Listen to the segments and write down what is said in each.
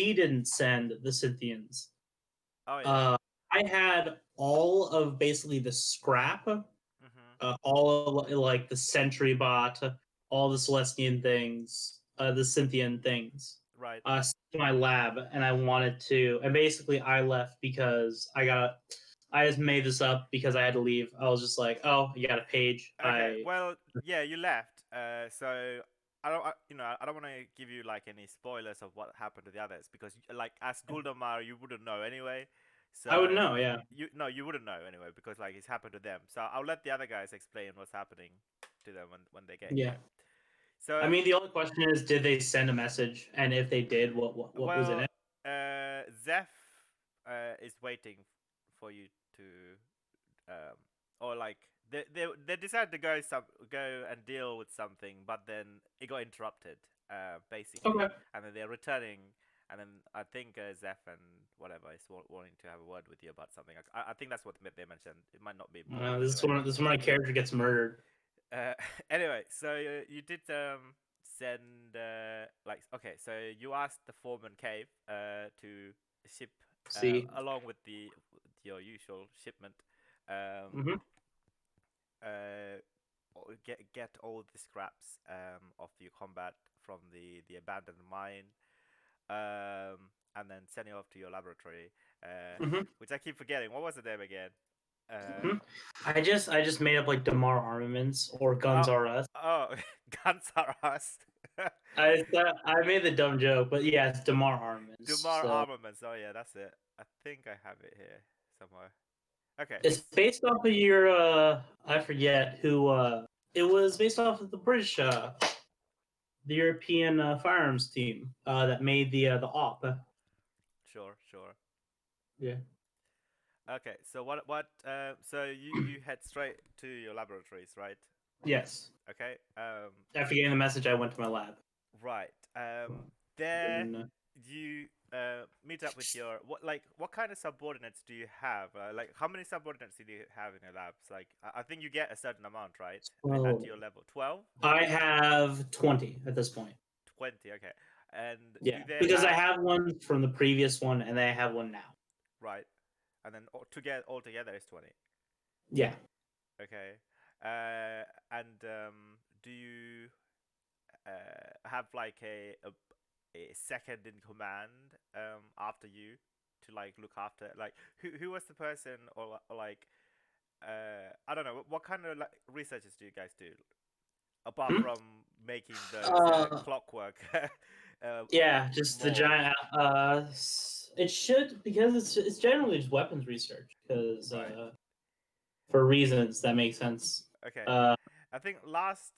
she didn't send the Scythians. Oh yeah. Uh, I had all of basically the scrap, Mm-hmm. all of like the Sentry bot, all the Celestian things, the Scythian things, Right. to my lab, and I wanted to. And basically, I left because I just made this up because I had to leave. I was just like, oh, you got a page. Okay. Well, yeah, you left. So I don't want to give you like any spoilers of what happened to the others because, like, as Guldomar, you wouldn't know anyway. I would So know, yeah. you wouldn't know anyway because like it's happened to them. So I'll let the other guys explain what's happening to them when they get Yeah. here. I So mean, the only question is, did they send a message? And if they did, what was in well, it? Zeph is waiting for you to um, or like they decided to go and deal with something, but then it got interrupted, basically, Okay. and then they're returning, and then I think Zeph and whatever is wanting to have a word with you about something. I think that's what they mentioned. It might not be more. Anyway, This is when my character gets murdered. uh, anyway, so you did send like okay, so you asked the Foreman Cave to ship See. along with your usual shipment. Um, Hmm. uh, get all the scraps of your combat from the abandoned mine, and then send it off to your laboratory, Hmm. which I keep forgetting. What was the name again? Hmm. I just made up like Damar Armaments or Oh, Guns R Us. oh, Guns are us. I made the dumb joke, but yeah, it's Damar Armaments. Dumar So Armaments. Oh yeah, that's it. I think I have it here somewhere. Okay. it's based off of your I forget who it was based off of the British the European firearms team that made the op. Sure, sure. Yeah. Okay, so so you head straight to your laboratories, right? Yes. Okay. After getting the message, I went to my lab. Right. There And, you meet up with your what kind of subordinates do you have? Like how many subordinates do you have in your labs? Like I think you get a certain amount, right? At well, your level 12? I have 20 at this point. 20, okay. And do Yeah, they because I have have one from the previous one, and then I have one now. right? And then altogether is 20. Yeah. Okay. And do you have like a second in command after you to like look after like who was the person or like I don't know what kind of like researches do you guys do apart Hmm? from making those Uh, clockwork yeah, just the more giant. It should because it's generally just weapons research because right. for reasons that make sense. Okay. Uh, I think last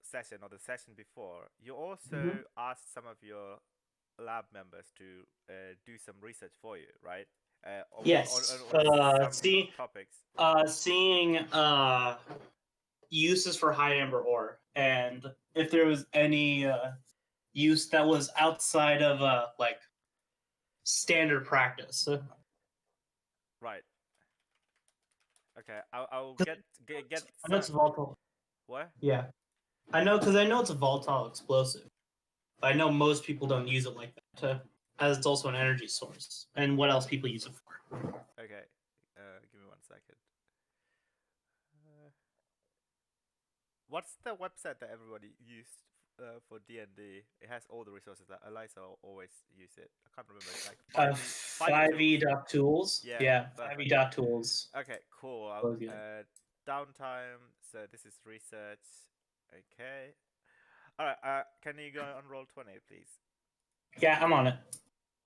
session or the session before, you mhm. also asked some of your lab members to do some research for you, right? Yes. On some topics. Seeing uses for high amber ore, and if there was any use that was outside of like standard practice. Right. Okay. I'll 'Cause get I know some. it's volatile. What? Yeah, I know because I know it's a volatile explosive. But I know most people don't use it like that, as it's also an energy source. And what else people use it for? Okay. Give me 1 second. Uh, what's the website that everybody used for D&D? It has all the resources that Eliza always use it. I can't remember. It's like 5e tools. 5e dot tools. Yeah, Yeah, 5e perfect. dot tools. Okay, cool. Was good. Downtime. So this is research. Okay. All right. Can you go on roll 20, please? Yeah, I'm on it.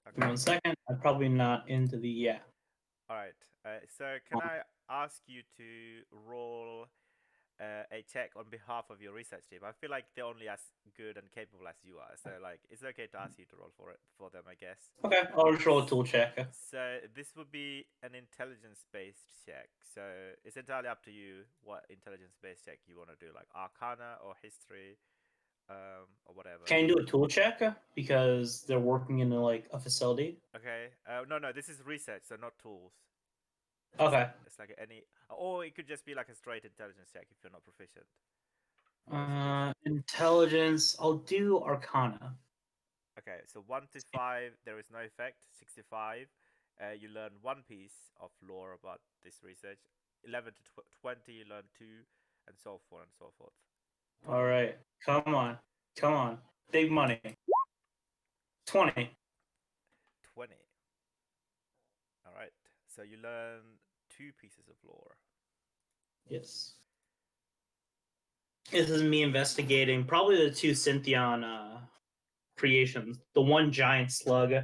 Give me Okay. 1 second. I'm probably not into the yeah. All right. So can I ask you to roll a check on behalf of your research team? I feel like they're only as good and capable as you are. So like, it's okay to ask you to roll for them, I guess. Okay, I'll just roll a tool check. So this would be an intelligence-based check. So it's entirely up to you what intelligence-based check you want to do, like Arcana or History, or whatever. Can you do a tool check because they're working in like a facility? Okay. No, no, this is research, so not tools. Okay. It's like any, or it could just be like a straight intelligence check if you're not proficient. What else is this? Intelligence. I'll do Arcana. Okay, so 1 to 5, there is no effect. 65, you learn one piece of lore about this research. 11 to 20, you learn two, and so forth and so forth. All 20, right. Come on. Come on. Big money. 20. 20. All right. So you learn two pieces of lore. Yes. This is me investigating probably the two Syntheon creations. The one giant slug,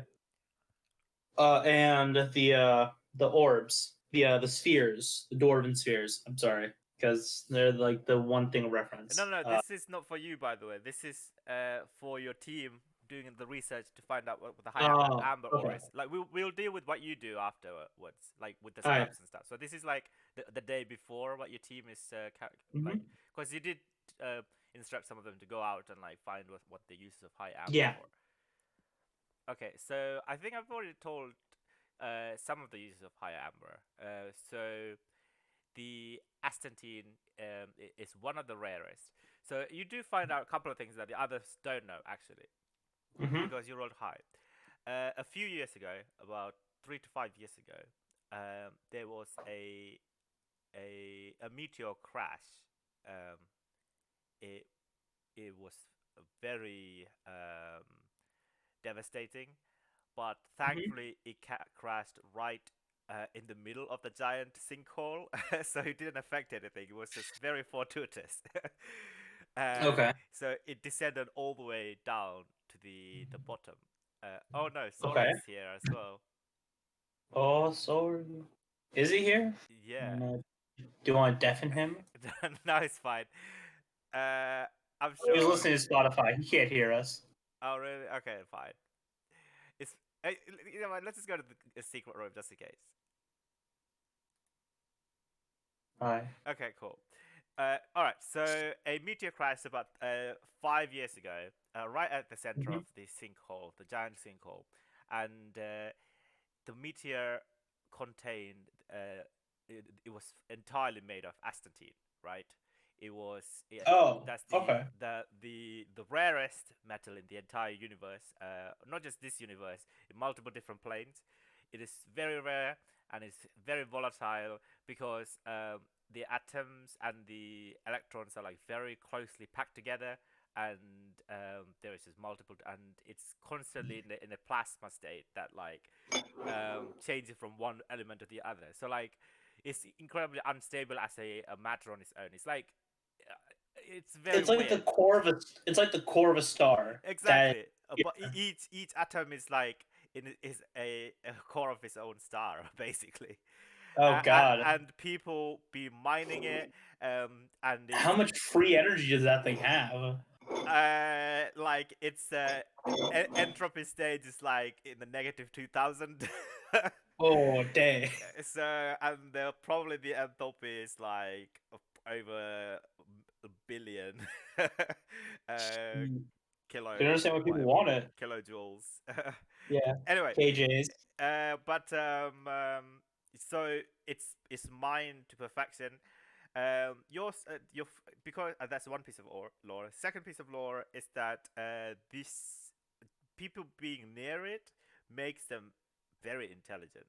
and the orbs, the spheres, the dwarven spheres. I'm sorry, because they're like the one thing No, reference. no, no. This is not for you, by the way. This is for your team doing the research to find out what the high Oh, amber ore okay. is. Like we'll deal with what you do afterwards, like with the All right. scraps and stuff. So this is like the day before what your team is like, Mm-hmm. because you did instruct some of them to go out and like find what the uses of high amber Yeah. ore. Okay, so I think I've already told some of the uses of high amber. So the Astantine is one of the rarest. So you do find out a couple of things that the others don't know actually, Mm-hmm. because you rolled high. A few years ago, about 3 to 5 years ago, there was a meteor crash. Um, it it was very devastating, but Mm-hmm. thankfully it crashed right in the middle of the giant sinkhole, so it didn't affect anything. It was just very fortuitous. uh, Okay. so it descended all the way down to the bottom. Oh no, Sora Okay. is here as well. Oh, so is he here? Yeah. Do you want to deafen him? No, it's fine. Uh, I'm He's sure. listening to Spotify. He can't hear us. Oh really? Okay, fine. It's you know what? Let's just go to the secret room just in case. Hi. Okay, cool. All right. So a meteor crashed about 5 years ago, right at the center Mm-hmm. of the sinkhole, the giant sinkhole, and the meteor contained. It was entirely made of astatine, right? It was. Oh, That's okay. the rarest metal in the entire universe. Not just this universe, in multiple different planes. It is very rare and it's very volatile because the atoms and the electrons are like very closely packed together, and there is just multiple, and it's constantly in a plasma state that like changes from one element to the other. So like it's incredibly unstable as a matter on its own. It's like it's very It's like the weird. core of a. It's like the core of a star. That. Exactly. Yeah. But each atom is like is a core of its own star, basically. Oh God. And people be mining it, and How it's much free energy does that thing have? like it's entropy stage is like in the negative 2000. Oh dang. So and probably the enthalpy is like over a billion uh You kilo can understand why people whatever want it. kilojoules. Yeah. Anyway, KJs. but so it's mined to perfection. Your because that's one piece of lore. Second piece of lore is that this people being near it makes them very intelligent.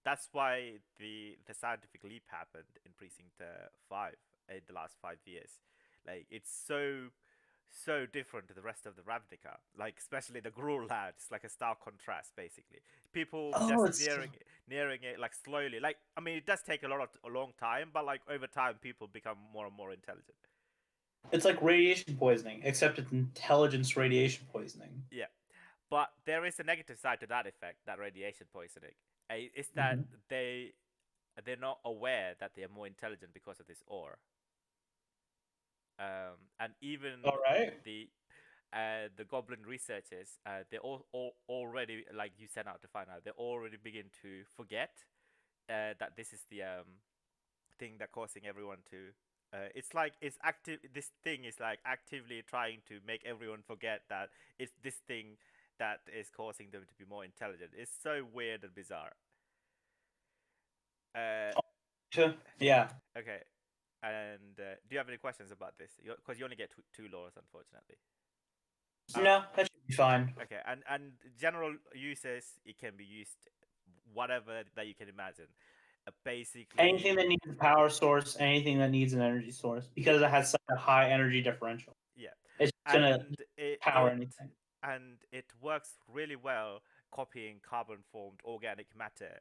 That's why the scientific leap happened in Precinct 5 in the last 5 years. Like it's so different to the rest of the Ravnica. Like especially the Gruul land, it's like a stark contrast basically. People Oh, just it's nearing it like slowly. Like I mean, it does take a long time, but like over time, people become more and more intelligent. it's like radiation poisoning, except it's intelligence radiation poisoning. Yeah, but there is a negative side to that effect, that radiation poisoning. Is that Hmm. they're not aware that they are more intelligent because of this ore. And All even right. the goblin researchers, they all already, like you sent out to find out, they already begin to forget that this is the thing that causing everyone to. It's like it's active. This thing is like actively trying to make everyone forget that it's this thing that is causing them to be more intelligent. It's so weird and bizarre. Uh, Yeah. okay. And do you have any questions about this? Because you only get two laws, unfortunately. Uh, No, that Fine. Okay, and general uses, it can be used whatever that you can imagine. Anything Basically, that needs a power source, anything that needs an energy source, yeah, because it has such a high energy differential, yeah, it's gonna and it power it anything. and it works really well copying carbon formed organic matter.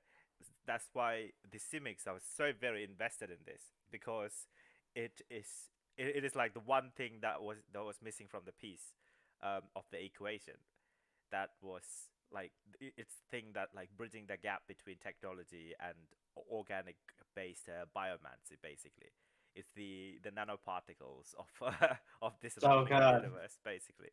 That's why the Simics are so very invested in this, because it is it is like the one thing that was missing from the piece of the equation. That was like it's the thing that like bridging the gap between technology and organic based biomancy. Basically, it's the nanoparticles of of this Oh realm god, universe, basically.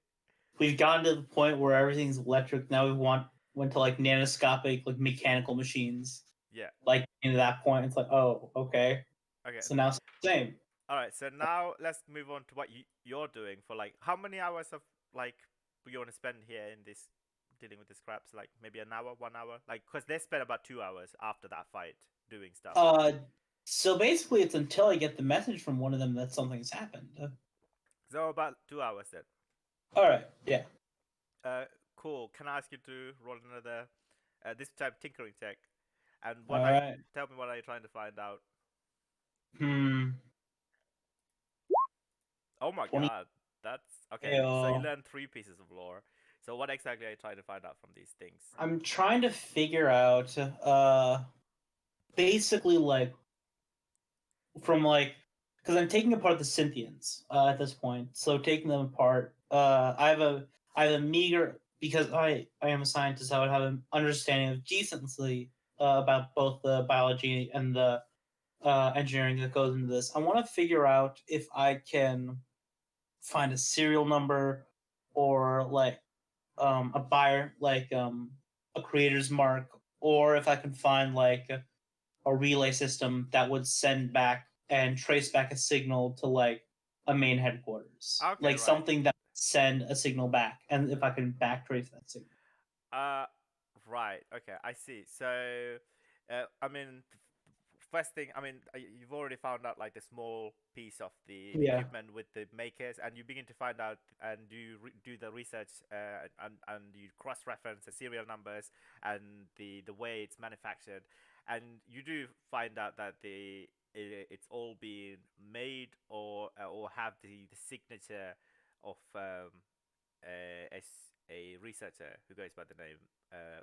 we've gotten to the point where everything's electric. Now we went to like nanoscopic, like mechanical machines. Yeah. Like into that point, it's like, oh, okay. Okay. So now it's the same. All right. So now let's move on to what you're doing for like how many hours of like you want to spend here in this dealing with the scraps? Like maybe an hour, 1 hour, like because they spent about 2 hours after that fight doing stuff. Uh, so basically, it's until I get the message from one of them that something's happened. So about 2 hours then. All right, yeah, Uh, cool. Can I ask you to roll another this time tinkering check? And all what I right. tell me what are you trying to find out? Hmm, Oh my 20. god, that's okay. So you Ew. learned three pieces of lore. So what exactly are you trying to find out from these things? I'm trying to figure out, basically like from like because I'm taking apart the Synthians at this point. So taking them apart, I have a meager because I am a scientist. I would have an understanding of decently about both the biology and the engineering that goes into this. I want to figure out if I can find a serial number or like a buyer like a creator's mark, or if I can find like a relay system that would send back and trace back a signal to like a main headquarters, Okay, like right. something that would send a signal back, and if I can backtrace that signal. Uh, right. Okay, I see. So, I mean, first thing, I mean, you've already found out like the small piece of the Yeah. equipment with the makers, and you begin to find out and do the research, and you cross-reference the serial numbers and the way it's manufactured, and you do find out that it's all being made or have the signature of a researcher who goes by the name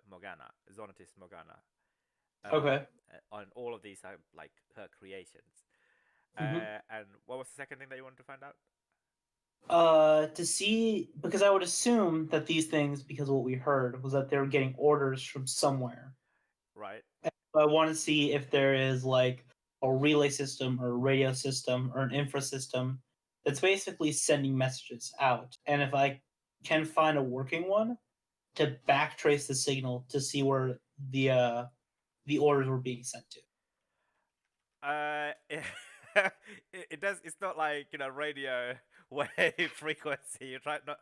Morgana, Zonatis Morgana. Okay. On all of these are like her creations. Hmm. And what was the second thing that you wanted to find out? To see, because I would assume that these things, because what we heard was that they were getting orders from somewhere. Right. I want to see if there is like a relay system or a radio system or an infra system that's basically sending messages out. And if I can find a working one, to backtrace the signal to see where the orders were being sent to. It, it does. It's not like radio wave frequency. You try not.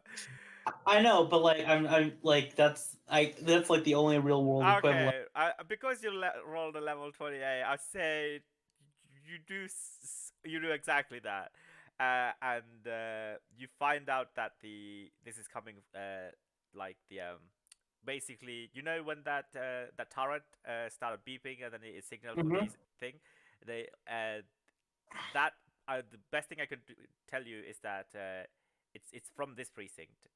I know, but like I'm like that's like the only real world equivalent. Okay, because you rolled a level 28, I say you do exactly that, and you find out that this is coming like the basically when that turret started beeping and then it signaled for Hmm. these thing, they that the best thing I could tell you is that it's from this precinct.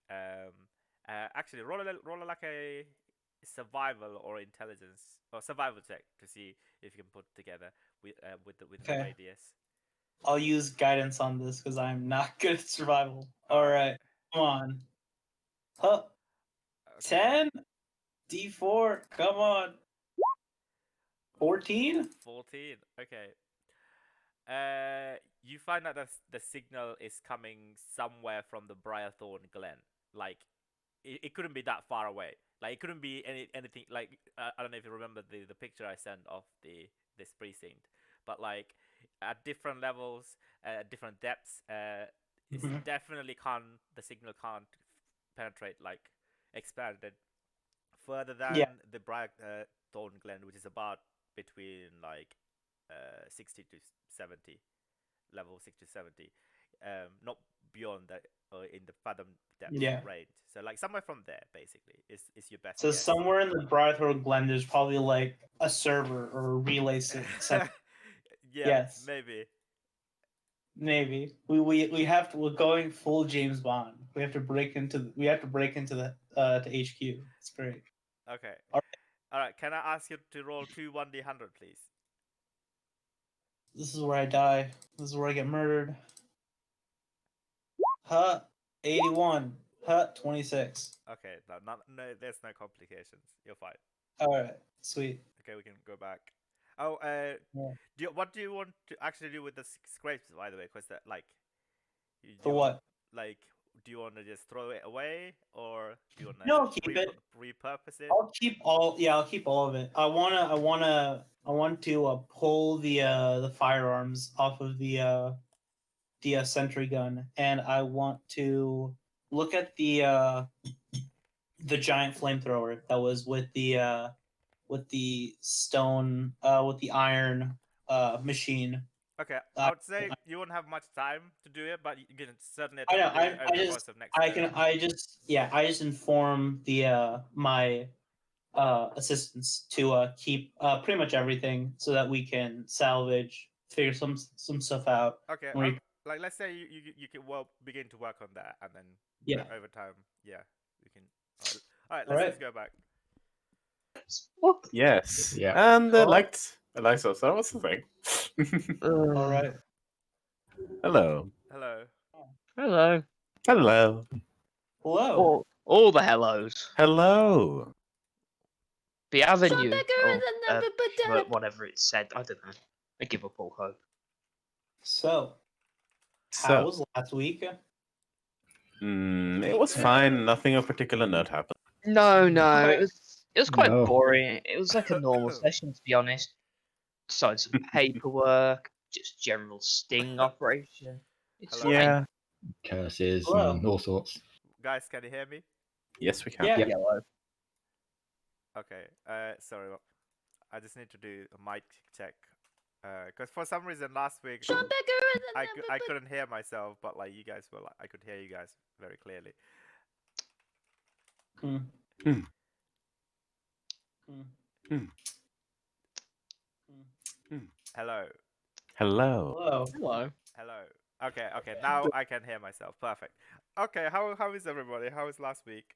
Actually, roll like a survival or intelligence or survival check to see if you can put together with the Okay, radius. I'll use guidance on this because I'm not good at survival. All All right. right, come on. Huh, Okay. 10 D4. Come on. 14. 14. Okay. You find out that the signal is coming somewhere from the Briarthorn Glen. Like, it couldn't be that far away. Like, it couldn't be anything. Like, I don't know if you remember the picture I sent of this precinct, but like at different levels, different depths, it's Hmm. definitely can't the signal can't penetrate like expanded further Yeah. than the Briarthorn Glen, which is about between like 60 to 70 level 60 to 70, not beyond that. or in the fathom depth Yeah. range. So like somewhere from there, basically, is your best So guess. somewhere in the Briarthroat Glen, there's probably like a server or a relay center. Yeah, Yes, maybe. maybe we have to. We're going full James Bond. We have to break into. We have to break into the to HQ. It's great. Okay. All All right. Can I ask you to roll 2 1d100, please? This is where I die. This is where I get murdered. Huh? 81. Huh? 26. Okay. No, there's no complications. You're fine. All right. Sweet. Okay, we can go back. Oh, Yeah. what do you want to actually do with the scrapes, by the way? Because that like, do For you want what? like, do you want to just throw it away, or do you want No, I'll to keep it. repurpose it? I'll keep all. Yeah, I'll keep all of it. I want to pull the firearms off of the sentry gun, and I want to look at the giant flamethrower that was with the stone with the iron machine. Okay, Uh, I would say you won't have much time to do it, but you can certainly I know. attempt to do it over I the just course of next I turn. can I just inform the my assistants to keep pretty much everything so that we can salvage, figure some stuff out. Okay, And like let's say you can begin to work on that, and then yeah. over time, yeah, we can. All right, All let's right. just go back. Yes. Yeah. And All right. Alexa, so what's the thing? All right. Hello. Hello. Hello. Hello. Hello. All the hellos. Hello. The avenue. bigger Or, than the banana. whatever it said. I don't know. I give up all hope. So, how So, was last week? it was fine. Nothing of particular note happened. No, Okay. it was quite No. boring. It was like a normal session, to be honest. Started some paperwork, just general sting operation. It's Hello. fine. Yeah. Curses Hello. and all sorts. Guys, can you hear me? Yes, we can. Yeah. Yeah. Yellow. Okay. Sorry. I just need to do a mic check. Because for some reason last week I couldn't hear myself, but like you guys were like I could hear you guys very clearly. Hmm. Hmm. Hmm. Hmm. Hmm. Hello. Hello. Hello. Hello. Hello. Okay. Now I can hear myself. Perfect. Okay. How is everybody? How was last week?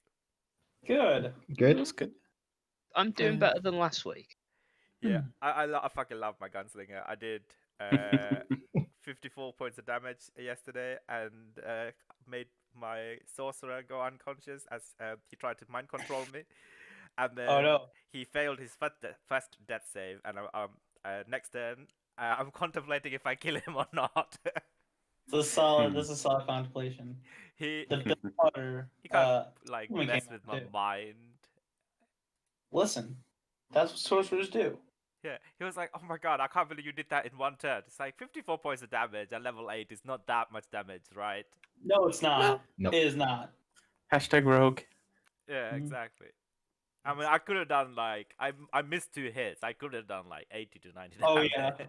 Good. It Good. was good. I'm doing Yeah. better than last week. Yeah, Hmm. I fucking love my gunslinger. I did 54 points of damage yesterday and made my sorcerer go unconscious as he tried to mind control me, and Oh then no. he failed his first death save. And next turn, I'm contemplating if I kill him or not. This is solid. Hmm. This is solid contemplation. he The Bill Potter. he can't like we mess came with out my too. mind. Listen, that's what sorcerers do. Yeah, he was like, "Oh my god, I can't believe you did that in one turn." It's like 54 points of damage at level 8 is not that much damage, right? No, it's not. No. It is not. Hashtag rogue. Yeah, Mhm. exactly. I mean, I could have done like I missed 2 hits. I could have done like 80 to 90 Oh damage. yeah.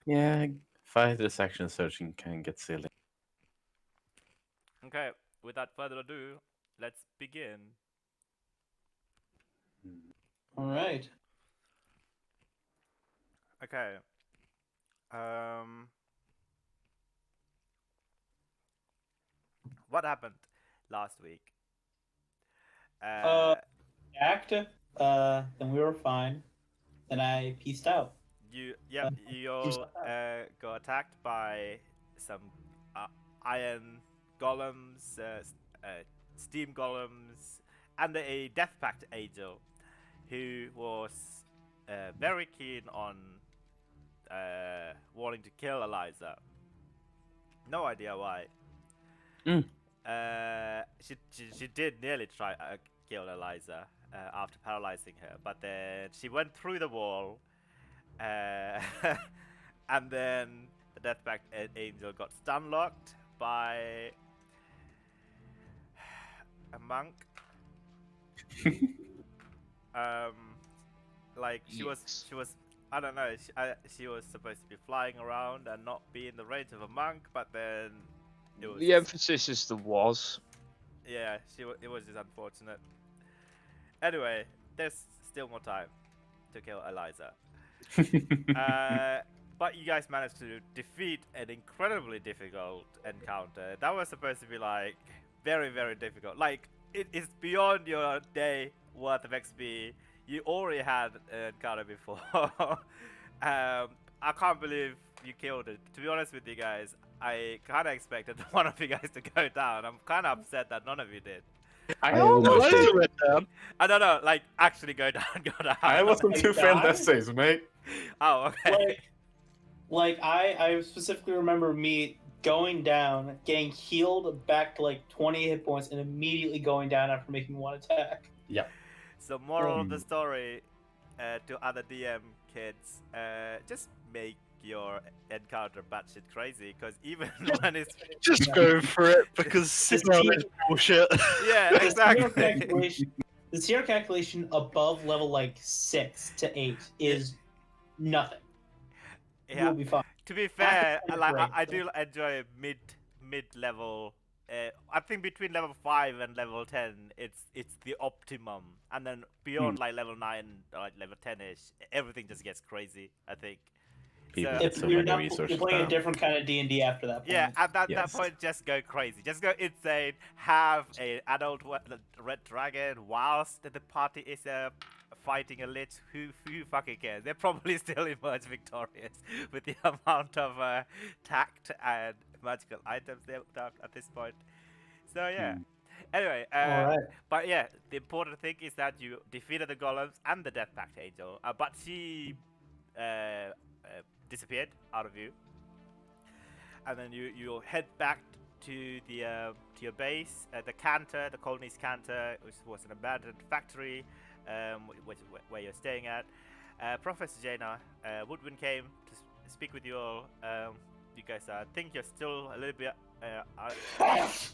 Yeah. Fighter section searching can get silly. Okay, without further ado, let's begin. All right. Okay. Um, what happened last week? Act. Then we were fine. Then I pieced out. You Pieced all out. got attacked by some uh, iron golems, steam golems, and a death pact angel, who was very keen on wanting to kill Eliza. No idea why. Mm. She did nearly try kill Eliza after paralyzing her, but then she went through the wall, and then the Death Pact angel got stun locked by a monk. Like she was I don't know. She was supposed to be flying around and not be in the range of a monk, but then it was. The emphasis is the was. Yeah, it was just unfortunate. Anyway, there's still more time to kill Eliza. But you guys managed to defeat an incredibly difficult encounter. That was supposed to be like very, very difficult. Like it is beyond your day worth of XP. You already had an encounter before. I can't believe you killed it. To be honest with you guys, I kind of expected one of you guys to go down. I'm kind of upset that none of you did. I I almost almost did. did. went down. I don't know, like actually go down, go down. I was on Hey, 2 failed essays, mate. Oh, okay. I specifically remember me going down, getting healed back to like 20 hit points, and immediately going down after making one attack. So moral of the story to other DM kids, just make your encounter batshit crazy, because even when it's Just go for it because Citadel is bullshit. yeah, The CR exactly. calculation, the CR calculation above level like 6 to 8 is nothing. You Yeah. will be fine. To be fair, After I break, do enjoy mid level. I think between level 5 and level 10, it's the optimum, and then beyond like level 9, like level 10ish, everything just gets crazy. I think. People So- get If so you're many not, resources you're playing down. a different kind of D&D after that point. Yeah, at that Yes. point, just go crazy. Just go insane. Have an adult red dragon whilst the party is fighting a lich. Who fucking cares? They're probably still emerge victorious with the amount of tact and magical items they have at this point. So yeah. Anyway, All right. but yeah, the important thing is that you defeated the golems and the Death Pact Angel, but she disappeared out of view. And then you head back to your base, the Cantor, the colony's Cantor, which was an abandoned factory, where you're staying at. Professor Jaina, Woodwind came to speak with you all. You guys think you're still a little bit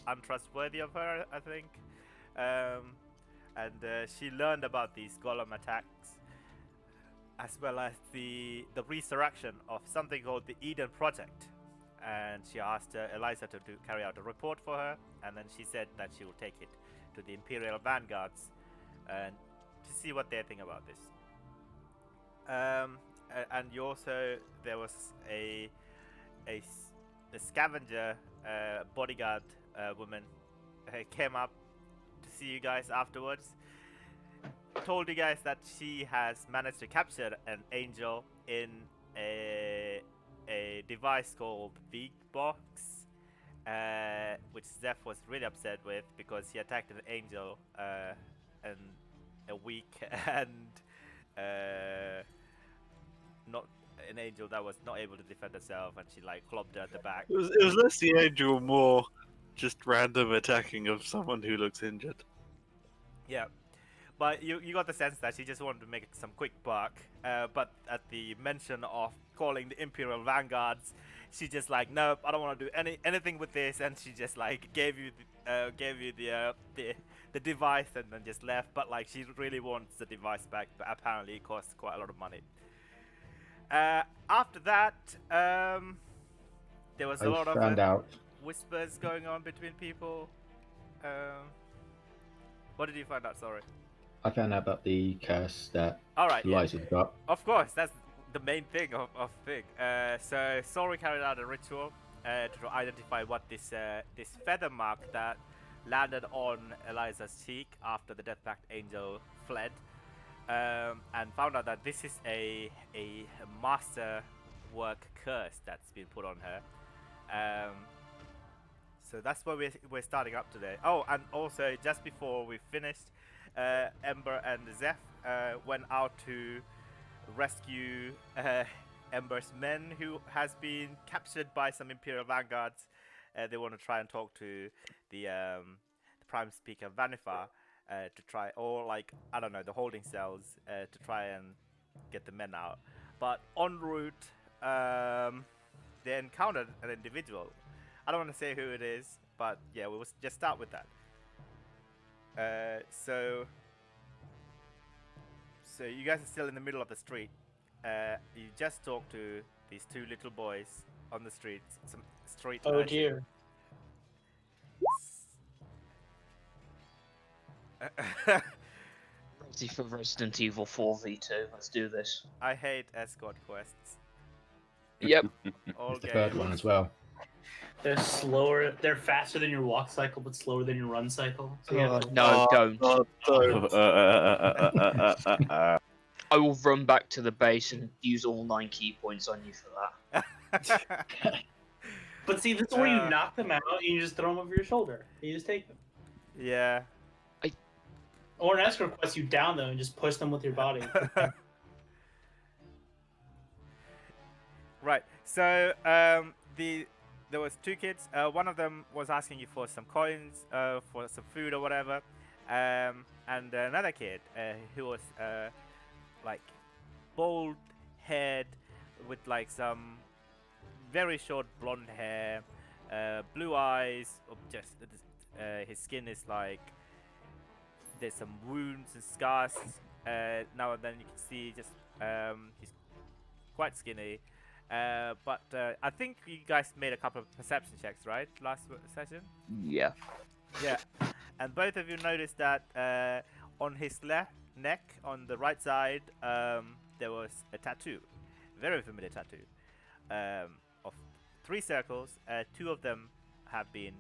untrustworthy of her, I think. And she learned about these golem attacks, as well as the resurrection of something called the Eden Project. And she asked Eliza to carry out a report for her, and then she said that she will take it to the Imperial Vanguards and to see what they think about this. And you also, there was a scavenger bodyguard woman came up to see you guys afterwards. Told you guys that she has managed to capture an angel in a device called Big Box, which Zeph was really upset with because he attacked an angel and a weak and not an angel that was not able to defend herself, and she like clubbed her at the back. It was less the angel, more just random attacking of someone who looks injured. Yeah. But you got the sense that she just wanted to make some quick buck, but at the mention of calling the Imperial Vanguards, she just like, nope, I don't want to do anything with this, and she just like gave you the device and then just left. But like she really wants the device back, but apparently it costs quite a lot of money. After that, there was a lot I of found out. whispers going on between people. What did you find out? Sorry. I found out about the curse that All right. Yeah. Eliza's got. Of course, that's the main thing of thing. So Sori carried out a ritual to identify what this feather mark that landed on Eliza's cheek after the Death Pact Angel fled, and found out that this is a master work curse that's been put on her. So that's where we're starting up today. Oh, and also just before we finished, Ember and Zeph went out to rescue Ember's men, who has been captured by some Imperial Vanguards. They want to try and talk to the Prime Speaker Vanifa to try, or like, I don't know, the holding cells to try and get the men out. But en route, they encountered an individual. I don't want to say who it is, but yeah, we'll just start with that. So you guys are still in the middle of the street, you just talked to these two little boys on the streets, some street Oh urchins. dear. Ready for Resident Evil 4v2. Let's do this. I hate escort quests. Yep. All It's the third one games. as well. They're slower. They're faster than your walk cycle, but slower than your run cycle. So you Oh, have to- no, don't. don't. I will run back to the base and use all 9 key points on you for that. But see, this is where you Uh. knock them out and you just throw them over your shoulder. You just take them. Yeah. Or an escort quest, you down them and just push them with your body. Right. So there was two kids. One of them was asking you for some coins, for some food or whatever, and another kid who was like bald head with like some very short blonde hair, blue eyes. Just his skin is like there's some wounds and scars. Now and then you can see just he's quite skinny. But I think you guys made a couple of perception checks, right? Last session? Yeah. Yeah. And both of you noticed that on his left neck, on the right side, there was a tattoo. Very familiar tattoo. Of 3 circles. 2 of them have been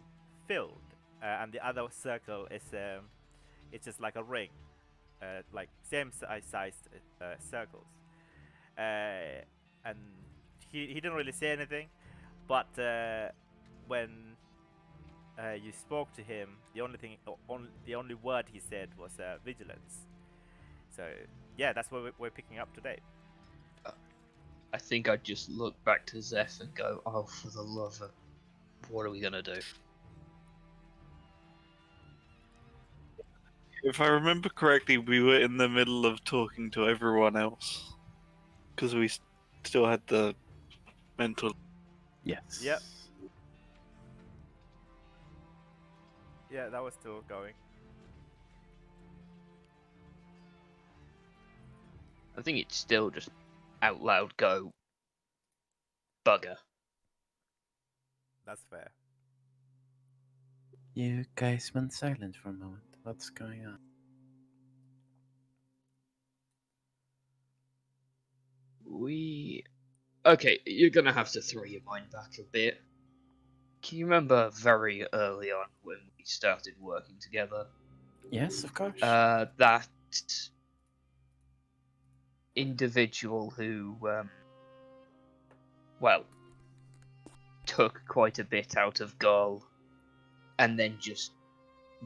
filled. And the other circle is it's just like a ring. Like same sized circles. And he didn't really say anything, but when you spoke to him, the only word he said was vigilance. So yeah, that's what we're picking up today. I think I'd just look back to Zeph and go, oh, for the love of... What are we gonna do? If I remember correctly, we were in the middle of talking to everyone else because we still had the mental. Yes. Yep. Yeah, that was still going. I think it's still just out loud go, bugger. That's fair. You guys went silent for a moment. What's going on? Okay, you're gonna have to throw your mind back a bit. Can you remember very early on when we started working together? Yes, of course. That individual who, well, took quite a bit out of Gull and then just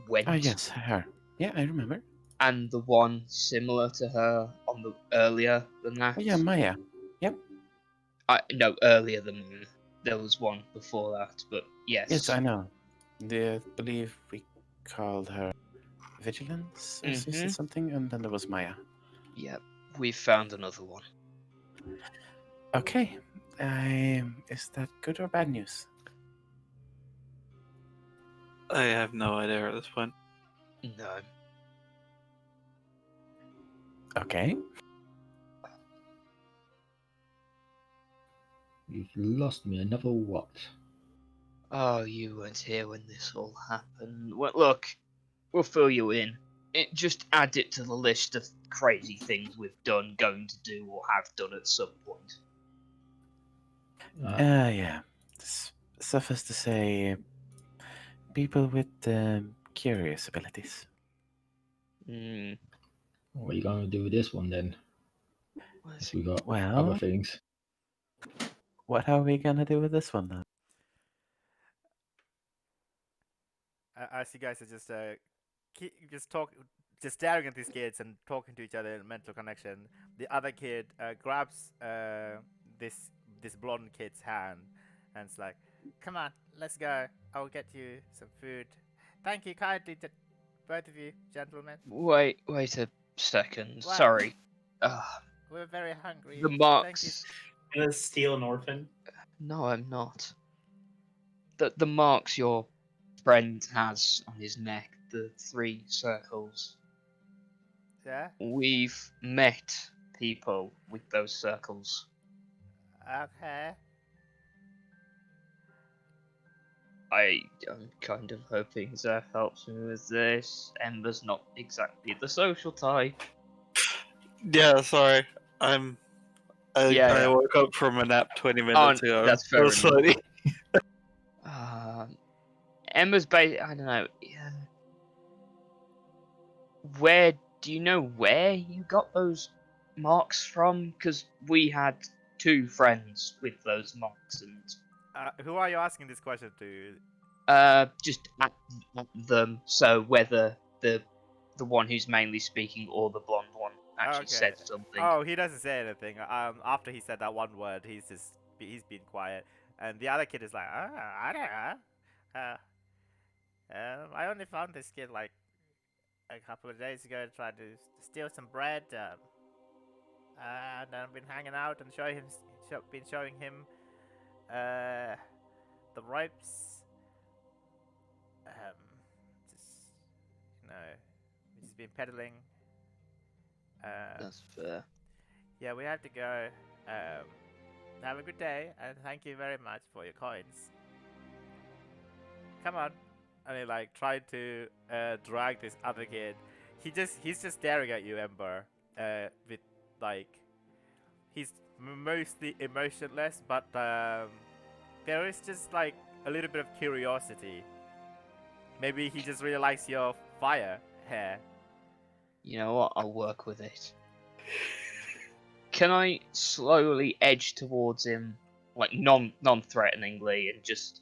went. Oh yes, her. Yeah, I remember. And the one similar to her on the earlier than that. Oh yeah, Maya. Yep. No, earlier than that. There was one before that, but yes. Yes, I know. I believe we called her Vigilance or Mhm. something, and then there was Maya. Yep, we found another one. Okay. Is that good or bad news? I have no idea at this point. No. Okay. You've lost me another what? Oh, you weren't here when this all happened. Well, look, we'll fill you in. Just add it to the list of crazy things we've done, going to do, or have done at some point. Yeah. Suffice to say, people with curious abilities. Hmm. What are you going to do with this one then? What's We got Well, other things. what are we gonna do with this one then? As you guys are just staring at these kids and talking to each other in mental connection, the other kid grabs this blonde kid's hand and it's like, "Come on, let's go. I'll get you some food. Thank you kindly, both of you, gentlemen. Wait a second. What? Sorry. We're very hungry. The Thank you." marks. I'm gonna steal an orphan. No, I'm not. The marks your friend has on his neck, the 3 circles. Yeah. We've met people with those circles. Okay. I'm kind of hoping Zeph helps me with this. Ember's not exactly the social type. Yeah, sorry. I Yeah. woke up from a nap 20 Oh, minutes ago. that's fair enough. Slightly. Ember's I don't know. Yeah. Where do you know where you got those marks from? Because we had 2 friends with those marks, and Who are you asking this question to? just at them. So whether the one who's mainly speaking or the blonde one actually Okay. said something. Oh, he doesn't say anything. After he said that one word, he's been quiet, and the other kid is like, I don't know. I only found this kid like a couple of days ago, tried to steal some bread. And I've been hanging out and been showing him the ropes. Just he's just been peddling. That's fair. Yeah, we have to go. Have a good day, and thank you very much for your coins. Come on. And he like tried to drag this other kid. He's just staring at you, Ember. With like he's mostly emotionless, but there is just like a little bit of curiosity. Maybe he just really likes your fire hair. You know what? I'll work with it. Can I slowly edge towards him, like non-threateningly, and just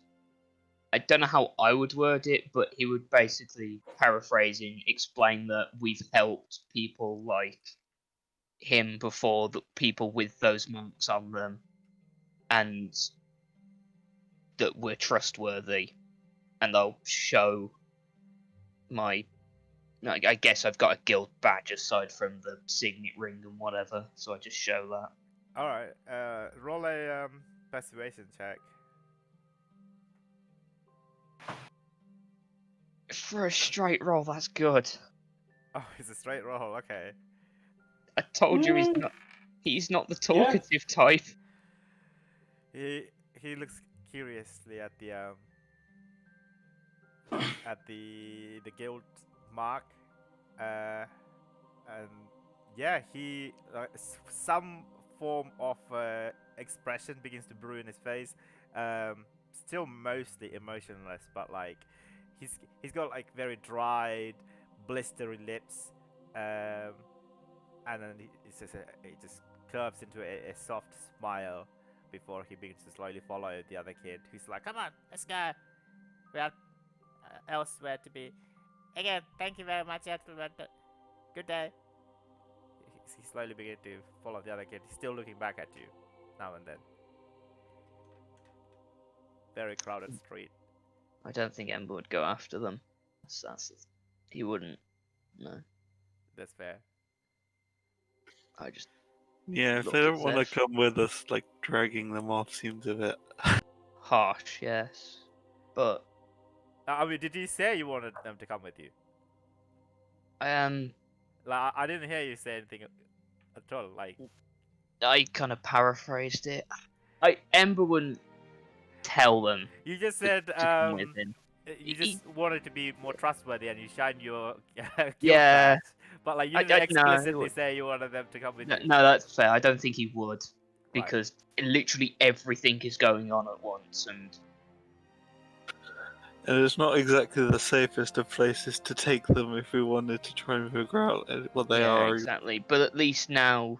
I don't know how I would word it, but he would basically, paraphrasing, explain that we've helped people like him before, the people with those marks on them, and that we're trustworthy. And I'll show my. I guess I've got a guild badge aside from the signet ring and whatever, so I just show that. All right. Roll a persuasion check. For a straight roll, that's good. Oh, it's a straight roll. Okay. I told you he's not the Yeah. talkative type. He looks curiously at the guild mark, and yeah, he some form of expression begins to brew in his face. Still mostly emotionless, but like he's got like very dried, blistery lips, and then he just curves into a soft smile before he begins to slowly follow the other kid, who's like, "Come on, let's go. We have elsewhere to be." Again, thank you very much, gentlemen. Good day. He slowly begins to follow the other kid. He's still looking back at you now and then. Very crowded street. I don't think Ember would go after them. He wouldn't. No, That's fair. I just Yeah, if look they at don't want to Zeph. come with us, like dragging them off seems a bit. Harsh, yes, but I mean, did you say you wanted them to come with you? Like, I didn't hear you say anything at all. Like, I kind of paraphrased it. Ember wouldn't tell them you just to, said, to come with him. you just wanted to be more trustworthy, and you shined your guild Yeah, badge. But like, you I didn't no, explicitly say you wanted them to come with no, you. no, that's fair. I don't think he would, Right. because literally everything is going on at once, and And it's not exactly the safest of places to take them if we wanted to try and figure out what they yeah, are. exactly. But at least now,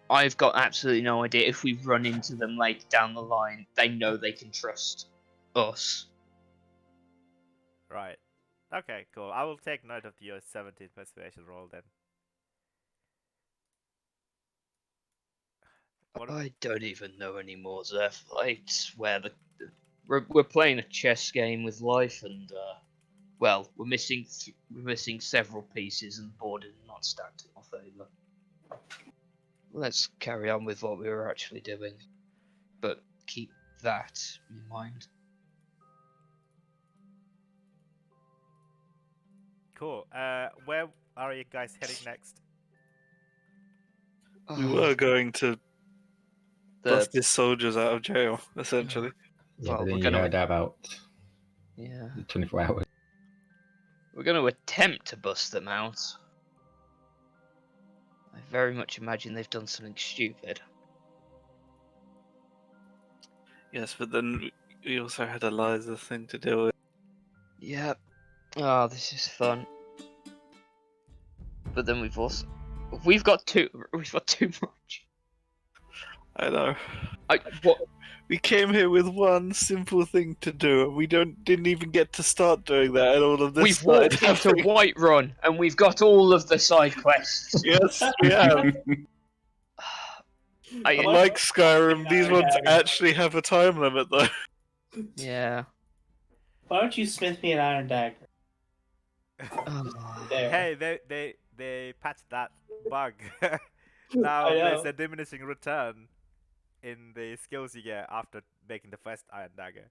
I've got absolutely no idea if we run into them later down the line. They know they can trust us. Right. Okay, cool. I will take note of your 17 persuasion roll then. What? I don't even know anymore, Zeph. I swear we're playing a chess game with life, and well, we're missing several pieces, and the board is not stacked in our favour. Let's carry on with what we were actually doing, but keep that in mind. Cool. Where are you guys heading next? We were going to bust his soldiers out of jail, essentially. Yeah, Well, but then we're you gonna- heard about Yeah. the 24 hours. We're going to attempt to bust them out. I very much imagine they've done something stupid. Yes, but then we also had Eliza's thing to deal with. Yep. Oh, this is fun. But then we've got too much. I know. What? We came here with one simple thing to do, and we didn't even get to start doing that, and all of this We've started walked into happening. Whiterun, and we've got all of the side quests. Yes, we have. Unlike Skyrim, these ones actually have a time limit, though. Yeah. Why don't you smith me an iron dagger? Oh. There. Hey, they patched that bug. Now I there's know. a diminishing return in the skills you get after making the first iron dagger.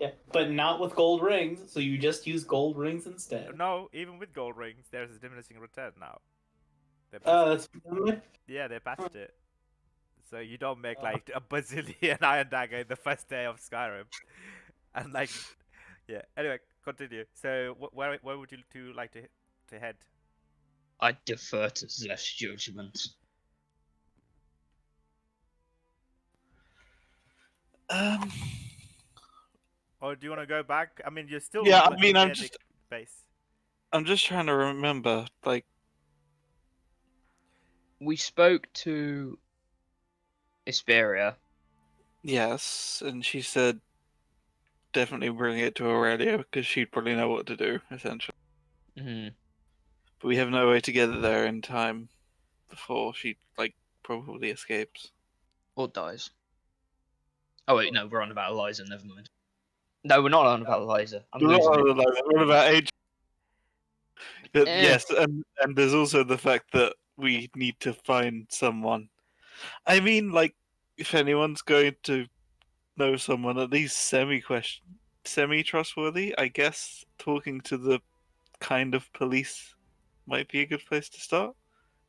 Yeah, but not with gold rings, so you just use gold rings instead. No, even with gold rings, there's a diminishing return now. They Oh, patched, that's yeah, they patched it. So you don't make like a bazillion iron dagger in the first day of Skyrim. And like, yeah. Anyway, continue. So where would you two like to head? I defer to Zeth's judgment. Or do you want to go back? I mean, you're still Yeah, I like, mean, near the base. I'm just trying to remember, like, We spoke to Isperia. yes, and she said definitely bring it to Aurelia, because she'd probably know what to do, essentially. Hmm. But we have no way to get it there in time before she, like, probably escapes. Or dies. Oh wait, no, we're on about Eliza, never mind. No, we're not on about Eliza. I'm We're not losing it. on like that. What about age? But Eh. yes, and there's also the fact that we need to find someone. I mean, like, if anyone's going to know someone at least semi-trustworthy, I guess talking to the kind of police might be a good place to start.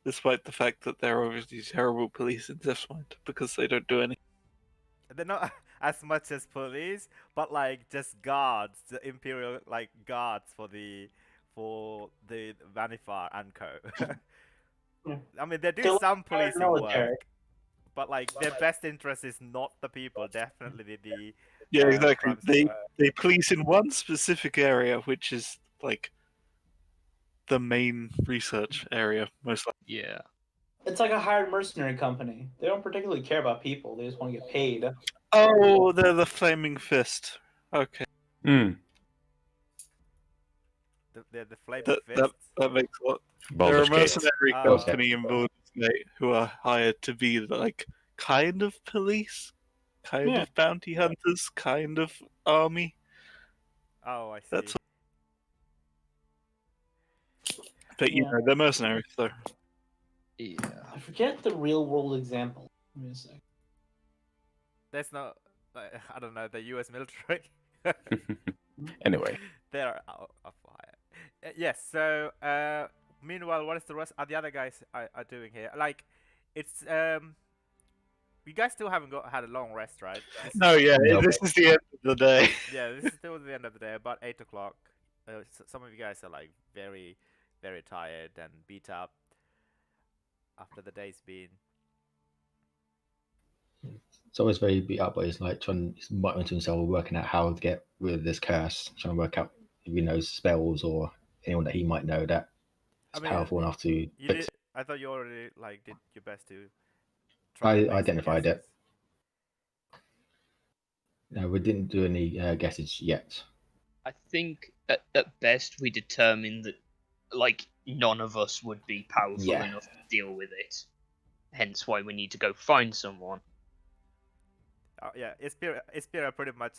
Despite the fact that they're obviously terrible police in Zeph's mind because they don't do anything. They're not as much as police, but like just guards, the imperial like guards for the Vanifar and Co. Yeah. I mean, they do They're some like policing military. work, but like their best interest is not the people. Definitely the Yeah, exactly. crime scene. They police in one specific area, which is like the main research area, most likely. Yeah. It's like a hired mercenary company. They don't particularly care about people. They just want to get paid. Oh, they're the Flaming Fist. Okay, Hmm. They're the flaming that fists. that makes a lot. They're Baldur's a Gate. mercenary Oh. company in Baldur's Gate who are hired to be like kind of police, kind Yeah. of bounty hunters, kind of army. Oh, I see. That's. But you Yeah. know, they're mercenaries, so. Yeah. I forget the real world example. Give me a sec. There's no, I don't know, the U.S. military. Anyway, They're out of fire. Yes. So, meanwhile, what is the rest? Are the other guys are doing here? Like, it's you guys still haven't had a long rest, right? No, yeah, No. this is the end of the day. Yeah, this is still the end of the day, about 8 o'clock. Some of you guys are like very, very tired and beat up after the day's been. It's always very beat up, but he's like he's muttering to himself, working out how to get rid of this curse, trying to work out if he knows spells or anyone that he might know that is I mean, powerful enough to You fix did. I thought you already like did your best to. I and make some identified it. guesses. No, we didn't do any guesses yet. I think at best we determined that like none of us would be powerful Yeah. enough to deal with it. Hence why we need to go find someone. Yeah, Ispira pretty much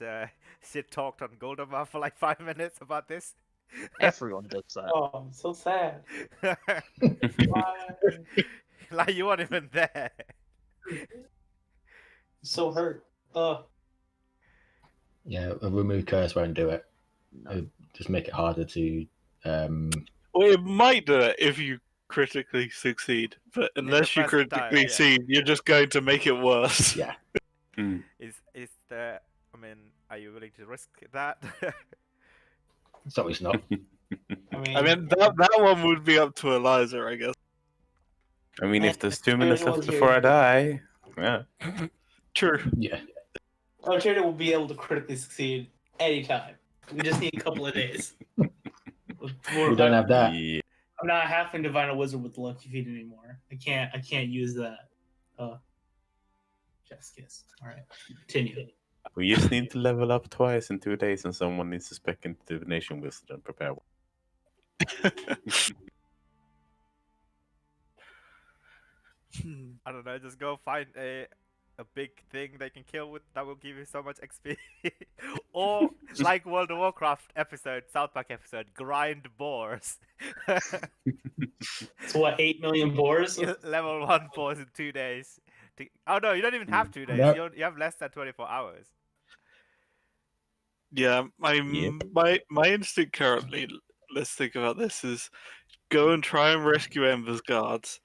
shit talked on Goldemar for like 5 minutes about this. Everyone does that. Oh, I'm so sad. Why? Like you weren't even there. So hurt. Ugh. Yeah, a remove curse won't do it. No. It'll just make it harder to Well, it might do it if you critically succeed, but the unless you first time, critically yeah. succeed, you're just going to make it worse. Yeah. Mm. Is the? I mean, are you willing to risk that? So it's not. I mean, I mean, that one would be up to Eliza, I guess. I mean, if there's 2 Tyrion minutes left was here. before I die, yeah. True. Yeah. Tyrion will be able to critically succeed anytime. We just need a couple of days. We don't have that. Yeah. I'm not halfway divine a wizard with the lucky feet anymore. I can't use that. Chef's kiss. All right, continue. We just need to level up twice in 2 days, and someone needs to spec into divination wizard and prepare one. I don't know. Just go find a big thing they can kill with that will give you so much XP, or like World of Warcraft episode, South Park episode, grind boars. So what? 8 million boars? Level 1 boars in 2 days. Oh no, you don't even have 2 days. No. You have less than 24 hours. Yeah, Yep. my instinct currently, let's think about this, is go and try and rescue Ember's guards,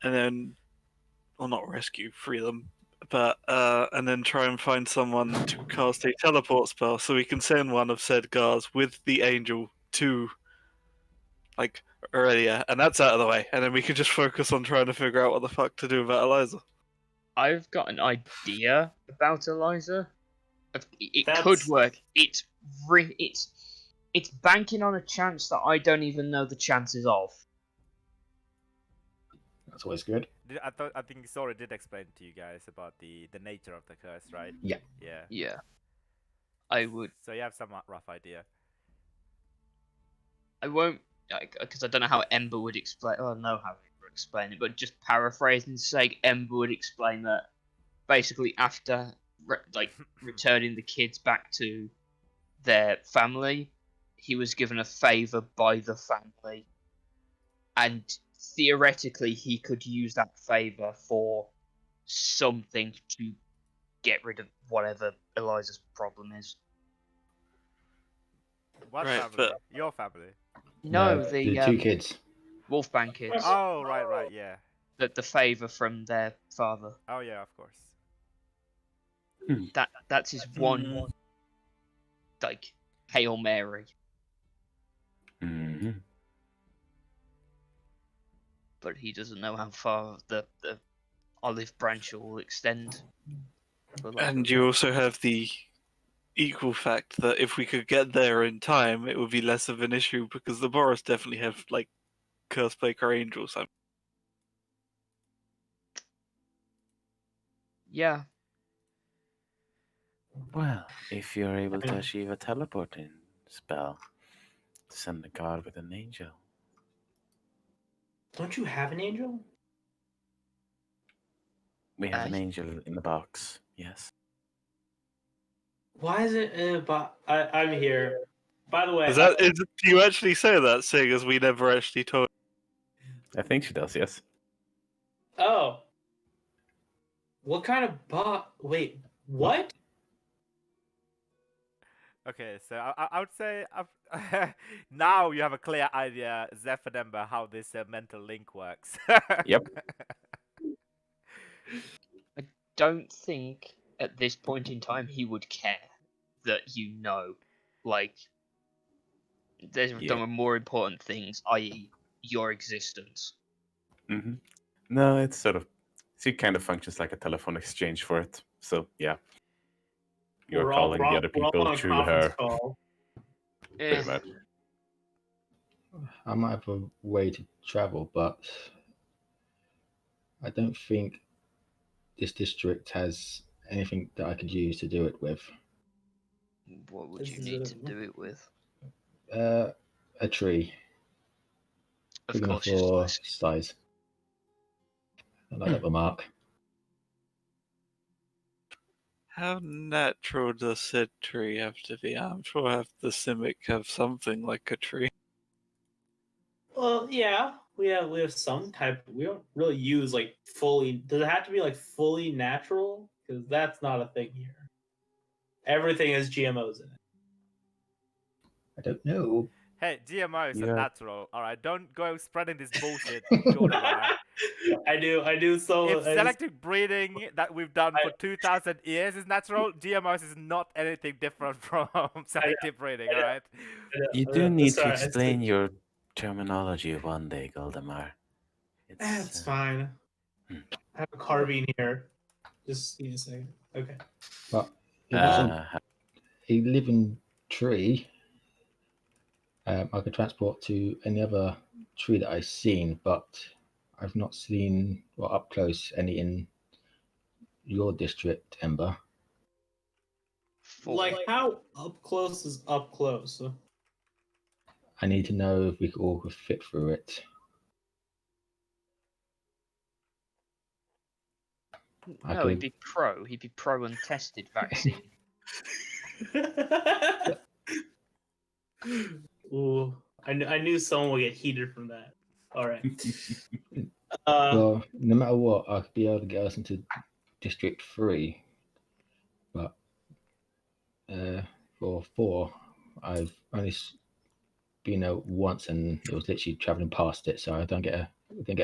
and then, well, not rescue, free them, but and then try and find someone to cast a teleport spell, so we can send one of said guards with the angel to, like, Aurelia, and that's out of the way, and then we can just focus on trying to figure out what the fuck to do about Eliza. I've got an idea about Eliza. It That's- could work. It's banking on a chance that I don't even know the chances of. That's always good. I think Sora did explain to you guys about the nature of the curse, right? Yeah. Yeah. Yeah, I would. So you have some rough idea. I won't, because I don't know how Ember would explain. Oh, I know how Ember would explain it, but just paraphrasing to say, Ember would explain that basically after returning the kids back to their family, he was given a favor by the family, and theoretically he could use that favor for something to get rid of whatever Eliza's problem is. What Right, family? but- Your family. No, the two kids. Wolfbang kids. Oh, right, yeah. The favor from their father. Oh, yeah, of course. That's his one, like, Hail Mary. Mhm. But he doesn't know how far the olive branch will extend. And you also have the equal fact that if we could get there in time, it would be less of an issue because the Boros definitely have like curse breaker angels. Yeah, Well, if you're able to achieve a teleporting spell, send a guard with an angel. Don't you have an angel? We have an angel in the box, yes. Why is it? I'm here. By the way, Do you actually say that, seeing as we never actually told? I think she does, yes. oh, what kind of bot? Wait, what? Okay, so I would say now you have a clear idea, Zeph and Ember, how this mental link works. Yep. I don't think at this point in time he would care that you know. Like, there's Yeah. more important things, i.e., your existence. Mm-hmm. No, it's sort of... It kind of functions like a telephone exchange for it. So, yeah. You're We're all- calling we're all- the other we're all people on a through conference her. call. Pretty much. I might have a way to travel, but I don't think this district has anything that I could use to do it with. What would you This is need a- to do it with? A tree. Of Big enough course, just for like size. I like that remark. How natural does said tree have to be? I'm sure the Simic have something like a tree. Well, yeah, we have some type. We don't really use like fully. Does it have to be like fully natural? Because that's not a thing here. Everything has GMOs in it. I don't know. Hey, GMO is a Yeah. natural. All right, don't go spreading this bullshit, Goldemar. I do. So If selective breeding that we've done for 2,000 years is natural, GMOs is not anything different from selective breeding. All right. You do need to sorry, explain your terminology one day, Goldemar. That's fine. Hmm. I have a carbine here. Just give me a second. Okay. But if it's Uh, a living tree, I could transport to any other tree that I've seen, but I've not seen, well, up close, any in your district, Ember. 4. Like how up close is up close? I need to know if we could all could fit through it. I No, he'd could. be pro. He'd be pro untested vaccine. Ooh, I knew someone would get heated from that. All right. Well, no matter what, I could be able to get us into District 3. But for 4, I've only been there once, and it was literally traveling past it, so I didn't get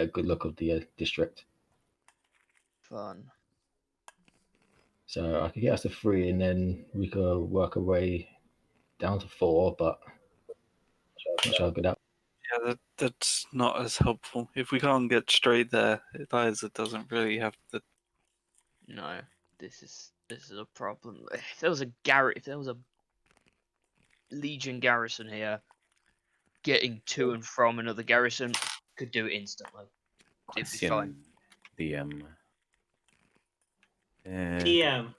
a good look of the district. Fun. So I could get us to 3, and then we could work our way down to 4. But I'm not sure how good that. Yeah, that's not as helpful. If we can't get straight there, Eliza doesn't really have the. No, this is a problem. If there was a Legion garrison here, getting to and from another garrison could do it instantly. It'd be fine. question, DM. PM.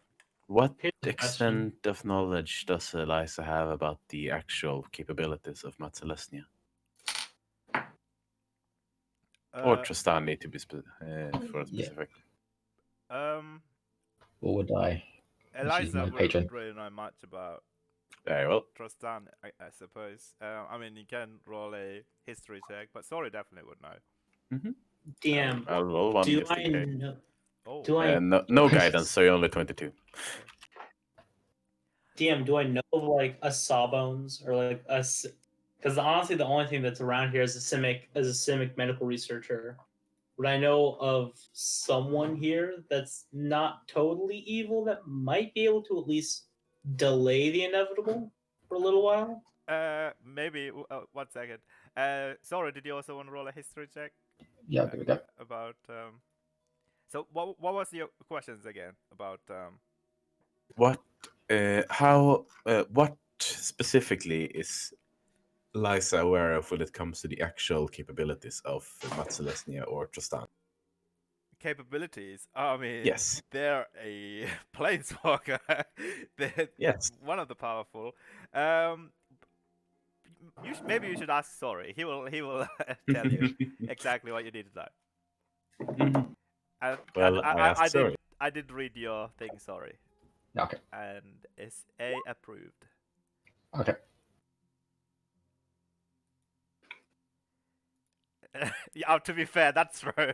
What Here's a question. extent of knowledge does Eliza have about the actual capabilities of Matsalesnia? Or Tristan need to be for specific. Or would I? Eliza my wouldn't patron. really know much about Very well. Tristan, I suppose. I mean, you can roll a history check, but sorry, definitely would know. DM. I'll roll one Do just I in case. know? Oh, Do I No guidance, so you're only 22. DM? Do I know of like a Sawbones or like a? Because honestly, the only thing that's around here is a Simic medical researcher. Would I know of someone here that's not totally evil that might be able to at least delay the inevitable for a little while? maybe. 1 second. Sorry, did you also want to roll a history check Yeah, there we go. about? So what was your questions again about? What specifically is Liza aware of when it comes to the actual capabilities of Matsalesnia or Tristan? Capabilities. I mean, Yes. they're a planeswalker. They're Yes. one of the powerful. Maybe you should ask Sorry. He will tell you exactly what you need to know. And, Well, I asked Sorry. I did read your thing. Sorry. Okay. And it's A approved. Okay. Yeah, to be fair, that's true.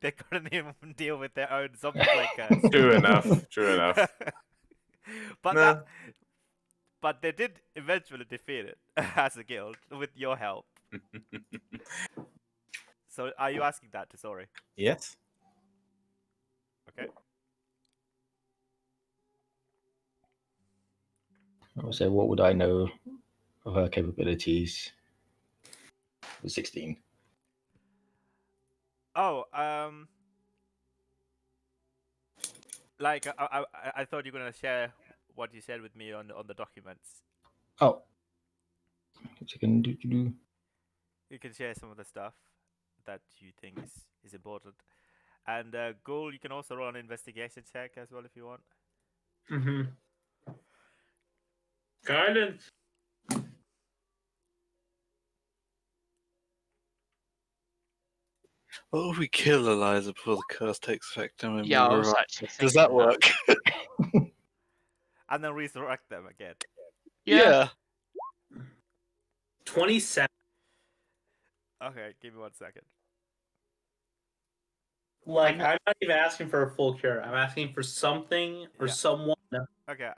They couldn't even deal with their own zombie flankers. True enough. True enough. But but they did eventually defeat it as a guild with your help. So are you asking that to Sorry? Yes. Okay. I would say, what would I know of her capabilities? With 16. Oh, like I thought you were gonna share what you said with me on the documents. Oh. Do. You can share some of the stuff that you think is important. And Ghoul, you can also roll an investigation check as well if you want. Mm-hmm. Guidance. What if we kill Eliza before the curse takes effect? And Yeah, I was revive? actually Does thinking that work? And then resurrect them again. Yeah. 27. Okay, give me 1 second. Like, I'm not even asking for a full cure. I'm asking for something or Yeah. someone Okay,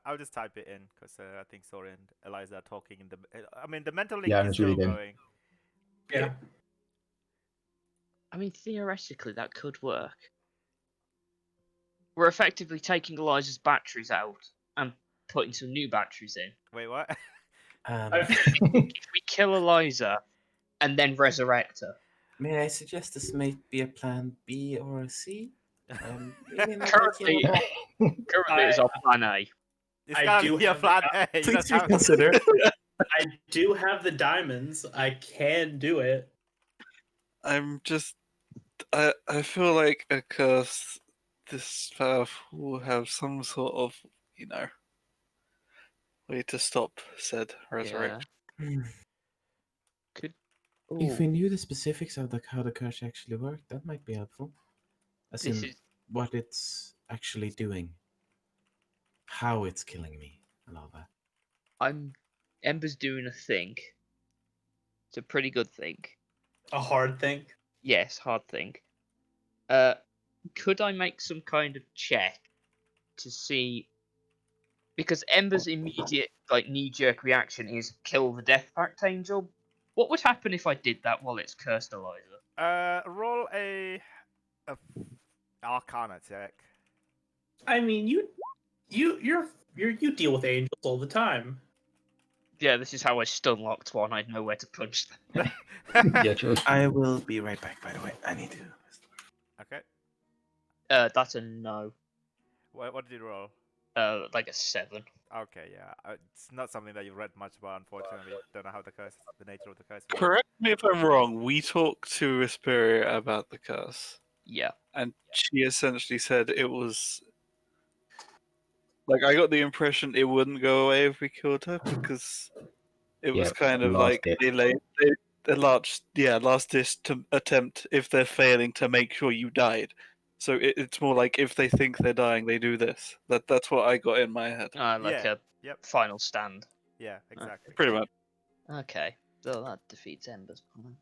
I'll just type it in because I think Sori and Eliza are talking in the. I mean, the mental link Yeah, I'm is just still reading. going. Yeah. I mean, theoretically, that could work. We're effectively taking Eliza's batteries out and putting some new batteries in. Wait, what? If we kill Eliza and then resurrect her, May I suggest this may be a plan B or a C? Maybe not currently, like currently it's our plan A. It's I gotta do be a have the plan A. You Please don't have- reconsider. I do have the diamonds. I can do it. I'm just. I feel like a curse. This path will have some sort of, way to stop said resurrection. Could. If we Ooh, knew the specifics of how the curse actually worked, that might be helpful. As this in is. what it's actually doing, how it's killing me, and all that. Ember's doing a thing. It's a pretty good thing. A hard thing. Yes, hard thing. Could I make some kind of check to see? Because Ember's immediate, knee-jerk reaction is kill the Death Pact Angel. What would happen if I did that while it's cursed Eliza? Roll a Arcana check. I mean, you deal with angels all the time. Yeah, this is how I stun locked one. I know where to punch them. Yeah, true. I will be right back, by the way. I need to. Okay. That's a no. What did you roll? Like a 7. Okay, yeah. It's not something that you've read much about, unfortunately. Don't know how the nature of the curse. works. Correct me if I'm wrong. We talked to Asperia about the curse, Yeah. and she essentially said it was. Like, I got the impression it wouldn't go away if we killed her because it was Yeah, kind of last like hit. the last attempt if they're failing to make sure you died. So it's more like if they think they're dying, they do this. That's what I got in my head. Like Yeah. a Yep. final stand. Yeah. Exactly. Pretty much. Okay. So that defeats Ember's plan.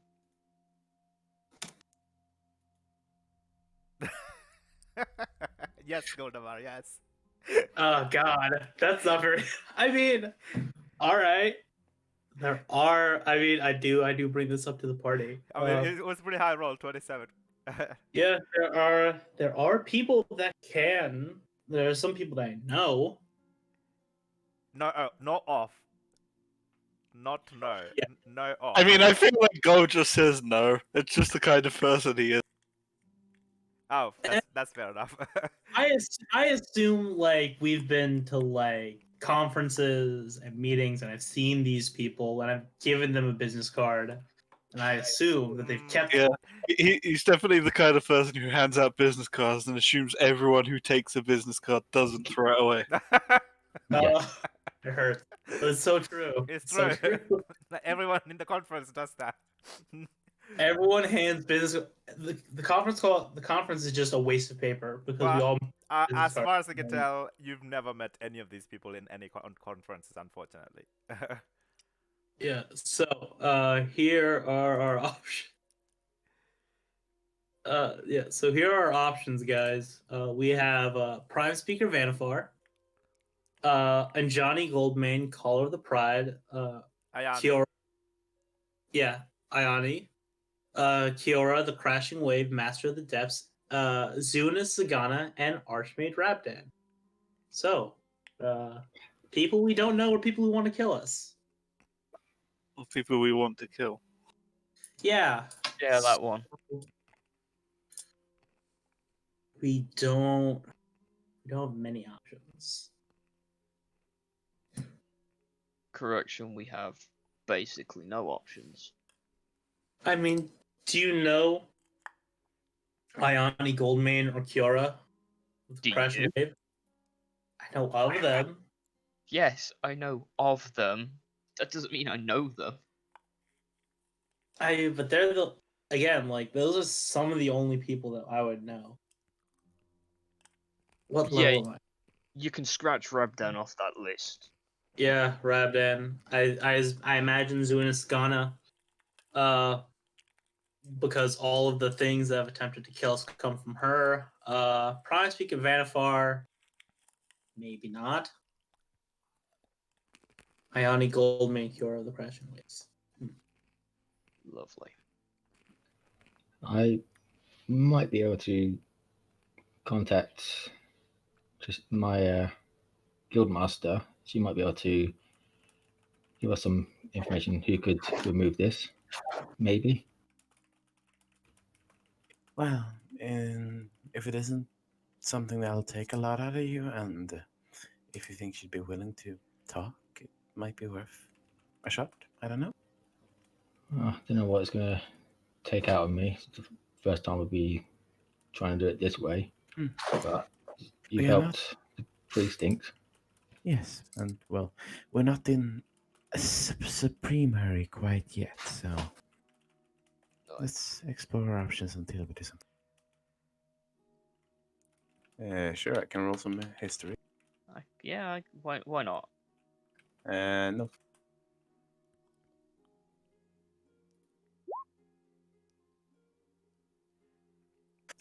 Yes, Goldemar. Yes. Oh God, that's not very. I mean, all right. There are. I mean, I do bring this up to the party. I mean, it was pretty high roll, 27. Yeah, there are people that can. There are some people that I know. No, not off. Not no. Yeah. No off. I mean, I feel like Go just says no. It's just the kind of person he is. Oh, that's fair enough. I assume like we've been to like conferences and meetings, and I've seen these people, and I've given them a business card, and I assume that they've kept. Yeah, he's definitely the kind of person who hands out business cards and assumes everyone who takes a business card doesn't throw it away. Yes. It hurts. But it's so true. It's So true. true. Like, everyone in the conference does that. Everyone hands business. The conference is just a waste of paper because we But all. business as cards. far as I can tell, you've never met any of these people in any conferences, unfortunately. Yeah. So here are our options. Yeah. So here are our options, guys. We have Prime Speaker Vanifar, and Johnny Goldmane, Caller of the Pride, Ayani. Kiora. Yeah, Ayani. Kiora, the Crashing Wave, Master of the Depths, Zuna Sagana, and Archmage Rabdan. So, people we don't know or people who want to kill us. Or people we want to kill. Yeah. Yeah, that one. We don't have many options. Correction, we have basically no options. I mean, do you know Ayani Goldmane or Kiora with Do Crashing you? Wave? I know of them. Yes, I know of them. That doesn't mean I know them. But they're like those are some of the only people that I would know. What Yeah. level am I? You can scratch Rabdan off that list. Yeah, Rabdan. I imagine Zunis Ghana, because all of the things that have attempted to kill us come from her. Prime Speak of Vanifar. Maybe not. Ionic gold may cure the crashing waves. Lovely. I might be able to contact just my guild master. She might be able to give us some information who could remove this. Maybe. Well, and if it isn't something that'll take a lot out of you, and if you think she'd be willing to talk, it might be worth a shot. I don't know. I don't know what it's going to take out of me. It's the first time we'll be trying to do it this way. Hmm. But you've We are not- helped the precinct. Yes, and well, we're not in a supreme hurry quite yet, so let's explore our options until we do something. Sure, I can roll some history. Why not? No.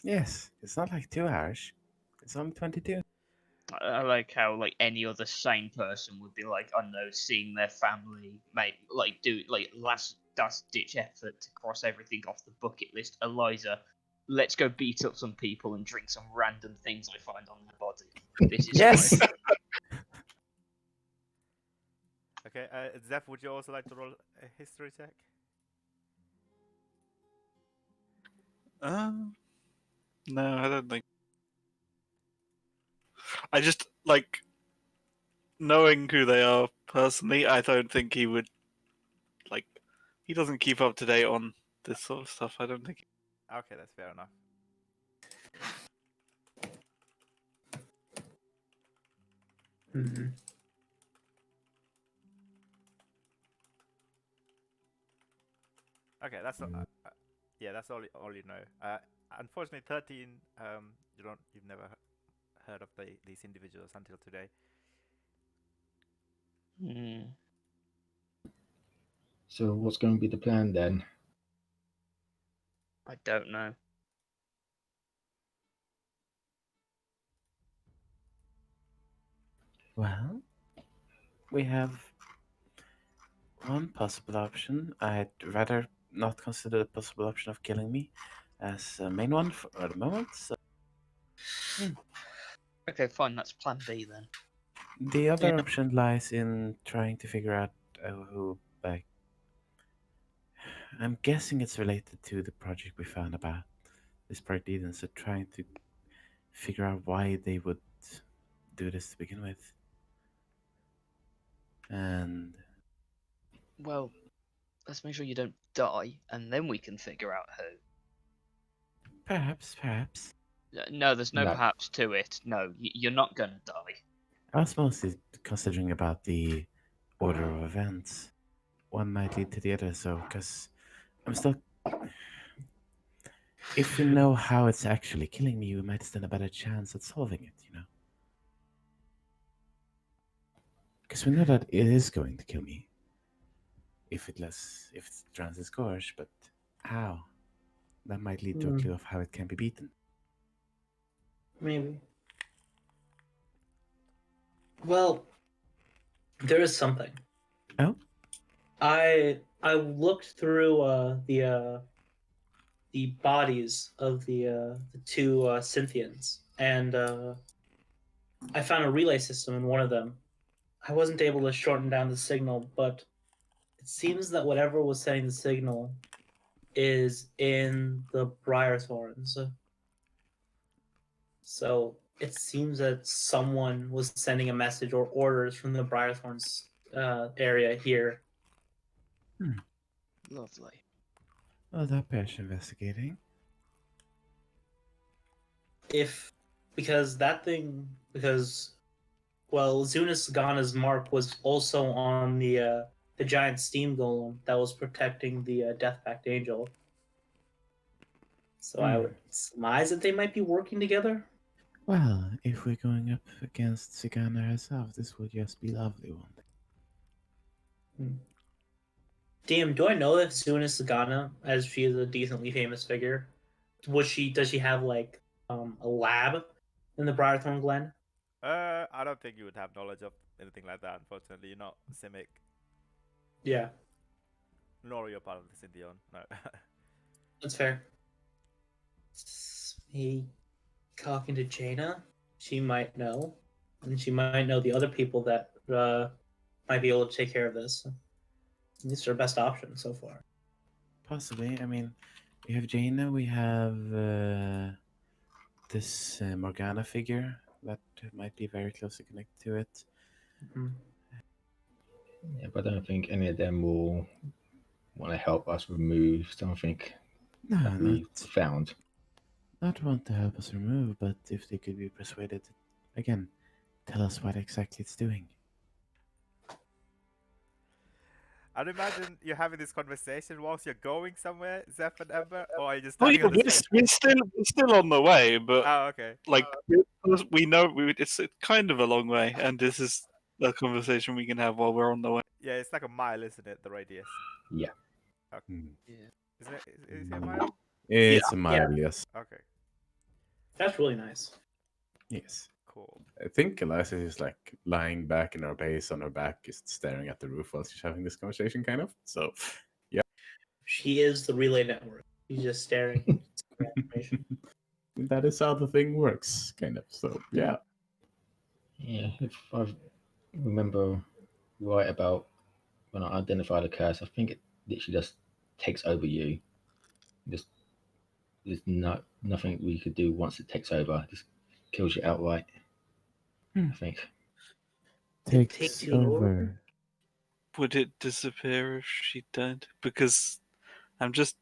Yes, it's not like 2 hours. It's only 22. I like how like any other sane person would be like, I don't know, seeing their family do last ditch effort to cross everything off the bucket list. Eliza, let's go beat up some people and drink some random things I find on their body. This is Yes! fine. Okay, Zeph, would you also like to roll a history check? No, I don't think. I just like knowing who they are personally. I don't think he would like. He doesn't keep up to date on this sort of stuff. I don't think. Okay, that's fair enough. Mm-hmm. Okay, that's yeah, that's all you know. Unfortunately, 13. You've never heard of these individuals until today. Hmm. So what's going to be the plan then? I don't know. Well, we have one possible option. I'd rather not consider the possible option of killing me as a main one for the moment. So Okay, fine. That's Plan B then. the other option lies in trying to figure out who, like, I'm guessing it's related to the project we found about this Project Eden. So trying to figure out why they would do this to begin with. And Well, let's make sure you don't die, and then we can figure out who. perhaps. No, there's no No. perhaps to it. No, you're not gonna die. I was mostly considering about the order of events. One might lead to the other, so, because I'm still. If we know how it's actually killing me, we might stand a better chance at solving it, you know? Because we know that it is going to kill me. If it runs its course, but how? That might lead to a clue of how it can be beaten. Maybe. Well, there is something. Oh? I looked through the bodies of the two Cynthians, and I found a relay system in one of them. I wasn't able to shorten down the signal, but it seems that whatever was sending the signal is in the Briarthorns. So it seems that someone was sending a message or orders from the Briarthorns area here. Lovely. Well, that bears investigating. Because Zunis Gana's mark was also on the giant steam golem that was protecting the Death Pact Angel. So I would surmise that they might be working together. Well, if we're going up against Sigana herself, this would just be lovely, won't it? DM, do I know if Zunis Gana, as she is a decently famous figure, does she have like a lab in the Briarthorn Glen? I don't think you would have knowledge of anything like that. Unfortunately, you're not Simic, Yeah, nor you're part of the Scintillawn. No. that's fair. Me talking to Jaina, she might know, and she might know the other people that might be able to take care of this. These are our best options so far. Possibly. I mean, we have Jaina, we have this Morgana figure that might be very closely connected to it. Mhm. Yeah, but I don't think any of them will want to help us remove something No, that we not found. not want to help us remove, but if they could be persuaded, again, tell us what exactly it's doing. I'd imagine you're having this conversation whilst you're going somewhere, Zeph and Ember, or are you just Oh standing yeah, on the street? we're still on the way, but Oh, okay. like we know it's kind of a long way, and this is a conversation we can have while we're on the way. Yeah, it's like a mile, isn't it? The radius. Yeah. Hmm. Isn't it? Is it a mile? It's a mile, yes. Okay. That's really nice. Yes. Cool. I think Eliza is like lying back in her base on her back, just staring at the roof while she's having this conversation, kind of. So, She is the relay network. She's just staring at information. that is how the thing works, kind of. So, yeah. Yeah, if I remember right about when I identified the curse, I think it literally just takes over you. Just there's nothing we could do once it takes over. It just kills you outright. Hmm. I think. It Takes takes you over. over. Would it disappear if she died? Because I'm just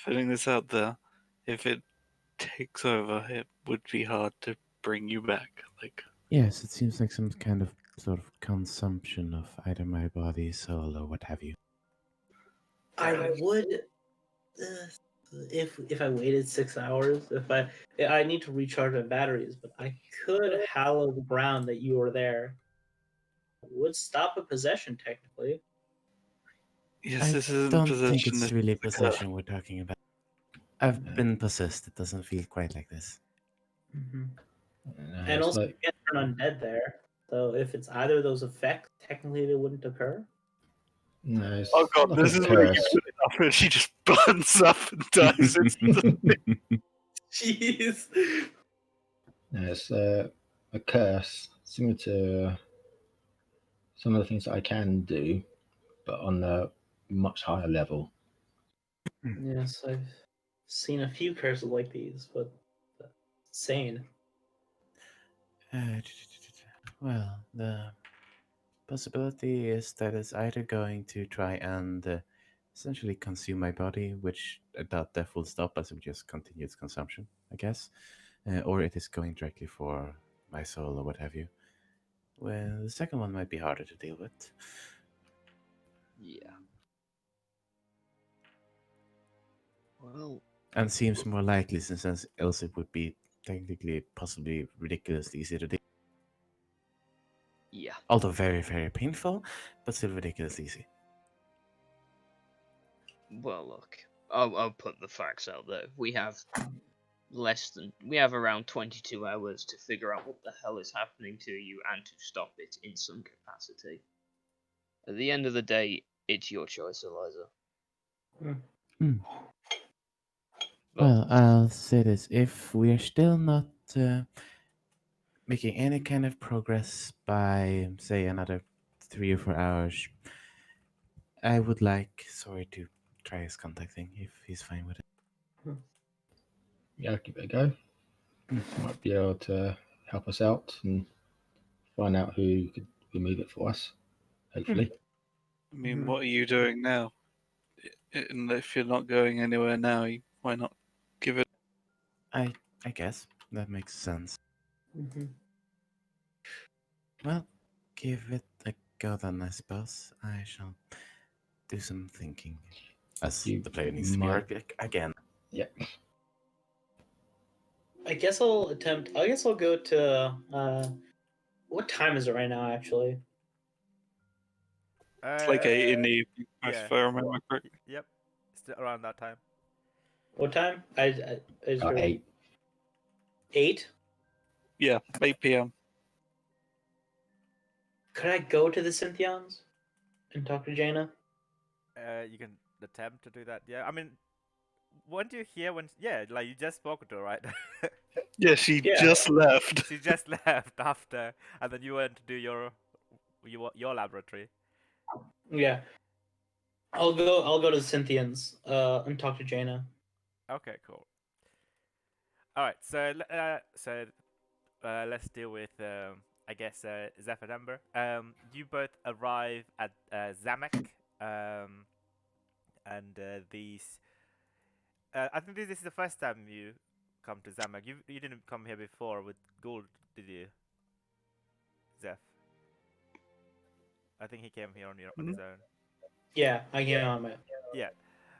putting this out there. If it takes over, it would be hard to bring you back. Like, Yes, it seems like some kind of sort of consumption of either my body, soul, or what have you. I would, if I waited 6 hours. I need to recharge my batteries, but I could hallow the ground that you were there. It would stop a possession technically. yes, I this isn't don't possession. think it's This really is a curse. possession we're talking about. I've been possessed. It doesn't feel quite like this. Mm-hmm. And And it's also, like, you can't turn undead there. So if it's either of those effects, technically they wouldn't occur. no, it's Oh god, like this a is where you curse. put it up and she just burns up and dies instantly. Jeez. No, it's a curse similar to some of the things that I can do, but on a much higher level. Yes, I've seen a few curses like these, but insane. Well, the possibility is that it's either going to try and essentially consume my body, which I doubt death will stop as it just continues consumption, I guess, or it is going directly for my soul or what have you. Well, the second one might be harder to deal with. Yeah. Well, And seems more likely since else it would be technically possibly ridiculously easy to deal. yeah. Although very, very painful, but still ridiculously easy. Well, look, I'll put the facts out there. We have around 22 hours to figure out what the hell is happening to you and to stop it in some capacity. At the end of the day, it's your choice, Eliza. Hmm. But Well, I'll say this. If we're still not making any kind of progress by, say, another 3 or 4 hours, I would like Sorry to try his contacting if he's fine with it. Yeah, I'll give it a go. Might be able to help us out and find out who could remove it for us. Hopefully. I mean, what are you doing now? And if you're not going anywhere now, why not give it? I guess that makes sense. Mm-hmm. Well, give it a go then, I suppose. I shall do some thinking. As You the player needs to be might- heard again. Yeah. I guess I'll go to. What time is it right now? Actually, It's like 8 in the evening, yeah. if I remember correctly. Yep. Still around that time. what time? I just heard 8. 8. Yeah, 8 p.m. Could I go to the Cynthians and talk to Jaina? You can attempt to do that. Yeah, I mean, weren't you here when? Yeah, like you just spoke to her, right? Yeah, she Yeah. just left. She just left after, and then you went to do your laboratory. Yeah. I'll go to the Cynthians and talk to Jaina. Okay, cool. All right, so let's deal with I guess Zeph and Ember. You both arrive at Zamek, and these. I think this is the first time you come to Zamek. You didn't come here before with Gould, did you, Zeph? I think he came here on his own. Yeah, I came on my. Yeah.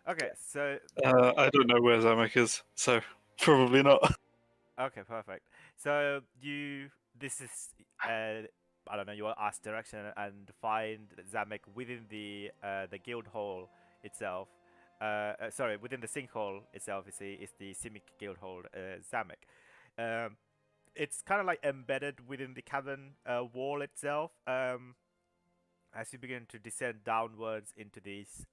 Okay, so I don't know where Zamek is, so probably not. okay, perfect. So this is I don't know. You will ask direction and find Zamek within the guild hall itself. Sorry, within the sinkhole itself is the Simic guild hall Zamek. Um, it's kind of like embedded within the cavern wall itself. As you begin to descend downwards into this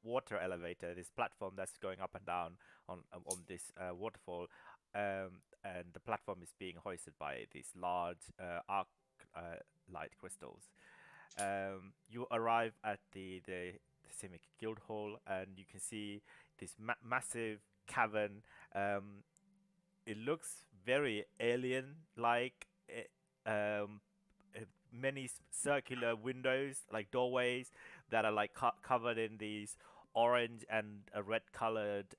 water elevator, this platform that's going up and down on this waterfall, and the platform is being hoisted by these large arc light crystals. You arrive at the Simic Guild Hall, and you can see this massive cavern. It looks very alien-like. Many circular windows, like doorways, that are like covered in these orange and red colored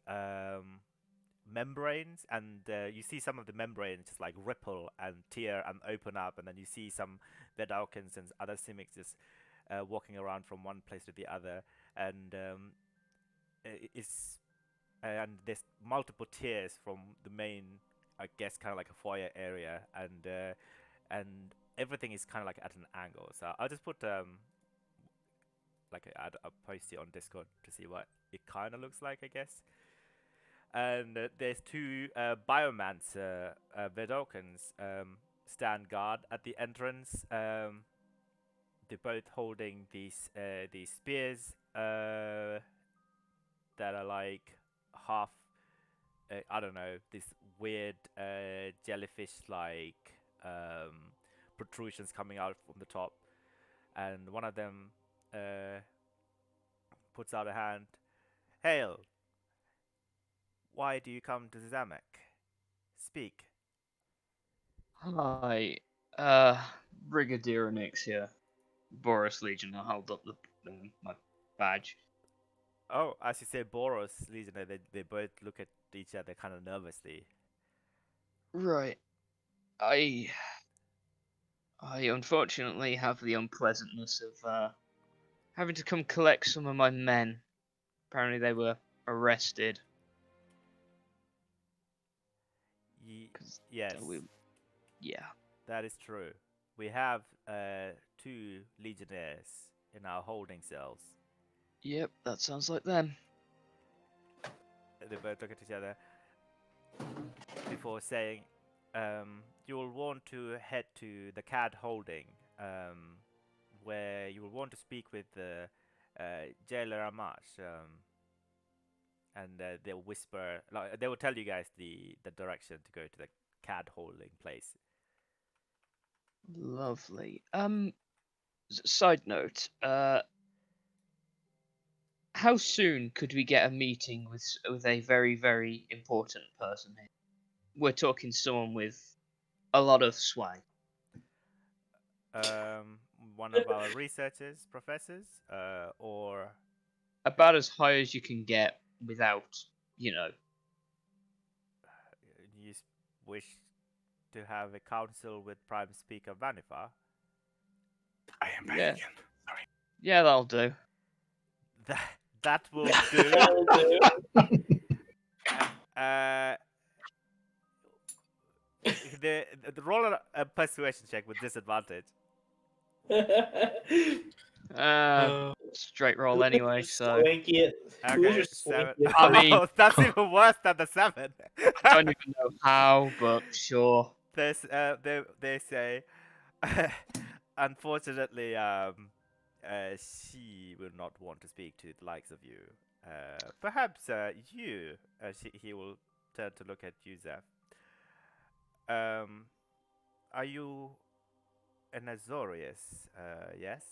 membranes, and you see some of the membranes just like ripple and tear and open up, and then you see some Vedalkins and other Simics just walking around from one place to the other, and it's and there's multiple tiers from the main, I guess, kind of like a foyer area, and everything is kind of like at an angle. So I'll just put like a post it on Discord to see what it kind of looks like, I guess. And there's two biomancer Vedokans stand guard at the entrance. They're both holding these spears that are like half. I don't know, this weird jellyfish-like protrusions coming out from the top, and one of them puts out a hand. Hail! Why do you come to Zamek? Speak. Hi, Brigadier Onyx here. Boris Legion. I hold up my badge. Oh, as you say, Boros, Legionnaire, they both look at each other kind of nervously. Right. I unfortunately have the unpleasantness of having to come collect some of my men. Apparently they were arrested. Yes, Yeah. that is true. We have two Legionnaires in our holding cells. Yep, that sounds like them. They both look at each other before saying, you'll want to head to the CAD holding, where you will want to speak with the jailer Amash, and they'll whisper, like, they will tell you guys the direction to go to the CAD holding place. Lovely. Side note, how soon could we get a meeting with a very, very important person here? We're talking someone with a lot of swag. One of our researchers, professors, or About as high as you can get without, you wish to have a council with Prime Speaker Vanifa? I am back Yeah. again. Sorry. Yeah, that'll do. That will do. The roll a persuasion check with disadvantage. Straight roll anyway, so Swanky. Who's Okay, your 7. swanky? I mean- Oh, that's even worse than the 7. I don't even know how, but sure. They say, unfortunately, she will not want to speak to the likes of you. Perhaps you. He will turn to look at you, Zeph. Um, are you an Azorius? Yes.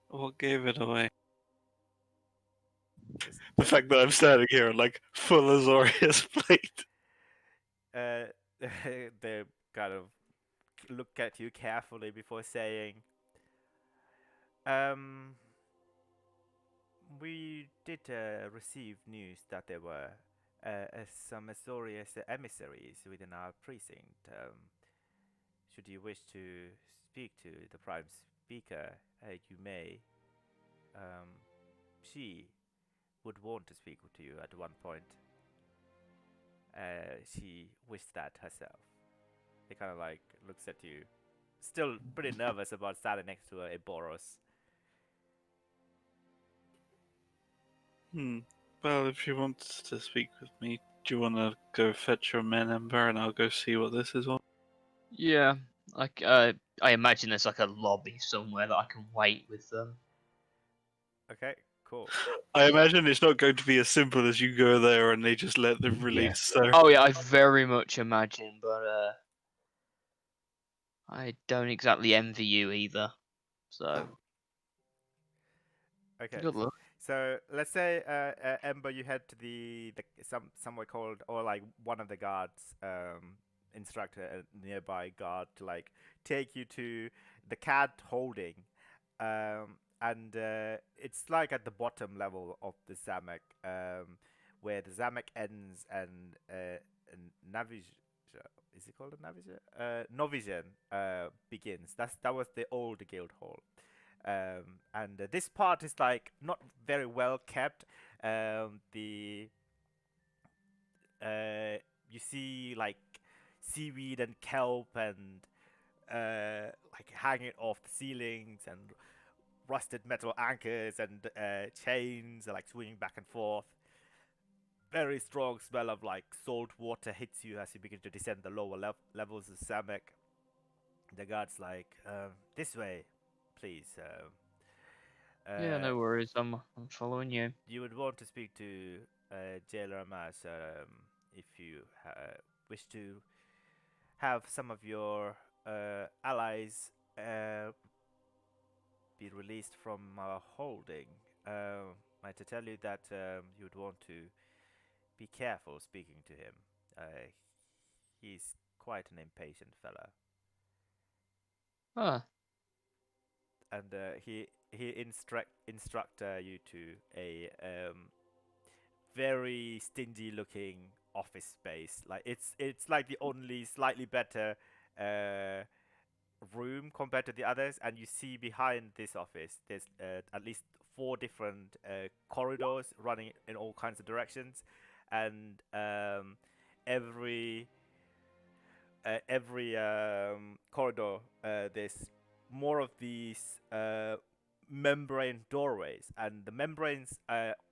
What gave it away? Just, The just fact that I'm standing here on like full Azorius plate. uh, they kind of look at you carefully before saying, um, we did receive news that there were some Azorius emissaries within our precinct. Should you wish to speak to the Prime Speaker, you may. Um, she would want to speak to you at one point. She wished that herself. He kind of like looks at you, still pretty nervous about standing next to a Boros. Well, if she wants to speak with me, do you want to go fetch your men, Ember, and I'll go see what this is on? Yeah, like I imagine there's like a lobby somewhere that I can wait with them. Okay, cool. I imagine it's not going to be as simple as you go there and they just let them release. Yes. So Oh yeah, I very much imagine, but I don't exactly envy you either. So Okay, good luck. so let's say Ember, you head to the somewhere called, or like one of the guards instruct a nearby guard to like take you to the cat holding, and it's like at the bottom level of the Zamek, where the Zamek ends and Navision. Is it called a Navision? Novision begins. That was the old guild hall. And this part is like not very well kept. The You see like seaweed and kelp and like hanging off the ceilings and rusted metal anchors and chains like swinging back and forth. Very strong smell of like salt water hits you as you begin to descend the lower levels of Samek. The guard's like, this way, please. Yeah, no worries. I'm following you. You would want to speak to Jailer Amas if you wish to have some of your allies be released from holding. I had to tell you that you would want to be careful speaking to him. He's quite an impatient fella, Ah, and he instruct you to a very stingy looking office space. Like it's like the only slightly better uh, room compared to the others, and you see behind this office there's at least four different corridors running in all kinds of directions, and every corridor there's more of these membrane doorways, and the membranes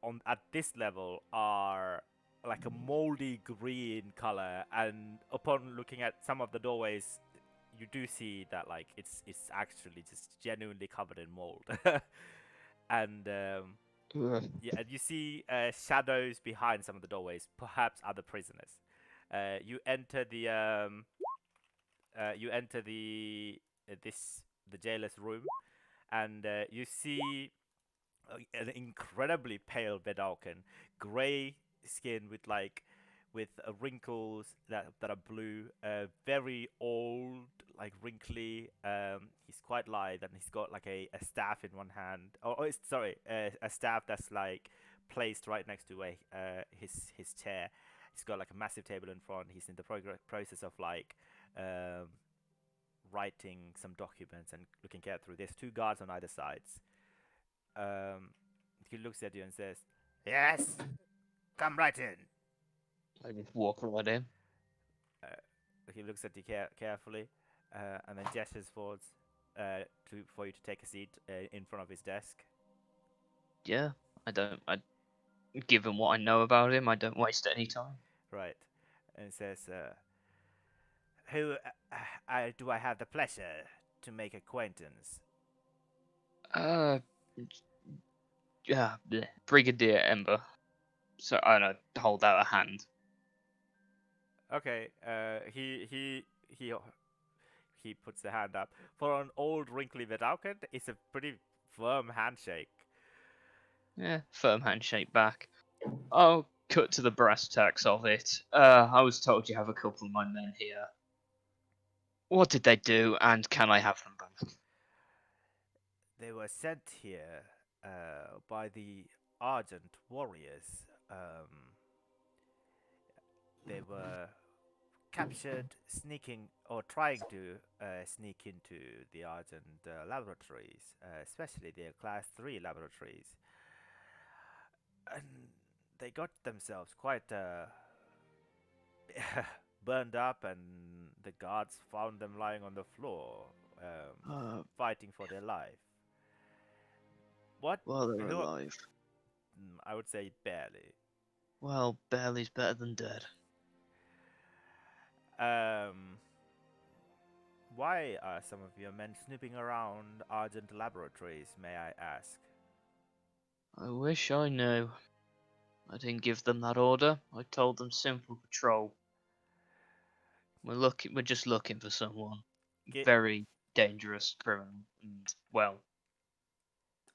on at this level are like a moldy green color, and upon looking at some of the doorways you do see that like it's actually just genuinely covered in mold. And ugh. yeah, and you see shadows behind some of the doorways, perhaps other prisoners. You enter the jailer's room, and you see an incredibly pale Vedalken, gray skin with wrinkles that are blue, very old, like wrinkly. He's quite lithe, and he's got like a staff in one hand. Sorry, a staff that's like placed right next to his chair. He's got like a massive table in front. He's in the process of like um, writing some documents and looking at through. There's two guards on either sides. Um, he looks at you and says, "Yes, come right in." I just walk right in. Uh, he looks at you carefully, and then gestures forwards for you to take a seat in front of his desk. Yeah, I don't. Given what I know about him, I don't waste any time. Right, and he says, Who do I have the pleasure to make acquaintance? Uh, yeah, Brigadier Ember. So I don't know, hold out a hand. Okay. He puts the hand up. For an old wrinkly Vedalken, it's a pretty firm handshake. Yeah, firm handshake back. I'll cut to the brass tacks of it. I was told you have a couple of my men here. What did they do, and can I have them back? They were sent here by the Argent warriors. They were captured sneaking or trying to sneak into the Argent laboratories, especially their Class 3 laboratories. And they got themselves quite burned up, and the guards found them lying on the floor, fighting for their life. What? Well, they're Who? alive. I would say barely. Well, barely's better than dead. Why are some of your men snooping around Argent laboratories, may I ask? I wish I knew. I didn't give them that order. I told them simple patrol. We're just looking for someone. Gi- Very dangerous criminal. And, well,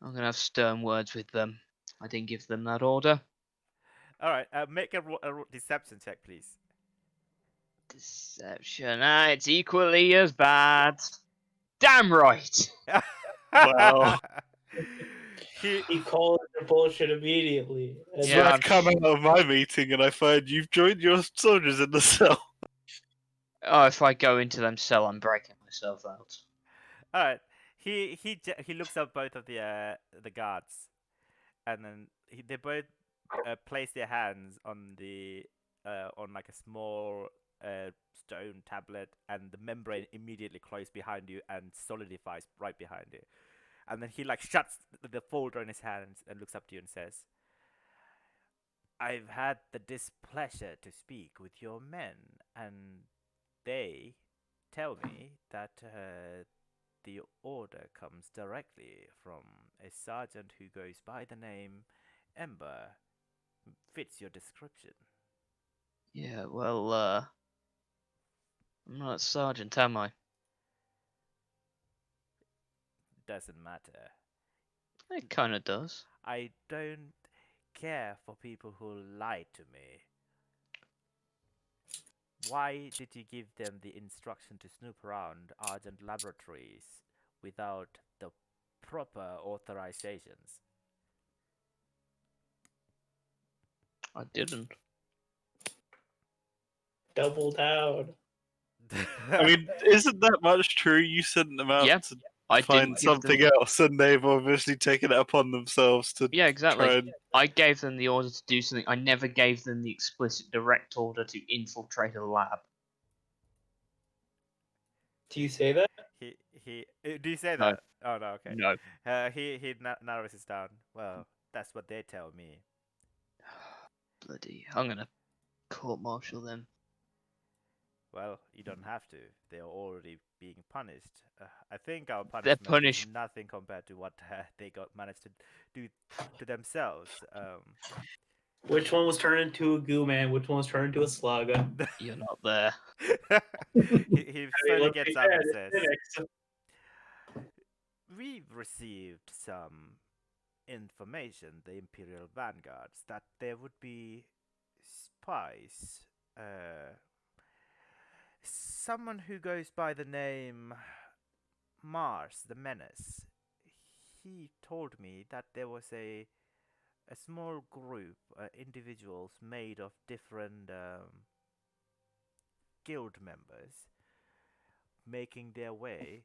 I'm gonna have stern words with them. I didn't give them that order. Alright, make a deception check, please. Deception. Ah, it's equally as bad. Damn right. Wow. He called the bullshit immediately. And Yeah, So I I'm come out of my meeting and I find you've joined your soldiers in the cell. Oh, if I go into them cell, I'm breaking myself out. Alright, he looks up both of the guards, and then they both place their hands on the on like a small stone tablet, and the membrane immediately closes behind you and solidifies right behind you. And then he like shuts the folder in his hands and looks up to you and says, "I've had the displeasure to speak with your men, and they tell me that the order comes directly from a sergeant who goes by the name Ember. Fits your description." Yeah, well, I'm not sergeant, am I? Doesn't matter. It kinda does. I don't care for people who lie to me. Why did you give them the instruction to snoop around Argent laboratories without the proper authorizations? I didn't. double down. I mean, isn't that much true? You sent them out Yeah, to I find didn't give them. something else, and they've obviously taken it upon themselves to Yeah, exactly. try and. I gave them the order to do something. I never gave them the explicit direct order to infiltrate a lab. Do you say that? he do you say No. that? Oh no, okay. No. He narrows it down. Well, that's what they tell me. Bloody. I'm gonna court-martial them. Well, you don't have to. They are already being punished. I think our They're punishment is punished. nothing compared to what they managed to do to themselves. Which one was turned into a goo man? Which one was turned into a slugger? You're not there. he slowly let's gets be up fair, and it's says, Phoenix. "We've received some information, the Imperial Vanguards, that there would be spies. Someone who goes by the name Mars, the Menace. He told me that there was a small group, individuals made of different guild members, making their way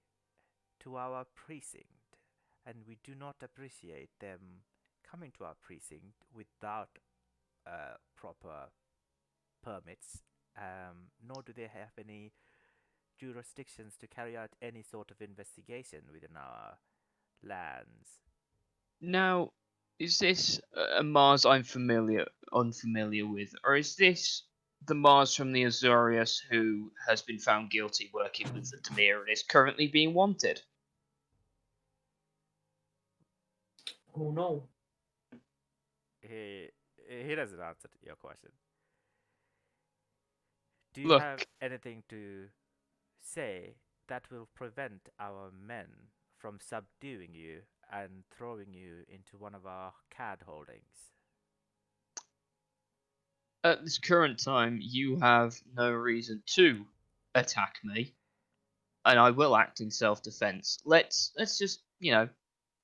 to our precinct, and we do not appreciate them coming to our precinct without proper permits, nor do they have any jurisdictions to carry out any sort of investigation within our lands." Now, is this a Mars I'm unfamiliar with, or is this the Mars from the Azorius who has been found guilty working with the Demir and is currently being wanted. Oh no. He doesn't answer your question. Do you Look. have anything to say that will prevent our men from subduing you and throwing you into one of our CAD holdings? At this current time, you have no reason to attack me, and I will act in self-defense. Let's just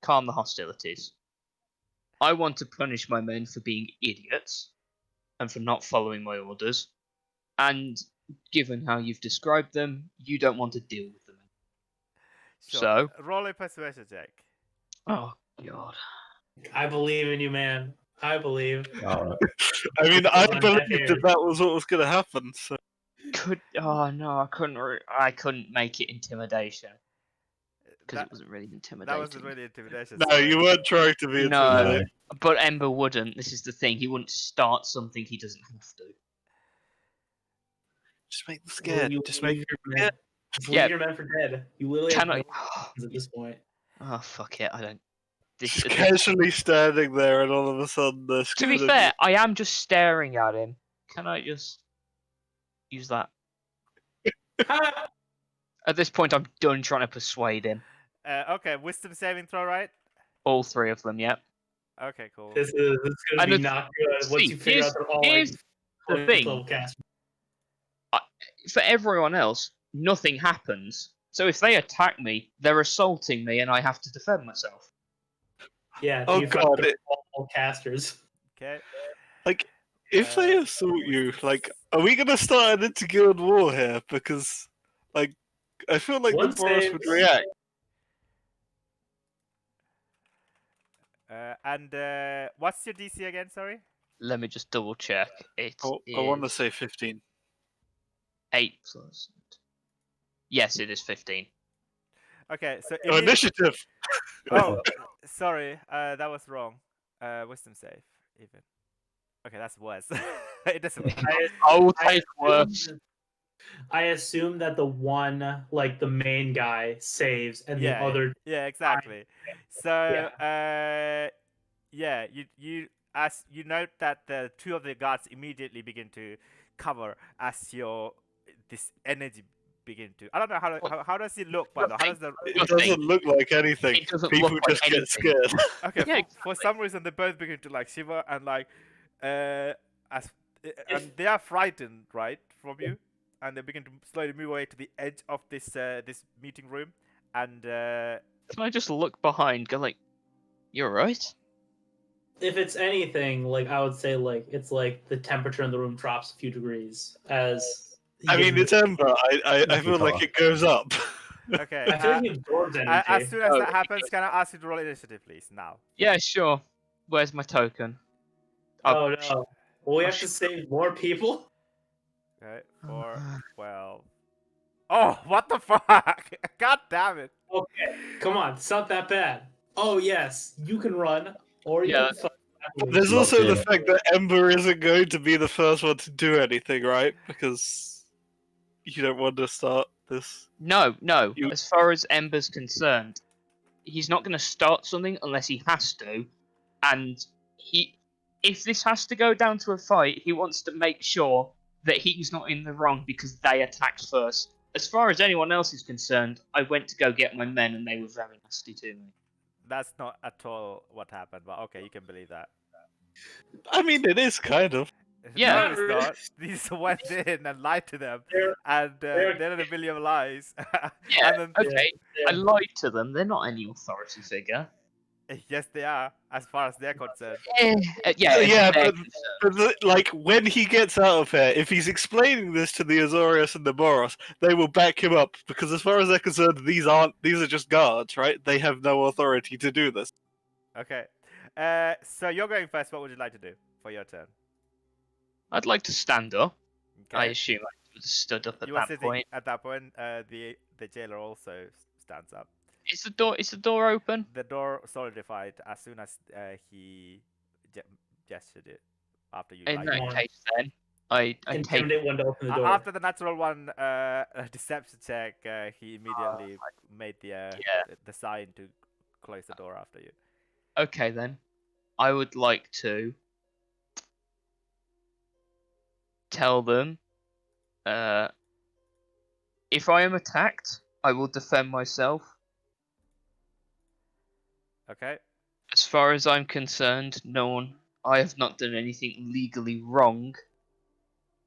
calm the hostilities. I want to punish my men for being idiots and for not following my orders, and given how you've described them, you don't want to deal with them. Sure. So, roll a persuasion check. oh god, I believe in you, man. I believe. Oh, I mean, I Because I'm believed dead that that was what was going to happen. So I couldn't make it intimidation because That it wasn't really that intimidating. wasn't really intimidation. no, sorry. you weren't trying to be No. intimidating. But Ember wouldn't. This is the thing. He wouldn't start something he doesn't have to. Just make them scared. You Just leave make your them men. scared. Just Yeah. leave your men for dead. You literally have Can I? no options at this point. Oh fuck it! I don't. This, Just casually standing there, and all of a sudden they're to scared be of you. fair, I am just staring at him. Can I just use that? Ha! At this point, I'm done trying to persuade him. Okay, wisdom saving throw, right? All three of them, yeah. Okay, cool. This is gonna And be it's- not good once see, you figure out they're all like here's the 20th thing. level cast. For everyone else, nothing happens. So if they attack me, they're assaulting me, and I have to defend myself. Yeah, Oh you find god! they're all casters. Okay. Like, if they assault you, like, are we gonna start an inter-guild war here? Because, like, I feel like One the Boros would saves. react. And what's your DC again? Sorry. Let me just double check. It I want to is say 15. 8 plus. Yes, it is 15. Okay, so Oh, initiative. Oh, sorry. That was wrong. Wisdom save even. Okay, that's worse. It doesn't matter. I will I take worse. I assume that the one, like the main guy, saves, and the Yeah, other. yeah, exactly. So, yeah, you as you note that the two of the guards immediately begin to cover as your this energy begin to. I don't know how does it look, by the way? How does the It doesn't look like anything. It doesn't People look like just get anything. scared. Okay, Yeah, for some reason they both begin to like shiver and like as and they are frightened, right, from you, and they begin to slowly move away to the edge of this this meeting room, and Can I just look behind, go like, you're right? If it's anything, like I would say, like it's like the temperature in the room drops a few degrees as. I mean, it's Ember. I feel like it goes up. okay. I feel like he absorbs energy. As soon as Oh, that happens, can I ask you to roll initiative, please? Now. Yeah, sure. Where's my token? Oh no! Well, we Oh, have to save more people. Okay, 4, 12. Oh, what the fuck! God damn it! Okay, come on, it's not that bad. Oh yes, you can run, or you Yeah. can fight. There's Locked also the in. fact that Ember isn't going to be the first one to do anything, right? Because you don't want to start this. No. You- As far as Ember's concerned, he's not going to start something unless he has to, and if this has to go down to a fight, he wants to make sure that he's not in the wrong because they attacked first. As far as anyone else is concerned, I went to go get my men, and they were very nasty to me. That's not at all what happened, but okay, you can believe that. I mean, it is kind of. Yeah. No, it's not. These went in and lied to them, and they're in a million lies. Yeah, And then, okay. I lied to them. They're not any authority figure. yes, they are, as far as they're concerned. Yeah, Yeah, they're but- like, when he gets out of here, if he's explaining this to the Azorius and the Boros, they will back him up, because as far as they're concerned, these are just guards, right? They have no authority to do this. Okay. So you're going first. What would you like to do for your turn? I'd like to stand up. Okay. I assume I would have stood up at You are that sitting point. at that point. The jailer also stands up. Is the door open? The door solidified as soon as he gestured it after you. In like, that on. case, then I take. Intimidate one to open the door. After the natural one deception check, he immediately made the sign to close the door after you. Okay then, I would like to tell them, if I am attacked, I will defend myself. Okay. As far as I'm concerned, I have not done anything legally wrong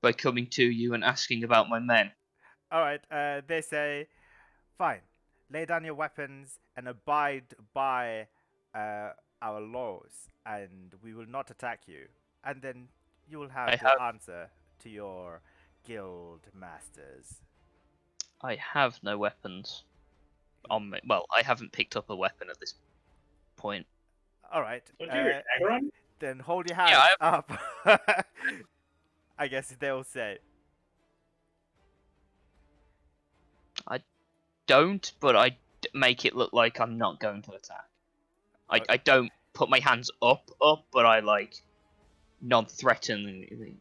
by coming to you and asking about my men. All right. They say, fine. Lay down your weapons and abide by our laws, and we will not attack you. And then you will have the answer to your guild masters. I have no weapons on me. Well, I haven't picked up a weapon at this point. All right. Don't you have your dagger on? Then hold your hands up. I guess they'll say. I don't, but I make it look like I'm not going to attack. I don't put my hands up, but I like non-threateningly.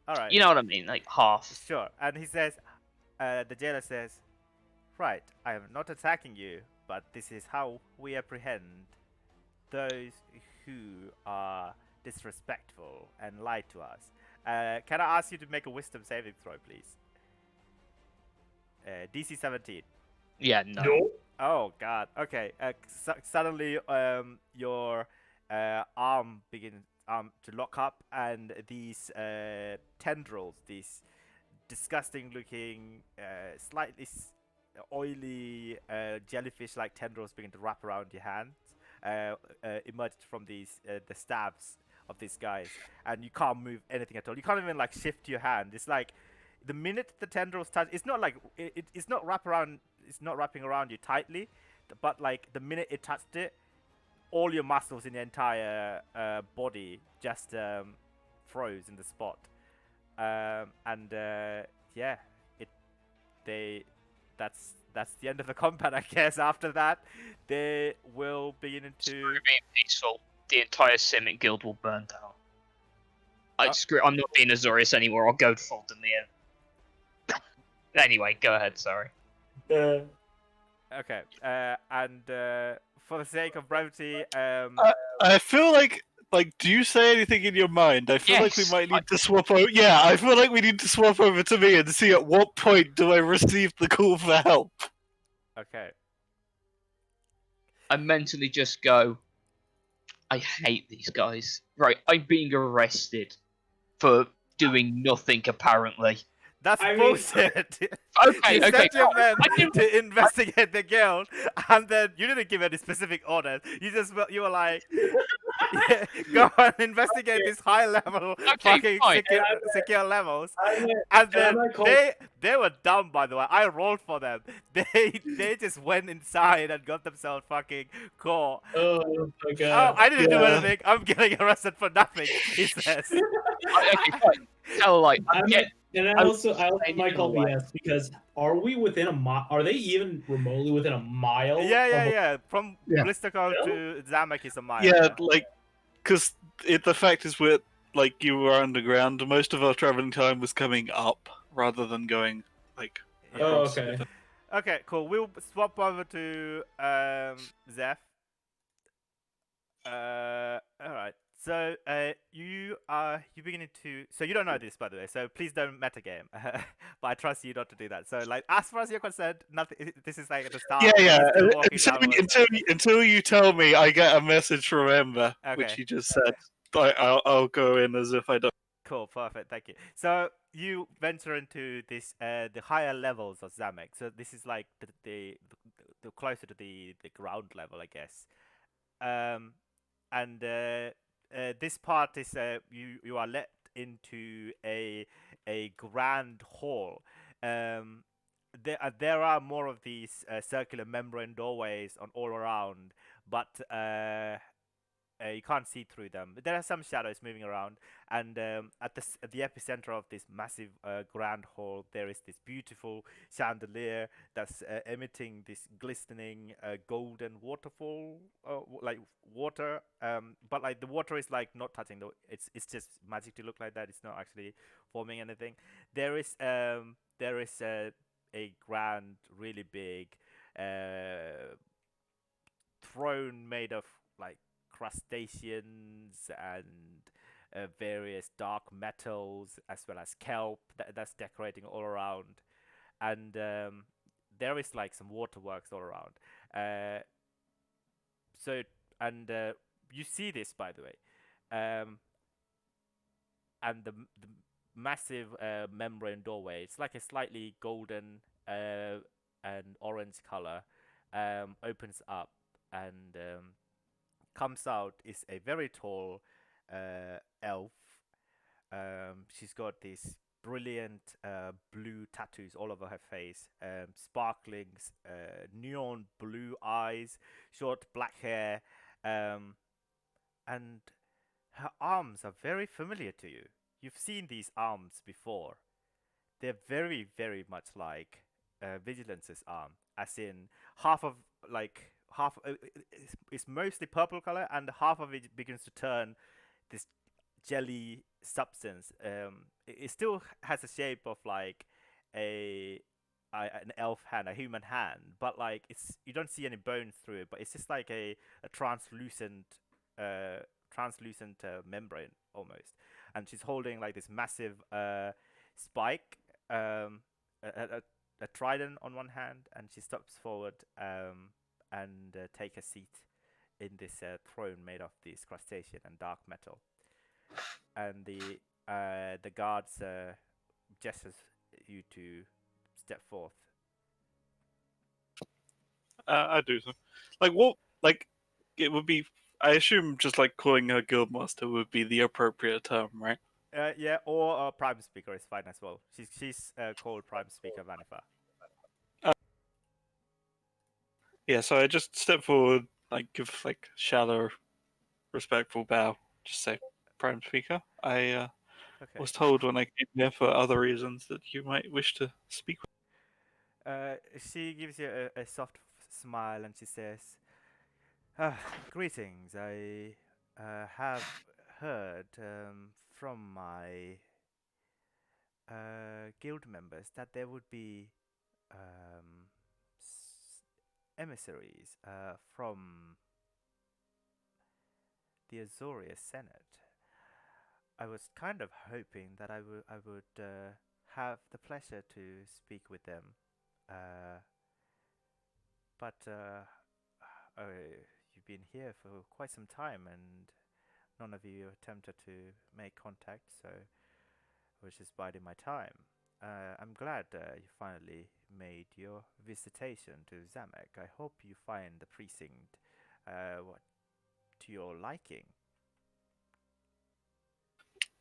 All right. You know what I mean, like half. Sure. And he says, the jailer says, right, I am not attacking you, but this is how we apprehend those who are disrespectful and lie to us. Can I ask you to make a wisdom saving throw, please? DC 17. Yeah, no. Oh God. Okay. Suddenly, your arm begins to lock up, and these tendrils, these disgusting-looking, slightly oily jellyfish-like tendrils, begin to wrap around your hands. Emerged from these the stabs of these guys, and you can't move anything at all. You can't even like shift your hand. It's like the minute the tendrils touch, it's not like it's not wrapping around you tightly, but like the minute it touched it, all your muscles in the entire body just froze in the spot. Yeah, that's the end of the combat, I guess. After that, they will begin into Being peaceful, the entire Simic guild will burn down. I'm not being Azorius anymore. I'll go full Demir. Anyway, go ahead. Sorry. Okay. And for the sake of brevity, I feel like do you say anything in your mind? I feel like we Yes, might need to swap over. Yeah, I feel like we need to swap over to me and see at what point do I receive the call for help. Okay. I mentally just go, I hate these guys. Right, I'm being arrested for doing nothing apparently. That's bullshit. Okay, You okay. sent your men I didn't- to investigate the guild, and then you didn't give any specific orders. You were like, yeah, go and investigate these high level fucking fine. secure levels. And then they were dumb, by the way. I rolled for them. They just went inside and got themselves fucking caught. Oh my god. Oh, I didn't do anything. I'm getting arrested for nothing, he says. Okay, fine. Tell like I also might call BS because are we within a mile? Are they even remotely within a mile? Yeah. From Yeah. Blistercall to Zamek is a mile. Yeah, like because the fact is we're like you were underground. Most of our traveling time was coming up rather than going like. Oh, across. okay. Okay, cool. We'll swap over to Zeph. All right. So you beginning to. So you don't know this, by the way. So please don't metagame. But I trust you not to do that. So like, as far as you're concerned, nothing. This is like at the start. Yeah. You're still walking downwards. Until you tell me, I get a message from Ember, which Okay. you just said. I'll go in as if I don't. Cool, perfect, thank you. So you venture into this the higher levels of Zamek. So this is like the closer to the ground level, I guess. And this part is you are let into a grand hall. There are more of these circular membrane doorways on all around, but you can't see through them. But there are some shadows moving around, and at the epicenter of this massive grand hall, there is this beautiful chandelier that's emitting this glistening golden waterfall, like water. But like the water is like not touching the. It's just magic to look like that. It's not actually forming anything. There is a grand, really big throne made of like crustaceans and various dark metals as well as kelp that's decorating all around, and there is like some waterworks all around. Uh, so and you see this, by the way, um, and the massive membrane doorway. It's like a slightly golden and orange color. Opens up, and comes out is a very tall elf. She's got these brilliant blue tattoos all over her face, sparkling neon blue eyes, short black hair, um, and her arms are very familiar to you. You've seen these arms before. They're very, very much like Vigilance's arm, as in half of half it's mostly purple color, and half of it begins to turn this jelly substance. It still has a shape of like a, an elf hand, a human hand, but like it's you don't see any bones through it, but it's just like a uh, translucent membrane almost, and she's holding like this massive spike, a trident on one hand, and she steps forward and take a seat in this throne made of this crustacean and dark metal, and the guards gestures you to step forth. I do so. Like what? Like it would be. I assume just like calling her guildmaster would be the appropriate term, right? Yeah, or prime speaker is fine as well. She's called prime speaker Vanifa. Uh, yeah. So I just step forward, like give like shallow, respectful bow. Just say, Prime Speaker. I Okay. was told when I came here for other reasons that you might wish to speak. She gives you a soft smile and she says, ah, "Greetings. I have heard from my guild members that there would be um, emissaries from the Azorius Senate. I was kind of hoping that I would have the pleasure to speak with them, uh, but you've been here for quite some time, and none of you attempted to make contact, so I was just biding my time. I'm glad you finally made your visitation to Zamek. I hope you find the precinct what, to your liking.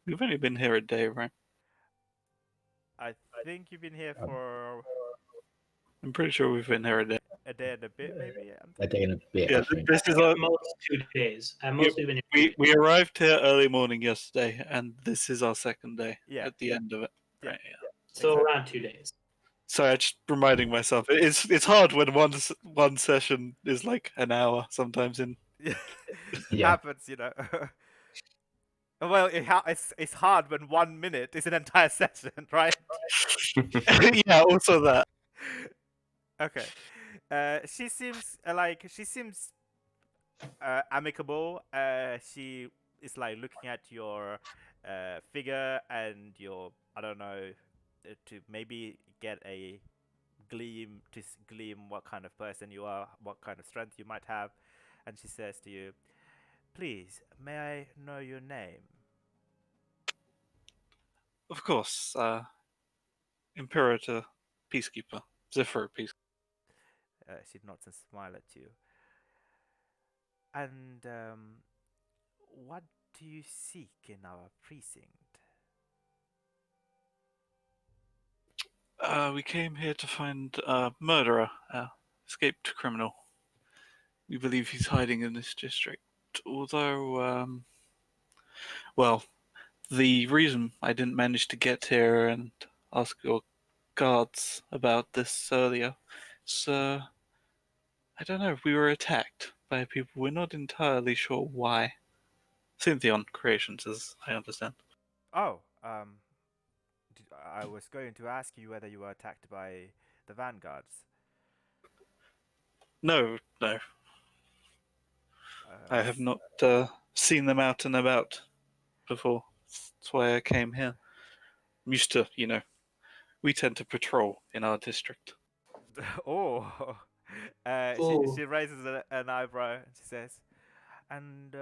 We've only been here a day, right? I think you've been here Um, for I'm pretty sure we've been here a day. a day and a bit, maybe. A day and a bit, Yeah, I think. this is At our. most 2 days. At Yeah, most, we've been here. we arrived here early morning yesterday, and this is our second day Yeah. at the end of it. Yeah. Right. Yeah. So Exactly. around 2 days. So I just reminding myself, it's hard when one session is like an hour sometimes in. Yeah. Happens, you know. Well, it's hard when 1 minute is an entire session, right? Yeah, also that. Okay. She seems amicable. She is like looking at your figure and your, I don't know, to maybe get a gleam what kind of person you are, what kind of strength you might have, and she says to you, "Please, may I know your name?" Of course, Imperator Peacekeeper. Zephyr Peacekeeper. She nods and smiles at you. And what do you seek in our precinct? We came here to find a murderer, escaped criminal. We believe he's hiding in this district. although, well, the reason I didn't manage to get here and ask your guards about this earlier is, I don't know, we were attacked by people. We're not entirely sure why. Syntheon creations, as I understand. Oh, I was going to ask you whether you were attacked by the vanguards. No, no, I have S- not seen them out and about before. That's why I came here. I'm used to, we tend to patrol in our district. oh, she Ooh. raises an eyebrow and she says, "And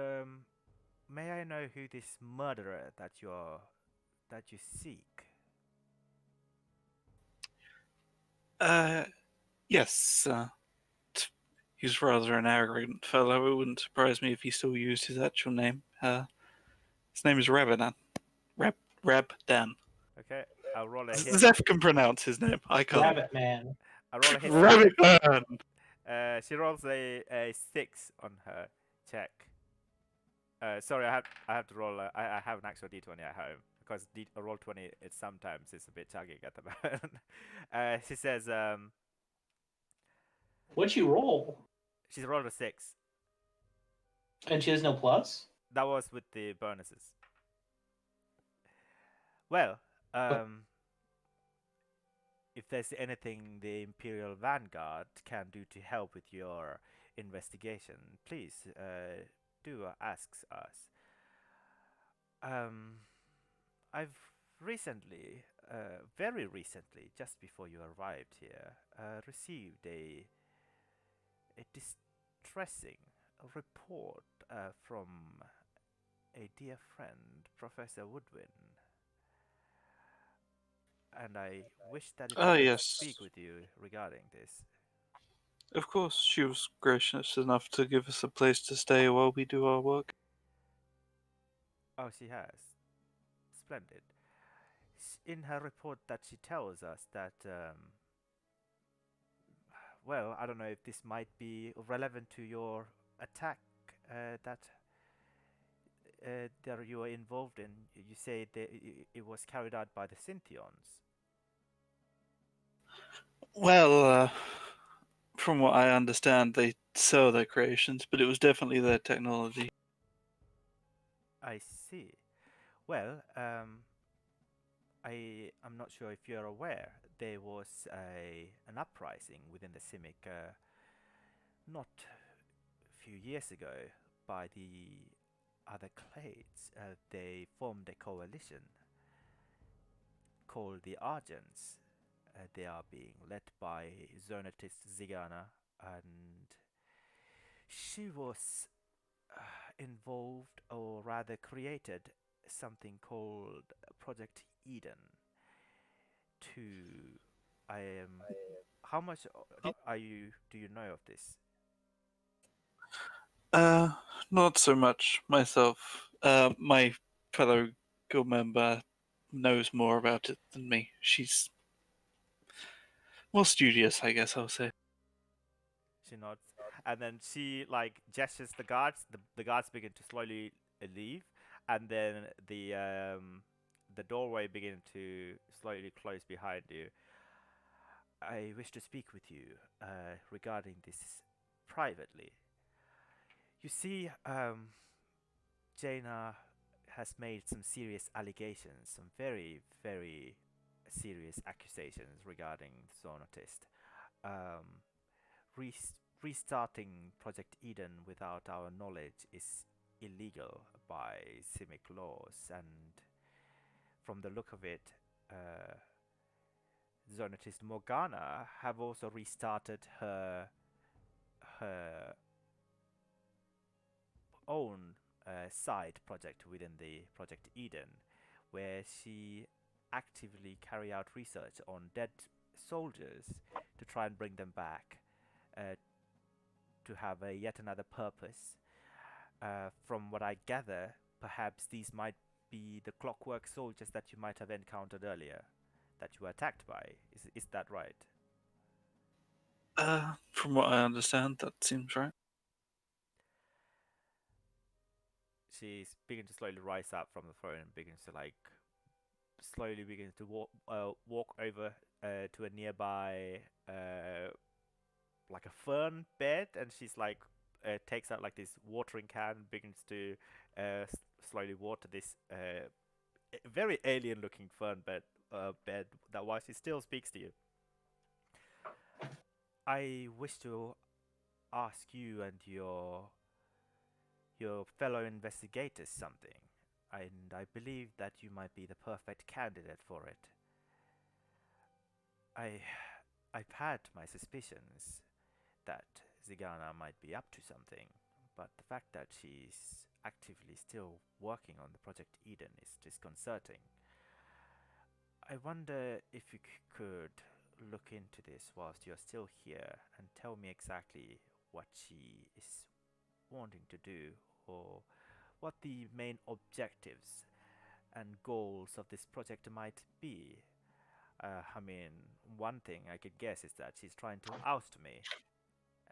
may I know who this murderer that you seek?" Uh, yes, he's rather an arrogant fellow. It wouldn't surprise me if he still used his actual name. His name is Rabadan. Rab Rabdan. Okay, I'll roll a hit. Zeph can pronounce his name. I can't. Rabbit man. I roll a hit for you. Rabadan. She rolls a 6 on her check. Sorry, I have to roll. I have an actual d20 at home because a roll 20 it sometimes is a bit chugging at the moment. She says What'd you roll? she's rolled a 6. And she has no plus? That was with the bonuses. Well, if there's anything the Imperial Vanguard can do to help with your investigation, please do ask us. Um, I've recently, very recently, just before you arrived here, received a distressing report from a dear friend, Professor Woodwin, and I wish that if I Ah, could yes. speak with you regarding this. Of course, she was gracious enough to give us a place to stay while we do our work. Oh, she has. Splendid. In her report, that she tells us that, well, I don't know if this might be relevant to your attack that you were involved in. You say that it was carried out by the Synthions. Well, from what I understand, they sell their creations, but it was definitely their technology. I see. Well, I'm not sure if you're aware. There was an uprising within the Simic not a few years ago by the other clades. They formed a coalition called the Argents. They are being led by Zonatist Zigana, and she was involved, or rather created, something called Project Eden. To I am. How much are you? Do you know of this? Uh, Not so much myself. My fellow guild member knows more about it than me. She's more studious, I guess I'll say. She nods, and then she like gestures the guards. The guards begin to slowly leave, and then the doorway begin to slowly close behind you. I wish to speak with you regarding this privately. You see, Jaina has made some serious allegations, some very, very serious accusations regarding Zonatist. Um, Restarting Project Eden without our knowledge is illegal by Simic laws, and from the look of it, Zonatist Morgana have also restarted her own side project within the Project Eden, where she actively carry out research on dead soldiers to try and bring them back to have a yet another purpose. From what I gather, perhaps these might be the clockwork soldiers that you might have encountered earlier, that you were attacked by. Is that right? From what I understand, that seems right. she's begins to slowly rise up from the throne and begins to like slowly begins to walk over to a nearby like a fern bed, and she's like takes out like this watering can, begins to slowly water this very alien looking fern bed that while she still speaks to you. I wish to ask you and your fellow investigators something, and I believe that you might be the perfect candidate for it. I I've had my suspicions that Zigana might be up to something, but the fact that she's actively still working on the Project Eden is disconcerting. I wonder if you could look into this whilst you're still here and tell me exactly what she is wanting to do, or what the main objectives and goals of this project might be. I mean, one thing I could guess is that she's trying to oust me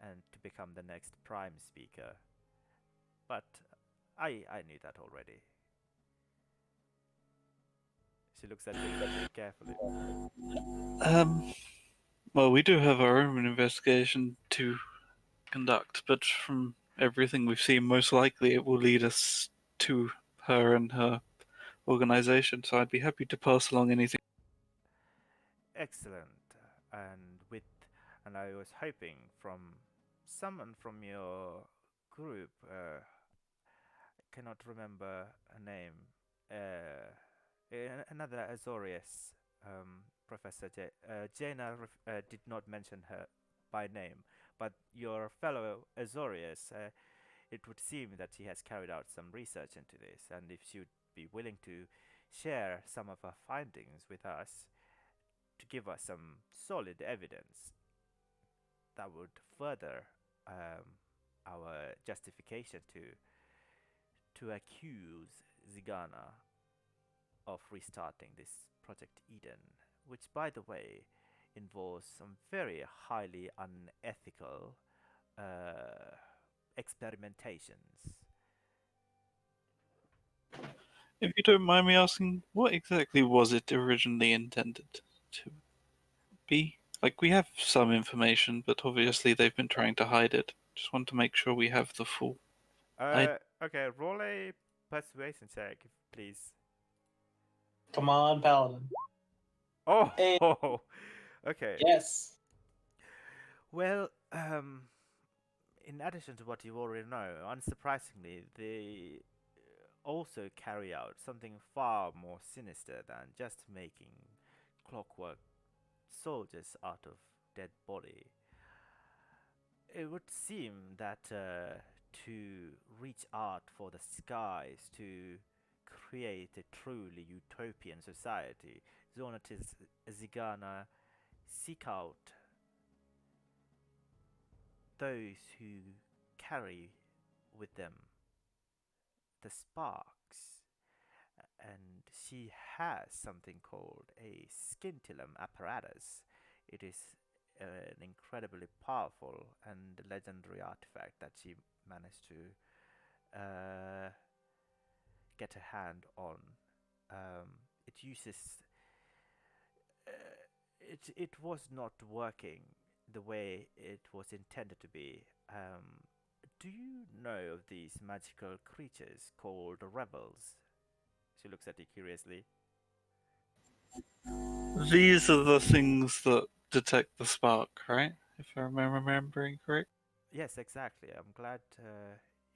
and to become the next Prime Speaker, but I knew that already. She looks at you carefully. Um, well, we do have our own investigation to conduct, but from everything we've seen, most likely it will lead us to her and her organization. So I'd be happy to pass along anything. Excellent. And with and I was hoping from someone from your group, I cannot remember her name, another Azorius, Professor Jaina did not mention her by name, but your fellow Azorius, it would seem that she has carried out some research into this, and if she would be willing to share some of her findings with us to give us some solid evidence, that would further our justification to accuse Zigana of restarting this Project Eden, which, by the way, involves some very highly unethical experimentations. If you don't mind me asking, what exactly was it originally intended to be? Like, we have some information, but obviously they've been trying to hide it. Just want to make sure we have the full. Okay, roll a persuasion check, please. Come on, Paladin. Oh, Hey. okay. Yes. Well, in addition to what you already know, unsurprisingly, they also carry out something far more sinister than just making clockwork soldiers out of dead body. It would seem that to reach out for the skies, to create a truly utopian society, Zonatis Zigana seek out those who carry with them the sparks, and she has something called a scintillum apparatus. It is an incredibly powerful and legendary artifact that she managed to get a hand on. It uses it was not working the way it was intended to be. Do you know of these magical creatures called rebels? She looks at you curiously. These are the things that detect the spark, right? If I'm remembering correct. Yes, exactly. I'm glad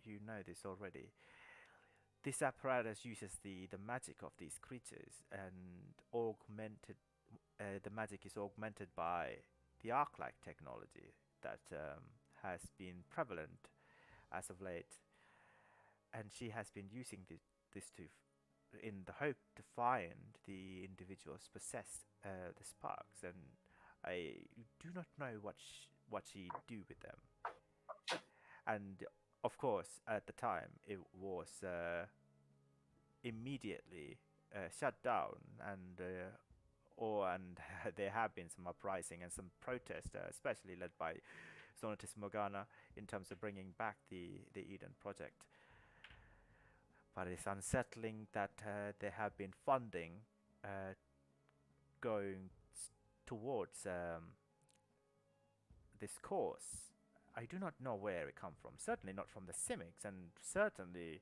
you know this already. This apparatus uses the magic of these creatures and augmented. The magic is augmented by the arc-like technology that has been prevalent as of late, and she has been using this in the hope to find the individuals possess the sparks, and I do not know what she do with them. And of course, at the time, it was immediately shut down, and there have been some uprising and some protest, especially led by Zonatis Morgana, in terms of bringing back the Eden project. but it's unsettling that there have been funding going towards this cause. I do not know where it come from. Certainly not from the Simics, and certainly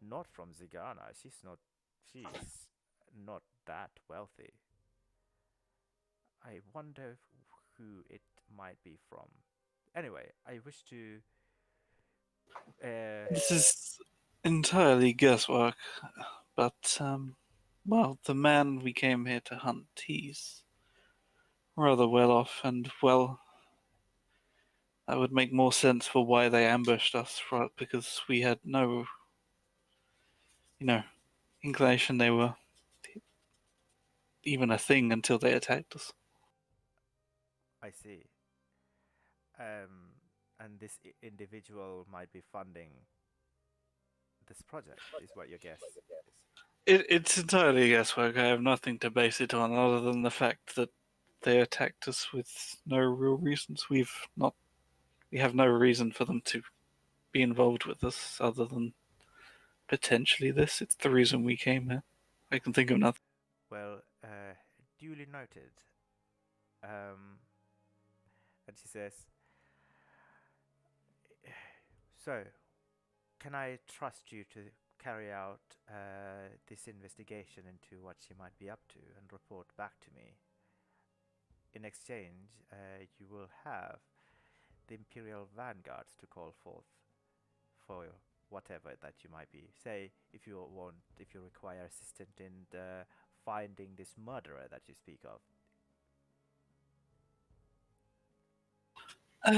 not from Zigana. She's not that wealthy. I wonder who it might be from. Anyway, I wish to. This is entirely guesswork, but well, the man we came here to hunt, he's rather well off, and well, that would make more sense for why they ambushed us, because we had no, inclination they were even a thing until they attacked us. I see. And this individual might be funding this project, is what your guess is. It's entirely guesswork. I have nothing to base it on other than the fact that they attacked us with no real reasons. We have no reason for them to be involved with us other than potentially this. It's the reason we came here. I can think of nothing. Well, duly noted. And she says, so, can I trust you to carry out this investigation into what she might be up to and report back to me? In exchange, you will have the Imperial Vanguards to call forth for whatever that you might be. Say, if you require assistance in finding this murderer that you speak of.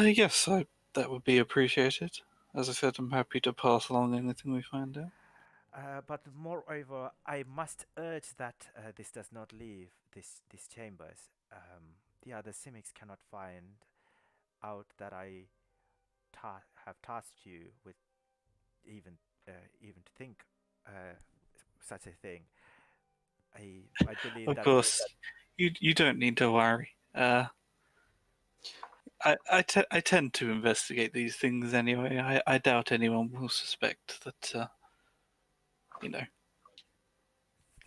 Yes, that would be appreciated. As I said, I'm happy to pass along anything we find out. But moreover, I must urge that this does not leave these chambers. The other Simics cannot find out that I have tasked you with even to think such a thing. I believe Of that course, you don't need to worry. I tend to investigate these things anyway. I doubt anyone will suspect that, Thank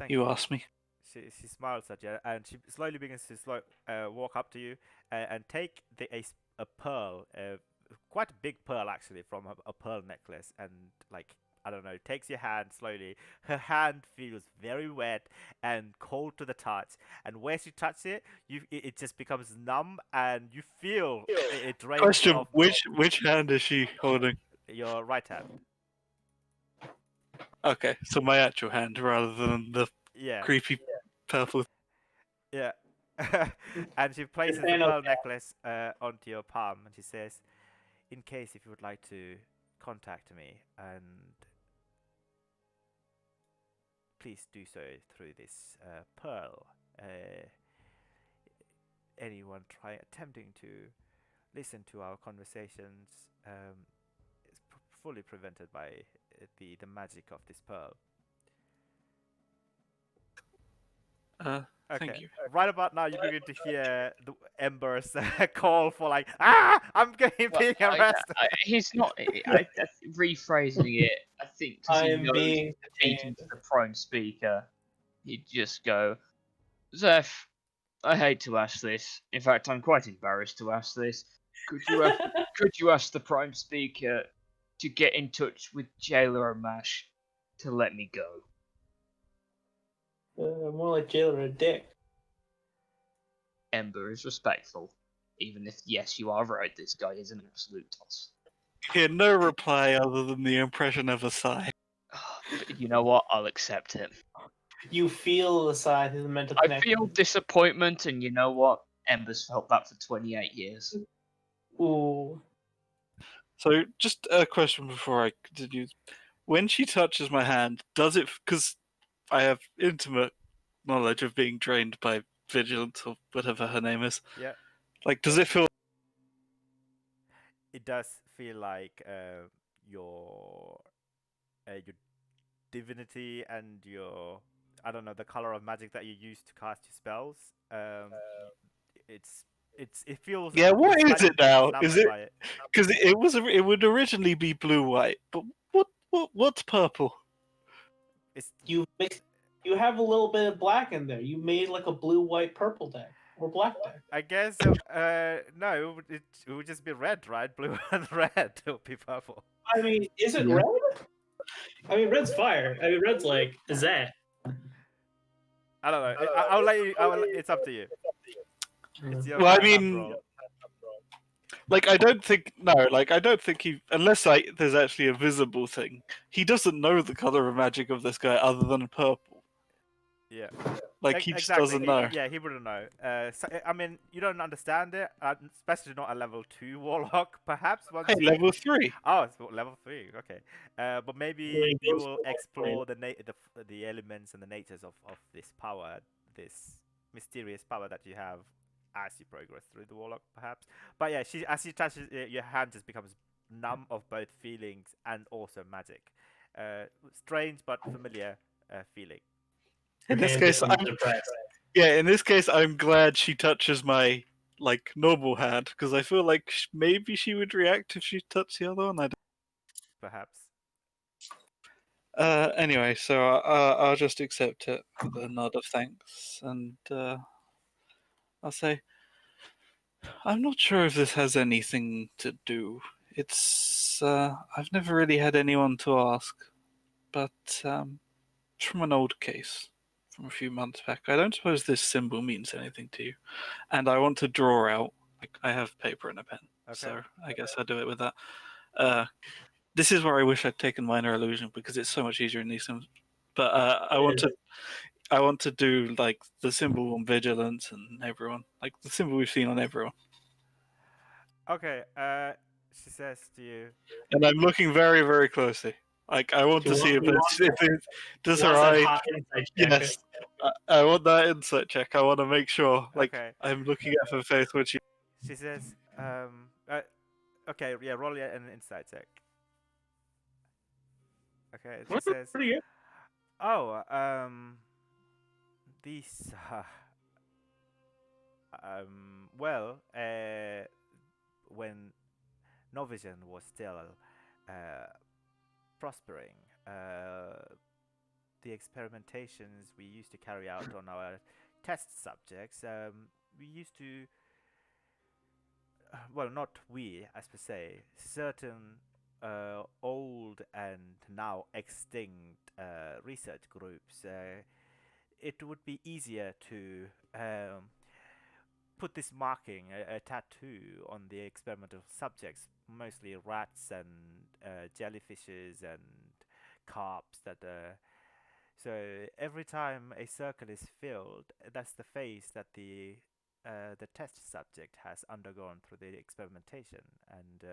you asked me. She smiles at you, and she slowly begins to walk up to you and take a pearl, quite a big pearl actually, from a pearl necklace, and like, I don't know, takes your hand slowly. Her hand feels very wet and cold to the touch, and where she touches it, it just becomes numb, and you feel it drains Question: off which hand is she holding? your right hand. Okay, so my actual hand rather than the Yeah, creepy purple. yeah. And she places the hand pearl okay. necklace onto your palm, and she says, in case if you would like to contact me, and please do so through this pearl. Anyone attempting to listen to our conversations is fully prevented by the magic of this pearl. Thank Okay. you. Right about now, you begin to hear the embers call for like, I'm being arrested. He's not. Rephrasing it, I think, because I he am knows being he's speaking to the prime speaker, he'd just go, Zeph, I hate to ask this. In fact, I'm quite embarrassed to ask this. Could you ask the prime speaker to get in touch with Jailer Mash to let me go? More like jailer a dick. Ember is respectful, even if, yes, you are right, this guy is an absolute toss. Hear no reply other than the impression of a sigh. But you know what? I'll accept it. You feel the side of the mental I connection. feel disappointment, and you know what? Ember's felt that for 28 years. Ooh. So, just a question before I continue. When she touches my hand, does it? Because I have intimate knowledge of being drained by Vigilance or whatever her name is. Yeah, Like, does it feel? it does feel like your divinity and your, I don't know, the color of magic that you use to cast your spells. It feels Yeah, what is slightly it now? snuffed Is it by it. because it would originally be blue white, but what's purple? It's You mix. You have a little bit of black in there. You made like a blue, white, purple deck or black deck. I guess no, it would just be red, right? Blue and red. It would be purple. I mean, is it Yeah. red? I mean, red's fire. I mean, red's like that. I don't know. I'll let you. It's up to you. It's your Well, I hand mean, after all. like I don't think he unless there's actually a visible thing. He doesn't know the color of magic of this guy other than purple. Yeah. Like he just Exactly. doesn't know. Yeah, he wouldn't know. So, I mean, you don't understand it, especially not a level 2 warlock, perhaps. Once Hey, level 3. Oh, it's level 3. Okay. But maybe Really you goes will for level explore the elements and the natures of this power, this mysterious power that you have as you progress through the warlock, perhaps. But yeah, as you touch it, your hand just becomes numb of both feelings and also magic. Strange but familiar feeling. In this And case, becomes depressed. in this case, I'm glad she touches my like normal hand because I feel like maybe she would react if she touched the other one. I don't. Perhaps. Anyway, so I'll just accept it with a nod of thanks, and I'll say, I'm not sure if this has anything to do. It's I've never really had anyone to ask, but it's from an old case from a few months back. I don't suppose this symbol means anything to you, and I want to draw out. Like I have paper and a pen, Okay. so I guess I'll do it with that. This is where I wish I'd taken minor illusion because it's so much easier in these symbols. But I want to do like the symbol on vigilance and everyone, like the symbol we've seen on everyone. Okay. She says to you. And I'm looking very, very closely. Like I want to see if it does her eye. Yes, I want that insight check. I want to make sure. Like Okay. I'm looking at her face when she. She says, okay, yeah, roll an insight check. Okay, she says, Pretty good. oh, these, well, when Novision was still prospering, the experimentations we used to carry out on our test subjects, we used to, well, not we as per se, certain old and now extinct research groups, it would be easier to put this marking, a tattoo, on the experimental subjects, mostly rats and jellyfishes and carps. So every time a circle is filled, that's the phase that the test subject has undergone through the experimentation, and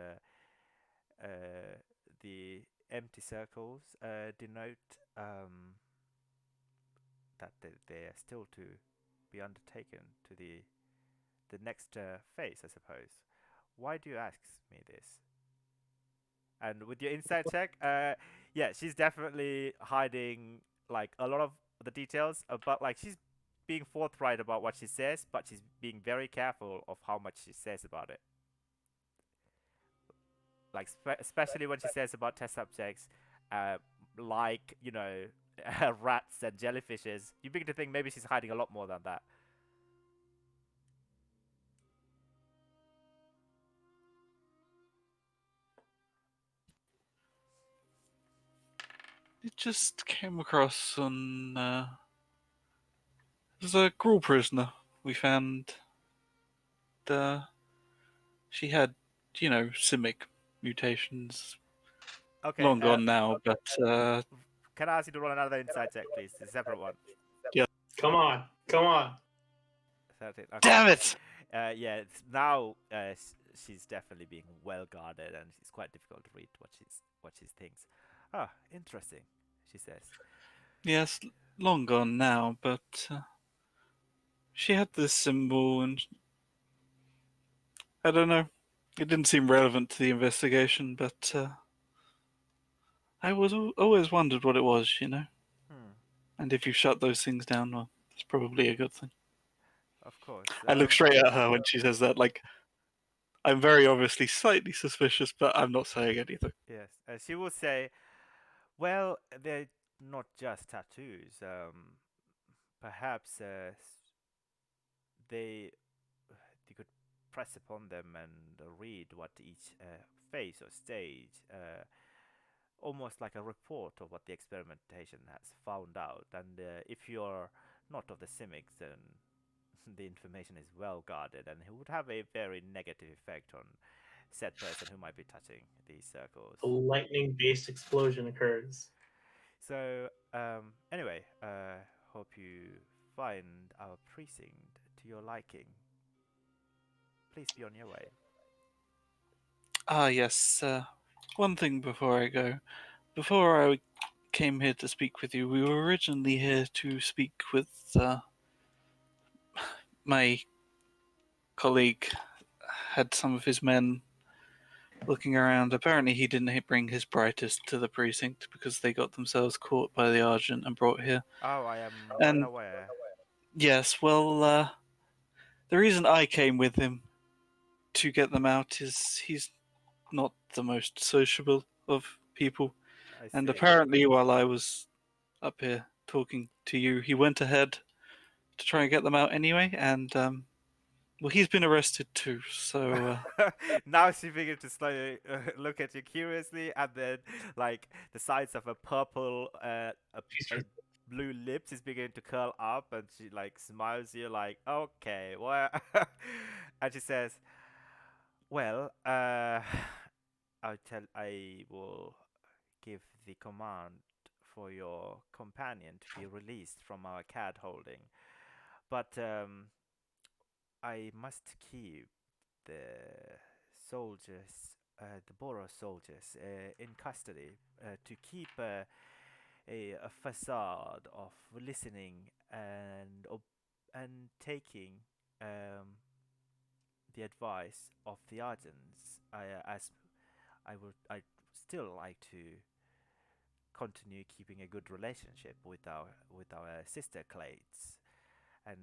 the empty circles denote that they are still to be undertaken to the next phase, I suppose. Why do you ask me this? And with your insight check, yeah, she's definitely hiding like a lot of the details, but like she's being forthright about what she says, but she's being very careful of how much she says about it. Like especially when she says about test subjects, like rats and jellyfishes, you begin to think maybe she's hiding a lot more than that. It just came across on. There's a Gruul prisoner we found. She had, simic mutations. Okay. Long gone now, but Can I ask you to roll another insight check, please? A separate one. Come on. 13. Okay. damn it! Yeah. Now she's definitely being well guarded, and it's quite difficult to read what she thinks. Ah, interesting. She says. Yes, long gone now, but she had this symbol, and I don't know. It didn't seem relevant to the investigation, but I was always wondered what it was. Hmm. And if you shut those things down, well, it's probably a good thing. Of course. I look straight at her when she says that. Like, I'm very obviously slightly suspicious, but I'm not saying anything. Yes. She will say, well, not just tattoos. Perhaps they you could press upon them and read what each phase or stage, almost like a report of what the experimentation has found out. And if you're not of the Simics, then the information is well guarded, and it would have a very negative effect on said person who might be touching these circles. A lightning-based explosion occurs. So, anyway, hope you find our precinct to your liking. Please be on your way. Ah, yes. One thing before I go. Before I came here to speak with you, we were originally here to speak with my colleague. Had some of his men looking around. Apparently, he didn't bring his brightest to the precinct because they got themselves caught by the Argent and brought here. Oh, I am well And aware. yes, well, the reason I came with him to get them out is he's not the most sociable of people. I And see. apparently, while I was up here talking to you, he went ahead to try and get them out anyway. And well, he's been arrested too. So Now she begins to slowly look at you curiously, and then, like, the sides of her purple, a blue lips is beginning to curl up, and she like smiles at you, like, okay, well, and she says, "Well, I will give the command for your companion to be released from our cat holding, but I must keep the soldiers, the Boros soldiers, in custody to keep a facade of listening and taking the advice of the Argents. As I still like to continue keeping a good relationship with our sister clades, and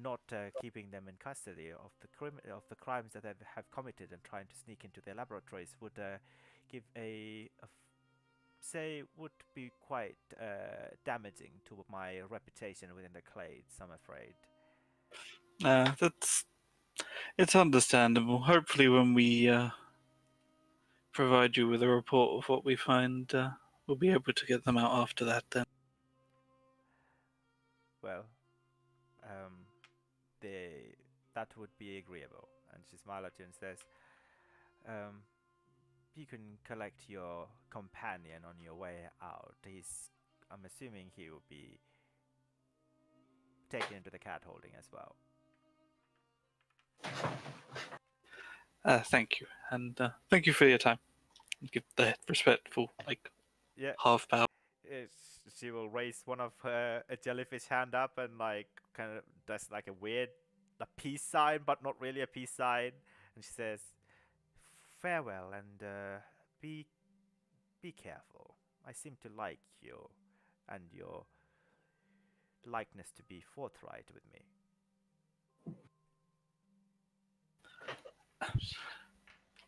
not keeping them in custody of the crimes that they have committed and trying to sneak into their laboratories would give say would be quite damaging to my reputation within the clades, I'm afraid. that's it's understandable. Hopefully, when we provide you with a report of what we find, we'll be able to get them out after that. Then. Well, um, they that would be agreeable. And she smiles at you and says, um, "You can collect your companion on your way out. I'm assuming he will be taken into the cat holding as well." Thank you, and thank you for your time. Give the respectful Yeah, half bow. she will raise one of her a jellyfish hand up and like kind of does like a weird a peace sign, but not really a peace sign, and she says, "Farewell, and be careful. I seem to like you and your likeness to be forthright with me."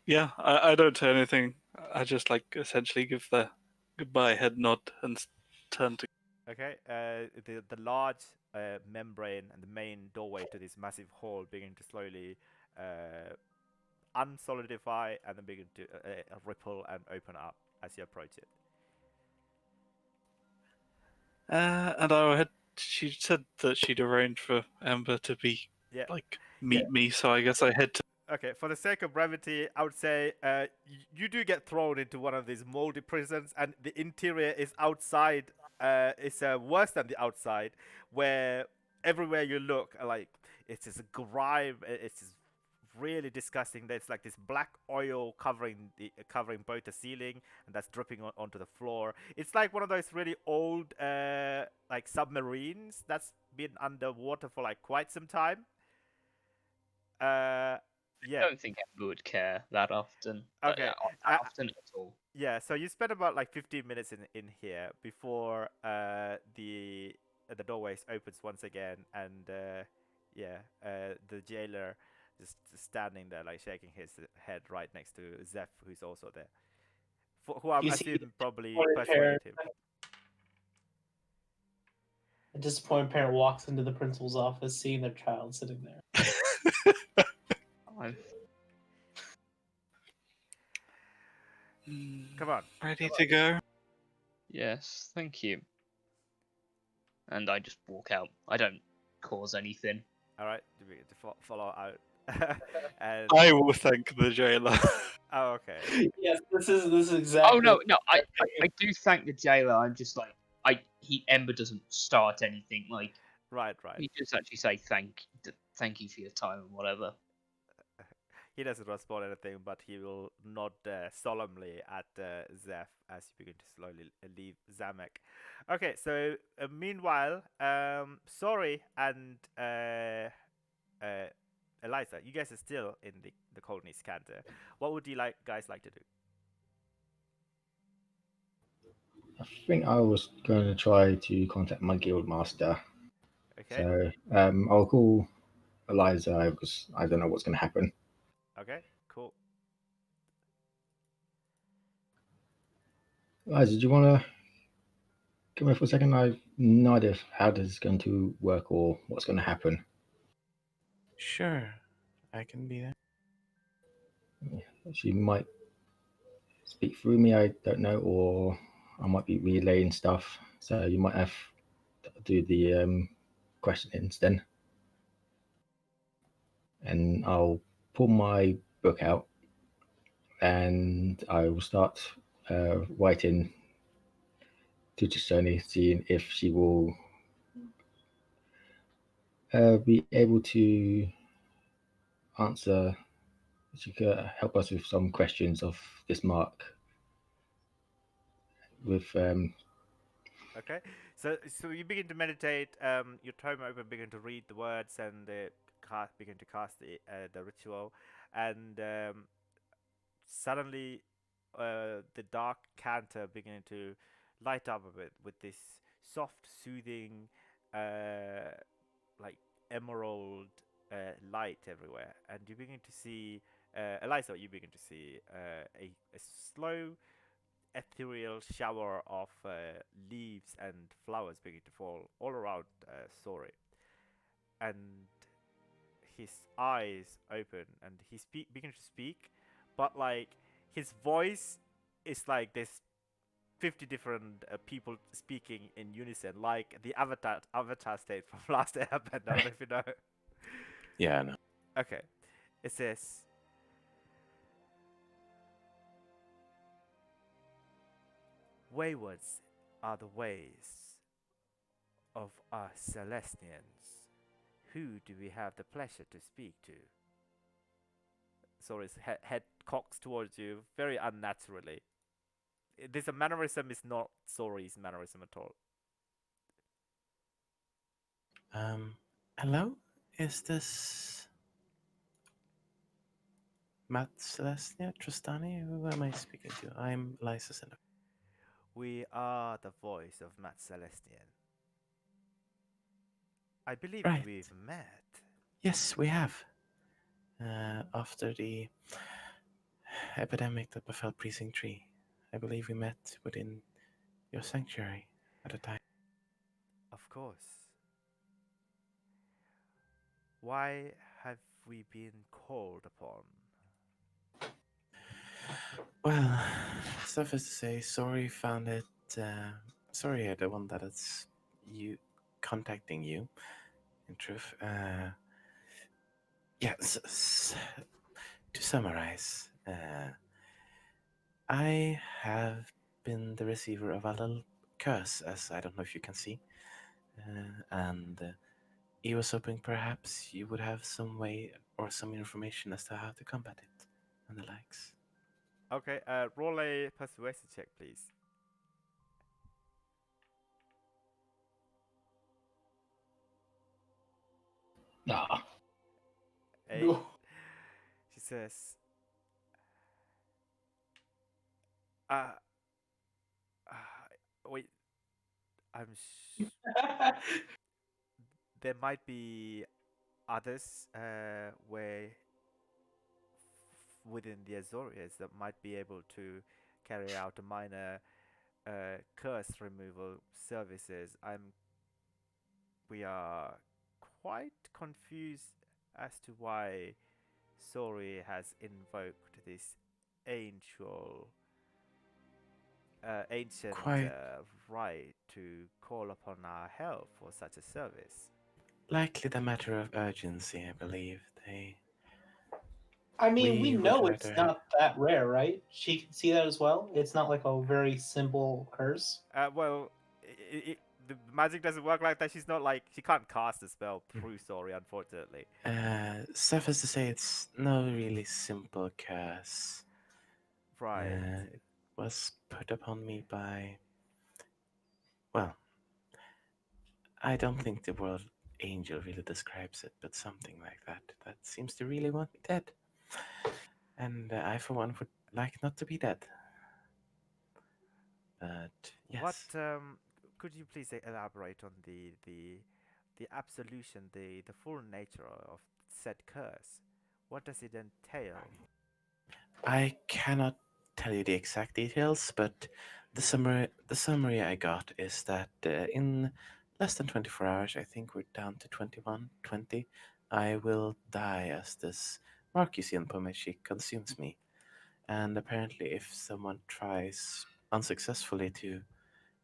Yeah, I don't say anything. I just essentially give the goodbye head nod and turn to. Okay, the large membrane and the main doorway to this massive hall begin to slowly unsolidify and then begin to ripple and open up as you approach it. And I had. She said that she'd arranged for Amber to be Yeah. meet me, so I guess I head to. Okay, for the sake of brevity, I would say you do get thrown into one of these moldy prisons, and the interior is outside. It's worse than the outside, where everywhere you look, like it's just grime. It's just really disgusting. There's like this black oil covering both the ceiling, and that's dripping onto the floor. It's like one of those really old like submarines that's been underwater for like quite some time. I Yeah. don't think Ember would care that often. Okay. That often at all. Yeah. So you spend about like 15 minutes in here before the doorways opens once again, and yeah, the jailer just standing there like shaking his head right next to Zeph, who's also there, who I'm You see assuming probably one pair. persuaded him. A disappointed parent walks into the principal's office, seeing their child sitting there. I'm Come on. Ready to go? yes, thank you. And I just walk out. I don't cause anything. All right, do we get to follow out? And I will thank the jailer. oh, okay. Yes, this is exactly. Oh no, I do thank the jailer. I'm just like Ember doesn't start anything. Like Right. he just actually say thank you for your time and whatever. He doesn't respond anything, but he will nod solemnly at Zeph as you begin to slowly leave Zamek. Okay, so meanwhile, Sorry and Eliza, you guys are still in the colony scanner. What would you guys like to do? I think I was going to try to contact my guild master. Okay. So I'll call Eliza because I don't know what's going to happen. Okay. Cool. Eliza, do you want to come here for a second? I've no idea how this is going to work or what's going to happen. Sure, I can be there. She might speak through me, I don't know, or I might be relaying stuff. So you might have to do the questionings then. And I'll pull my book out and I will start writing to Sony, seeing if she will be able to answer. She could help us with some questions of this mark. With Okay. So you begin to meditate. Your tome open, begin to read the words and begin to cast the ritual, and suddenly the dark canter beginning to light up a bit with this soft, soothing, like emerald light everywhere, and you begin to see Eliza. You begin to see a slow, ethereal shower of leaves and flowers begin to fall all around Sori, and his eyes open and he begins to speak, but like his voice is like this 50 different people speaking in unison, like the Avatar state from Last Airbender. I don't know if you know. Yeah, no. Okay, it says. Waywards are the ways of us Celestians. Who do we have the pleasure to speak to? Sori's head cocks towards you very unnaturally. This mannerism is not Sori's mannerism at all. Hello? Is this Matt Celestia Tristani? Who am I speaking to? I'm Liza Cinder. We are the voice of Matt Celestian. I believe Right. we've met. Yes, we have. After the epidemic that befell Precinct 3, I believe we met within your sanctuary at the time. Of course. Why have we been called upon? Well, suffice to say, sorry found it. Sorry, the one that is you contacting you. In truth, yes. To summarize, I have been the receiver of a little curse, as I don't know if you can see, and he was hoping perhaps you would have some way or some information as to how to combat it and the likes. Okay, roll a persuasion check, please. ah, Eight. No. She says, uh, wait, there might be others where within the Azorius that might be able to carry out a minor curse removal services. I'm we are quite confused as to why Sori has invoked this ancient, ancient Quite right to call upon our help for such a service. likely the matter of urgency, I believe. I mean, we We would know it's rather. not that rare, right? She can see that as well. It's not like a very simple curse. Well, the magic doesn't work like that. She's not like she can't cast a spell through Sori, unfortunately. Suffice to say, it's no really simple curse. Right. It was put upon me by. Well, I don't think the word angel really describes it, but something like that. That seems to really want me dead. And I, for one, would like not to be dead. But What yes, could you please elaborate on the absolution, the full nature of said curse? What does it entail? I cannot tell you the exact details, but the summary I got is that in less than 24 hours, I think we're down to 21, 20, I will die as this mark you see on Pomeshi consumes me. And apparently, if someone tries unsuccessfully to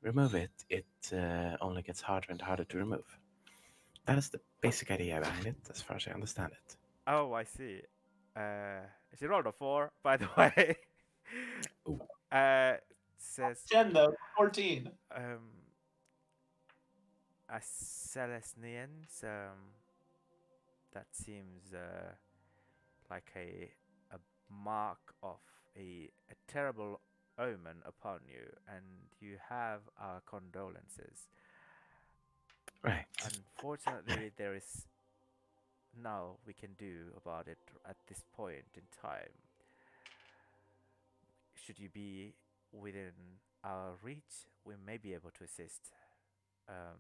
remove it, it only gets harder and harder to remove. That is the basic idea behind it, as far as I understand it. Oh, I see. She rolled a 4, by the way. Ooh. Says Jen though, 14. as Celestians, that seems like a mark of a terrible omen upon you, and you have our condolences. Right. Unfortunately, there is now we can do about it at this point in time. Should you be within our reach, we may be able to assist. Um,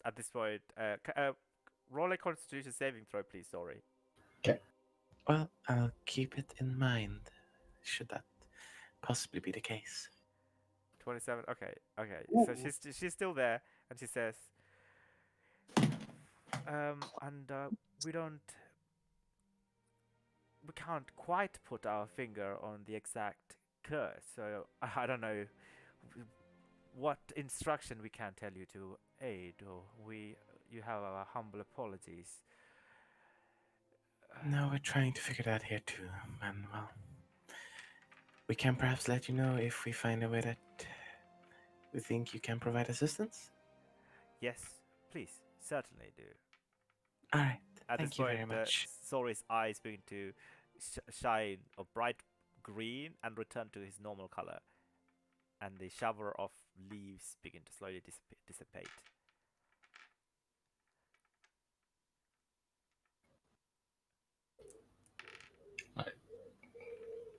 at this point, roll a Constitution saving throw, please. Sorry. Okay. Well, I'll keep it in mind, should that possibly be the case. 27. Okay, okay. So Ooh. she's still there, and she says, and we can't quite put our finger on the exact curse. So I don't know what instruction we can tell you to aid, or you have our humble apologies. No, we're trying to figure that here too, and well, we can perhaps let you know if we find a way that we think you can provide assistance. Yes, please, certainly do. All right, At this thank you point, very much. Sori's eyes begin to shine a bright green and return to his normal color, and the shower of leaves begin to slowly dissipate. I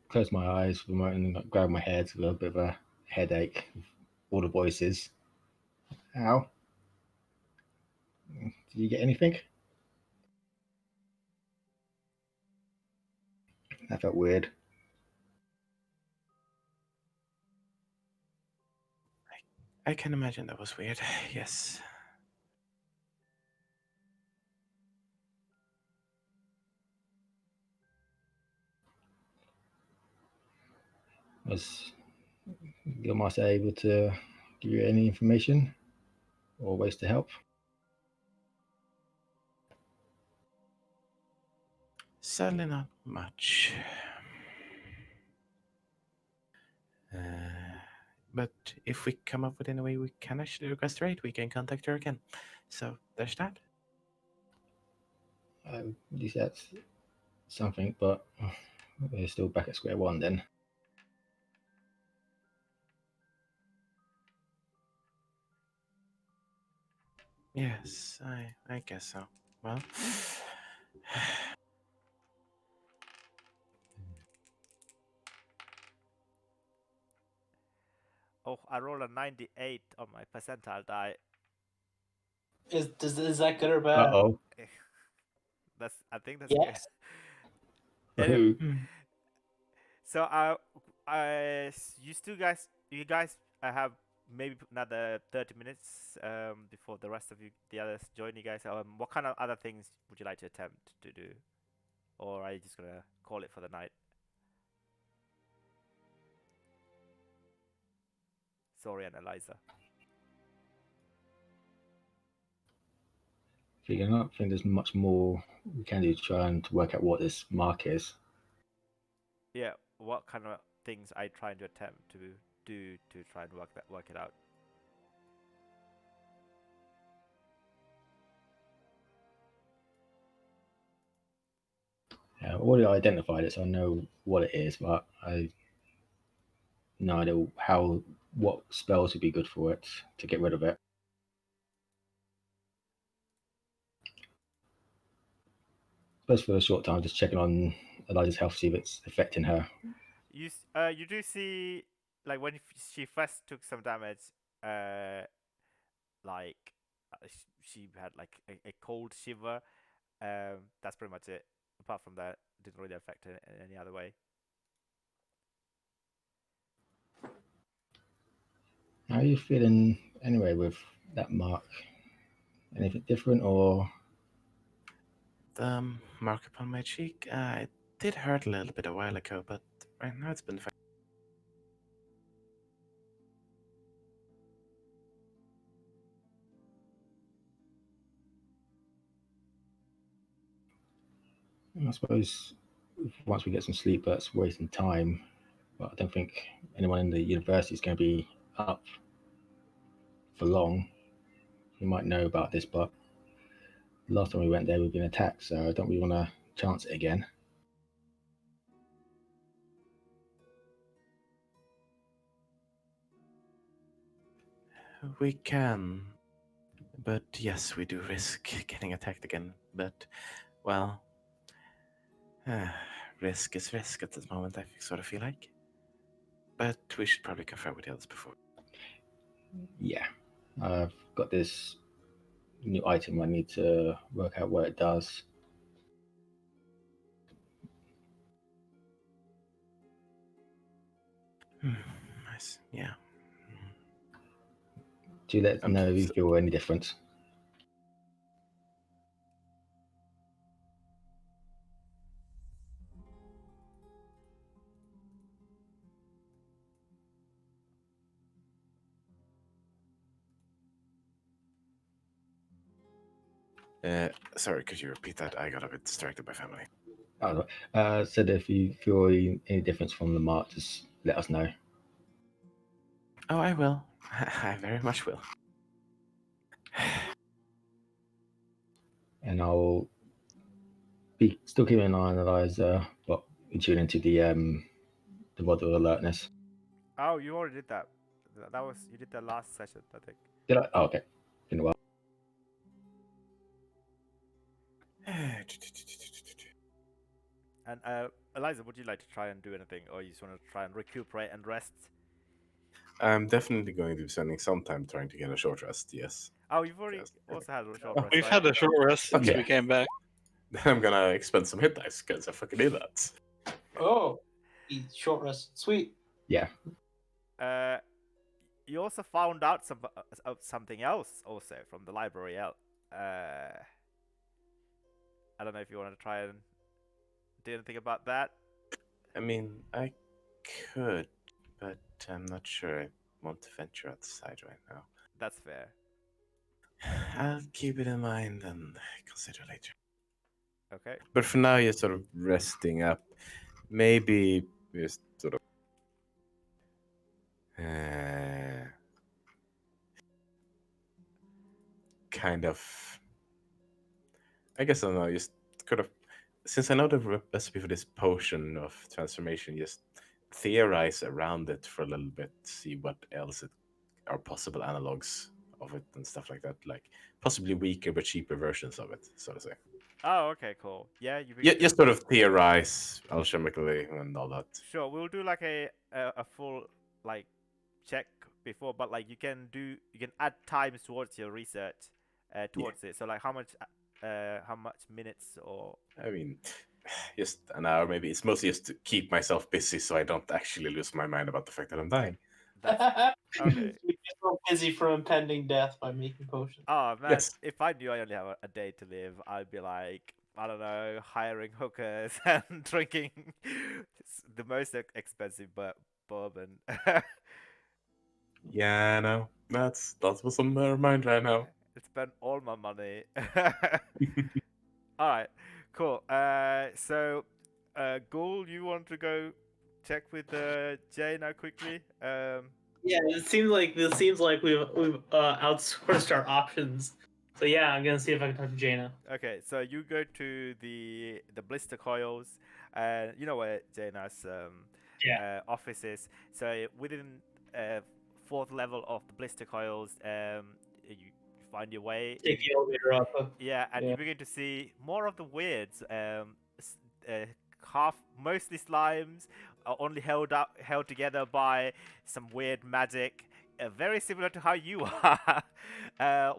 close my eyes for a moment and grab my head with a little bit of a headache. All the voices. Ow. Did you get anything? That felt weird. I can imagine that was weird. Yes. Was your master able to give you any information or ways to help? Certainly not much. But if we come up with any way we can actually request a rate, we can contact her again. So there's that. At least that's something, but we're still back at square one then. Yes, I guess so. Well, Oh, I rolled a 98 on my percentile die. Is that good or Uh bad? oh. I think that's good. Yes. For Anyway, who? so you guys have maybe another 30 minutes before the rest of you, the others, join you guys. What kind of other things would you like to attempt to do, or are you just gonna call it for the night? Sorry, and Eliza. I don't think there's much more we can do to try and work out what this mark is. Yeah, what kind of things are you trying to attempt to do to try and work it out? I already identified it, so I know what it is, but I no idea what spells would be good for it to get rid of it. Suppose for a short time, just checking on Eliza's health, see if it's affecting her. You do see, like, when she first took some damage, uh like she had like a cold shiver. That's pretty much it. Apart from that, it didn't really affect her in any other way. How are you feeling anyway with that mark? Anything different, or The mark upon my cheek, it did hurt a little bit a while ago, but right now it's been fine. I suppose once we get some sleep, that's wasting time. But I don't think anyone in the university is going to be up for long. You might know about this, but last time we went there, we've been attacked, so I don't really want to chance it again. We can, but yes, we do risk getting attacked again. But, well, risk is risk at this moment, I sort of feel like. But we should probably confer with the others before. Yeah, I've got this new item. I need to work out what it does. Nice, yeah. Do you let us know if you So- feel any difference? Sorry, could you repeat that? I got a bit distracted by family. Said if you feel any difference from the mark, just let us know. Oh, I will. I very much will. And I'll be still keeping an eye on Eliza, but be tuning into the rod of alertness. Oh, you already did that. That was, you did that last session, I think. Did I? Oh, okay. Been a while. And Eliza, would you like to try and do anything, or you just want to try and recuperate and rest? I'm definitely going to be spending some time trying to get a short rest, yes. Oh, you've already Yes. also had a short rest, We've right? had a short rest since Okay. we came back. Then I'm gonna expend some hit dice because I fucking need that. Oh, short rest. Sweet. Yeah. You also found out something else also from the library. I don't know if you want to try and do anything about that. I mean, I could, but I'm not sure I want to venture outside right now. That's fair. I'll keep it in mind and consider later. Okay. But for now, you're sort of resting up. Maybe just sort of kind of. I guess I don't know. Just kind of, since I know the recipe for this potion of transformation, just theorize around it for a little bit, see what else are possible analogs of it and stuff like that, like possibly weaker but cheaper versions of it, so to say. Oh, okay, cool. Yeah, you Yeah, can just sort of theorize alchemically and all that. Sure, we'll do like a full like check before, but like you can add times towards your research, towards it. So like how much minutes or I mean, just an hour maybe. It's mostly just to keep myself busy so I don't actually lose my mind about the fact that I'm dying. that's okay. so busy from impending death by making potions. Oh man, Yes. if I knew I only have a day to live, I'd be like, I don't know, hiring hookers and drinking the most expensive bourbon. Yeah, no, that's what's on my mind right now. I spent all my money. All right, cool. Ghoul, you want to go check with Jay now quickly? Yeah, it seems like we've outsourced our options. So yeah, I'm gonna see if I can talk to Jaina. Okay, so you go to the blister coils, and you know where Jaina's Yeah. office is. So within uh, fourth level of the blister coils, you find your way. Take the elevator up. Yeah, and Yeah. you begin to see more of the weirds. S- uh, half, mostly slimes, only held together by some weird magic. Very similar to how you are.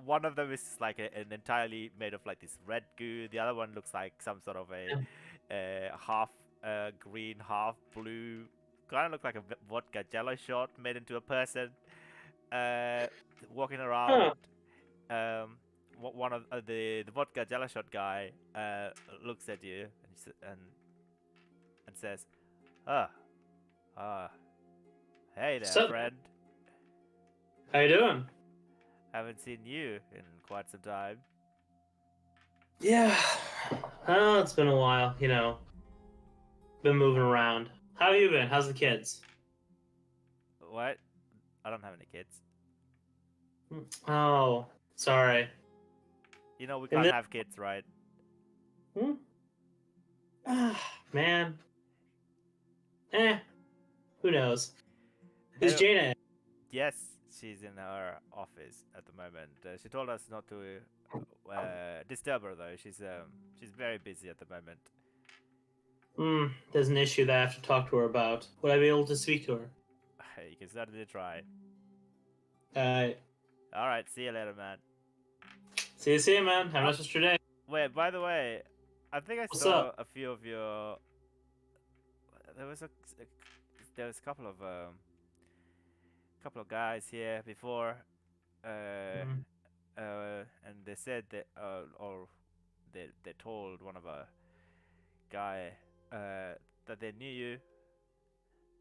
One of them is like an entirely made of like this red goo. The other one looks like some sort of a half green, half blue. Kind of look like a vodka jello shot made into a person. Uh, Walking around. Huh. One of the vodka jello shot guy looks at you and says, "Ah, ah, hey there, So, friend. how you doing? Haven't seen you in quite some time." Yeah. Oh, it's been a while. Been moving around. How have you been? How's the kids? What? I don't have any kids. Oh, sorry. You know we And can't then, have kids, right? hmm? Man. Who knows? Is Hey, Jaina in? yes, she's in her office at the moment. She told us not to disturb her though. She's very busy at the moment. There's an issue that I have to talk to her about. Would I be able to speak to her? You can certainly try. Uh, All right, see you later, man. see you soon, man. Have a nice rest of your day. Wait, by the way, I think I What's saw up? a few of your. There was there was a couple of guys here before, uh, Mhm. and they said that, or they told one of a guy, that they knew you.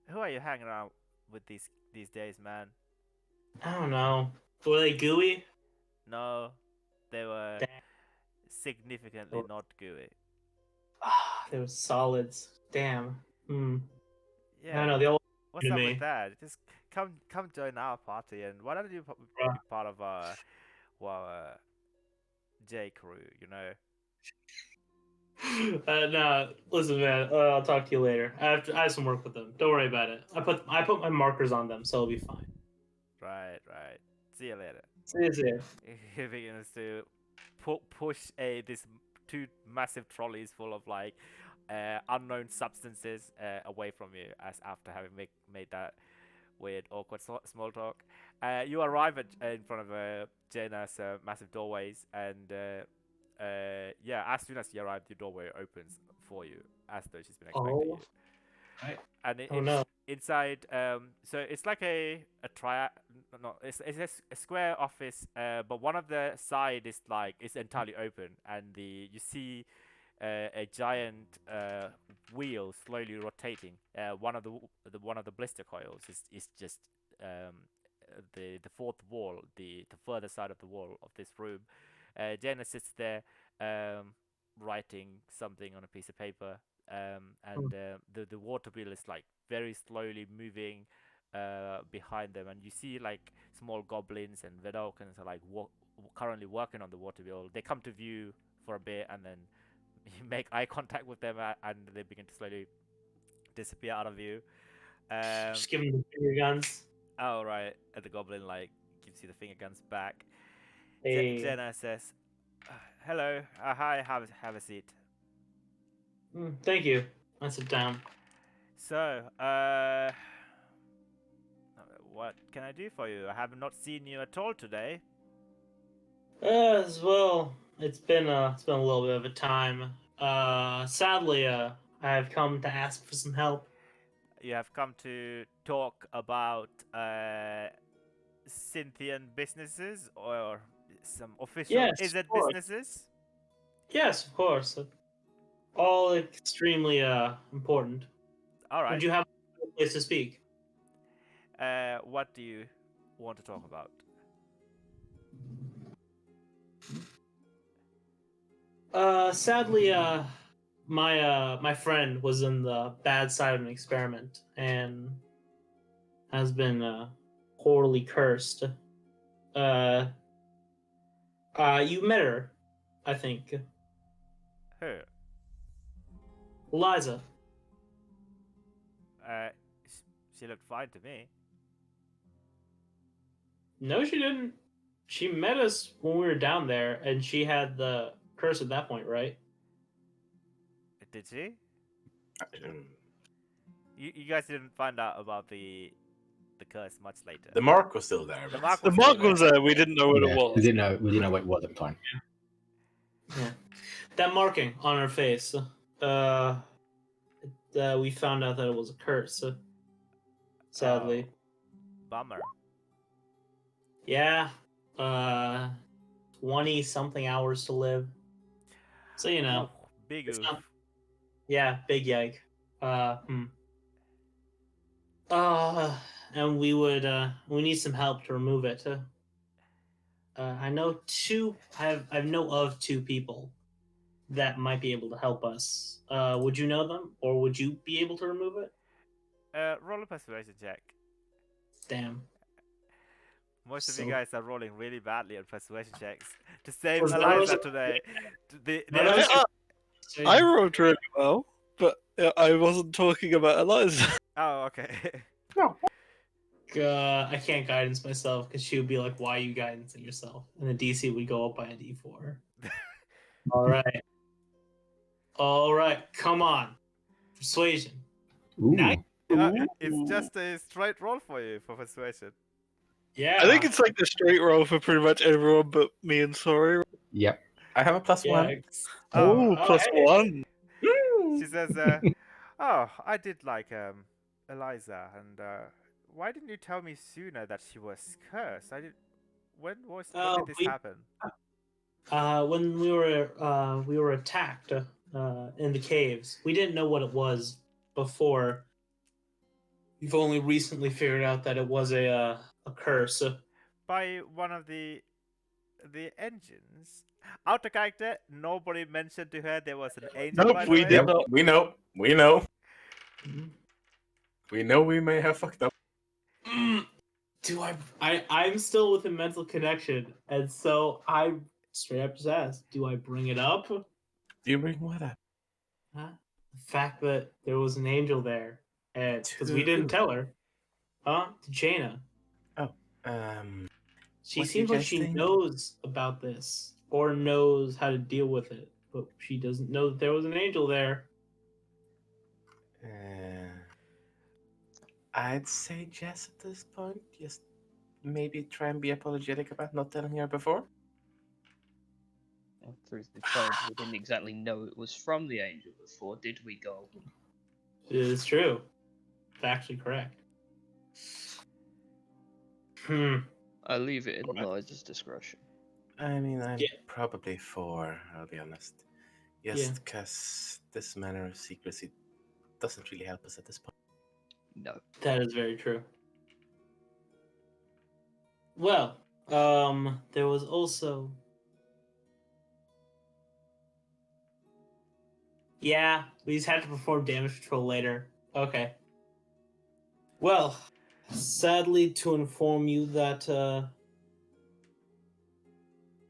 Who are you hanging around with these days, man? I don't know. Were they gooey? No, they were Damn. significantly not gooey. They were solids. Damn. I Yeah, don't know. They all what's to up with me. that? Just come join our party, and why don't you Uh, be part of J crew? You know. no, listen, man. I'll talk to you later. I have some work with them. Don't worry about it. I put my markers on them, so it'll be fine. Right, right. See you later. See you soon. He begins to push this two massive trolleys full of like unknown substances away from you, as after having made that weird, awkward small talk. You arrive in front of Jaina's massive doorways, and yeah, as soon as you arrive, the doorway opens for you, as though she's been expecting Oh, you. right. And Oh no. inside, so it's like a triad, no, it's a square office, but one of the side is like it's entirely open, and you see a giant wheel slowly rotating. One of the blister coils is just the fourth wall, the further side of the wall of this room. Jenna sits there, writing something on a piece of paper, and the water wheel is like very slowly moving behind them, and you see like small goblins and Vedalkans are like currently working on the water wheel. They come to view for a bit, and then you make eye contact with them, and they begin to slowly disappear out of view. Just give them the finger guns. Oh right, and the goblin like gives you the finger guns back. Hey. Jenna says, "Hello, hi, have a seat." Thank you. I sit down. So, what can I do for you? I have not seen you at all today. As well, it's been a little bit of a time. Sadly, I've come to ask for some help. You have come to talk about Scythian businesses or some official Yes, is it of course. businesses? Yes, of course. All extremely important. All right. Would you have a place to speak? What do you want to talk about? Sadly, my friend was in the bad side of an experiment and has been horribly cursed. Uh, you met her, I think, Her. Eliza. Uh, she looked fine to me. No, she didn't. She met us when we were down there, and she had the curse at that point, right? Did she? Um, You guys didn't find out about the curse much later. The mark was still there. The but- mark The was still mark was there. there. We didn't know what Yeah, it was. we didn't know what it was at the time. Yeah. That marking on her face. We found out that it was a curse. Sadly. Oh, bummer. Yeah. 20 something hours to live. So you know, Ooh, big it's oof. not. Yeah, big yike. Hmm. And we need some help to remove it. I know two. I know of two people that might be able to help us. Would you know them, or would you be able to remove it? Roll a persuasion check. Damn. Most of you So- guys are rolling really badly on persuasion checks. To save Was Eliza those- today. The But I was- I rolled really well, but I wasn't talking about Eliza. Oh, okay. I can't guidance myself because she would be like, "Why are you guidancing yourself?" And the DC would go up by a D4. All right, come on, persuasion. Ooh. Nice. It's just a straight roll for you for persuasion. Yeah, I think it's like the straight roll for pretty much everyone but me and Sorry. Yep. I have a plus yeah. one. Oh, oh, plus hey. one. She says, "Oh, I did like Eliza, and why didn't you tell me sooner that she was cursed? I did. When did this happen? When we were attacked in the caves. We didn't know what it was before. We've only recently figured out that it was a curse. By one of the engines. Out of character, nobody mentioned to her there was an angel. Nope, by the we way. did Yep, not. we know. We know. Mhm. We know we may have fucked up. Do I'm still with a mental connection, and so I straight up just asked, do I bring it up? Do you bring what up? Huh? The fact that there was an angel there, and because we To didn't who? tell her, huh? To Jaina. Um, She What do you seems like guys she think? knows about this or knows how to deal with it, but she doesn't know that there was an angel there. I'd say Jess at this point. Just maybe try and be apologetic about not telling her before. Well, truth be told, we didn't exactly know it was from the angel before, did we, Gold? It is true. Factually correct. I leave it in Liza's discretion. I mean, I'm Yeah. probably for, I'll be honest. Yeah. Just because this manner of secrecy doesn't really help us at this point. No. That is very true. Well, there was also. Yeah, we just had to perform damage control later. Okay. Well, sadly to inform you that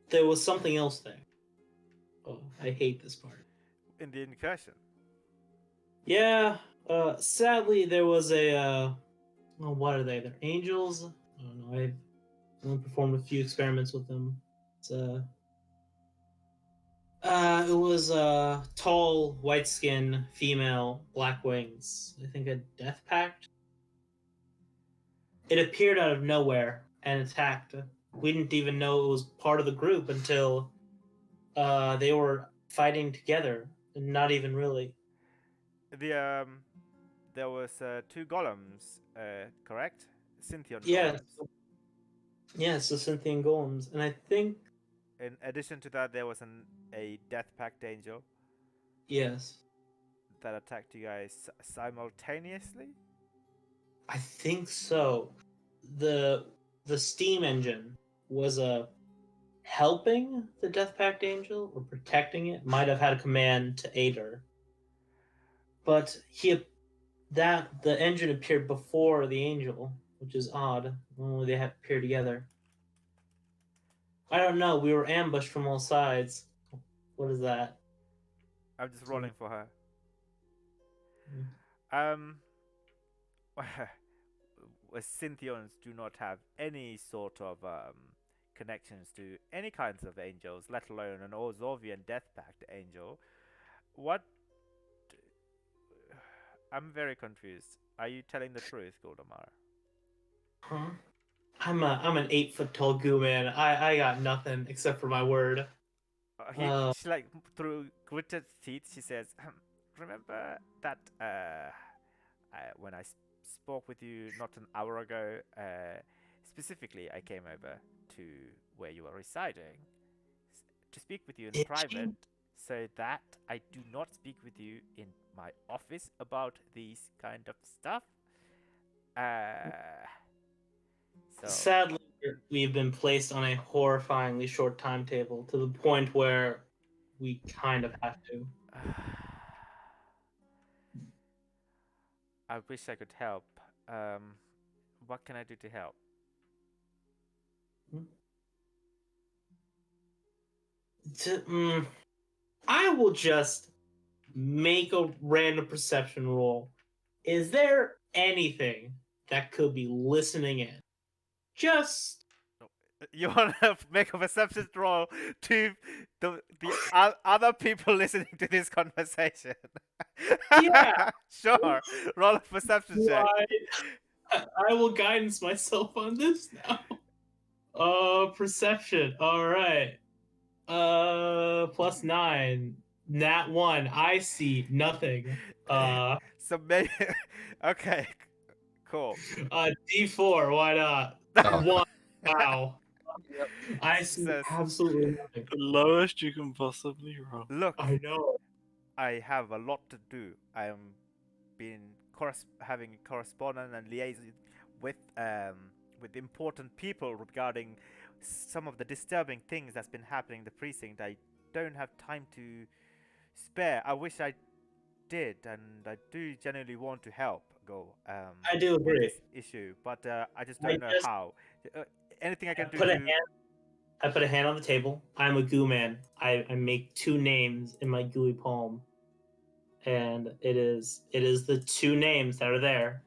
there was something else there. Oh, I hate this part. In the incursion. Yeah, sadly there was a well, what are they? They're angels? I don't know. I've only performed a few experiments with them. It's it was a tall, white skin, female, black wings. I think a death pact. It appeared out of nowhere and attacked. We didn't even know it was part of the group until they were fighting together. Not even really. There was two golems, correct? Synthion Yeah. golems. Yes, the Cynthian golems, and I think In addition to that, there was a Death Pact Angel yes, that attacked you guys simultaneously. I think so. The the steam engine was helping the Death Pact Angel or protecting it. Might have had a command to aid her, but the engine appeared before the angel, which is odd. Only they have appear together. I don't know. We were ambushed from all sides. What is that? I'm just rolling for her. Mm. Um, Cynthians do not have any sort of connections to any kinds of angels, let alone an Ozovian Death Pact angel. What? I'm very confused. Are you telling the truth, Goldemar? Huh? I'm an 8 foot tall goo man. I got nothing except for my word. She like through gritted teeth. She says, "Remember that when I spoke with you not an hour ago? Specifically, I came over to where you are residing to speak with you in Did private, she? so that I do not speak with you in my office about these kind of stuff." Uh, so Sadly, we've been placed on a horrifyingly short timetable to the point where we kind of have to. I wish I could help. Um, what can I do to help? I will just make a random perception roll. Is there anything that could be listening in? Just You want to make a perception roll to other people listening to this conversation? yeah. Sure. Roll a perception check. Why? I will guidance myself on this now. Perception. All right. +9. Nat 1. I see nothing. So maybe. Okay. Cool. D4. Why not? Oh. 1. Wow. Yep. I She see says, absolutely nothing. The lowest you can possibly roll. "Look, I know. I have a lot to do. I am been having correspondence and liaison with important people regarding some of the disturbing things that's been happening in the precinct. I don't have time to spare. I wish I did, and I do genuinely want to help go I do with agree. this issue, but I just I don't know just how. Uh, Anything I I can do put a to. hand. I put a hand on the table. I'm a goo man. I make 2 names in my gooey palm, and it is the 2 names that are there.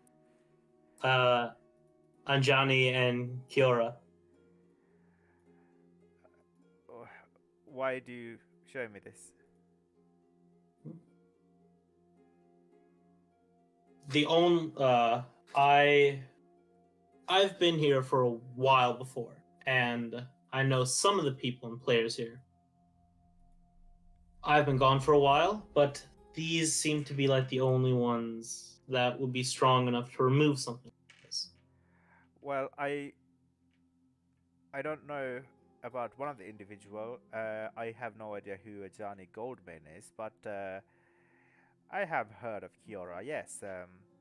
Anjani and Kiora. Why do you show me this? The only I've been here for a while before, and I know some of the people and players here. I've been gone for a while, but these seem to be like the only ones that would be strong enough to remove something like this. Well, I don't know about one of the individual. I have no idea who Johnny Goldman is, but I have heard of Kiora. Yes,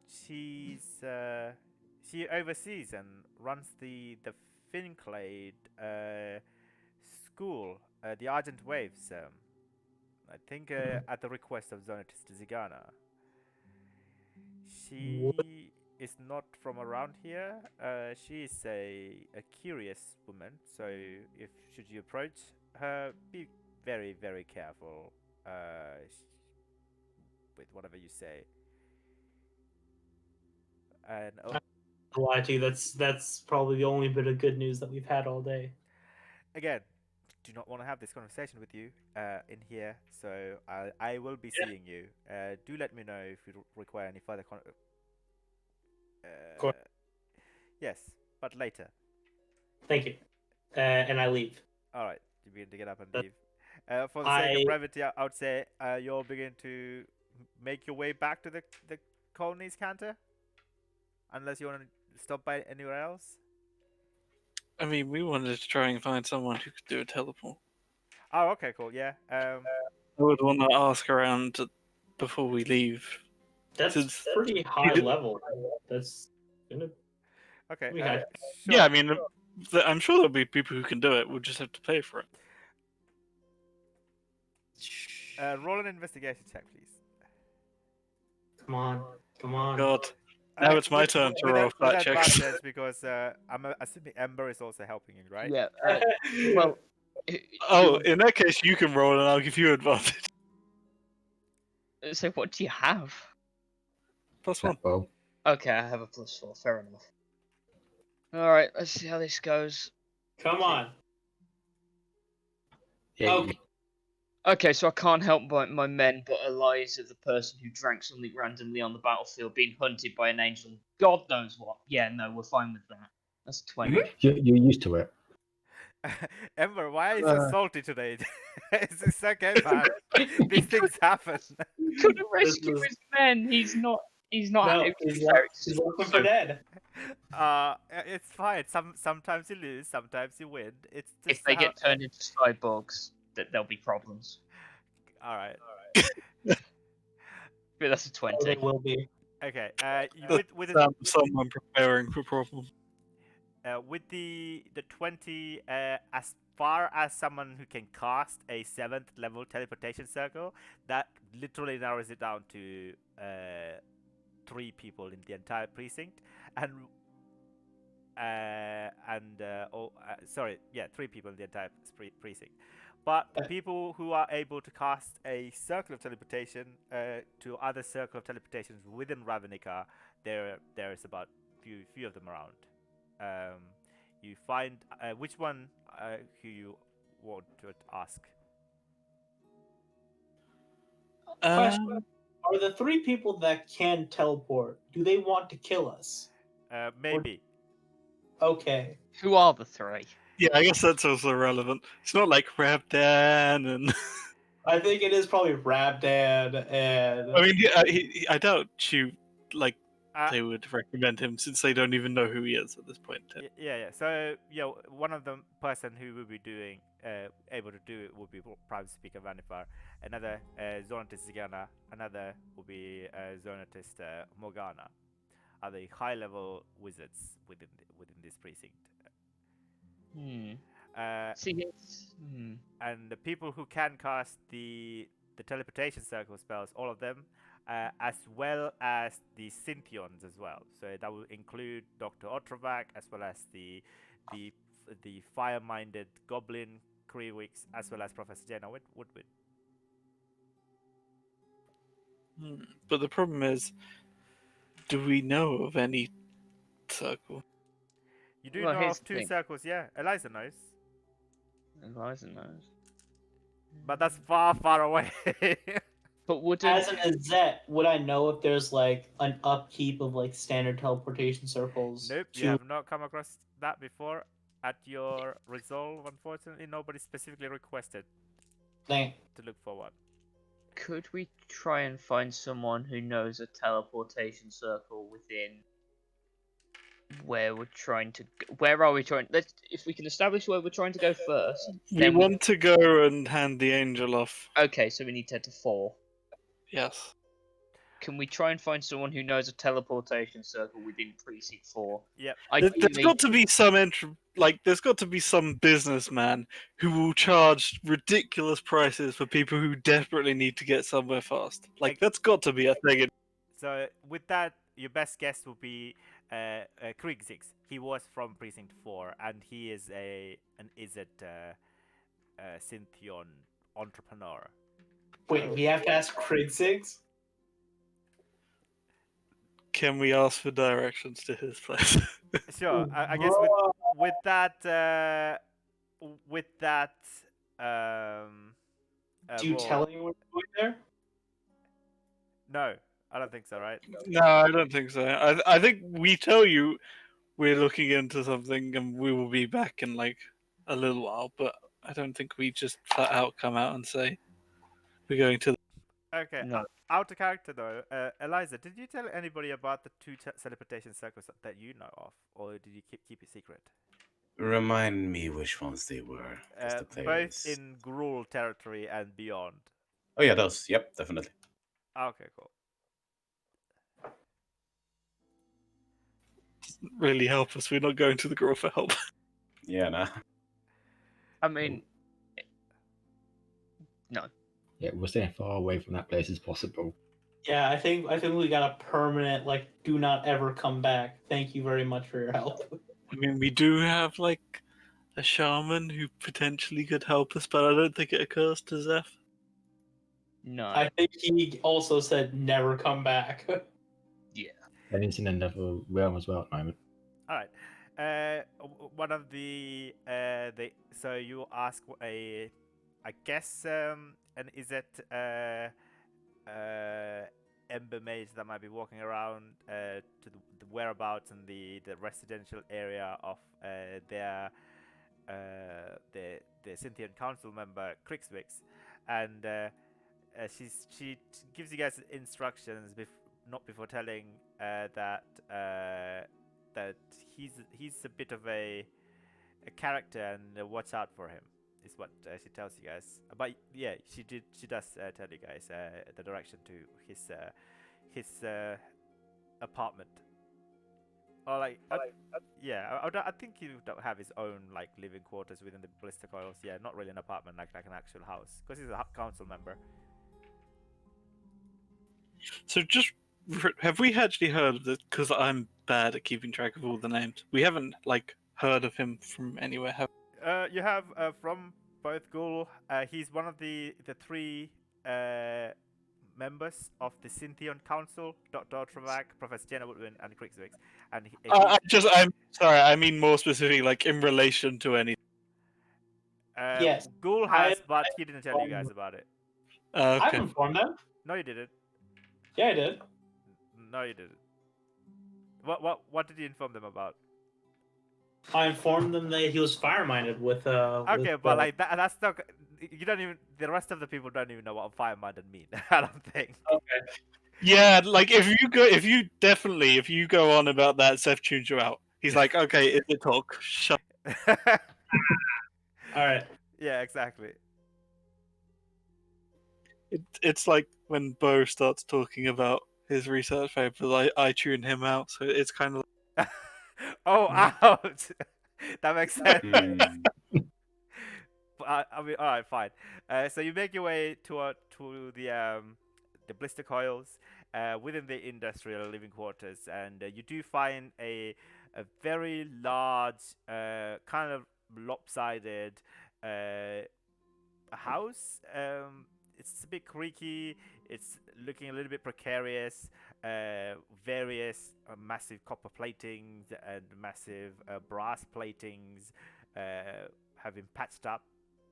she oversees and runs the Finclade school, the Argent Waves. I think at the request of Zonatis de Zigana. What? She is not from around here. She is a curious woman, so if should you approach her, be very very careful with whatever you say. And To lie to you, that's probably the only bit of good news that we've had all day. again, do not want to have this conversation with you in here, so I will be Yeah, seeing you. Do let me know if you require any further. of course. Yes, but later. Thank you. And I leave. All right, you begin to get up and That- leave. For the sake of I brevity, I would say you'll begin to make your way back to the colony's canter, unless you want to stop by anywhere else. I mean, we wanted to try and find someone who could do a teleport. Oh, okay, cool. Yeah. I would want to ask around before we leave. That's Since pretty high level. That's gonna Okay. we had Sure. yeah, I mean, I'm sure there'll be people who can do it. We'll just have to pay for it. Roll an investigation check, please. Come on, come on. God, now it's my with- turn to with roll with flat checks. advantage because I'm assuming Ember is also helping you, right? Yeah. Well. Oh, in that case, you can roll, and I'll give you advantage. So what do you have? +1. That bow. Okay, I have a +4. Fair enough. All right, let's see how this goes. Come on. Yeah, Okay. Okay, so I can't help my men, but Eliza, the person who drank something randomly on the battlefield, being hunted by an angel. God knows what. Yeah, no, we're fine with that. That's 20. you're used to it. Ember, why are you so salty today? It's okay, man. These things happen. He couldn't rescue is- his men. He's not. He's not. No, to be he's fair, he's looking for dead. It's fine. Sometimes you lose, sometimes you win. It's just if they how... get turned into cyborgs, there'll be problems. All right. But that's a Oh, they 20. will be. Okay. With Someone preparing for problem. with the 20, as far as someone who can cast a 7th level teleportation circle, that literally narrows it down to 3 people in the entire precinct, and sorry, yeah, 3 people in the entire precinct. But people who are able to cast a circle of teleportation to other circle of teleportations within Ravnica, there is about few of them around. You find which one who you want to ask. Question: Are the 3 people that can teleport? Do they want to kill us? Maybe. Okay. Who are the 3? Yeah, I guess that's also relevant. It's not like Rabdan and. I think it is probably Rabdad and. I mean, I doubt you like they would recommend him since they don't even know who he is at this point. Yeah. So one of the person who will be doing able to do it will be Prime Speaker Vanifar. Another Zonatist Zigana. Another will be Zonatist Morgana. Are the high level wizards within this precinct? See, And the people who can cast the teleportation circle spells, all of them, as well as the Synthions as well. So that will include Dr. Otrovak, as well as the fire-minded Goblin Kriwix, as well as Professor Jenna Woodward. But the problem is, do we know of any circle? You do Well, know here's of the 2 thing. circles, yeah. Eliza knows. Eliza knows. But that's far, far away. But wouldn't As an Azet, would I know if there's like an upkeep of like standard teleportation circles? Nope, you have not come across that before. At your resolve, unfortunately, nobody specifically requested Dang. to look for one. could we try and find someone who knows a teleportation circle within where we're trying to where are we trying if we can establish where we're trying to go first, We then want to go and hand the angel off. okay, so we need to head to 4. Yes. Can we try and find someone who knows a teleportation circle within precinct 4? Yep. There's got to be some there's got to be some businessman who will charge ridiculous prices for people who desperately need to get somewhere fast. Like that's got to be a thing. So with that, your best guess will be Kriegzix. He was from Precinct 4, and he is an Izzet Synthion entrepreneur. Wait, we have to ask Krigsix? Can we ask for directions to his place? Sure. I guess with that Do you roll- tell anyone going there? No, I don't think so. Right? No, I don't think so. I think we tell you we're looking into something and we will be back in like a little while, but I don't think we just flat out come out and say we're going to. Okay. No. Out of character though, Eliza, did you tell anybody about the 2 teleportation circles that you know of, or did you keep it secret? Remind me which ones they were, because the player Both is. in Gruul territory and beyond. Oh yeah, those. Yep, definitely. Okay, cool. Doesn't really help us. We're not going to the girl for help. Yeah, nah. I mean, no. Yeah, we're staying far away from that place as possible. Yeah, I think we got a permanent like do not ever come back. Thank you very much for your help. I mean, we do have like a shaman who potentially could help us, but I don't think it occurs to Zeph. No. I think he also said never come back. Yeah. And it's in another realm as well at the moment. All right. One of the so you ask a, I guess and is it Ember Mage that might be walking around to the whereabouts in the residential area of the Scythian council member Crixwix, and she gives you guys instructions not before telling that he's a bit of a character and watch out for him is what she tells you guys. But yeah, she does tell you guys the direction to his apartment. Or like, yeah, I think he don't have his own like living quarters within the ballista coils. Yeah, not really an apartment, like an actual house, because he's a council member. So just have we actually heard of this? Because I'm bad at keeping track of all the names. We haven't like heard of him from anywhere. Have You have from both Ghoul. He's one of the three members of the Scythian Council: Dr. Travak, Professor Jenna Woodwin, and Crixwix. And I'm sorry. I mean more specifically, like in relation to any. Yes, Ghoul has, but he didn't tell you guys about it. I've Okay. informed them. No, you didn't. Yeah, I did. No, you didn't. What did you inform them about? I informed them that he was fire-minded with Okay, but like that's not. You don't even. The rest of the people don't even know what fire-minded mean. I don't think. Okay. Yeah, like if you go on about that, Seth tunes you out. He's like, okay, is it talk? Shut. All right. Yeah, exactly. It's like when Bo starts talking about his research papers, I tune him out. So it's kind of like, Oh, ouch! That makes sense. Hmm. I mean, all right, fine. So you make your way to the blister coils within the industrial living quarters, and you do find a very large, kind of lopsided house. It's a bit creaky. It's looking a little bit precarious. Various massive copper platings and massive brass platings have been patched up,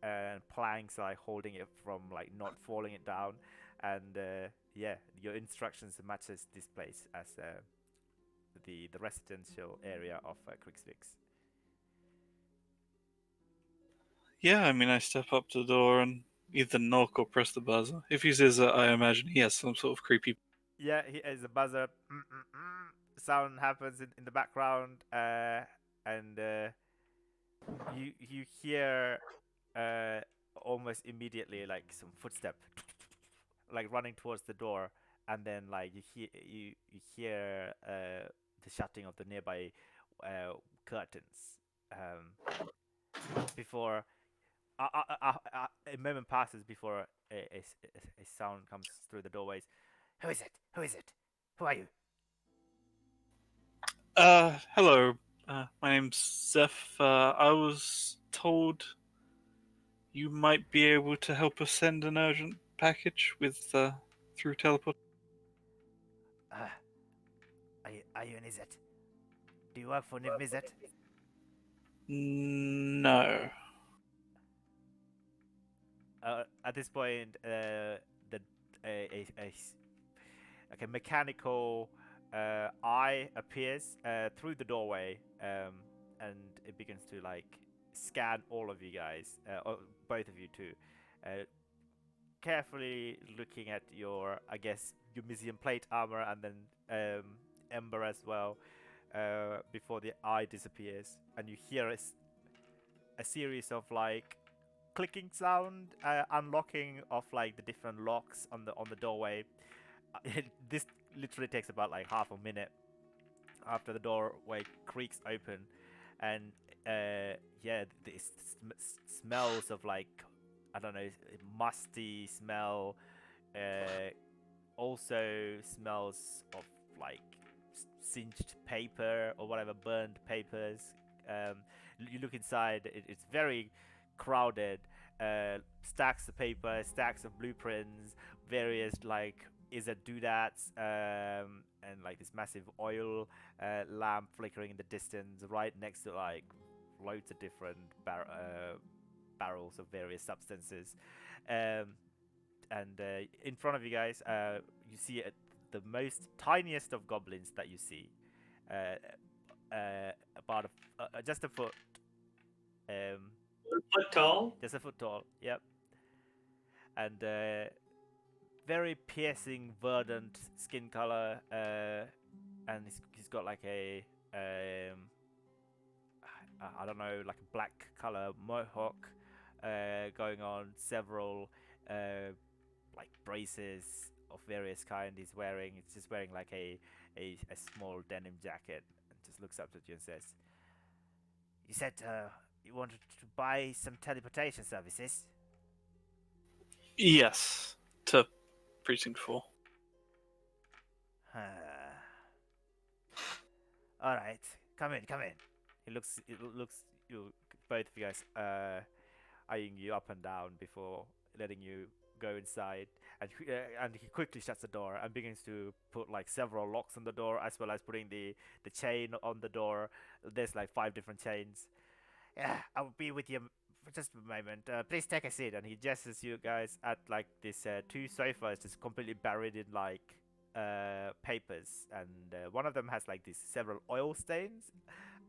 and planks like holding it from like not falling it down. And yeah, your instructions matches this place as the residential area of Crixvix. yeah. I mean, I step up to the door and either knock or press the buzzer. If he says that, I imagine he has some sort of creepy. Yeah, he as a buzzer sound happens in the background, and you hear almost immediately like some footstep, like running towards the door, and then like you hear the shutting of the nearby curtains. Before a moment passes before a sound comes through the doorways. Who is it? Who is it? Who are you? Hello. My name's Zeph. I was told you might be able to help us send an urgent package with through teleport. Are you Nizet? Do you work for Niv Mizzet? No. At this point, the like a mechanical eye appears through the doorway, and it begins to like scan all of you guys, or both of you too, carefully looking at your, I guess, your Museum plate armor, and then Ember as well, before the eye disappears, and you hear a series of like clicking sound, unlocking of like the different locks on the doorway. This literally takes about like half a minute after the doorway creaks open, and yeah, this smells of like, I don't know, musty smell. Uh, Also smells of like singed paper or whatever, burned papers. You look inside; it's very crowded. Stacks of paper, stacks of blueprints, various like is it doodads, and like this massive oil lamp flickering in the distance, right next to like loads of different barrels of various substances. Um, and in front of you guys, you see the most tiniest of goblins that you see, uh, about just a foot, um, Foot tall. just a foot tall. Yep, and very piercing, verdant skin color, and he's got like a I don't know, like a black color mohawk, going on, several like braces of various kind he's wearing. He's just wearing like a small denim jacket, and just looks up at you and says, "You said you wanted to buy some teleportation services." Yes, to precinct 4. All right, come in, come in. It looks you both of you guys eyeing you up and down before letting you go inside, and he quickly shuts the door and begins to put like several locks on the door, as well as putting the chain on the door. There's like 5 different chains. Yeah, I'll be with you for just a moment. Please take a seat. And he gestures you guys at like this 2 sofas just completely buried in like papers, and one of them has like these several oil stains,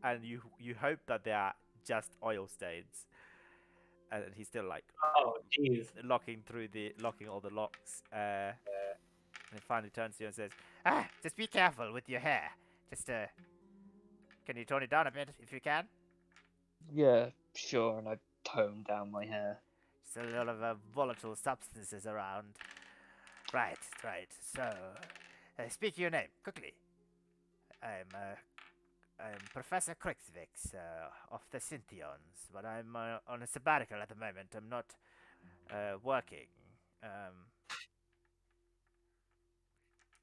and you hope that they are just oil stains. And he's still like Oh, jeez. locking all the locks. And he finally turns to you and says, "Ah, just be careful with your hair. Just can you tone it down a bit if you can? Yeah, sure, and I tone down my hair. There's a lot of volatile substances around." Right, right. So, speak your name quickly. I'm Professor Krixvix of the Cynthions, but I'm on a sabbatical at the moment. I'm not working.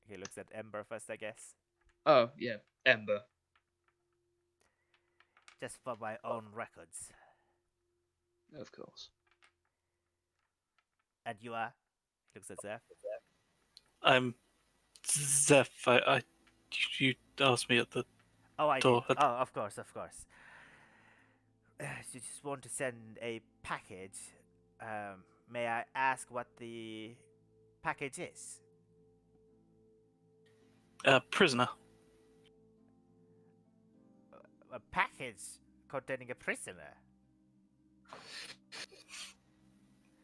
He looks at Ember first, I guess. Oh, yeah, Ember. Just for my own records. Of course. And you are? He looks at Zeph. I'm Zeph. You asked me at the Oh, I door. did. Oh, of course, of course. You just want to send a package. May I ask what the package is? Prisoner. A package containing a prisoner?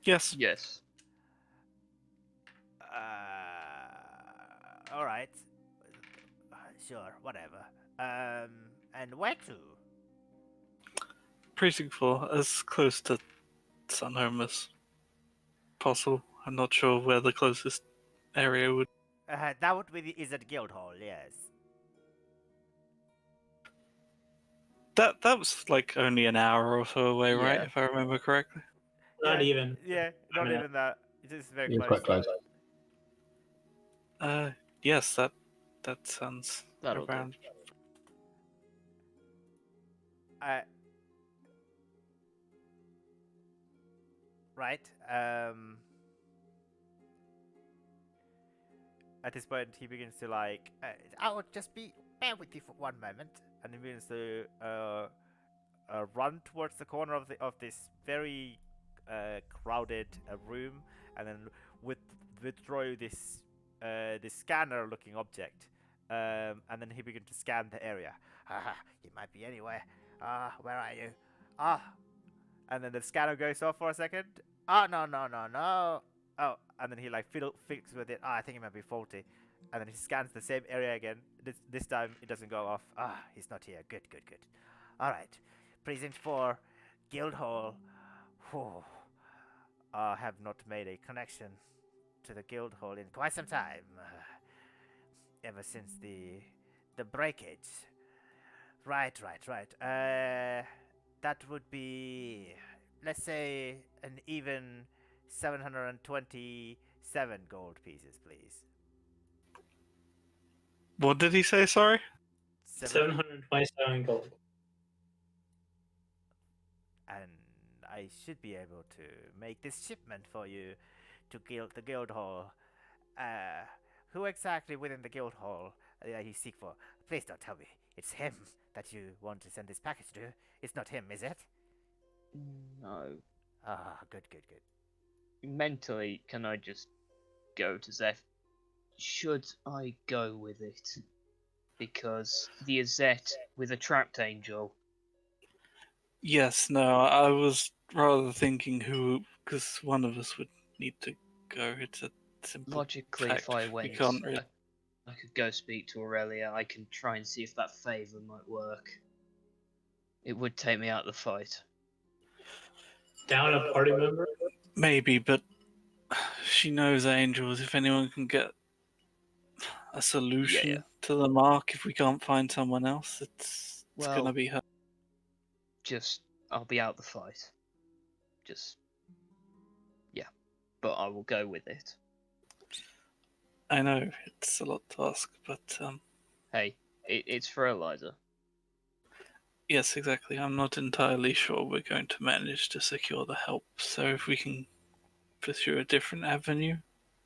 Yes. Yes. All right. Sure, whatever. And where to? Precinct 4, as close to Sunhome as possible. I'm not sure where the closest area would. That would be the Izzard Guildhall, yes. That was like only an hour or so away, right? Yeah. If I remember correctly. Not Yeah, even. Yeah, not minute. even that. It's just very Yeah, close. quite close. Yes, that sounds That'll do. around. Right. At this point, he begins to like. I will just bear with you for one moment, and he begins to run towards the corner of this very crowded room, and then withdraw this scanner-looking object, and then he begins to scan the area. You might be anywhere. Where are you? And then the scanner goes off for a second. No, no, no, no. Oh, and then he like fix with it. I think it might be faulty. And then he scans the same area again. This time it doesn't go off. He's not here. Good, good, good. All right. Precinct 4, guild hall. Whew. Have not made a connection to the guild hall in quite some time. Ever since the breakage. Right, right, right. That would be, let's say, an even 727 gold pieces, please. What did he say? Sorry. 727 gold. And I should be able to make this shipment for you to the guild hall. Uh, who exactly within the guild hall you seek for? Please don't tell me it's him that you want to send this package to. It's not him, is it? No. Ah, good, good, good. Mentally, can I just go to Zeph? Should I go with it? Because the Azet with a trapped angel. Yes. No. I was rather thinking who, because one of us would need to go. It's a simple Logically, fact. if I We went, can't really. I could go speak to Aurelia. I can try and see if that favor might work. It would take me out of the fight. Down a party member? Maybe, but she knows angels. If anyone can get a solution Yeah. to the mark, if we can't find someone else, it's Well, gonna be her. just I'll be out the fight. Just yeah, but I will go with it. I know it's a lot to ask, but Hey, it's for Eliza. yes, exactly. I'm not entirely sure we're going to manage to secure the help. So if we can pursue a different avenue,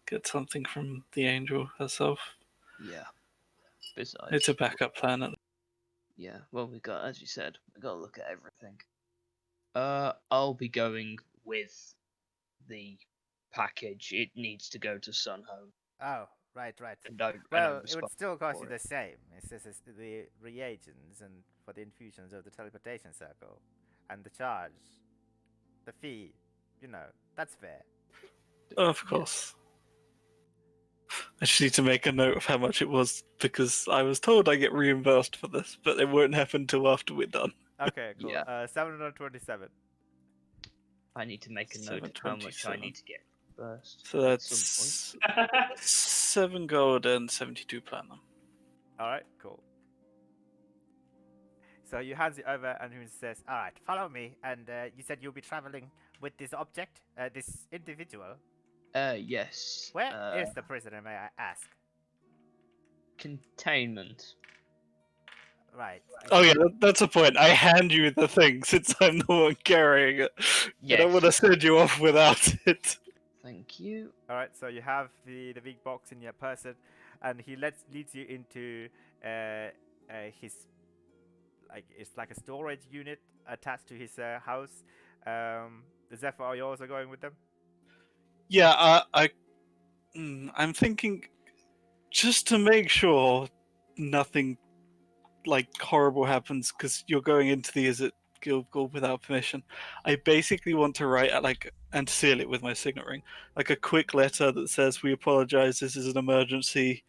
get something from the angel herself, Yeah. Besides, it's a backup plan. yeah. Well, as you said, we got to look at everything. I'll be going with the package. It needs to go to Sunhome, Oh, right, right. and I'm Well, it would responsible still cost for you it. the same. It's just the reagents and for the infusions of the teleportation circle, and the charge, the fee. You know, that's fair. Of course. I just need to make a note of how much it was because I was told I get reimbursed for this, but it won't happen till after we're done. Okay, cool. Yeah. 727. I need to make a note of how much I need to get first. So at some point. that's 7 gold and 72 platinum. All right, cool. So you hands it over, and he says, "All right, follow me." And you said you'll be traveling with this object, this individual. Yes. Where is the prisoner, may I ask? Containment. Right. Oh yeah, that's a point. I hand you the thing since I'm the one carrying it. I don't Yes. want to send you off without it. Thank you. All right. So you have the big box in your person, and he leads you into his it's like a storage unit attached to his house. Zephyr, are you also going with them? Yeah, I'm thinking just to make sure nothing like horrible happens because you're going into the Is It Guild without permission. I basically want to write and seal it with my signet ring, like a quick letter that says we apologize. This is an emergency.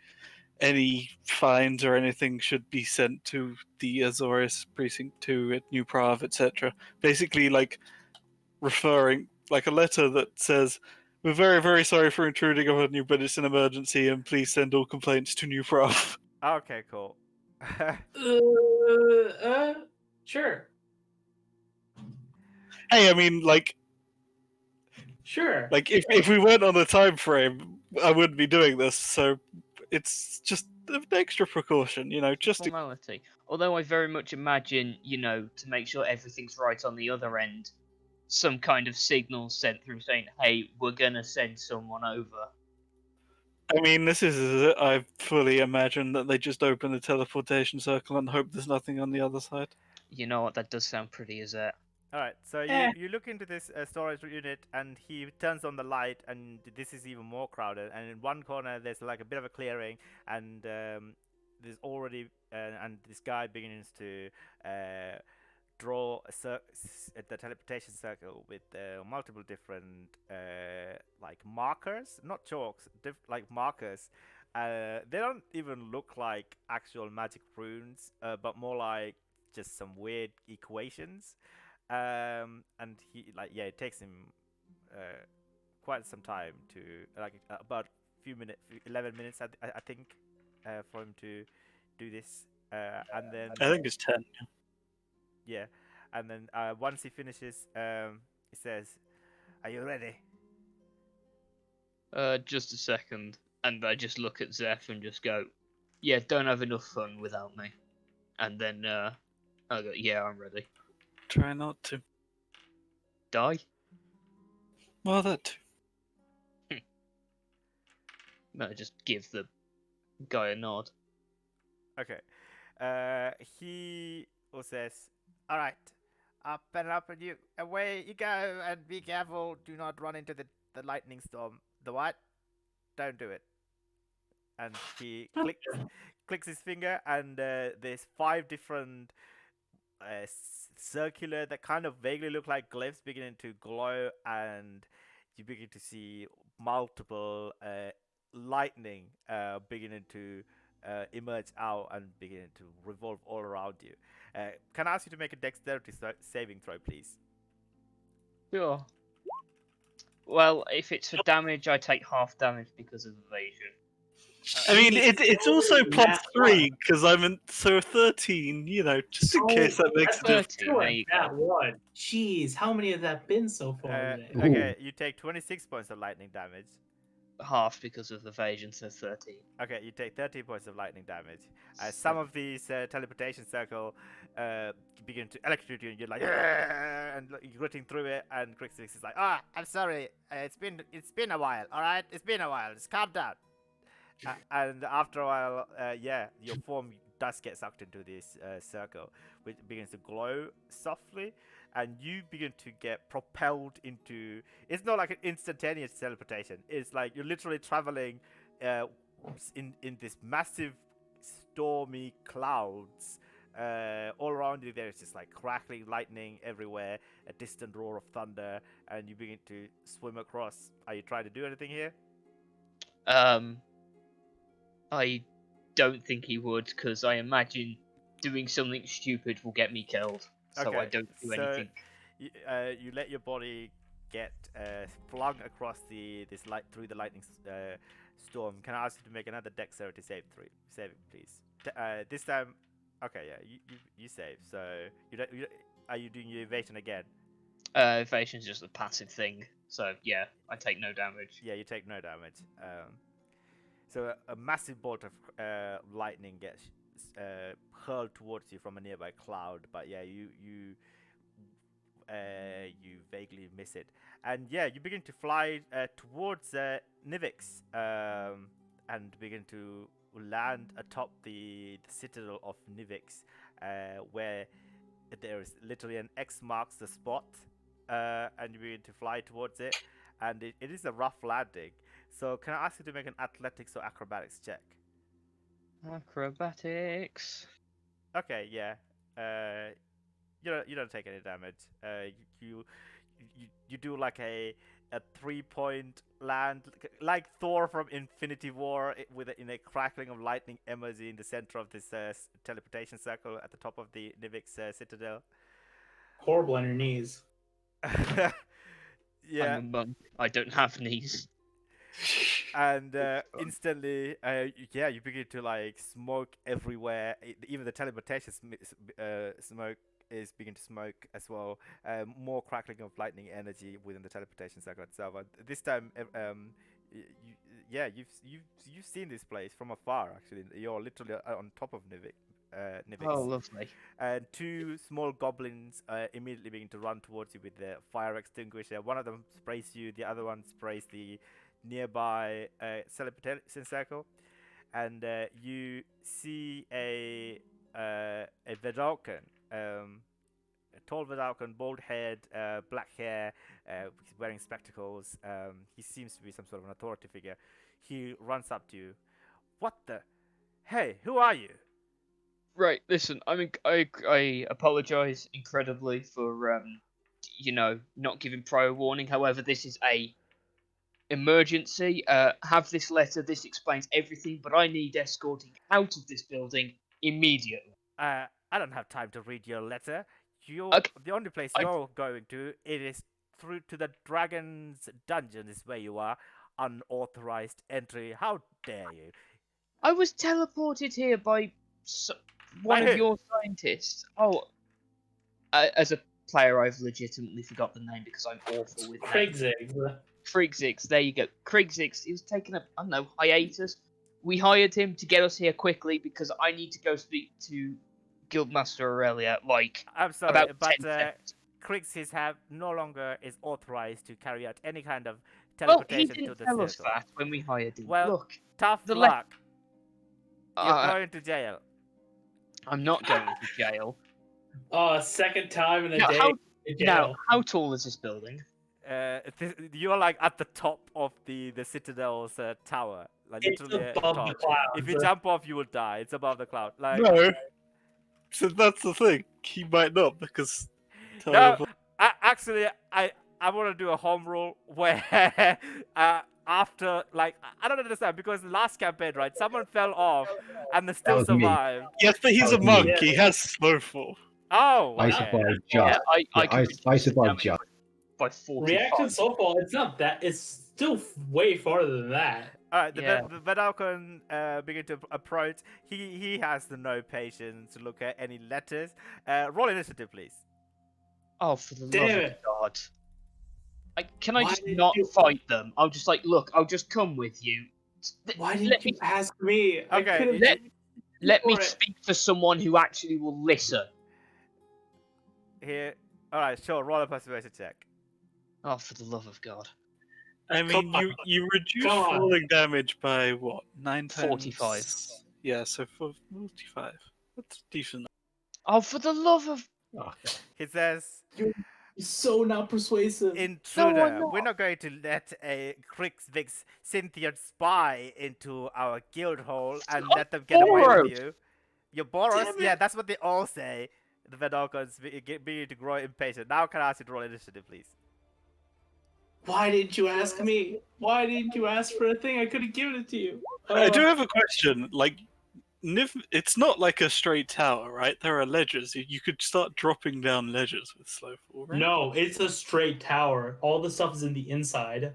Any fines or anything should be sent to the Azores Precinct 2 at New Prague, etc. Basically, like referring, like a letter that says, "We're very, very sorry for intruding on you, but it's an emergency, and please send all complaints to New Prague." Okay, cool. Sure. Hey, I mean, Sure. if we weren't on a time frame, I wouldn't be doing this. So it's just an extra precaution, just to Formality. Although I very much imagine, to make sure everything's right on the other end, some kind of signal sent through saying, "Hey, we're gonna send someone over." I mean, this is. I fully imagine that they just open the teleportation circle and hope there's nothing on the other side. You know what? That does sound pretty as that. All right, so you look into this storage unit, and he turns on the light, and this is even more crowded. And in one corner, there's like a bit of a clearing, and there's already and this guy begins to draw the teleportation circle with multiple different like markers, not chalks, like markers. They don't even look like actual magic runes, but more like just some weird equations. And he like yeah, it takes him quite some time to like about few minutes, 11 minutes, I think, for him to do this. And then I think it's 10. yeah, and then once he finishes, he says, "Are you ready?" Just a second, and I just look at Zeph and just go, "Yeah, don't have enough fun without me." And then I go, "Yeah, I'm ready." Try not to. Die? Well, that too. No, just give the guy a nod. Okay. He says, "All right, up and you away you go, and be careful. Do not run into the lightning storm. The what? Don't do it." And he clicks his finger, and there's 5 different circular that kind of vaguely look like glyphs beginning to glow, and you begin to see multiple lightning beginning to emerge out and beginning to revolve all around you. Can I ask you to make a dexterity saving throw, please? Sure. Well, if it's for damage, I take half damage because of evasion. I mean, Jeez, it's so also many plus nat 3 because I'm in, so 13. Just in So case that makes a that's difference. 13, there you that go. one. Jeez, how many have that been so far today? Okay, you take 26 points of lightning damage. Half because of evasion, so 13. Okay, you take 13 points of lightning damage. Some of these teleportation circle begin to electrocute you, and you're like, "Argh!" and you're gritting through it. And Grixis is like, "Ah, I'm sorry. It's been a while. All right, it's been a while. Just calm down." And after a while, yeah, your form does get sucked into this circle, which begins to glow softly, and you begin to get propelled into. It's not like an instantaneous teleportation. It's like you're literally traveling uh, in this massive, stormy clouds. All around you, there's just like crackling lightning everywhere, a distant roar of thunder, and you begin to swim across. Are you trying to do anything here? I don't think he would, because I imagine doing something stupid will get me killed. So I Okay, don't do so anything. you let your body get flung across through the lightning storm. Can I ask you to make another dexterity saving, please? This time, okay, yeah, you save. So are you doing your evasion again? Evasion's just a passive thing. So yeah, I take no damage. Yeah, you take no damage. So a massive bolt of lightning gets hurled towards you from a nearby cloud, but yeah, you vaguely miss it, and yeah, you begin to fly towards Nivix, and begin to land atop the citadel of Nivix, where there is literally an X marks the spot, and you begin to fly towards it, and it is a rough landing. So can I ask you to make an athletics or acrobatics check? Acrobatics. Okay, yeah. You don't take any damage. You do like a 3 point land, like Thor from Infinity War, in a crackling of lightning emerging in the center of this teleportation circle at the top of the Nivix citadel. Horrible on your knees. I'm Yeah, a monk. I don't have knees. and instantly, yeah, you begin to like smoke everywhere. Even the teleportation smoke is beginning to smoke as well. More crackling of lightning energy within the teleportation circle itself. And this time, yeah, you've seen this place from afar. Actually, you're literally on top of Nivix. Oh, lovely. And 2 small goblins immediately begin to run towards you with their fire extinguisher. One of them sprays you, the other one sprays the nearby celebration circle, and you see a Vedalken, a tall Vedalken, bald head, black hair, wearing spectacles. He seems to be some sort of an authority figure. He runs up to you. What the? Hey, who are you? Right, listen. I apologize incredibly for not giving prior warning. However, this is a emergency. Have this letter. This explains everything. But I need escorting out of this building immediately. I don't have time to read your letter. Okay, the only place I- you're going to, it is through to the dragon's dungeon is where you are. Unauthorized entry. How dare you? I was teleported here by one By of who? your scientists. Oh, as a player, I've legitimately forgot the name because I'm awful with names. Krigzig. Krigzix, there you go. Krigzix, he was taking a, I don't know, hiatus. We hired him to get us here quickly because I need to go speak to Guildmaster Aurelia, like, I'm sorry, about but 10 seconds. Crixis have no longer is authorized to carry out any kind of Well, he teleportation to didn't the tell us circle. that when we hired him. Well, Look, tough the luck. You're uh, going to jail. I'm not going to jail. Oh, second time in a Now, day. how, in now, jail. how tall is this building? You're like at the top of the Citadel's tower, like It's literally above the top. clouds. If you jump off, you will die. It's above the cloud. Like No. So that's the thing. He might not because. no, actually, I want to do a home rule where after like I don't understand because the last campaign, right? Someone fell off and they That still was me. survived. Yes, but he's That a was monk. me. He has snowfall. Oh, I okay. survived just. I Yeah, can reduce I the survived damage just. by 45. Reaction so far, it's not that. It's still way farther than that. All right, Yeah. the Vedalcon begin to approach. He has the no patience to look at any letters. Roll initiative, please. Oh, for the Damn love of it. God. Can I Why just did not you- fight them? I'll just like, look, I'll just come with you. Why Let didn't you me- ask me? I Okay, could have. Let me for it. speak for someone who actually will listen. Here. All right, sure. Roll a persuasion check. Oh, for the love of God. I mean, you reduce Come on. falling damage by what? 9 times? 45. Yeah, so for 45. That's decent. Oh, for the love of... Oh, He says, You're so not persuasive. "Intruder, I'm not. we're not going to let a Crixvix Cynthia spy into our guild hall and I'm let them get away Boros. with you. You're Boros? Damn it. Yeah, that's what they all say." The Vedalcons beginning to grow impatient. Now, can I ask you to roll initiative, please? Why didn't you ask me? Why didn't you ask for a thing? I could have given it to you. I do have a question. Like, it's not like a straight tower, right? There are ledges. You could start dropping down ledges with Slowfall, right? No, it's a straight tower. All the stuff is in the inside.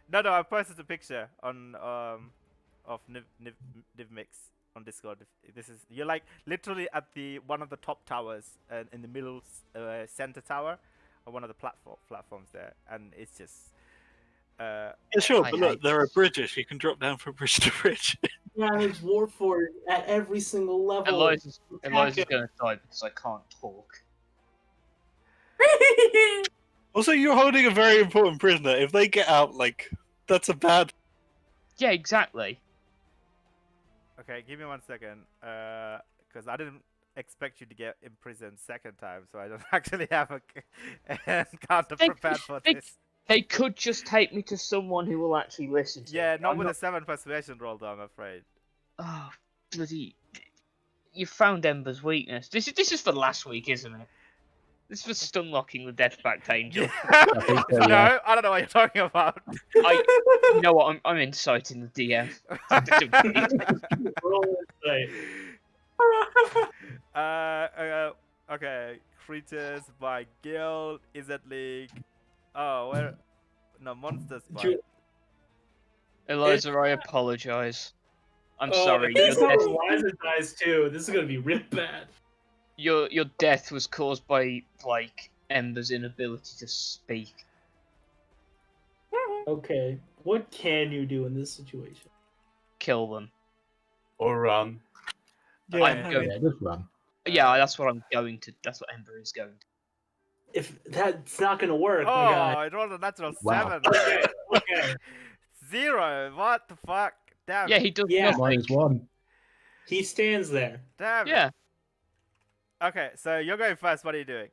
No, I posted a picture on of Nivmix on Discord. This is you're like literally at the one of the top towers in the middle center tower, or one of the platforms there, and it's just. Yeah, sure, I but look, hate there are this. bridges. You can drop down from bridge to bridge. Damage Warford at every single level. Eliza's Attack going him. to die because I can't talk. Also, you're holding a very important prisoner. If they get out, like, that's a bad. Yeah, exactly. Okay, give me 1 second, because I didn't expect you to get imprisoned second time, so I don't actually have a counter They- prepared for they- this. They could just take me to someone who will actually listen to Yeah, me. not I'm with a 7 persuasion roll, though, I'm afraid. Oh, bloody! You found Ember's weakness. This is for last week, isn't it? This was stunlocking the Deathback Angel. I think so, No, yeah. I don't know what you're talking about. You know what? I'm inciting the DM. Roll insight. Okay. Creatures by guild, is it league? Oh, where? No, monsters by. You- Eliza, I apologize. I'm Oh, sorry. if this Your death, Eliza dies too, this is gonna be real bad. your death was caused by like Ember's inability to speak. Okay, what can you do in this situation? Kill them. Or run. Yeah, I'm Okay. going. Yeah, just run. Yeah, that's what I'm going to. That's what Ember is going to. If that's not gonna work, Oh, my guy. I rolled a natural Wow. 7. Okay, okay. 0. What the fuck? Damn. Yeah, he does Yeah. nothing. -1. He stands there. Damn. Yeah, Okay, so you're going first. What are you doing?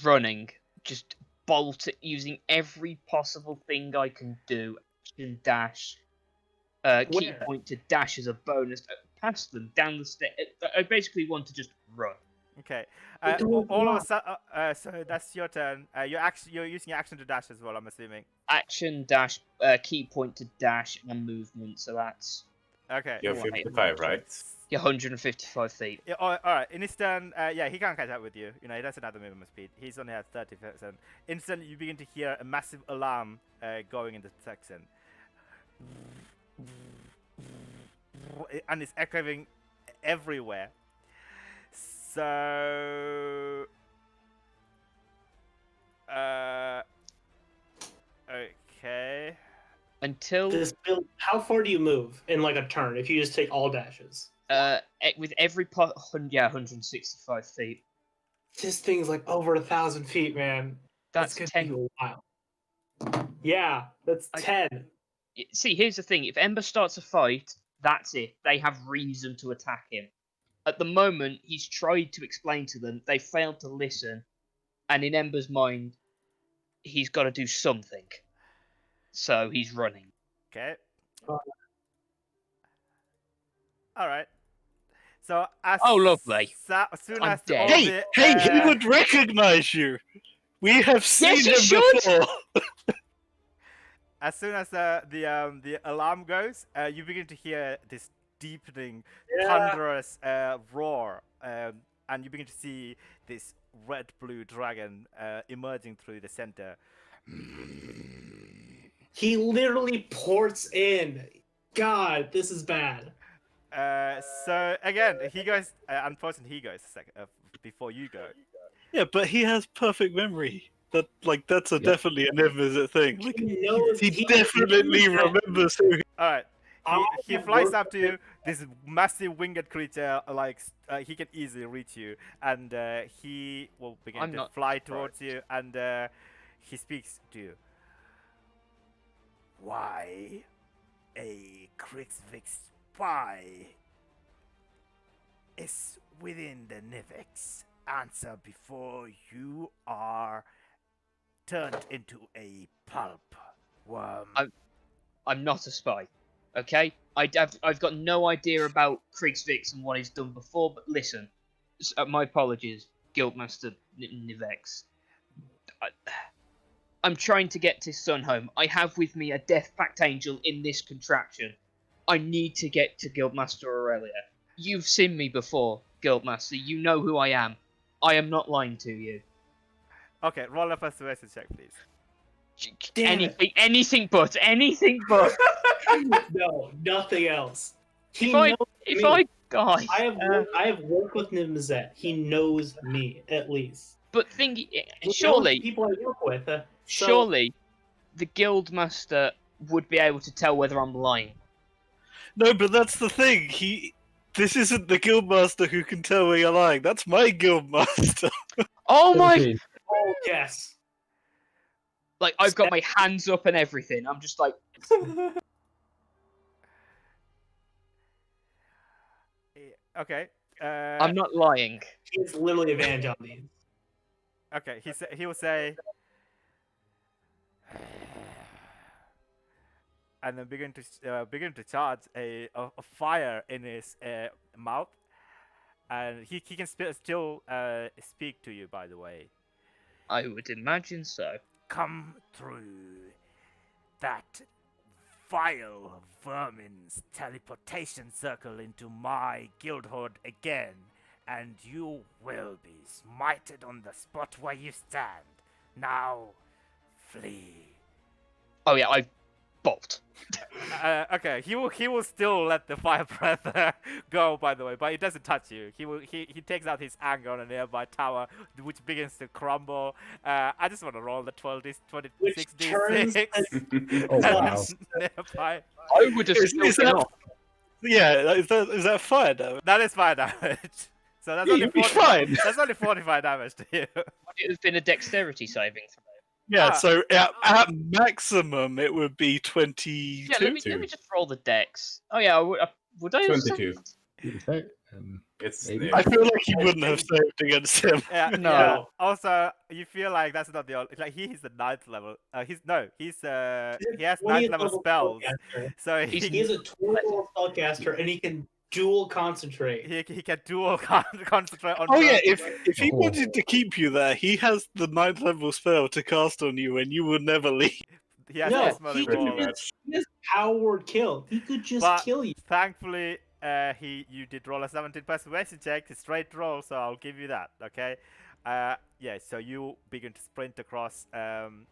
running, just bolt it using every possible thing I can do. Action dash, key Where? point to dash as a bonus. Past them down the stairs. I basically want to just run. Okay. But do it All of a once. sudden, so that's your turn. You're using your action to dash as well. I'm assuming. Action dash, key point to dash and movement. So that's Okay. You're Right. 55, right? You're 155 feet. Yeah, all right. In his turn, yeah, he can't catch up with you. You know, he doesn't have the movement speed. He's only at 30%. Instantly, you begin to hear a massive alarm going in the section, and it's echoing everywhere. So, okay. Until This build. How far do you move in like a turn if you just take all dashes? with every pot, 165 feet. This thing's like over 1,000 feet, man. That's gonna 10. take a while. Yeah, that's 10. See, here's the thing: if Ember starts a fight, that's it. They have reason to attack him. At the moment, he's tried to explain to them. They failed to listen, and in Ember's mind, he's got to do something. So he's running. Okay. Uh, All right. So as Oh, lovely. as soon I'm as dead. all Hey, the, hey, he would recognize you. We have seen he him should. before. as soon as the alarm goes, you begin to hear this deepening, Yeah. thunderous roar, and you begin to see this red-blue dragon emerging through the center. He literally ports in. God, this is bad. So again, he goes. Unfortunately, he goes before you go. Yeah, but he has perfect memory. That's Yeah. definitely an invisit thing. Like He knows. he definitely remembers who. All right. I He have flies worked up to with you. This massive winged creature, like he can easily reach you, and he will begin I'm to not fly surprised. towards you, and he speaks to you. Why, a Krixvik spy is within the Nivix. Answer before you are turned into a pulp worm. I'm not a spy. Okay? I've got no idea about Kriegsvix and what he's done before, but listen. My apologies, Guildmaster Nivex. I'm trying to get to Sunhome. I have with me a Death Pact Angel in this contraption. I need to get to Guildmaster Aurelia. You've seen me before, Guildmaster. You know who I am. I am not lying to you. Okay, roll a persuasion check, please. Damn it. Anything but. No, nothing else. He If I knows if me. I die, I have worked with Nimzet. He knows me at least. but He knows surely, the people I work with. So- surely, the Guildmaster would be able to tell whether I'm lying. No, but that's the thing. This isn't the guildmaster who can tell when you're lying. That's my guildmaster. Oh my! 17. Oh yes. Like I've got my hands up and everything. I'm just like, Okay. I'm not lying. He's literally advantage on these. Okay. He will say, and then begin to charge a fire in his mouth, and he can still speak to you. By the way, I would imagine so. come through that vile vermin's teleportation circle into my guildhood again, and you will be smited on the spot where you stand. Now, flee. Oh yeah, I bolt. Okay, he will still let the fire breath go, by the way, but it doesn't touch you. He takes out his anger on a nearby tower, which begins to crumble. I just want to roll the 26 turns d6 Oh wow. nearby. I would have Is still been that- off. Yeah, is that fire damage? That is fire damage. So that's Yeah, only you'll be 45 fine. That's only 45 damage to you. Would it have been a dexterity saving throw? Yeah, Ah. so at maximum it would be 22. Yeah, let me just roll the dex. Oh yeah, would I have 22. Okay, It's Maybe. I feel like you wouldn't have saved against him. Yeah, No. yeah. Also, you feel like that's not the only, like he is the 9th level. He has 9th level spells. So He's- He is a 20-level spellcaster, and he can dual concentrate. he can dual concentrate on. Oh yeah, burning. if he Oh. wanted to keep you there, he has the 9th level spell to cast on you, and you would never leave. He has No, Esmeralda he Pretty Wall. much. He has coward kill. He could just But kill you. thankfully, you did roll a 17 persuasion check, a straight roll, so I'll give you that. Okay. Yeah. So you begin to sprint across. And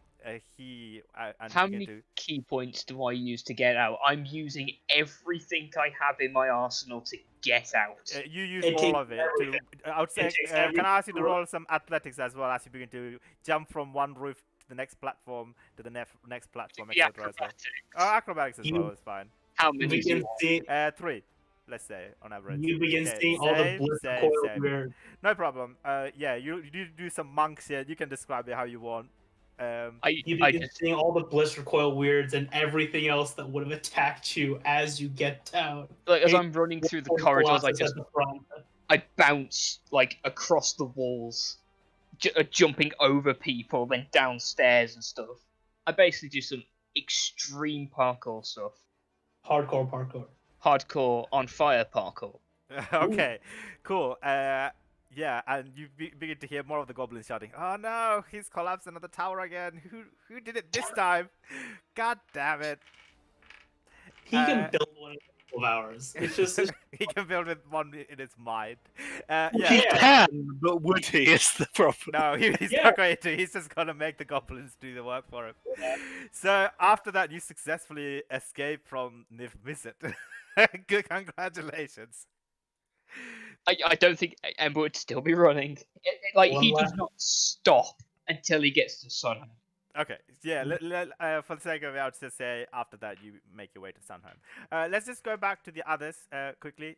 How begin many to. key points do I use to get out? I'm using everything I have in my arsenal to get out. You use It all takes of it to. I would say. takes Can I ask you to everything. roll some athletics as well as you begin to jump from one roof to the next platform to the next platform, The etc. as well. acrobatics. Acrobatics as You- well is fine. How You many do you begin want? seeing 3, let's say on average. you begin Okay, seeing all the save, bliss save, coil save. weird. No problem. Yeah, you do some monks here. You can describe it how you want. You I begin just seeing all the bliss recoil weirds and everything else that would have attacked you as you get down. like as Hey, I'm running through the Or the corridors, Colossus at the front. I bounce like across the walls, jumping over people, then downstairs and stuff. I basically do some extreme parkour stuff, Hardcore parkour. hardcore on fire parkour. Okay, cool. Yeah, and you begin to hear more of the goblins shouting, "Oh no, he's collapsed another tower again. Who did it this time? God damn it!" He Uh, can build one in a couple of hours. It's just he can build with one in his mind. He Yeah. Yeah. can, but would he? Is the problem. No, he's Yeah. not going to. He's just gonna make the goblins do the work for him. So after that, you successfully escape from Niv Mizzet. Good, congratulations. I don't think Ember would still be running. Like One he does last- not stop until he gets to Sunham. Okay, yeah. For the sake of it, I would just say after that you make your way to Sunhome. Let's just go back to the others quickly.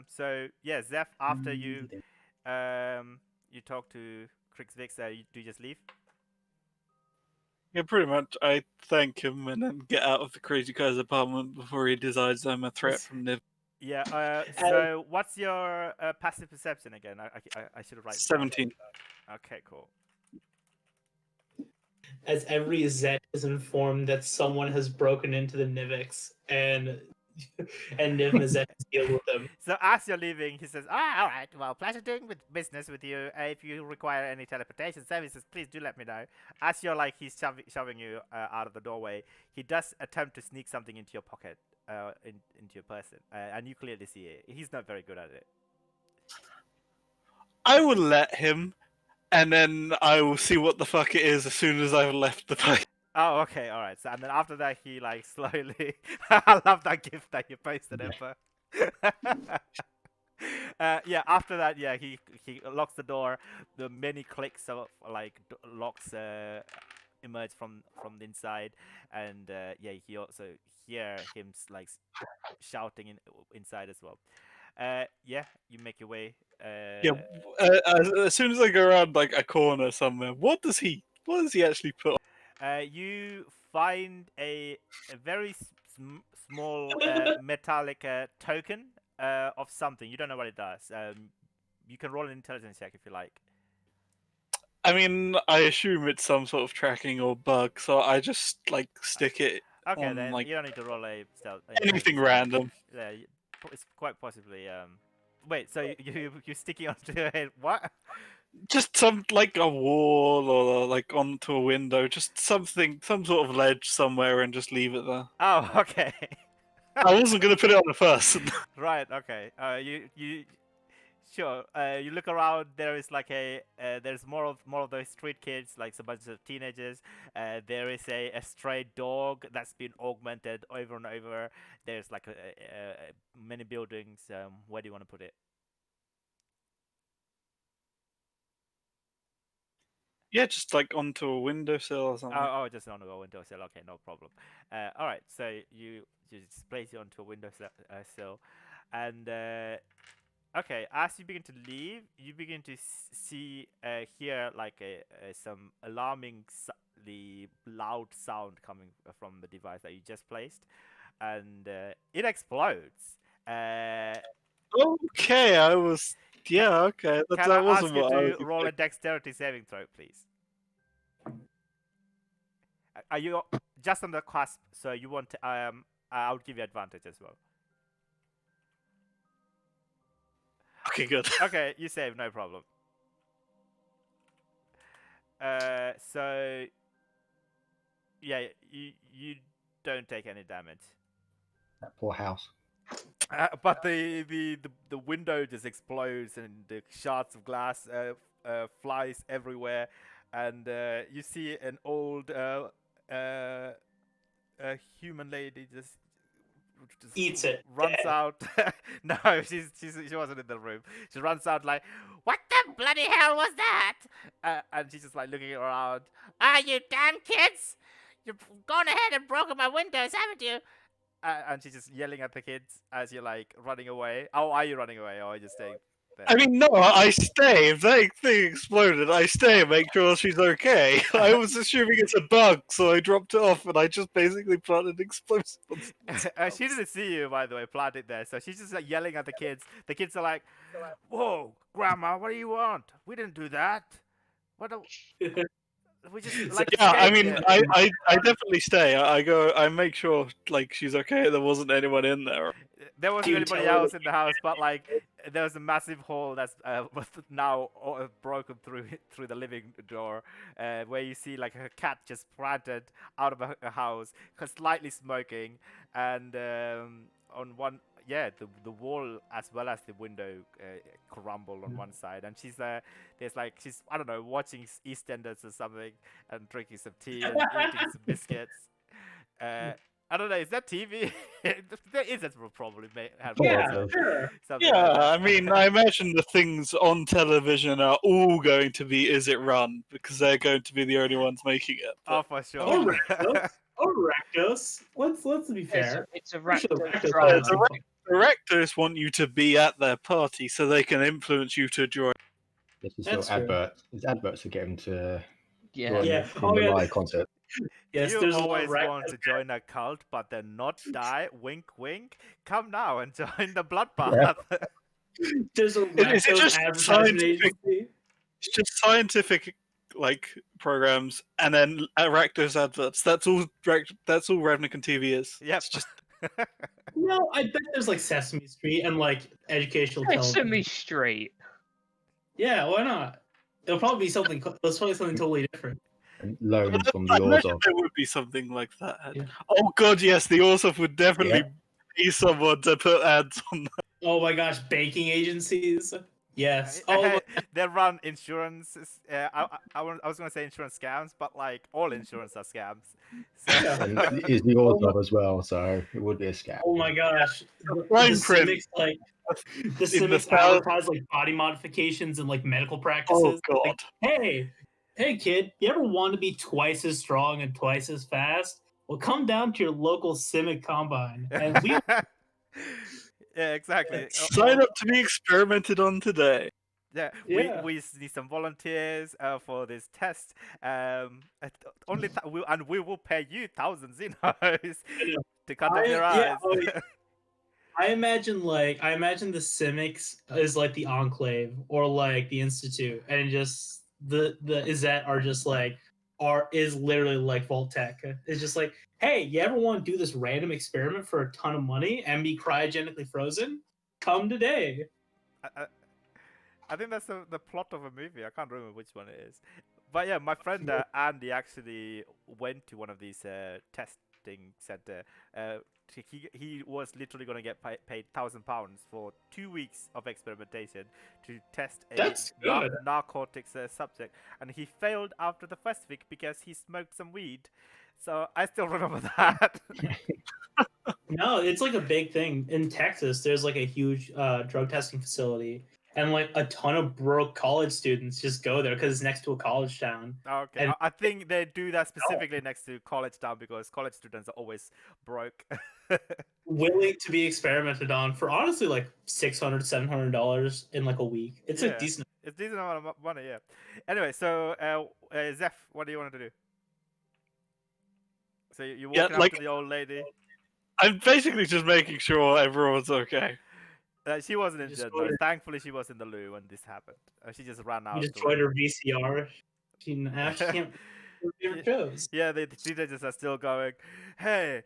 So yeah, Zeph, after you you talk to Krixvix, do you just leave? Yeah, pretty much. I thank him and then get out of the crazy guy's apartment before he decides I'm a threat from Niv. Yeah. So what's your passive perception again? I should have written it down. 17. Okay, cool. As every Zet is informed that someone has broken into the Nivix and Niv Mizzet has deal with them. So as you're leaving, he says, all right, well, pleasure doing business with you. If you require any teleportation services, please do let me know. As you're like, he's shoving you out of the doorway, he does attempt to sneak something into your pocket, into your person. And you clearly see it. He's not very good at it. I will let him, and then I will see what the fuck it is as soon as I've left the place. Oh, okay, all right. So, and then after that, he like slowly. I love that gift that you posted, Emperor. Yeah. After that, yeah, he locks the door. The many clicks of like locks emerge from the inside, and yeah, he also hear him like shouting inside as well. Yeah, you make your way. Yeah, as soon as I go around like a corner somewhere, what does he actually put on? You find a very small metallic token of something. You don't know what it does. You can roll an intelligence check if you like. I mean, I assume it's some sort of tracking or bug, so I just like stick it Okay, on then like you don't need to roll a stealth. anything random. Yeah, it's quite possibly. Wait, so you're sticking onto your head? What? Just some like a wall or like onto a window, just something, some sort of ledge somewhere, and just leave it there. Oh, okay. I wasn't gonna put it on a person. Right. Okay. You sure. You look around. There is like there's more of those street kids, like a bunch of teenagers. There is a stray dog that's been augmented over and over. There's like many buildings. Where do you want to put it? Yeah, just like onto a windowsill or something. Oh, just on a windowsill. Okay, no problem. All right. So you just place it onto a windowsill, and okay, as you begin to leave, you begin to see hear like some alarmingly loud sound coming from the device that you just placed, and it explodes. Okay, I was. Yeah, okay, Can that I ask wasn't you what I was to roll a expecting. dexterity saving throw, please? Are you just on the cusp? So you want to, I would give you advantage as well. Okay, good. Okay, you save, no problem. So yeah, you don't take any damage. That poor house. But the window just explodes and the shards of glass flies everywhere, and you see an old a human lady just Eats it. runs Dead. out. No, she wasn't in the room. She runs out like, "What the bloody hell was that?" And she's just like looking around. "Are you done, kids? You've gone ahead and broken my windows, haven't you?" And she's just yelling at the kids as you're like running away. Oh, are you running away, or are you just staying there? I mean, no, I stay. If that thing exploded, I stay and make sure she's okay. I was assuming it's a bug, so I dropped it off and I just basically planted explosives. She didn't see you, by the way, planted there. So she's just like yelling at the kids. The kids are like, "Whoa, Grandma, what do you want? We didn't do that. What? We just like Yeah, I escaped mean, it." I definitely stay. I go, I make sure like she's okay. There wasn't anyone in there. There wasn't you anybody tell her else in the house, but like there was a massive hole that's now broken through the living door, where you see like a cat just planted out of a house, slightly smoking, and on one, yeah, the wall as well as the window crumble on one side, and she's there's like she's, I don't know, watching EastEnders or something and drinking some tea and eating some biscuits. I don't know. Is that TV? There is. That will probably have Yeah, Probably. sure. something Yeah, like that. I mean, I imagine the things on television are all going to be "Is it run?" because they're going to be the only ones making it. Oh, But for Or sure. Rakdos. Or Rakdos. Let's be fair. It's a Pretty sure Rakdos Rakdos drama. had some fun. directors want you to be at their party so they can influence you to join. This is That's still true. adverts. It's adverts to get him to Yeah. join Yeah. in Oh, the yeah. live concert. Yes, You there's a lot of always want Rakdos. to join a cult, but then not die. Wink, wink. Come now and join the Yeah. bloodbath. There's a Is it Rakdos just advertisement scientific? agency. It's just scientific like programs, and then Rakdos adverts. That's all. That's all Ravnik and TV is. Yep. It's just No, I bet there's like Sesame Street and like educational television. Sesame Street. Yeah, why not? It'll probably be something. It's probably something totally different. And loans from I the imagine Orzov. there would be something like that. Yeah. Oh god, yes, the Orsov would definitely Yeah. be someone to put ads on. Oh my gosh, banking agencies. Yes. Oh my. They run insurances. I was gonna say insurance scams, but like all insurance are scams. So And is the Orzov as well, so it would be a scam. Oh my gosh. Fine The print. Civics like the In the Civics advertise like body modifications and like medical Oh practices. god. Like, hey kid, you ever want to be twice as strong and twice as fast? Well, come down to your local Civic Combine, and we yeah, exactly. Sign up to be experimented on today. Yeah, Yeah. we need some volunteers for this test. Only we will pay you thousands, to cut off your eyes. I imagine the Civics is like the Enclave or like the Institute, and just the Izzet are just like is literally like Voltech. It's just like, hey, you ever want to do this random experiment for a ton of money and be cryogenically frozen? Come today. I think that's the plot of a movie. I can't remember which one it is. But yeah, my friend Andy actually went to one of these testing center. He was literally going to get paid £1,000 for 2 weeks of experimentation to test a That's good. narcotics subject, and he failed after the first week because he smoked some weed. So I still remember that. No, it's like a big thing in Texas. There's like a huge drug testing facility, and like a ton of broke college students just go there because it's next to a college town. Okay, And I think they do that specifically next to college town because college students are always broke. willing to be experimented on for honestly like $600, $700 in like a week. It's Yeah. a decent. It's decent amount of money, yeah. Anyway, so Zeph, what do you want to do? So you're walking up to the old lady. I'm basically just making sure everyone's okay. She wasn't You injured, destroyed though. her. Thankfully, she was in the loo when this happened. She just ran out. You the destroyed way. her VCR. She can't. Favorite shows. Yeah, the teenagers are still going. Hey,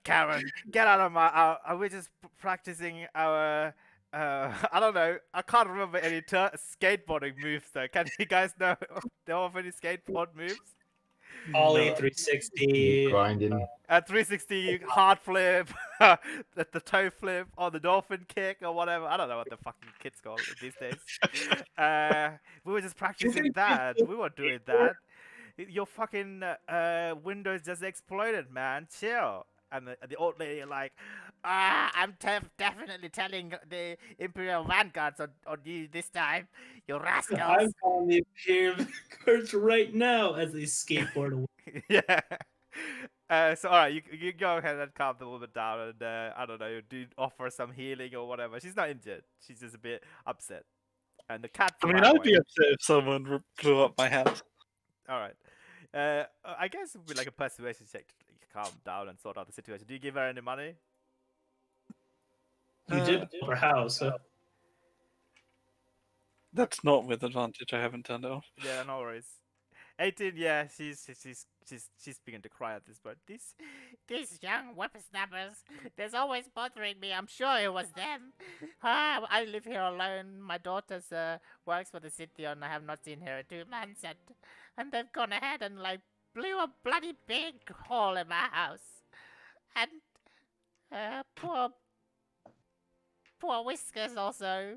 Karen, get out of my. We're just practicing our. I don't know. I can't remember any skateboarding moves though. Can you guys know of any skateboard moves? Ollie No. 360. grinding. At 360 hard flip, the toe flip, or the dolphin kick, or whatever. I don't know what the fucking kids call it these days. We were just practicing that. We were doing that. Your fucking Windows just exploded, man. Chill. And the old lady like, I'm definitely telling the Imperial Vanguards on you this time, you rascals. I'm calling the Imperial Vanguards right now as they skateboard away. Yeah. So alright, you go ahead and calm the woman down and I don't know, do offer some healing or whatever. She's not injured. She's just a bit upset. And the cat. I mean, I'd be upset if someone blew up my house. Alright. I guess it would be like a persuasion check to calm down and sort out the situation. Do you give her any money? You did her house. So. That's not with advantage. I haven't turned it off. Yeah, no worries. 18, yeah, she's beginning to cry at this point. These young whippersnappers, they're always bothering me. I'm sure it was them. I live here alone. My daughter's works for the city, and I have not seen her in 2 months. And they've gone ahead and like blew a bloody big hole in my house. And poor Whiskers also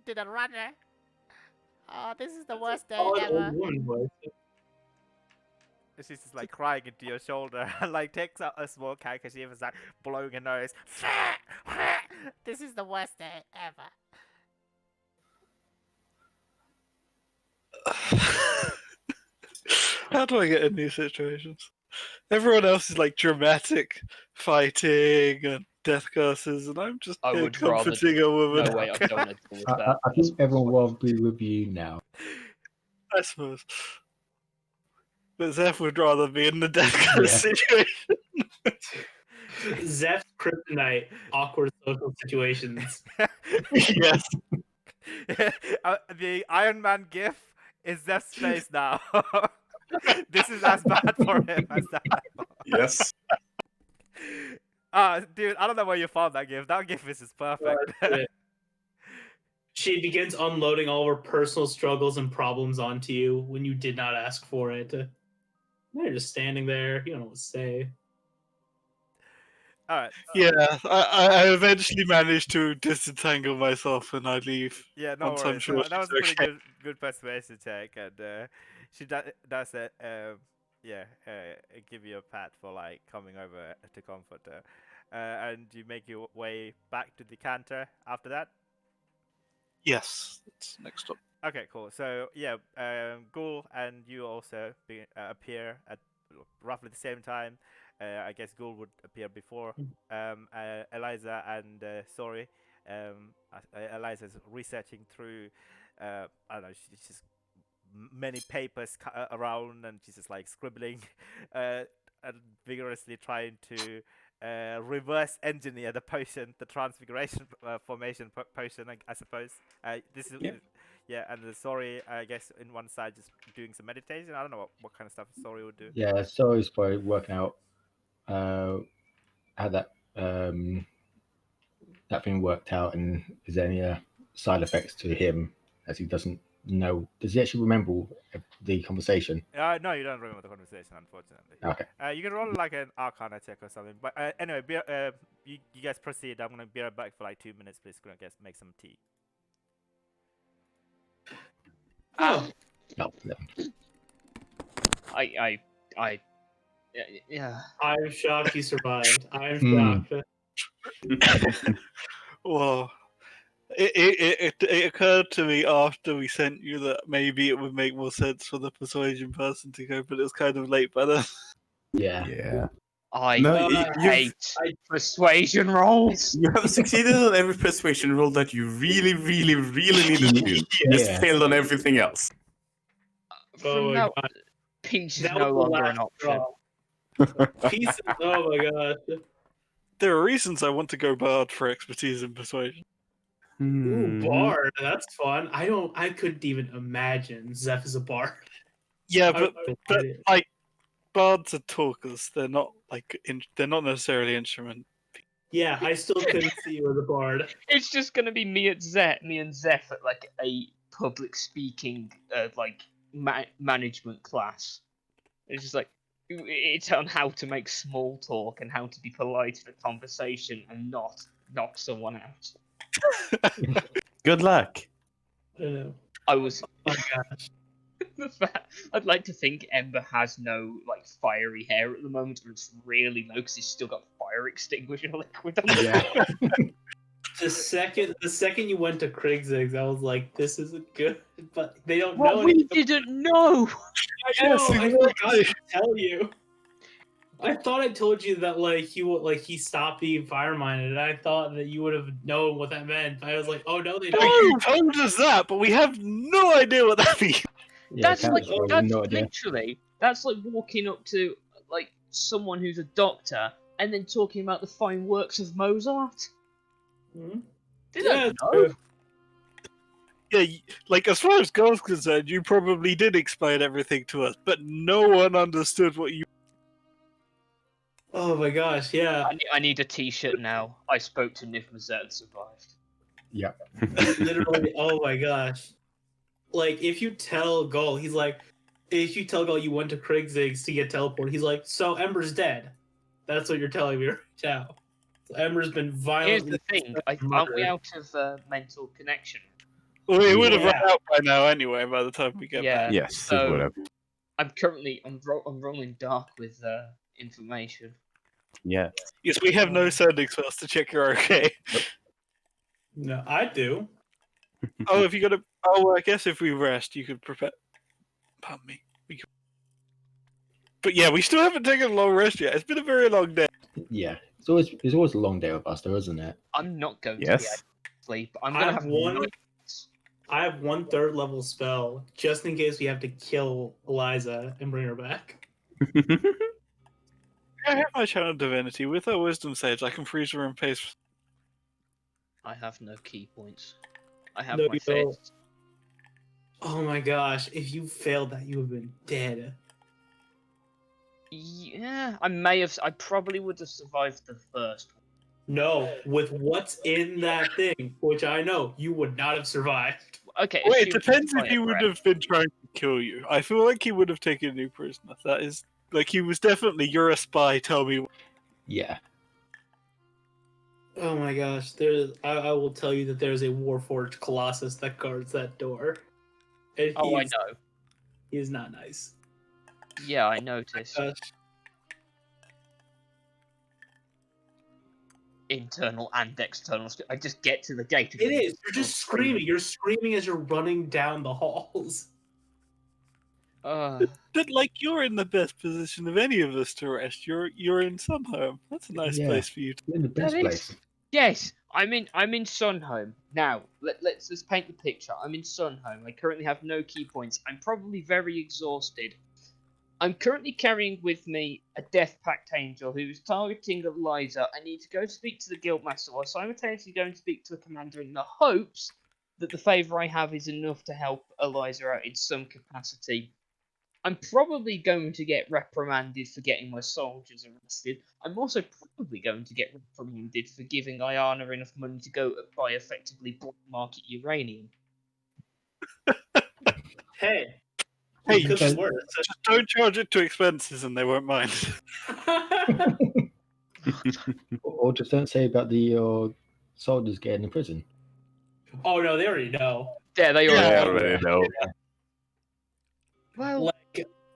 did a runner. Oh, this is the worst day ever. She's just like crying into your shoulder and like takes out a small cat because she was like blowing her nose. This is the worst day ever. How do I get in these situations? Everyone else is like dramatic fighting and death curses, and I'm just I here would rather- comforting a woman. No way, I don't want to deal with that. I think everyone will be with you now. I suppose. But Zeph would rather be in the death curse situation. Zeph's kryptonite, awkward social situations. Yes. The Iron Man gif is Zeph's face now. This is as bad for him as that. Yes. Dude, I don't know where you found that gif. That gif is just perfect. She begins unloading all of her personal struggles and problems onto you when you did not ask for it. You're just standing there. You don't know what to say. Alright. Yeah, I eventually managed to disentangle myself and I leave. Yeah, no Once I'm worries. sure That was a she's pretty okay. good persuasion check, and she does it. Give you a pat for like coming over to comfort her, and you make your way back to the canter after that. Yes, that's next up. Okay, cool. So yeah, Ghoul and you also appear at roughly the same time. I guess Ghoul would appear before Eliza and Sorry. Eliza's researching through, I don't know, she's just many papers around, and she's just like scribbling and vigorously trying to reverse engineer the potion, the transfiguration formation potion, I suppose. This is yeah, and the Sorry, I guess, in one side just doing some meditation. I don't know what kind of stuff Sorry would do. Yeah, Sorry's probably working out how that that thing worked out, and is there any side effects to him as he doesn't know? Does he actually remember the conversation? No, you don't remember the conversation, unfortunately. Okay. You can roll like an Arcana check or something. But anyway, you guys proceed. I'm gonna be right back for like 2 minutes. Please, gonna make some tea. Oh, No. Yeah. I'm shocked you survived. I'm shocked. Well, it occurred to me after we sent you that maybe it would make more sense for the persuasion person to go, but it was kind of late by then. Yeah. Yeah. I No, hate persuasion rolls. You have succeeded on every persuasion roll that you really, really, really needed to do. You just failed on everything else. Oh From my now, God. peace is That no was the longer an last option. straw. Pieces. Oh my gosh. There are reasons I want to go Bard for expertise in persuasion. Ooh, bard. That's fun. I couldn't even imagine Zeph as a bard. Yeah, I- but I- but like bards are talkers. They're not like they're not necessarily instrument. Yeah, I still couldn't see you as a bard. It's just gonna be me and Zeph at like a public speaking like management class. It's just like it's on how to make small talk and how to be polite in a conversation and not knock someone out. Good luck. I don't know. I was. Oh my gosh. I'd like to think Ember has no like fiery hair at the moment, or it's really low because he's still got fire extinguisher liquid on the Yeah. The second you went to Krigzig's, I was like, this isn't good. But they don't know What we anything. didn't know. I know. Yes, I exactly. forgot to tell you. I thought I told you that he stopped being fire-minded, and I thought that you would have known what that meant. I was like, oh no, they No, don't. you told us that, but we have no idea what that means. Yeah, That's like Campus that's no idea. literally that's like walking up to like someone who's a doctor and then talking about the fine works of Mozart. Hmm? They Yeah, don't know. Yeah, like as far as God's concerned, you probably did explain everything to us, but no one understood what you. Oh my gosh, yeah. I need a T-shirt now. I spoke to Nifmazet and survived. Yeah. Literally, oh my gosh. Like, if you tell Gull, if you tell Gull you went to Krigzig's to get teleported, he's like, so Ember's dead. That's what you're telling me right now. So Ember's been Here's violently. the thing: aren't we out of mental connection? Well, it would have Yeah. run out by now anyway. By the time we get Yeah. back. Yes, So- it would have. I'm rolling dark with information. Yeah. Yes, we have no sending spells to check you're okay. No, I do. Oh, if you got a. Oh, well, I guess if we rest, you could prepare. Pardon me. We could... But yeah, we still haven't taken a long rest yet. It's been a very long day. Yeah. It's always a long day with us, though, isn't it? I'm not going to Yes. be able to sleep. I'm I gonna have have one- nightmares. I have 1 3rd level spell just in case we have to kill Eliza and bring her back. I have my channel divinity with a wisdom sage. I can freeze her in pace. I have no key points. I have No, my you don't. fist. Oh my gosh, if you failed that, you would have been dead. Yeah, I probably would have survived the first one. No, with what's in that thing, which I know, you would not have survived. Okay, Wait, it assume depends if fire he would breath. have been trying to kill you. I feel like he would have taken a new prisoner. That is. Like, he was definitely, you're a spy, tell me. Yeah. Oh my gosh, I will tell you that there's a Warforged Colossus that guards that door. And Oh, I know. he is not nice. Yeah, I noticed. Gosh. Internal and external. I just get to the gate. It is. You're just screaming. You're screaming as you're running down the halls. Uh, But, like, you're in the best position of any of us to rest. You're in Sunhome. That's a nice Yeah. place for you to. You're in the best That is- place. yes, I'm in Sunhome now. Let's paint the picture. I'm in Sunhome. I currently have no key points. I'm probably very exhausted. I'm currently carrying with me a Death Pact Angel who is targeting Eliza. I need to go speak to the Guildmaster while simultaneously going to speak to the commander in the hopes that the favour I have is enough to help Eliza out in some capacity. I'm probably going to get reprimanded for getting my soldiers arrested. I'm also probably going to get reprimanded for giving Ayana enough money to go buy effectively black market uranium. Hey. Hey, it could be just- worse. Just don't charge it to expenses and they won't mind. Or just don't say about your soldiers getting in prison. Oh no, they already know. Yeah, they Yeah, I already. already know. Well,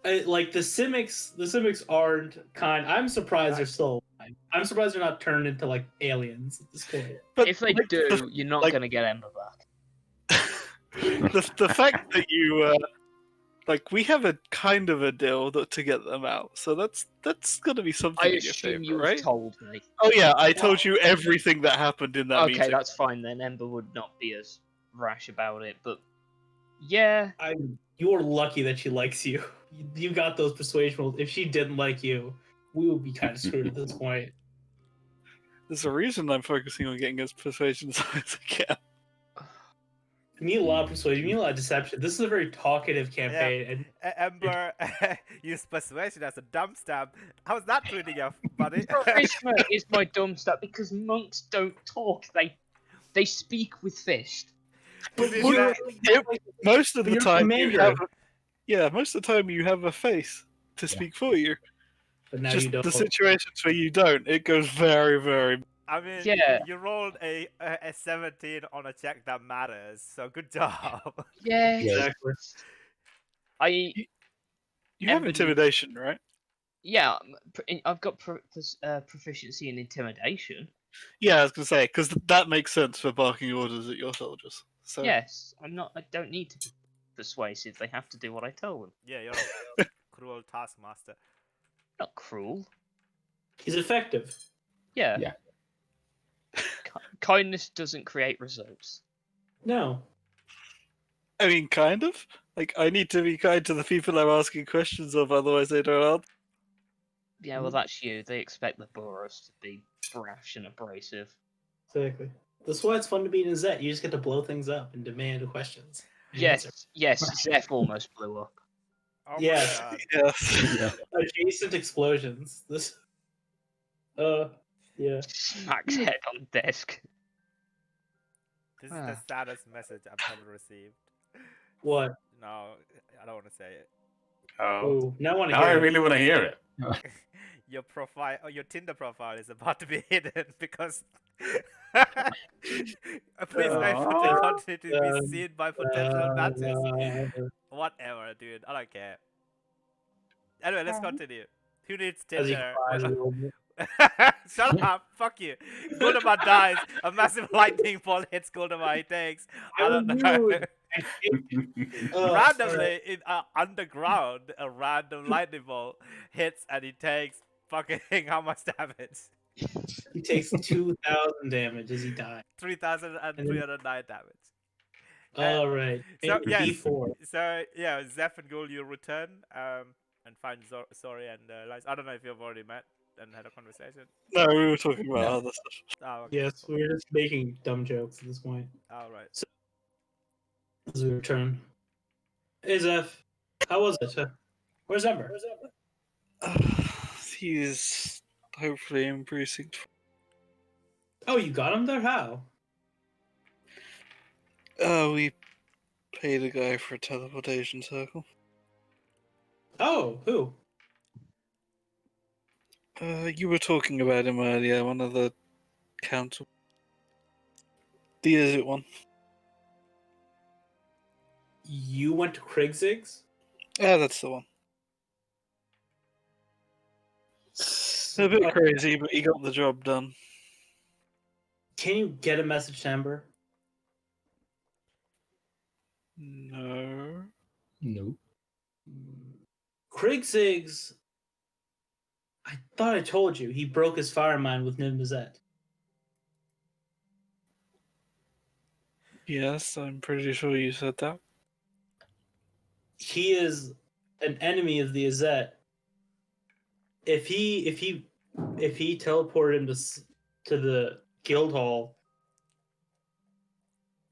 Like the Simics aren't kind. I'm surprised they're still alive. I'm surprised they're not turned into like aliens at this point. But if they like, do, you're not like- going to get Ember back. the fact that you like we have a kind of a deal to get them out, so that's gonna be something I in your assume favor, you've right? told me. Oh yeah, I told you everything that happened in that Okay, meeting. that's fine then. Ember would not be as rash about it, but yeah, You're lucky that she likes you. You got those persuasion rolls. If she didn't like you, we would be kind of screwed at this point. There's a reason I'm focusing on getting as persuasion as high as I can. You need a lot of persuasion. You need a lot of deception. This is a very talkative campaign, and Ember used persuasion as a dumb stab. How's that treating you, buddy? charisma is my dumb stat because monks don't talk. They speak with fist. but Is you're, that- Most of But the you're time, commander. most of the time you have a face. to speak for you. But now Just you don't. the situations where you don't, it goes very, very. I mean, Yeah. you rolled a 17 on a check that matters, so good job. Yeah. Yeah. Exactly. I You have Evan- intimidation, right? yeah. I've got proficiency in intimidation. Yeah, I was gonna say because that makes sense for barking orders at your soldiers. So Yes, I don't need to be persuasive. They have to do what I tell them. Yeah, you're a cruel taskmaster. Not cruel. He's effective. Yeah. Yeah. Kindness doesn't create results. No. I mean, kind of. Like, I need to be kind to the people I'm asking questions of, otherwise they don't answer. Yeah, well, that's you. They expect the Boros to be brash and abrasive. Exactly. That's why it's fun to be in a Zet. You just get to blow things up and demand questions. and answer. Yes, Zeph almost blew up. Oh my Yes. god. Yes. Yeah. Adjacent explosions. This. Yeah. Smacks head on desk. This is the saddest message I've ever received. What? No, I don't want to say it. Oh, Ooh, now I want to now I hear. really want to hear it. Your profile, or your Tinder profile, is about to be hidden because. Please wait for the content to be seen by potential matches. Whatever, dude. I don't care. Anyway, let's continue. Who needs As you Tinder? cries a little bit. Shut up! Fuck you. Goldemar dies. A massive lightning bolt hits Goldemar. He takes. I don't know. Randomly, in underground, a random lightning bolt hits and he takes fucking how much damage? He takes 2,000 damage as he dies. 3,309 damage. All right. So yes, D4. so yeah, Zeph and Ghoul, you return and find Sori and Lies. I don't know if you've already met and had a conversation. No, we were talking about No. other stuff. Oh, okay. Yes, we're just making dumb jokes at this point. All right. As we return. Hey, Zeph. How was it? Where's Ember? He's hopefully in precinct. Oh, you got him there? How? We paid a guy for a teleportation circle. Oh, who? You were talking about him earlier, one of the council. The Izzet one. You went to Krigzig's? Yeah, that's the one. A bit crazy, but he got the job done. Can you get a message to Ember? No. No. Krigzig's. I thought I told you he broke his fire mine with Nimazet. Yes, I'm pretty sure you said that. He is an enemy of the Azet. If he teleported him to the guild hall,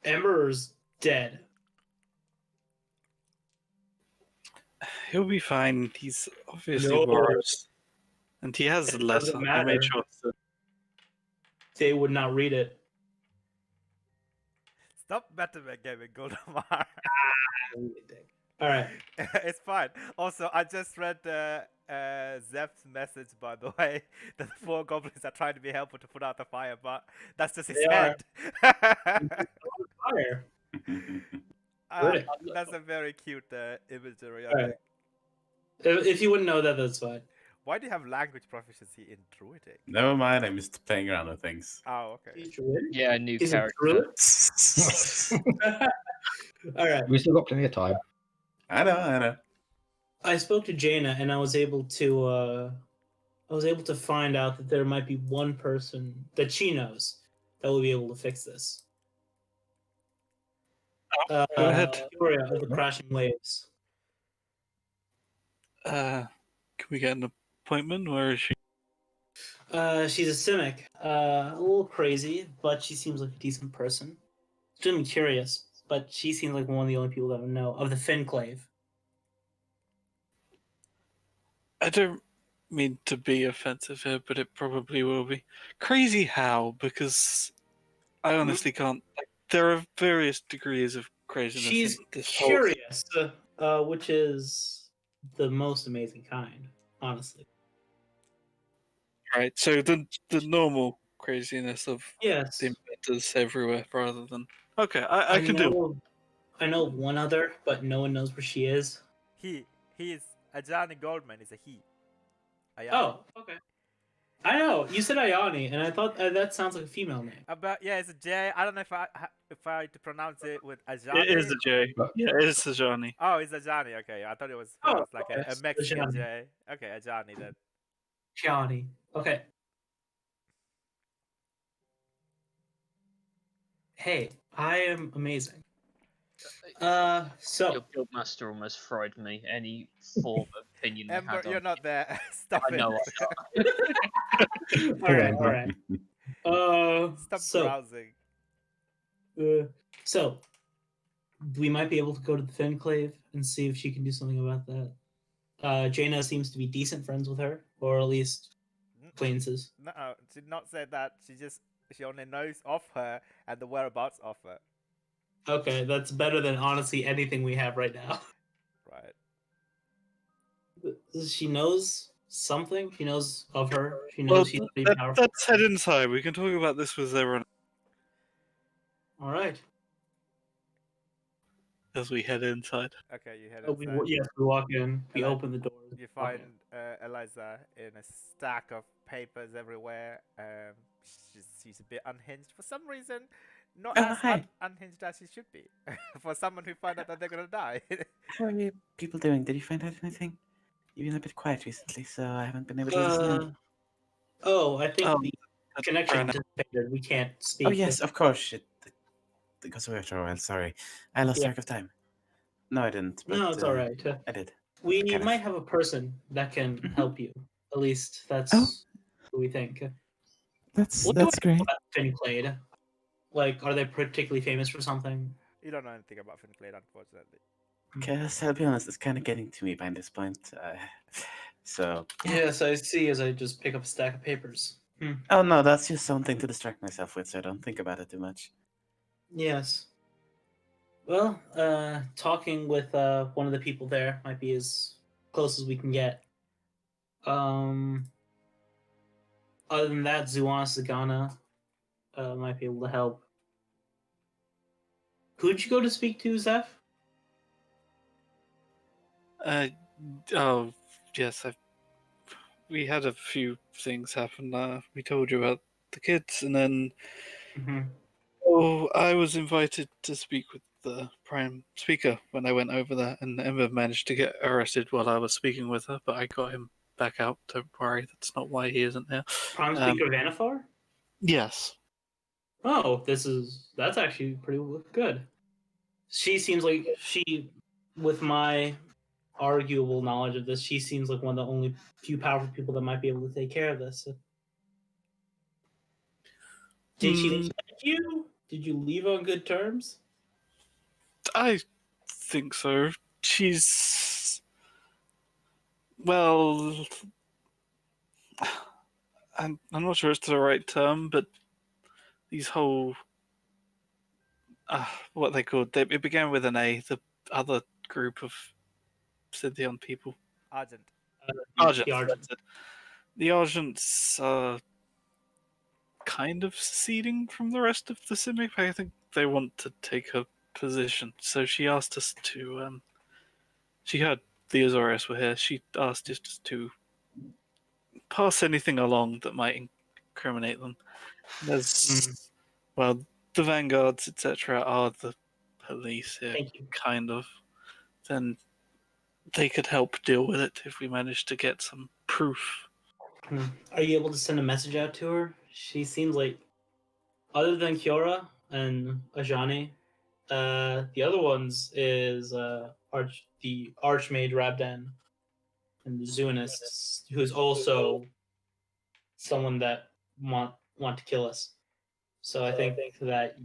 Ember's dead. He'll be fine. He's obviously No. Boros. And he has a It letter. doesn't I made matter. sure to. They would not read it. Stop metagaming Goldemar. All right. It's fine. Also, I just read Zeph's message, by the way. The 4 goblins are trying to be helpful to put out the fire, but that's just his They are. head. Fire. Good. That's a very cute imagery. I All right. think. If you wouldn't know that, that's fine. Why do you have language proficiency in Druidic? Never mind, I'm just playing around with things. Oh, okay. He's druid. Yeah, new He's a character. druid. All right. We still got plenty of time. I know. I spoke to Jaina, and I was able to find out that there might be one person that she knows that will be able to fix this. Go ahead. Victoria of the Crashing Waves. Can we get an appointment? Where is she? She's a Simic. A little crazy, but she seems like a decent person. Extremely curious, but she seems like one of the only people that I know of the Finclave. I don't mean to be offensive here, but it probably will be. Crazy how? Because I honestly can't. Like, there are various degrees of craziness. She's in this whole- curious, which is the most amazing kind, honestly. Right. So the normal craziness of Yes. the inventors everywhere, rather than okay, I can do. I know one other, but no one knows where she is. He is Ajani Goldman is a he. Ayani. Oh, okay. I know. You said Ayani, and I thought that sounds like a female name. But yeah, it's a J. I don't know if I to pronounce it with Ajani. It is a J. But Yeah, it is a Johnny. Oh, it's Ajani. Okay, I thought it was Oh, pronounced like okay. a Mexican Ajani. J. Okay, Ajani then. Gianni. Okay. Hey, I am amazing. So Your guildmaster almost fried me. Any form of opinion we Ember, had you're on. not there. Stop I it. know. all right. Stop So grousing. uh, so we might be able to go to the Finclave and see if she can do something about that. Jaina seems to be decent friends with her, or at least acquaintances. No, she did not say that. She only knows of her and the whereabouts of her. Okay, that's better than honestly anything we have right now. Right. She knows something. She knows of her. She Well, knows she's pretty powerful. let's head inside. We can talk about this with everyone All right. as we head inside. Okay, you head Oh, inside. yes, we walk in. We Eli- open the doors. You walk find in. Eliza in a stack of papers everywhere. She's a bit unhinged for some reason. Not Oh, as hi. unhinged as she should be. For someone who find out that they're gonna die. How are you people doing? Did you find out anything? You've been a bit quiet recently, so I haven't been able to listen in. Oh, I think Oh, the that's connection fair dissipated. We can't speak. Oh, yes, of course. It goes away after a while. Sorry. I lost Yeah. track of time. No, I didn't, but No, it's all right. I did. We Kind of. might have a person that can Mhm. help you. At least that's Oh. who we think. That's What do I great. know about Finclade? Like, are they particularly famous for something? You don't know anything about Finclade, unfortunately. Because I'll be honest, it's kind of getting to me by this point. So yeah. Yes, I see. As I just pick up a stack of papers. Oh no, that's just something to distract myself with, so I don't think about it too much. Yes. Well, talking with one of the people there might be as close as we can get. Other than that, Zuana Sagana might be able to help. Who'd you go to speak to, Zeph? Oh, yes. We had a few things happen. We told you about the kids, and then I was invited to speak with the prime speaker when I went over there, and Emma managed to get arrested while I was speaking with her, but I got him back out. Don't worry, that's not why he isn't there. Prime Speaker Vanifar? Yes. Oh, that's actually pretty good. She seems like with my arguable knowledge of this, she seems like one of the only few powerful people that might be able to take care of this. Did she like you? Did you leave on good terms? I think so. She's. Well. I'm not sure it's the right term, but these whole. What they called. It began with an A, the other group of Scythian people. Argent. Argents. The Argent. That's it. The Argents are kind of seceding from the rest of the Simic. I think they want to take her position. So she asked us to. She heard the Azorius were here. She asked us to pass anything along that might incriminate them. There's, well, the vanguards, etc., are the police here, Thank you. kind of. Then they could help deal with it if we manage to get some proof. Are you able to send a message out to her? She seems like, other than Kiora and Ajani, the other ones is the Archmage Rabdan and the Zunist, who's also someone that want to kill us. So I think that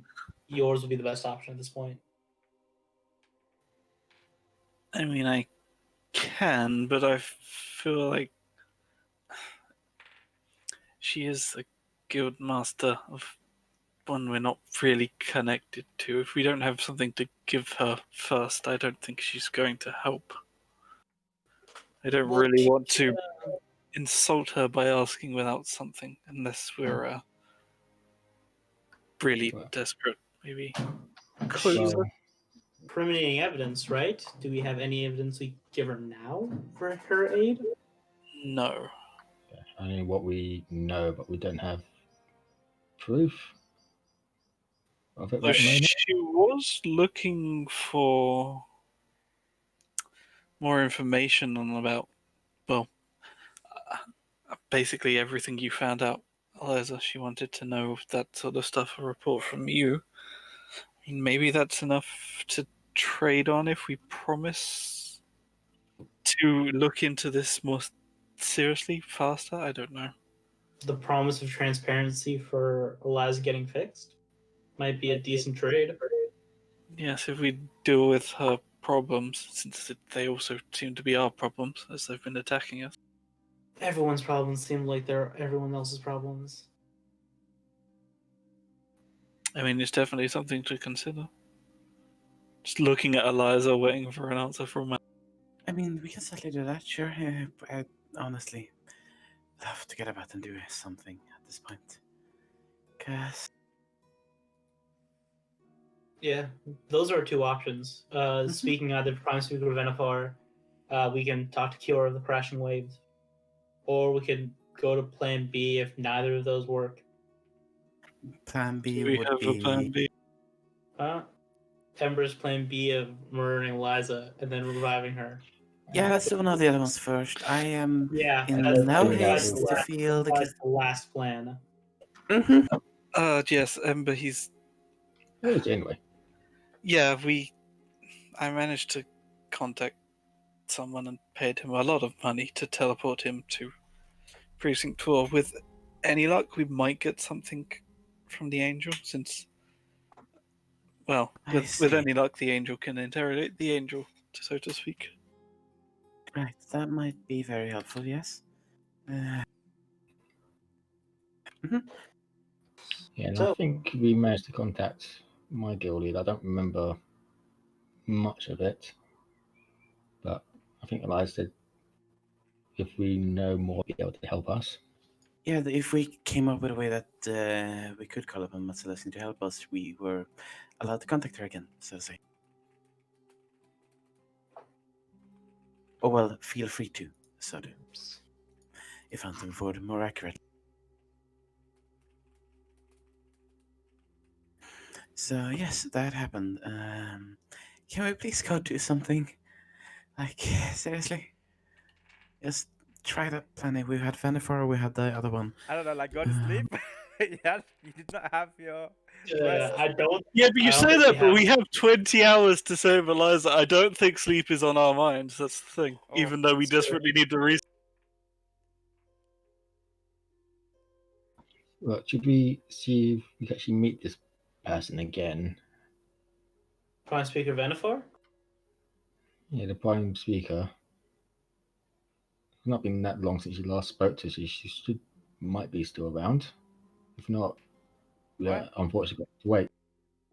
yours would be the best option at this point. I mean, I can, but I feel like she is a guild master of one we're not really connected to. If we don't have something to give her first, I don't think she's going to help. I don't Well, really she want to can, insult her by asking without something, unless we're really Well- desperate, maybe. She Closer. Well, incriminating evidence, right? Do we have any evidence we give her now for her aid? No. only what we know, but we don't have proof of it So right at the moment. she was looking for more information on about, well, basically everything you found out, Eliza. She wanted to know that sort of stuff, a report from you. I mean, maybe that's enough to trade on if we promise to look into this more seriously faster. I don't know. The promise of transparency for Eliza getting fixed might be a decent trade. Yes, if we deal with her problems, since they also seem to be our problems as they've been attacking us. Everyone's problems seem like they're everyone else's problems. I mean, it's definitely something to consider. Just looking at Eliza, waiting for an answer from her. I mean, we can certainly do that, sure. I'd honestly love to get about and do something at this point. Because, Yeah, those are two options. Speaking either Prime Speaker or Venifar, we can talk to Cure of the Crashing Waves, or we could go to Plan B if neither of those work. Plan B Do we would have a plan be... B? Ember's Plan B of murdering Eliza and then reviving her. Yeah, let's do one of the other ones first. I am Yeah, in that's no pretty much haste to what- feel the... that's the last plan. Mhm. Yes, Ember, he's. Where is he anyway? Yeah, I managed to contact someone and paid him a lot of money to teleport him to Precinct 12. With any luck, we might get something from the Angel, since. Well, I with see. any luck, the Angel can interrogate the Angel, so to speak. Right, that might be very helpful, yes. Yeah, and I So, think we managed to contact my guild lead. I don't remember much of it, but I think Eliza said if we know more, be able to help us. Yeah, if we came up with a way that we could call upon Matsalesny to help us, we were allowed to contact her again, so to say. Oh, well, feel free to, so do. If I'm moving forward more accurately. So, yes, that happened. Can we please go do something? Like, seriously? Just try that planet. We had Venifar, we had the other one. I don't know, like go to sleep. Yeah, you did not have your uh, rest. I don't. Yeah, but you I don't say think that, we but have- we have 20 hours to save Eliza. I don't think sleep is on our minds. That's the thing. Oh, Even though we that's true. desperately need the reason. Well, should we see if we can actually meet this person again? Prime Speaker Venifar? Yeah, the prime speaker. It's not been that long since you last spoke to us. She should might be still around. If not, we What? are unfortunately got to wait.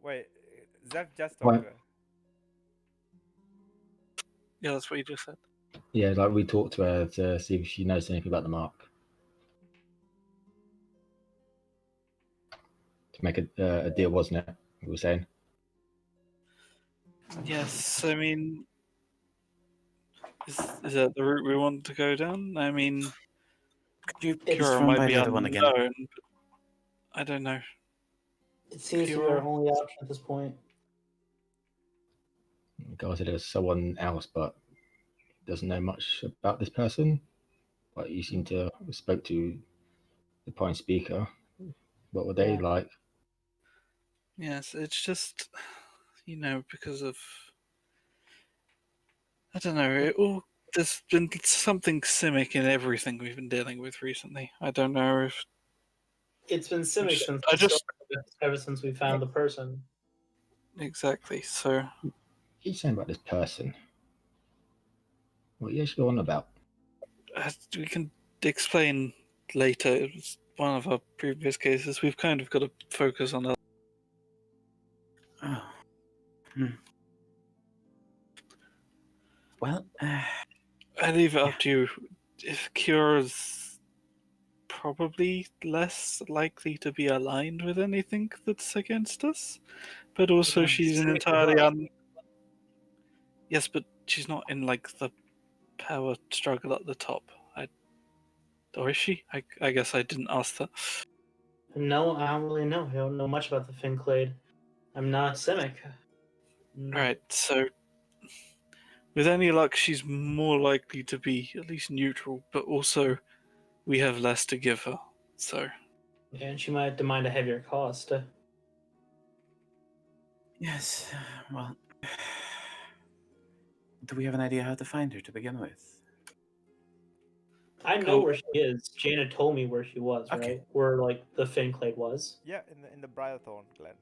Wait, Zev just Why- over. Yeah, that's what you just said. Yeah, like we talked to her to see if she knows anything about the mark. To make a deal, wasn't it? We were saying. Yes, I mean, is that the route we want to go down? I mean, Could you It's just Kira run might by be the other one again? unknown, but I don't know. It seems to be our Cure. only option at this point. The guy said it was someone else, but doesn't know much about this person. But you seem to have spoke to the prime speaker. What were they Yeah. like? Yes, it's just, because of. I don't know, there's been something simic in everything we've been dealing with recently. I don't know if. It's been Simic Just- since I the just- start, ever since we found the person. Exactly, so. He's saying about this person. What are you actually on about? We can explain later. It was one of our previous cases. We've kind of got to focus on that. Oh. Well, I leave it up to you. If Kira's probably less likely to be aligned with anything that's against us, but also Yeah, she's an Simic as entirely well. Yes, but she's not in like the power struggle at the top. Or is she? I guess I didn't ask that. No, I don't really know. I don't know much about the Finclade. I'm not Simic. Right, so with any luck, she's more likely to be at least neutral, but also we have less to give her. So And she might demand a heavier cost. Yes, well. Do we have an idea how to find her to begin with? I know go. where she is. Jaina told me where she was, Okay. right? Where like the Finclade was. Yeah, in the Briarthorn Glen.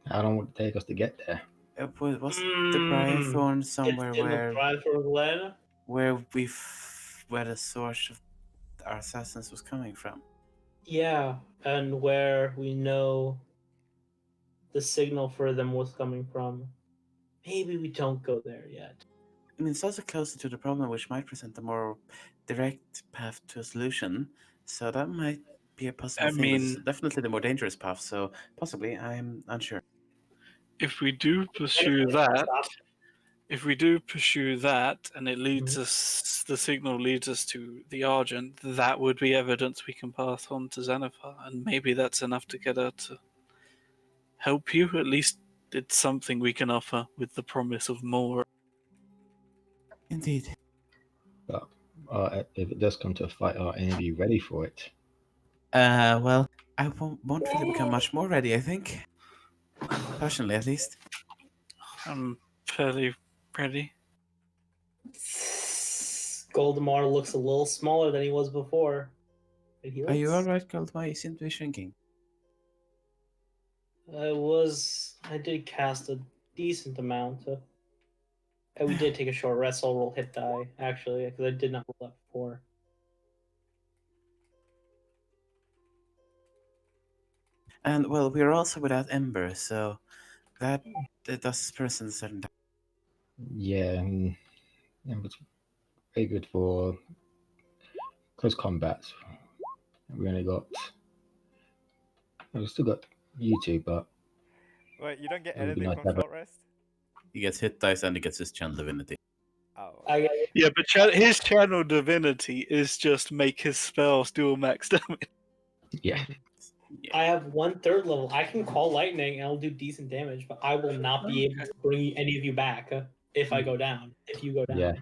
How long would it take us to get there? Was the Briarthorn somewhere It's in the Bradford Glen. where where the source of our assassins was coming from? Yeah, and where we know the signal for them was coming from. Maybe we don't go there yet. I mean, it's also closer to the problem, which might present a more direct path to a solution. So that might be a possible I thing. But it's mean, definitely the more dangerous path. So possibly, I'm unsure. if we do pursue that, and it leads us, the signal leads us to the Argent, that would be evidence we can pass on to Xenophar, and maybe that's enough to get her to help you. At least it's something we can offer with the promise of more. Indeed. But if it does come to a fight, are any of you ready for it? Well, I won't really become much more ready. I think, personally, at least. I'm fairly ready. Goldemar looks a little smaller than he was before. But he Are you looks. alright, Goldmar? You seem to be shrinking. I did cast a decent amount. And we did take a short rest. So I'll roll hit die actually because I did not roll that before. And well, we're also without Ember, so that does present a certain. Yeah, and it was very good for close combat. We only got. We've still got you two, but Wait, you don't get it would be anything nice from to have a. short rest? He gets hit dice and he gets his channel divinity. Oh. I Yeah, but his channel divinity is just make his spells do max damage. Yeah, I have 1/3 level. I can call lightning and I'll do decent damage, but I will not be able to bring any of you back if I go down. If you go down. yeah.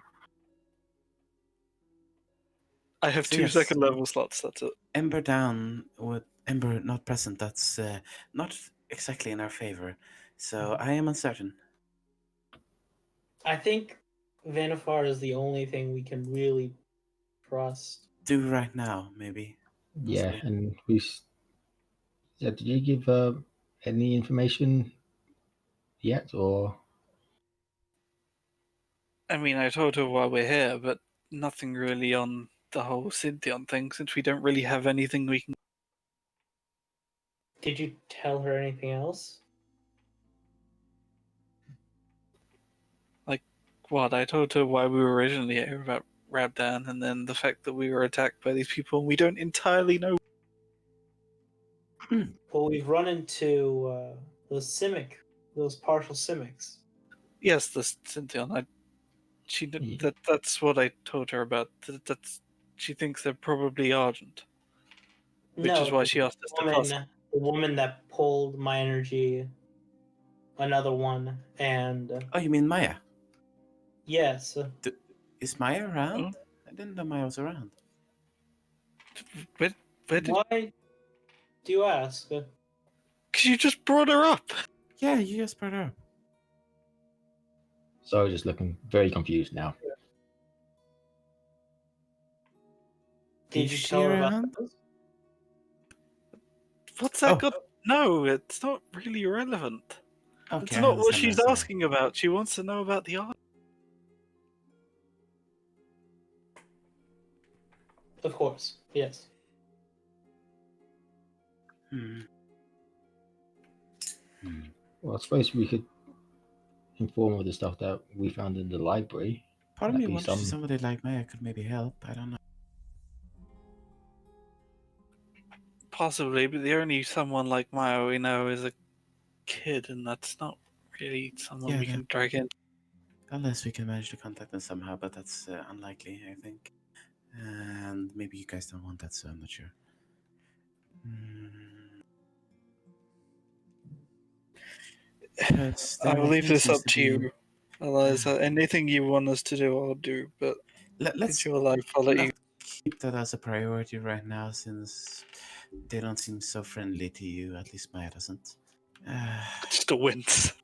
I have So two yes. second level slots. That's it. Ember down with Ember not present. That's not exactly in our favor. So I am uncertain. I think Vanifar is the only thing we can really trust. Do right now, maybe. Yeah, Possibly. and yeah, did you give any information yet, or I mean, I told her why we're here, but nothing really on the whole Cynthion thing, since we don't really have anything we can. Did you tell her anything else? Like, what? I told her why we were originally here about Rabdan, and then the fact that we were attacked by these people, and we don't entirely know. Well, we've run into those Simic, those partial Simics. Yes, the Cynthion. That's what I told her about. She thinks they're probably Argent, which No, is why she asked us to pass. the woman that pulled my energy, another one, and Oh, you mean Maya? yes. Is Maya around? Oh. I didn't know Maya was around. Where did? Why do you ask? Because you just brought her up. Yeah, you just brought her up. so just looking very confused now? Did Is you she tell her about around? those? What's that Oh. got? No, it's not really relevant. Okay, It's I not what understand she's now, sorry. asking about. She wants to know about the art. Of course, yes. Hmm. Well, I suppose we could inform of the stuff that we found in the library. Part of Might me be wonders if somebody like Maya could maybe help. I don't know. Possibly, but the only someone like Maya we know is a kid, and that's not really someone Yeah, we can drag in. Unless we can manage to contact them somehow, but that's unlikely, I think. And maybe you guys don't want that, so I'm not sure. I will leave this up to you. Eliza. Anything you want us to do, I'll do, but Let's it's your life. I'll let you. keep that as a priority right now, since they don't seem so friendly to you. At least Maya doesn't. Just a wince.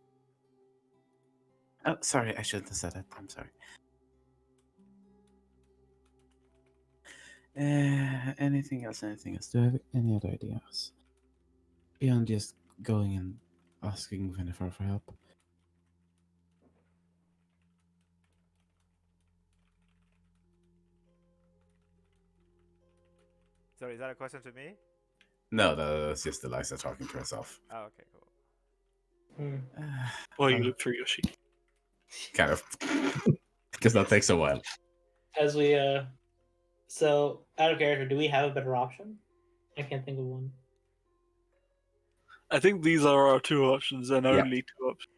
Oh, sorry, I shouldn't have said that. I'm sorry. Anything else? Anything else? Do I have any other ideas beyond just going and asking Jennifer for help? Sorry, is that a question to me? No, that's just Eliza talking to herself. Oh, okay, cool. While you look through your sheet. Kind of. Because that takes a while. As we so out of character, do we have a better option? I can't think of one. I think these are our two options and only two options.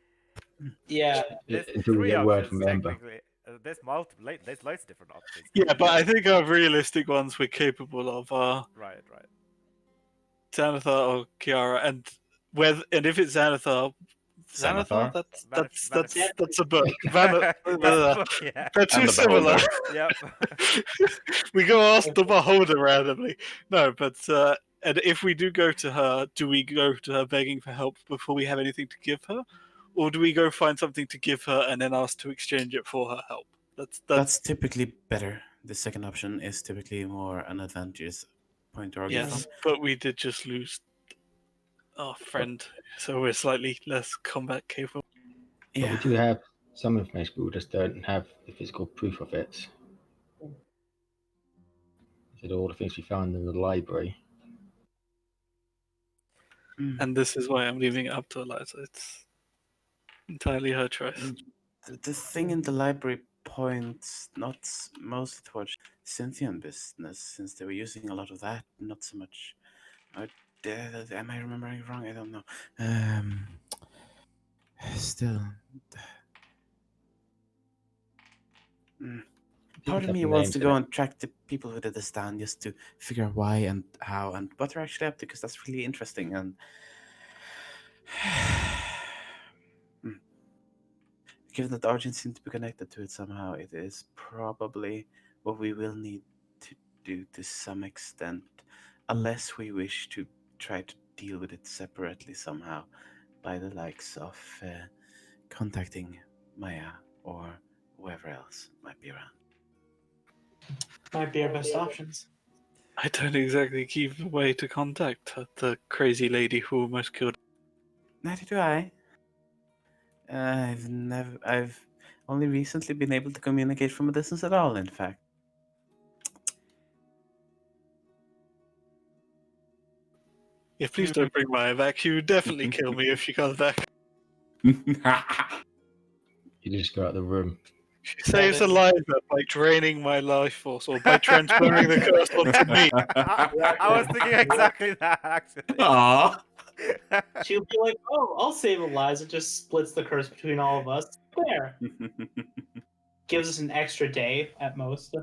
Yeah. There's until we three get word options from Ember. technically. There's multiple. There's loads of different options. Yeah, but I think our realistic ones we're capable of are Right. Xanathar or Kiara, and if it's Xanathar, that's a book. That's a book, yeah. They're too And the similar. Yep. We go ask the beholder randomly. No, but and if we do go to her, do we go to her begging for help before we have anything to give her, or do we go find something to give her and then ask to exchange it for her help? That's typically better. The second option is typically more an advantageous point to argue from. Yes, but we did just lose our friend, so we're slightly less combat capable. But we do have some information, but we just don't have the physical proof of it. Is it all the things we found in the library? And this is why I'm leaving it up to Eliza. It's entirely her choice. The thing in the library points not mostly towards Cynthian business, since they were using a lot of that, not so much. Am I remembering wrong? I don't know. Still, part of me wants to go and track the people who did the stand just to figure out why and how and what they're actually up to, because that's really interesting. And given that the Argent seem to be connected to it somehow, it is probably what we will need to do to some extent, unless we wish to try to deal with it separately somehow by the likes of contacting Maya or whoever else might be around. Might be our best options. I don't exactly keep a way to contact the crazy lady who almost killed. Neither do I. I've only recently been able to communicate from a distance at all, in fact. Yeah, please don't bring Maya back. She would definitely kill me if she comes back. You just go out the room. She saves Eliza by draining my life force or by transferring the curse onto me. I was thinking exactly that, actually. Aww. She'll be like, "Oh, I'll save Eliza." Just splits the curse between all of us. There. Gives us an extra day at most.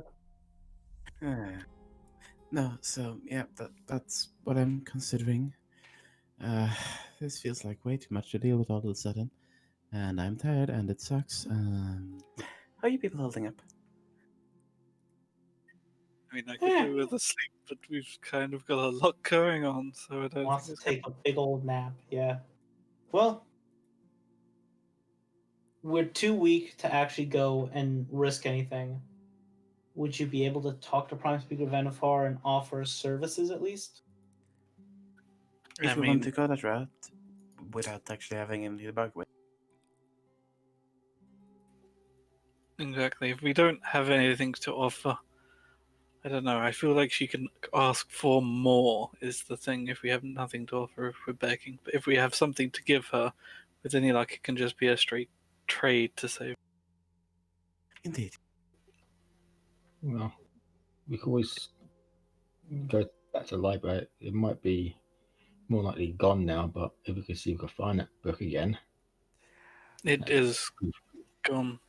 No, so yeah, that's what I'm considering. This feels like way too much to deal with all of a sudden, and I'm tired, and it sucks. How are you people holding up? I mean, I could do with a sleep, but we've kind of got a lot going on, so I don't Wants think to take a big old nap. Yeah. Well, we're too weak to actually go and risk anything. Would you be able to talk to Prime Speaker Venifar and offer services at least? If we want to go that route, without actually having him debug with. Exactly. If we don't have anything to offer, I don't know. I feel like she can ask for more, is the thing, if we have nothing to offer, if we're begging. But if we have something to give her, with any luck, it can just be a straight trade to save. Indeed. Well, we could always go back to the library. It might be more likely gone now, but if we could see if we could find that book again. It is gone.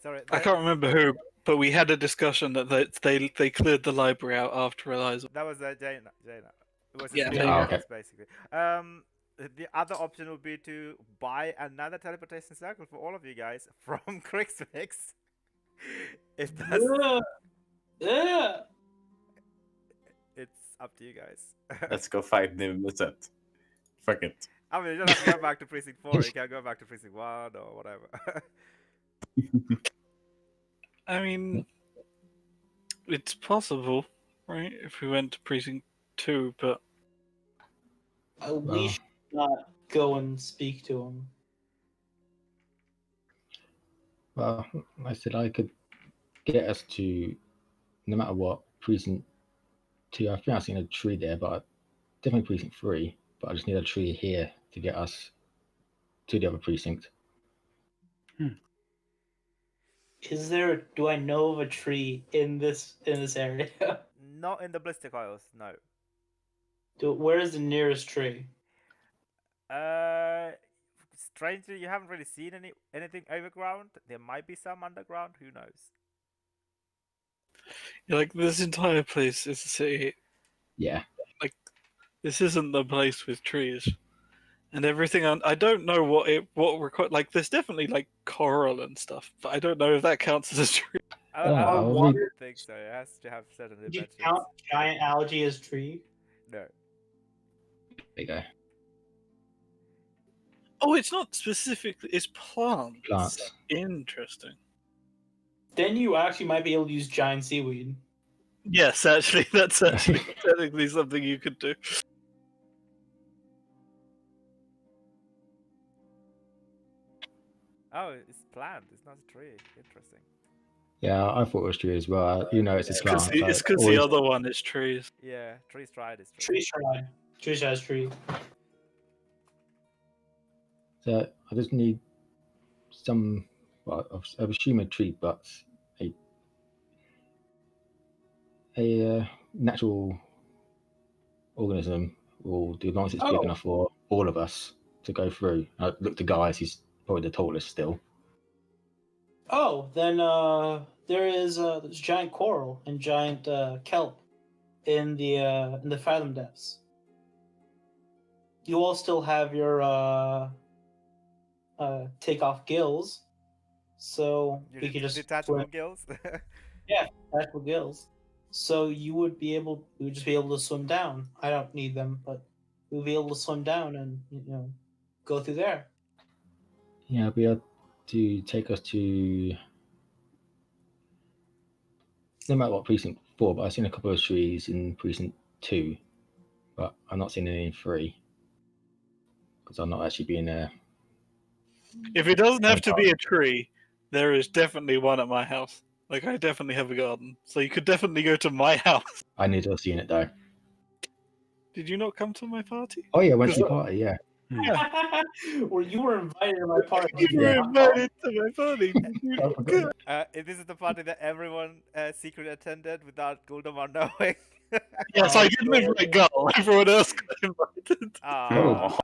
Sorry, I can't remember who, but we had a discussion that they cleared the library out after realizing. that was Jaina. Jaina. It was Yeah, just there you go. us, basically. The other option would be to buy another teleportation circle for all of you guys from Krixmix. If that's, Yeah. it's up to you guys. Let's go fight Nimbuset. Fuck it. I mean, you don't have to go back to Precinct 4. You can go back to Precinct 1 or whatever. I mean, it's possible, right? If we went to Precinct 2, but We Well, should not go and speak to him. well, like I said I could get us to, no matter what, precinct 2. I think I've seen a tree there, but definitely precinct 3. But I just need a tree here to get us to the other precinct. Is there? Do I know of a tree in this area? Not in the Ballistic Isles, no. Where is the nearest tree? Strangely, you haven't really seen anything overground. There might be some underground. Who knows? like this entire place is a city. Yeah. This isn't the place with trees and everything. I don't know what record. Like, there's definitely like coral and stuff, but I don't know if that counts as a tree. I Oh, I'll don't read- think so. It has to have certain Do you dimensions. count giant algae as tree? No. There you go. Oh, it's not specifically. It's plants. Plants. Interesting. Then you actually might be able to use giant seaweed. Yes, actually, that's actually technically something you could do. Oh, it's plant. It's not a tree. Interesting. Yeah, I thought it was tree as well. You know, it's a plant. It's because the other one is trees. Yeah, tree stride is tree. Tree shroud. Tree shroud is tree. So I just need some. Well, I assume a tree, but a natural organism will do as long as it's big Oh. enough for all of us to go through. I look to Guy, he's probably the tallest still. Oh, then there's giant coral and giant kelp in the fathom depths. You all still have your take off gills, so Your we could just detachable swim. gills. Detachable gills. So we would just be able to swim down. I don't need them, but we would be able to swim down and go through there. Yeah, I'll be able to take us to no matter what precinct 4, but I've seen a couple of trees in precinct 2, but I've not seen any in 3 because I'm not actually being there. If it doesn't have to be a tree, there is definitely one at my house. Like, I definitely have a garden, so you could definitely go to my house. I need to have seen it though. Did you not come to my party? Oh yeah, I went to your party. Yeah. Well, you were invited to my party. You were invited to my party. I forgot. This is the party that everyone secretly attended without Goldemar knowing. Yes, I didn't invite Gull. Everyone else got invited. Ah.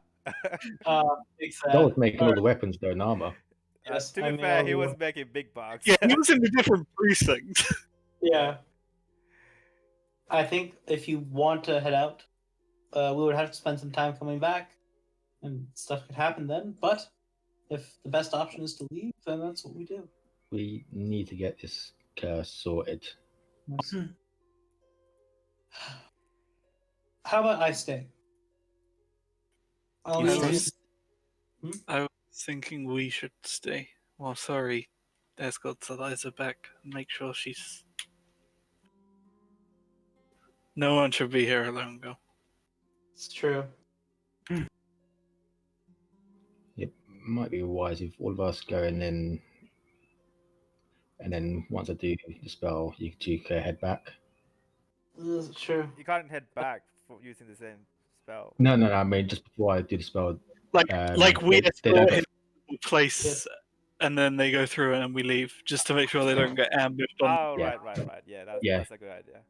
Big That sad. was making all the weapons go in armor. Yes, To I be mean, fair, he we was were- making big bucks. Yeah, he was in a different precinct. Yeah. I think if you want to head out, we would have to spend some time coming back, and stuff could happen then. But if the best option is to leave, then that's what we do. We need to get this curse sorted. How about I stay? I'll I leave was, Hmm? I was thinking we should stay. Well, sorry, escort Eliza back and make sure she's. No one should be here alone, Go. It's true. It might be wise if all of us go and then once I do the spell, you two can head back. This is true. You can't head back for using the same spell. No. I mean, just before I do the spell, Like we they don't escort him to a place Yes. and then they go through it and we leave, just to make sure they don't get ambushed on. Oh, Yeah. right. Yeah, Yeah. that's a good idea.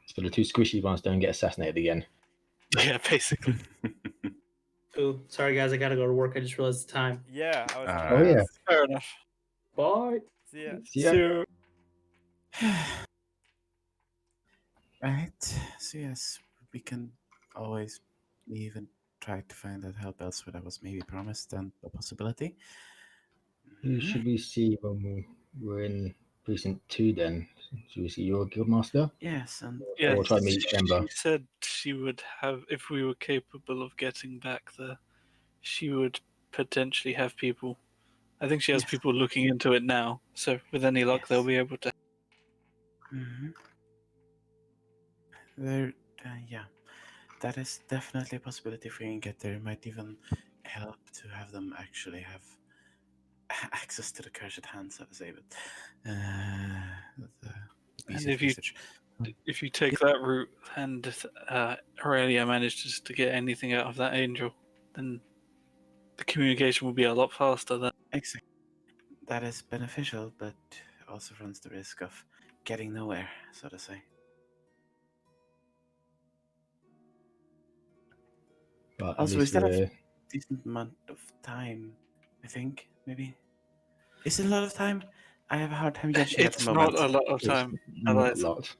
So the two squishy ones don't get assassinated again. Yeah, basically. Ooh, sorry guys, I gotta go to work. I just realized the time. Yeah, I was. All Oh, yeah. Fair enough. Bye. See ya. See ya. So, Right. So yes, we can always even try to find that help elsewhere that was maybe promised and a possibility. Who should we see when we're in precinct 2 then? Should we see your guildmaster? Yes, and yeah, Or try to meet Ember? she said she would have, if we were capable of getting back there, she would potentially have people. I think she has Yes. people looking into it now, so with any luck, Yes. they'll be able to. There, yeah, that is definitely a possibility if we can get there. It might even help to have them actually have access to the cursed hand, so to say. But the And easy if you research. if you take that route and Aurelia manages to get anything out of that angel, then the communication will be a lot faster. Then Exactly. That is beneficial, but also runs the risk of getting nowhere, so to say. But at Also, least is that a we're decent amount of time? I think maybe. Is it a lot of time? I have a hard time judging at the it's moment. not a lot of it's time. not a Eliza. lot.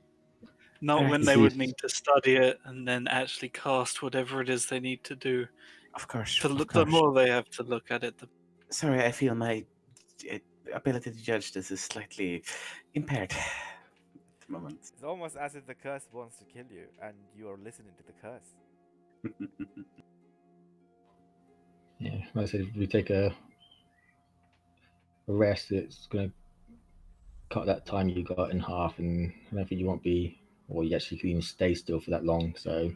Not Alright. when they would Yes. need to study it and then actually cast whatever it is they need to do. Of course, The, of the course. more they have to look at it, the Sorry, I feel my ability to judge this is slightly impaired at the moment. It's almost as if the curse wants to kill you, and you are listening to the curse. Yeah, like I said, if we take a rest, it's going to cut that time you got in half, and I don't think you won't be, or you actually can even stay still for that long. So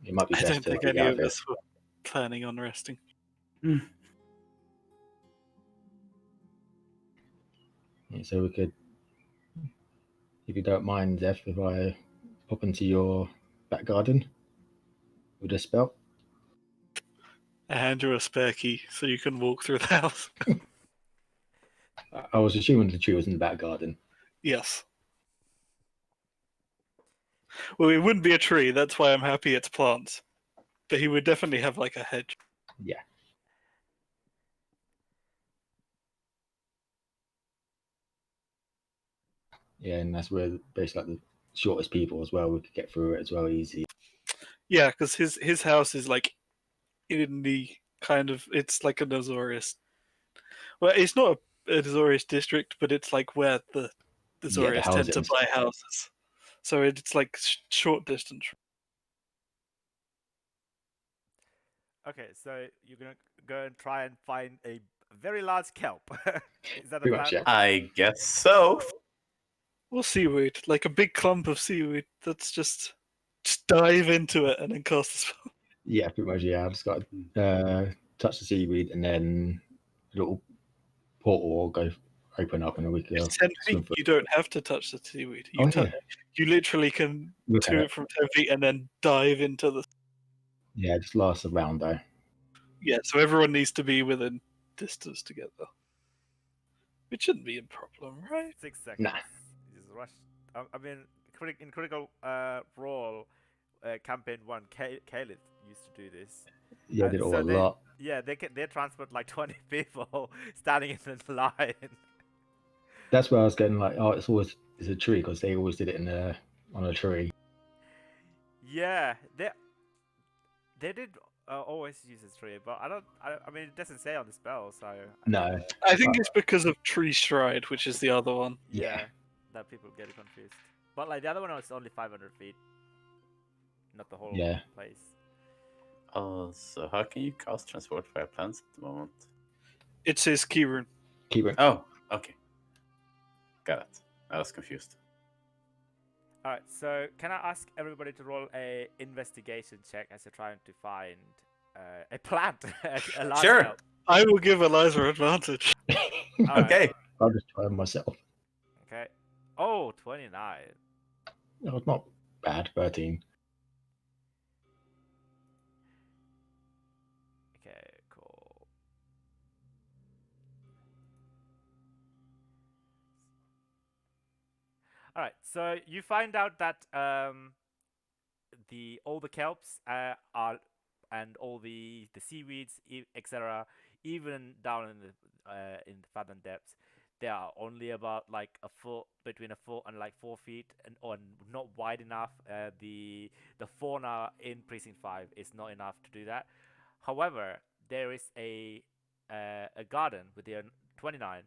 it might be I best don't to think get any out of of it. us were planning on resting. Yeah, so we could, if you don't mind, Zeph, if I pop into your back garden with a spell. I hand you a spare key so you can walk through the house. I was assuming the tree was in the back garden. Yes. Well, it wouldn't be a tree, that's why I'm happy it's plants. But he would definitely have like a hedge. Yeah. Yeah, and that's where basically like the shortest people as well. We could get through it as well easy. Yeah, because his house is like in the kind of, it's like an Azorius. Well, it's not a Azorius district, but it's like where the Yeah, the Azorius tend to housings. buy houses. So it's like short distance. Okay, so you're gonna go and try and find a very large kelp. Is that a Pretty plan? much, yeah. I guess so. Well, seaweed, like a big clump of seaweed. That's just dive into it and then cast the spell. Yeah, pretty much, yeah. I've just got to touch the seaweed and then a little portal will go open up and then we can It's 10 swim feet. through. You don't have to touch the seaweed. Oh, yeah. You literally can Look at do it. it from 10 feet and then dive into the. Yeah, it just lasts a round though. Yeah, so everyone needs to be within distance together. It shouldn't be a problem, right? 6 seconds. Nah. You just rush. I mean, in critical role, campaign 1, Caliph used to do this. Yeah, I did it all a they, lot. Yeah, they transport like 20 people standing in a line. That's where I was getting like, oh, it's a tree because they always did it on a tree. Yeah, they did always use this tree, but I mean, it doesn't say on the spell, so No, I think it's because of Tree Stride, which is the other one. yeah, Yeah. that people get confused. But like the other one was only 500 feet, not the whole Yeah. place. Also, how can you cast transport fire plants at the moment? It says key rune. keep it. Oh, okay. Got it. I was confused. All right, so can I ask everybody to roll a investigation check as you're trying to find a plant, a large Sure. kelp? I will give Eliza advantage. All right, Okay. I'll just try myself. Okay. Oh, 29. No, it's not bad. 13. Okay, cool. All right. So you find out that all the kelps are and all the seaweeds, etc. Even down in the fathom depths, they are only about like a foot, between a foot and like 4 feet, and or not wide enough. The fauna in Precinct 5 is not enough to do that. However, there is a garden with the 29.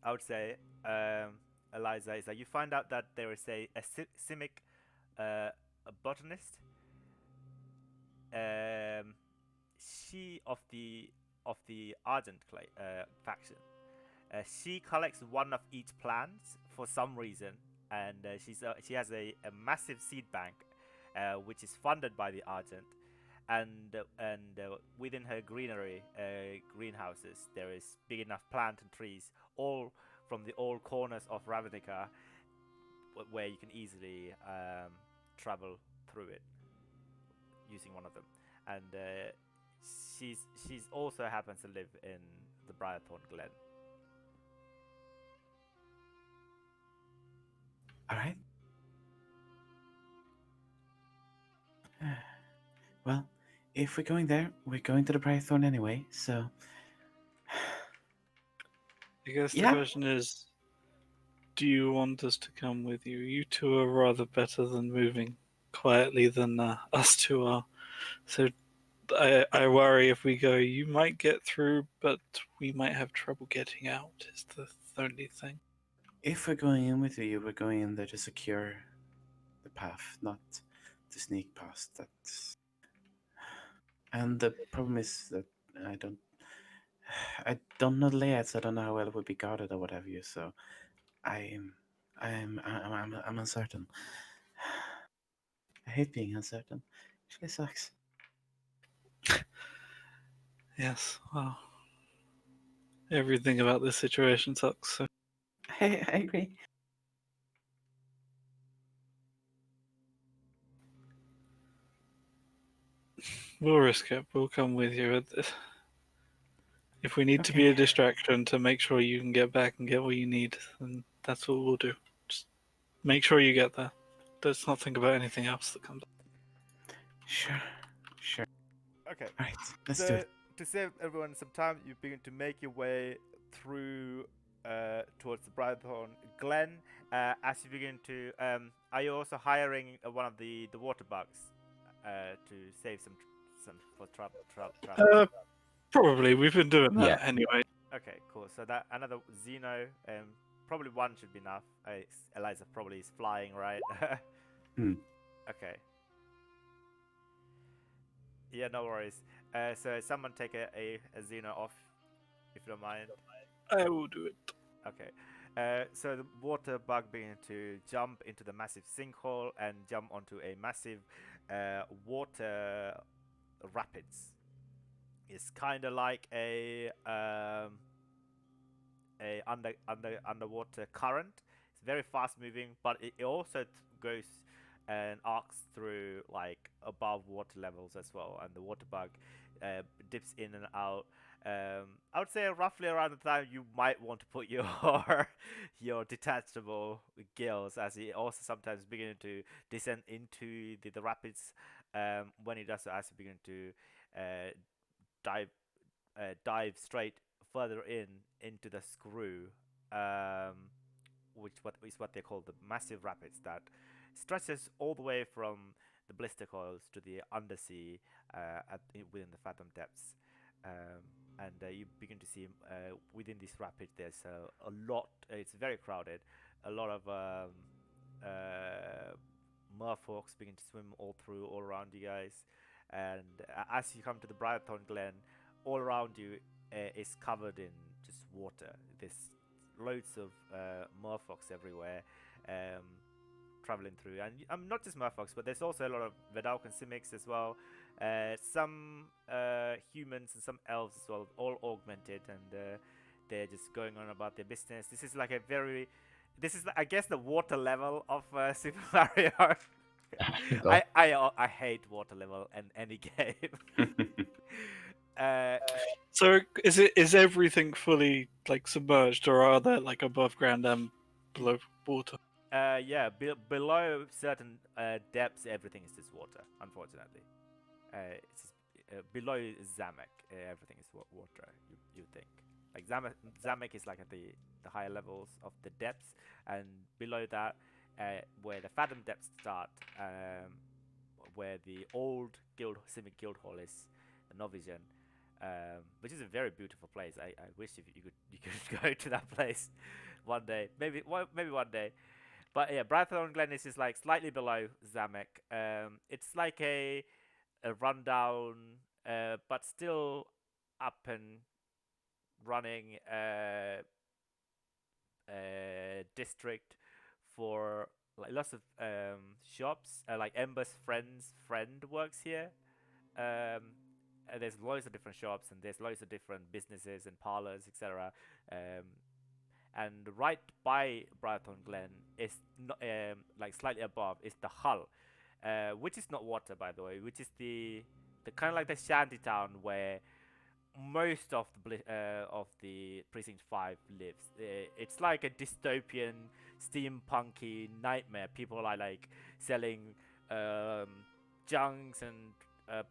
I would say, Eliza, is that you find out that there is a Simic a botanist. Um, she of the Argent clay faction. She collects one of each plant for some reason, and she has a massive seed bank, which is funded by the Argent, and within her greenhouses there is big enough plant and trees, all from the all corners of Ravnica, where you can easily travel through it using one of them. And she's also happens to live in the Briarthorn Glen. All right. Well, if we're going there, we're going to the Briarthorn anyway, so. I guess the Yeah. question is, do you want us to come with you? You two are rather better than moving quietly than us two are. So I worry if we go, you might get through, but we might have trouble getting out, is the only thing. If we're going in with you, we're going in there to secure the path, not to sneak past. That's. And the problem is that I don't know the layouts. I don't know how well it would be guarded or what have you. So I'm uncertain. I hate being uncertain. It really sucks. Yes, well, everything about this situation sucks. So I agree. we'll risk it. We'll come with you. If we need to be Okay. a distraction to make sure you can get back and get what you need, then that's what we'll do. Just make sure you get there. Let's not think about anything else that comes up. Sure. Okay. All right, let's do it. To save everyone some time, you begin to make your way through towards the Briarthorn Glen. As you begin to, are you also hiring one of the water bugs to save some for travel? Probably. We've been doing that Yeah. anyway. Okay, cool. So that another Xeno, probably one should be enough. Eliza probably is flying, right? Okay. Yeah, no worries. So someone take a Xeno off, if you don't mind. I will do it. Okay. So the water bug began to jump into the massive sinkhole and jump onto a massive water rapids. It's kind of like a underwater current. It's very fast moving, but it also goes and arcs through like above water levels as well, and the water bug dips in and out. I would say roughly around the time you might want to put your your detachable gills, as it also sometimes begin to descend into the rapids. When it does so, as you begin to uh, dive dive straight further into the screw, which is what they call the massive rapids that stretches all the way from the blister coils to the undersea within the fathom depths. And you begin to see within this rapid there's a lot. It's very crowded. A lot of merfolks begin to swim all around you guys. And as you come to the Briarthorn Glen, all around you is covered in just water. There's loads of merfolks everywhere, traveling through, and not just merfolks, but there's also a lot of Vedalken Simics as well. Some humans and some elves as well, all augmented, and they're just going on about their business. This is like I guess, the water level of Super Mario. God. I hate water level in any game. So is everything fully like submerged, or are there like above ground and below water? Yeah, below certain depths, everything is just water. Unfortunately, it's just, below Zamek, everything is water. You think like Zamek is like at the higher levels of the depths, and below that, where the Fathom depths start, where the old guild Simic guild hall is, Novision, which is a very beautiful place. I wish if you could go to that place one day, maybe one day. But yeah, Brythorn Glen is just like slightly below Zamek. It's like a rundown, but still up and running district for like lots of shops. Like Ember's friend works here. There's loads of different shops and there's loads of different businesses and parlors, etc. Um, and right by Brighton Glen is not, like slightly above is the Hull, which is not water by the way, which is the kind of like the shanty town where most of the Precinct 5 lives. It's like a dystopian, steampunky nightmare. People are like selling um, junks and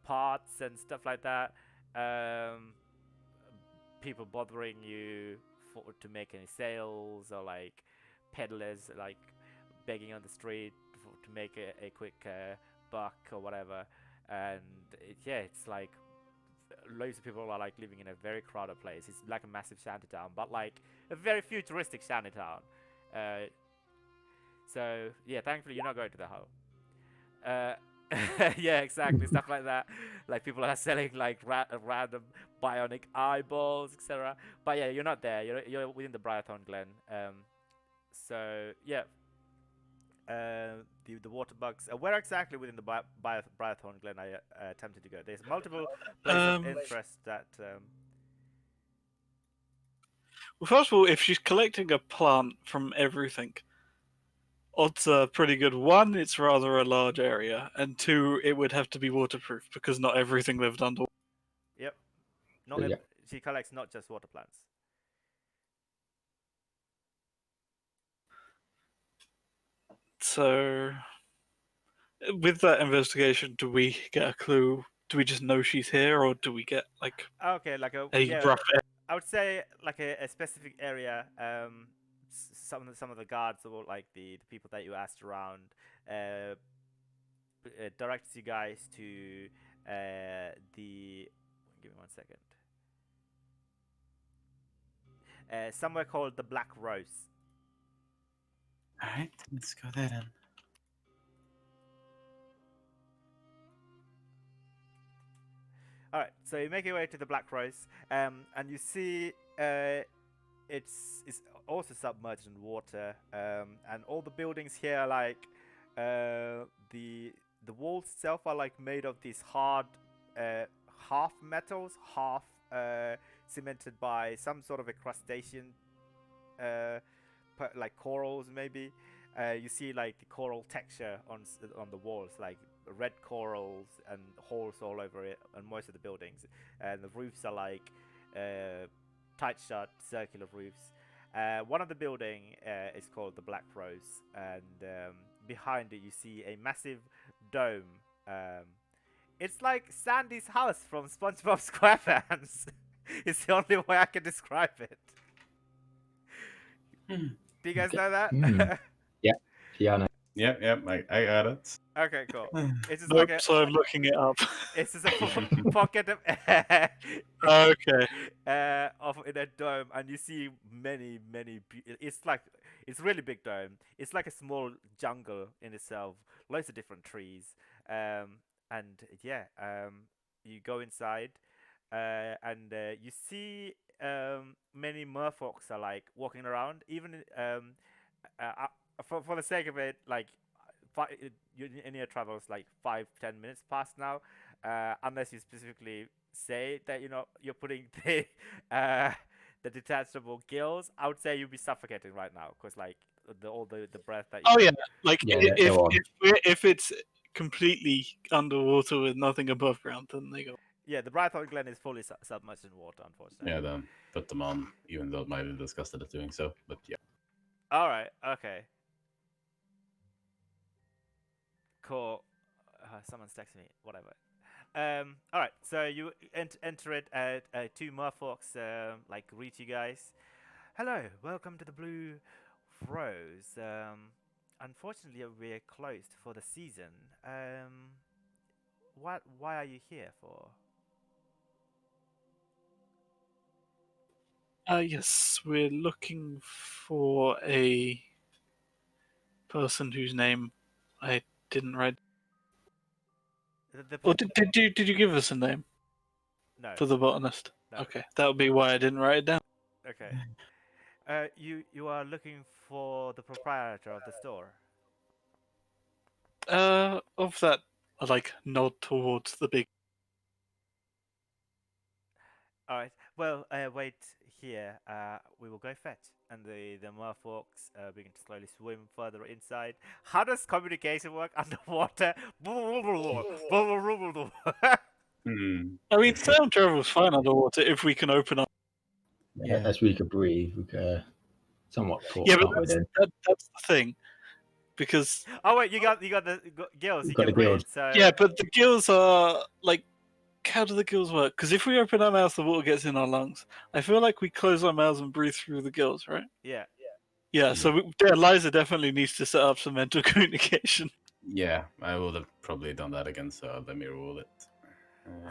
parts and stuff like that. Um, People bothering you to make any sales, or like peddlers like begging on the street to make a quick buck or whatever. And yeah, it's like loads of people are like living in a very crowded place. It's like a massive shantytown, but like a very futuristic shantytown. Uh, so yeah, thankfully you're not going to the Hull. Uh, yeah, exactly, stuff like that. Like people are selling like random bionic eyeballs, etc. But yeah, you're not there. You're within the Briarthorn Glen. So yeah, the water bugs. Where exactly within the Briarthorn Glen I attempted to go? There's multiple places of interest that. Well, first of all, if she's collecting a plant from everything, odds are pretty good. One, it's rather a large area, and two, it would have to be waterproof because not everything lived underwater. Yep. Not Yeah. she collects not just water plants. So, with that investigation, do we get a clue? Do we just know she's here, or do we get like Okay, like a yeah, rough? I would say like a specific area. Some of the guards or like the people that you asked around directs you guys to the. Give me one second. Somewhere called the Black Rose. Alright, let's go there then. All right, so you make your way to the Black Rose, and you see it's also submerged in water, and all the buildings here are like the walls itself are like made of these hard half metals, half cemented by some sort of a crustacean, uh, like corals maybe. You see like the coral texture on the walls, like red corals and holes all over it on most of the buildings, and the roofs are like tight shut circular roofs. One of the building is called the Black Rose, and behind it you see a massive dome. It's like Sandy's house from SpongeBob SquarePants. It's the only way I can describe it. Do you guys know that? Yeah, I know. Yep, I got it. Okay, cool. It's just Nope, like so I'm looking it up. it's just a pocket of Okay. of in a dome, and you see many. It's like it's really big dome. It's like a small jungle in itself. Loads of different trees. And yeah, you go inside, and you see many merfolks are like walking around. Even for the sake of it, like in your travels like 5-10 minutes past now, unless you specifically say that you're putting the detachable gills. I would say you'd be suffocating right now because like all the breath that you Oh get. yeah, like Yeah, if go on. if it's completely underwater with nothing above ground, then they go. Yeah, the Brythorn Glen is fully submerged in water, unfortunately. Yeah, then put them on, even though it might have disgusted at doing so. But yeah. All right. Okay. Cool. Someone's texting me. Whatever. All right. So you enter it at two merfolks like greet you guys. Hello. Welcome to the Blue Rose. Unfortunately, we're closed for the season. What? Why are you here for? Yes, we're looking for a person whose name I didn't write. The Or did you give us a name no. for the botanist? No. Okay, that would be why I didn't write it down. Okay. You are looking for the proprietor of the store. Of that, I like nod towards the big. All right. Well, wait here. We will go fetch, and the merfolks begin to slowly swim further inside. How does communication work underwater? Hmm. I mean, sound travel's fine underwater if we can open up. Yeah. As we could breathe, we could somewhat talk, Yeah, but can't we? Then that's the thing because Oh wait, you got the gills. We've You got can the gills. breathe. So yeah, but the gills are like. How do the gills work? Because if we open our mouths, the water gets in our lungs. I feel like we close our mouths and breathe through the gills, right? yeah. Yeah, so Liza definitely needs to set up some mental communication. Yeah, I would have probably done that again, so let me roll it.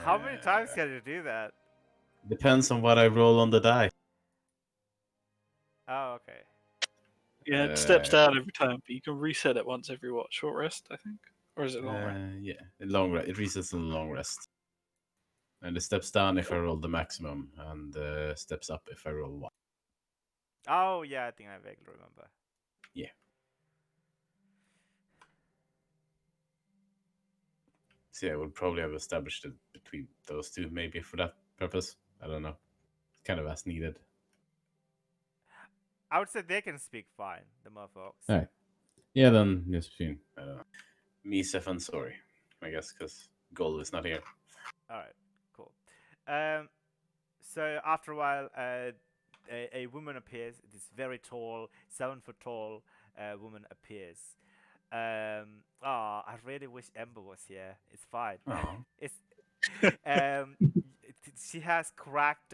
How many times Uh, can you do that? Depends on what I roll on the die. Oh, okay. Yeah, it steps Uh, down every time, but you can reset it once every short rest, I think, or is it long rest? yeah, long rest. It resets on long rest, and it steps down if I roll the maximum, and steps up if I roll one. Oh yeah, I think I vaguely remember. Yeah. See, I would probably have established it between those two, maybe for that purpose. I don't know. Kind of as needed. I would say they can speak fine. The merfolks. All right. Yeah, then just between I don't know. Me, Seth, and Sorry, I guess, because Gold is not here. All right. Cool. So after a while, a woman appears. This very tall, 7 foot tall woman appears. I really wish Ember was here. It's fine. Oh. It's she has cracked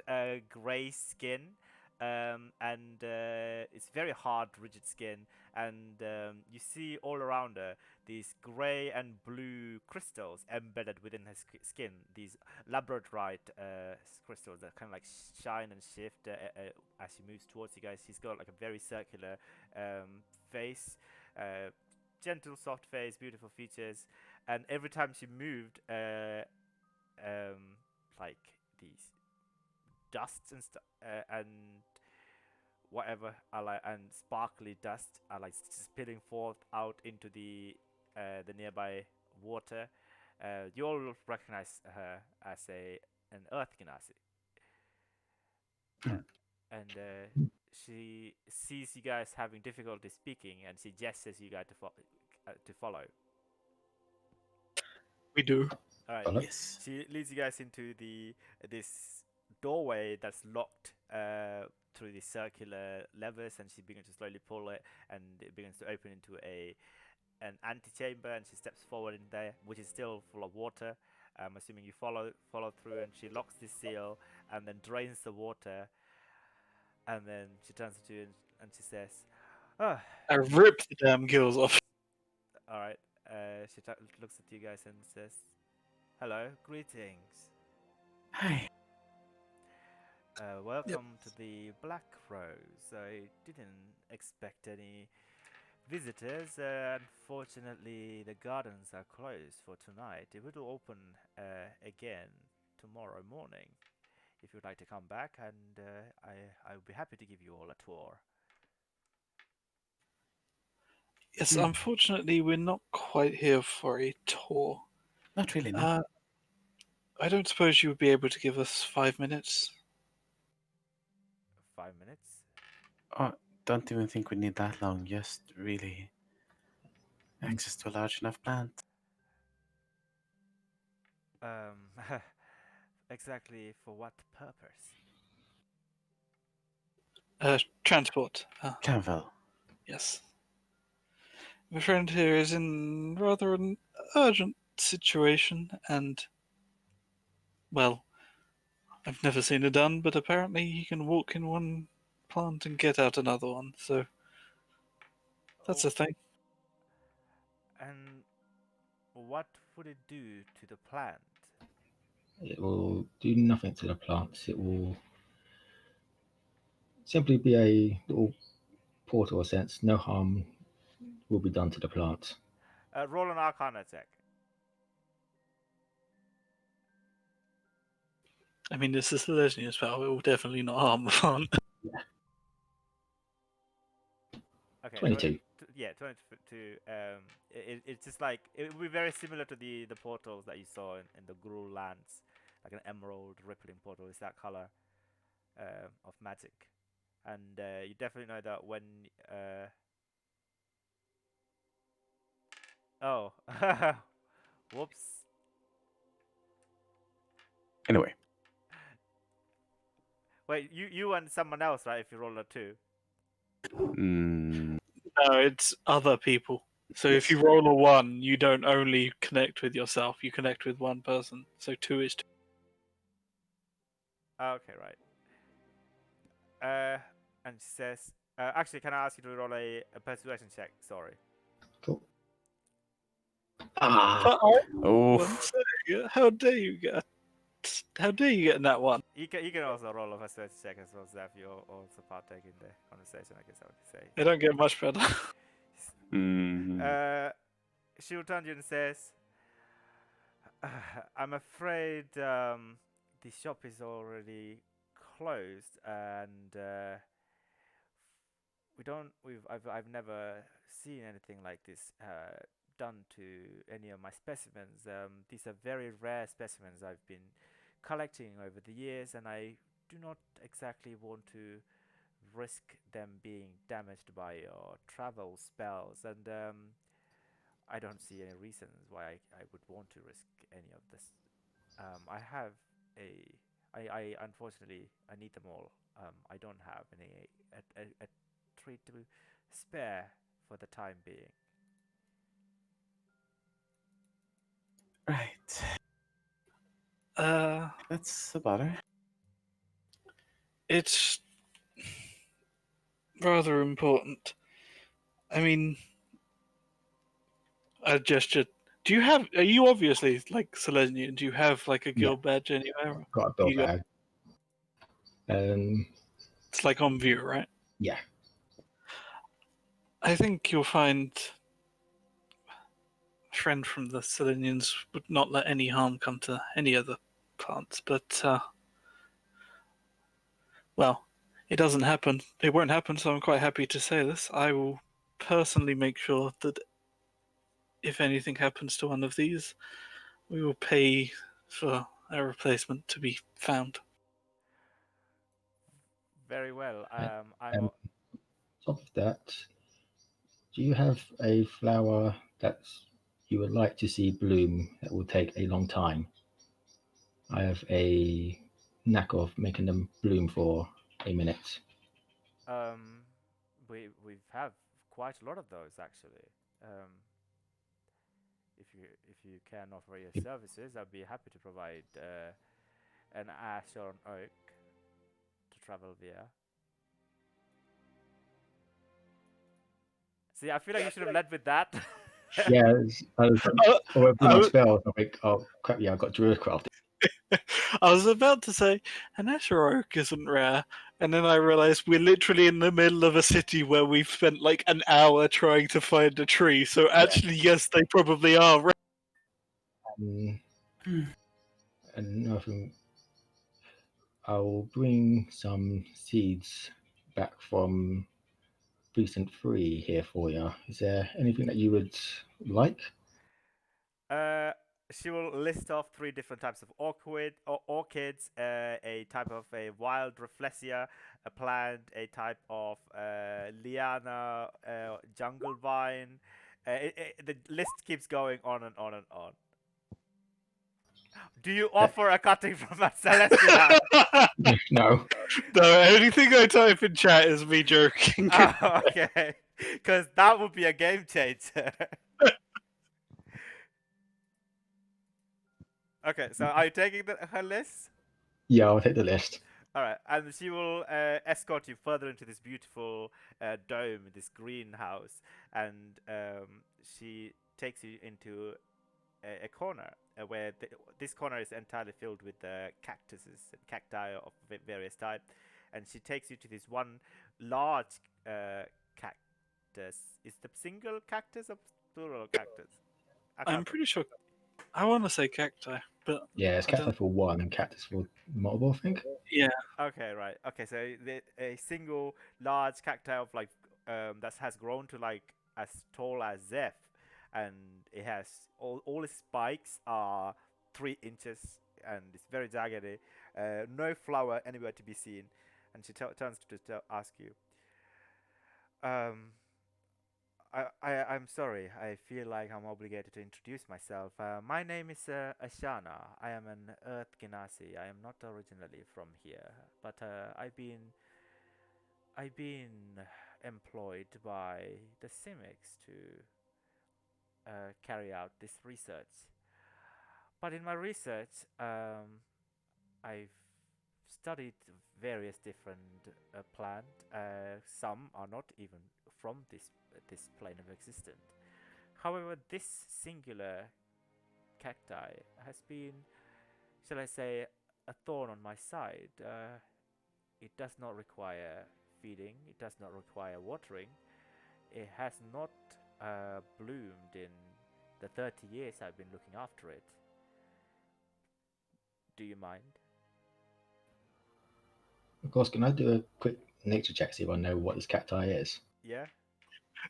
gray skin, and it's very hard, rigid skin. And you see all around her these gray and blue crystals embedded within her skin. These labradorite crystals that kind of like shine and shift as she moves towards you guys. She's got like a very circular face, gentle, soft face, beautiful features, and every time she moved, like these dusts and stuff, and whatever are like, and sparkly dust are like spilling forth out into the nearby water. You all recognize her as an Earth Genasi. Hmm. And she sees you guys having difficulty speaking, and she gestures you guys to follow. We do. All right. Follow. Yes. She leads you guys into this doorway that's locked through these circular levers, and she begins to slowly pull it, and it begins to open into an antechamber, and she steps forward in there, which is still full of water. I'm assuming you follow through, and she locks this seal, and then drains the water, and then she turns to you and she says, "Oh, I ripped the damn gills off. all right." She looks at you guys and says, "Hello, greetings. Hi. Welcome to the Black Rose. I didn't expect any visitors. Unfortunately, the gardens are closed for tonight. It will open again tomorrow morning. If you'd like to come back, and I would be happy to give you all a tour." Yes, unfortunately, we're not quite here for a tour. Not really, no. I don't suppose you would be able to give us 5 minutes. 5 minutes. Don't even think we need that long. Just really access to a large enough plant. Exactly for what purpose? Transport. Canvel. Yes. My friend here is in rather an urgent situation, and, well, I've never seen it done, but apparently he can walk in one plant and get out another one, so that's Oh, a thing. and what would it do to the plant? It will do nothing to the plants. It will simply be a little portal sense. No harm will be done to the plants. Roll an Arcana check. I mean, this is the Lesnian spell. It will definitely not harm the plant. Okay, 22. Yeah, 22. It's just like it would be very similar to the portals that you saw in the Gruul lands, like an emerald rippling portal. It's that color of magic, and you definitely know that when oh, whoops. Anyway, Wait, you and someone else, right? If you roll a 2. mm, No, it's other people. So if yes. you roll a 1, you don't only connect with yourself, you connect with one person. So 2 is 2. Okay, right. And she says, actually, can I ask you to roll a persuasion check? Sorry. Cool. Ah, Oh, How dare you get? How dare you get in that one? You can also roll a persuasion check as well, Zeph. You also partake in the conversation, I guess I would say. They don't get much better. She will turn to you and says, I'm afraid the shop is already closed, and I've never seen anything like this done to any of my specimens. These are very rare specimens I've been collecting over the years, and I do not exactly want to risk them being damaged by your travel spells, and I don't see any reasons why I would want to risk any of this. I have I unfortunately I need them all. I don't have a treat to spare for the time being. right. Uh, That's about it. it's rather important. I mean, I gestured. Do you have? Are you obviously like Selesnian? Do you have like a Yeah. guild badge anywhere? got a bill You got- bag. It's like on view, right? Yeah. I think you'll find a friend from the Selenians would not let any harm come to any other plants, but well, it doesn't happen. It won't happen, so I'm quite happy to say this. I will personally make sure that if anything happens to one of these, we will pay for a replacement to be found. Very well. And, I'm on top of that, do you have a flower that you would like to see bloom that will take a long time? I have a knack of making them bloom for a minute. we have quite a lot of those actually. If you can offer your Yep. services, I'd be happy to provide an ash or an oak to travel via. See, I feel like you should have led with that. Yeah, I was or I my was- spells. I'm like, oh crap! Yeah, I got Druidcraft. I was about to say an Asher Oak isn't rare, and then I realized we're literally in the middle of a city where we've spent like an hour trying to find a tree. So actually, yes, they probably are rare. And nothing. I'll bring some seeds back from Precinct 3 here for you. Is there anything that you would like? She will list off 3 different types of orchids, a type of a wild rafflesia, a plant, a type of liana, jungle vine. The list keeps going on and on and on. Do you offer a cutting from a Celestia? No. No, anything I type in chat is me joking. Oh, okay. Because that would be a game changer. Okay, so are you taking her list? Yeah, I'll take the list. All right, and she will escort you further into this beautiful dome, this greenhouse, and she takes you into a corner where this corner is entirely filled with cactuses and cacti of various types, and she takes you to this one large cactus. Is the single cactus or plural cactus? I I'm can't. pretty sure. I want to say cacti, but Yeah, it's I cactus don't. for one and cactus for multiple, I think. Yeah, Okay, right. Okay, so a single large cacti of like that has grown to like as tall as Zeph, and it has all its spikes are 3 inches, and it's very jaggedy. No flower anywhere to be seen, and she turns to ask you. Um, I'm sorry. I feel like I'm obligated to introduce myself. My name is Ashana. I am an Earth Genasi. I am not originally from here, but I've been employed by the Simics to carry out this research. But in my research, I've studied various different plant. Some are not even from this plane of existence. However, this singular cacti has been, shall I say, a thorn on my side. It does not require feeding, it does not require watering, it has not bloomed in the 30 years I've been looking after it. Do you mind? Of course, can I do a quick nature check, see if I know what this cacti is? Yeah?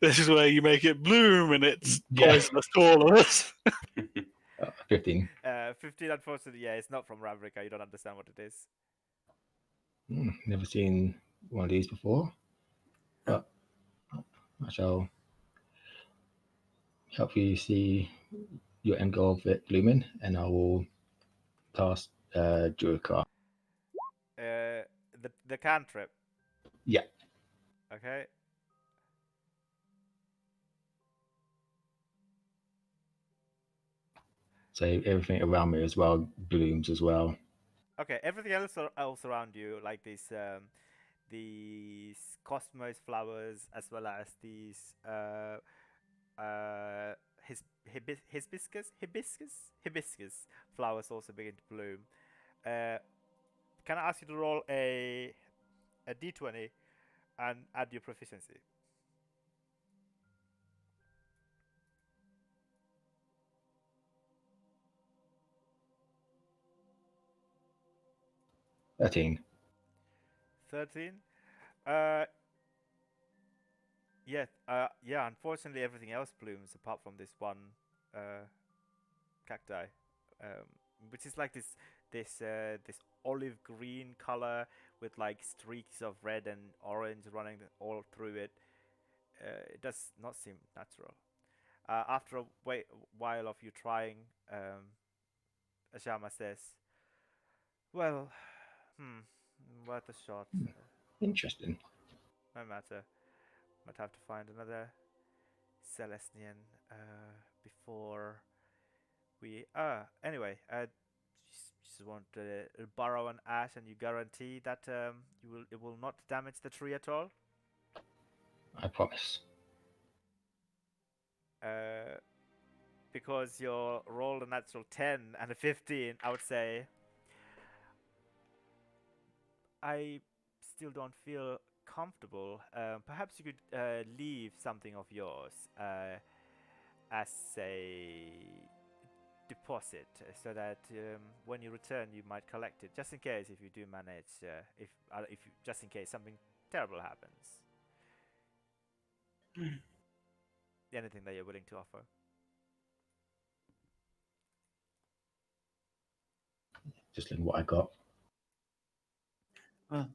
this is where you make it bloom and it's Yeah. poisonous to all of us. 15. 15, unfortunately, yeah, it's not from Ravnica, you don't understand what it is. Never seen one of these before, but I shall help you see your end goal of it blooming, and I will task Jurika. The cantrip. Yeah. Okay. So everything around me as well blooms as well. Okay, everything else around you, like these cosmos flowers, as well as these hibiscus flowers also begin to bloom. Uh, can I ask you to roll a d20 and add your proficiency? Thirteen. 13. Yeah. Yeah. Unfortunately, everything else blooms apart from this one uh, cacti, um, which is like this olive green color with like streaks of red and orange running all through it. It does not seem natural. After a while of you trying, Ashama says, "Well, hmm, worth a shot. Interesting. No matter. Might have to find another Celestian before we. Anyway, just want to borrow an ash, and you guarantee that it will not damage the tree at all. I promise. Uh, because you rolled a natural 10 and a 15, I would say I still don't feel comfortable. Perhaps you could leave something of yours as a deposit, so that when you return, you might collect it, just in case if you do manage, if just in case something terrible happens. Anything that you're willing to offer. Just look what I got. Well,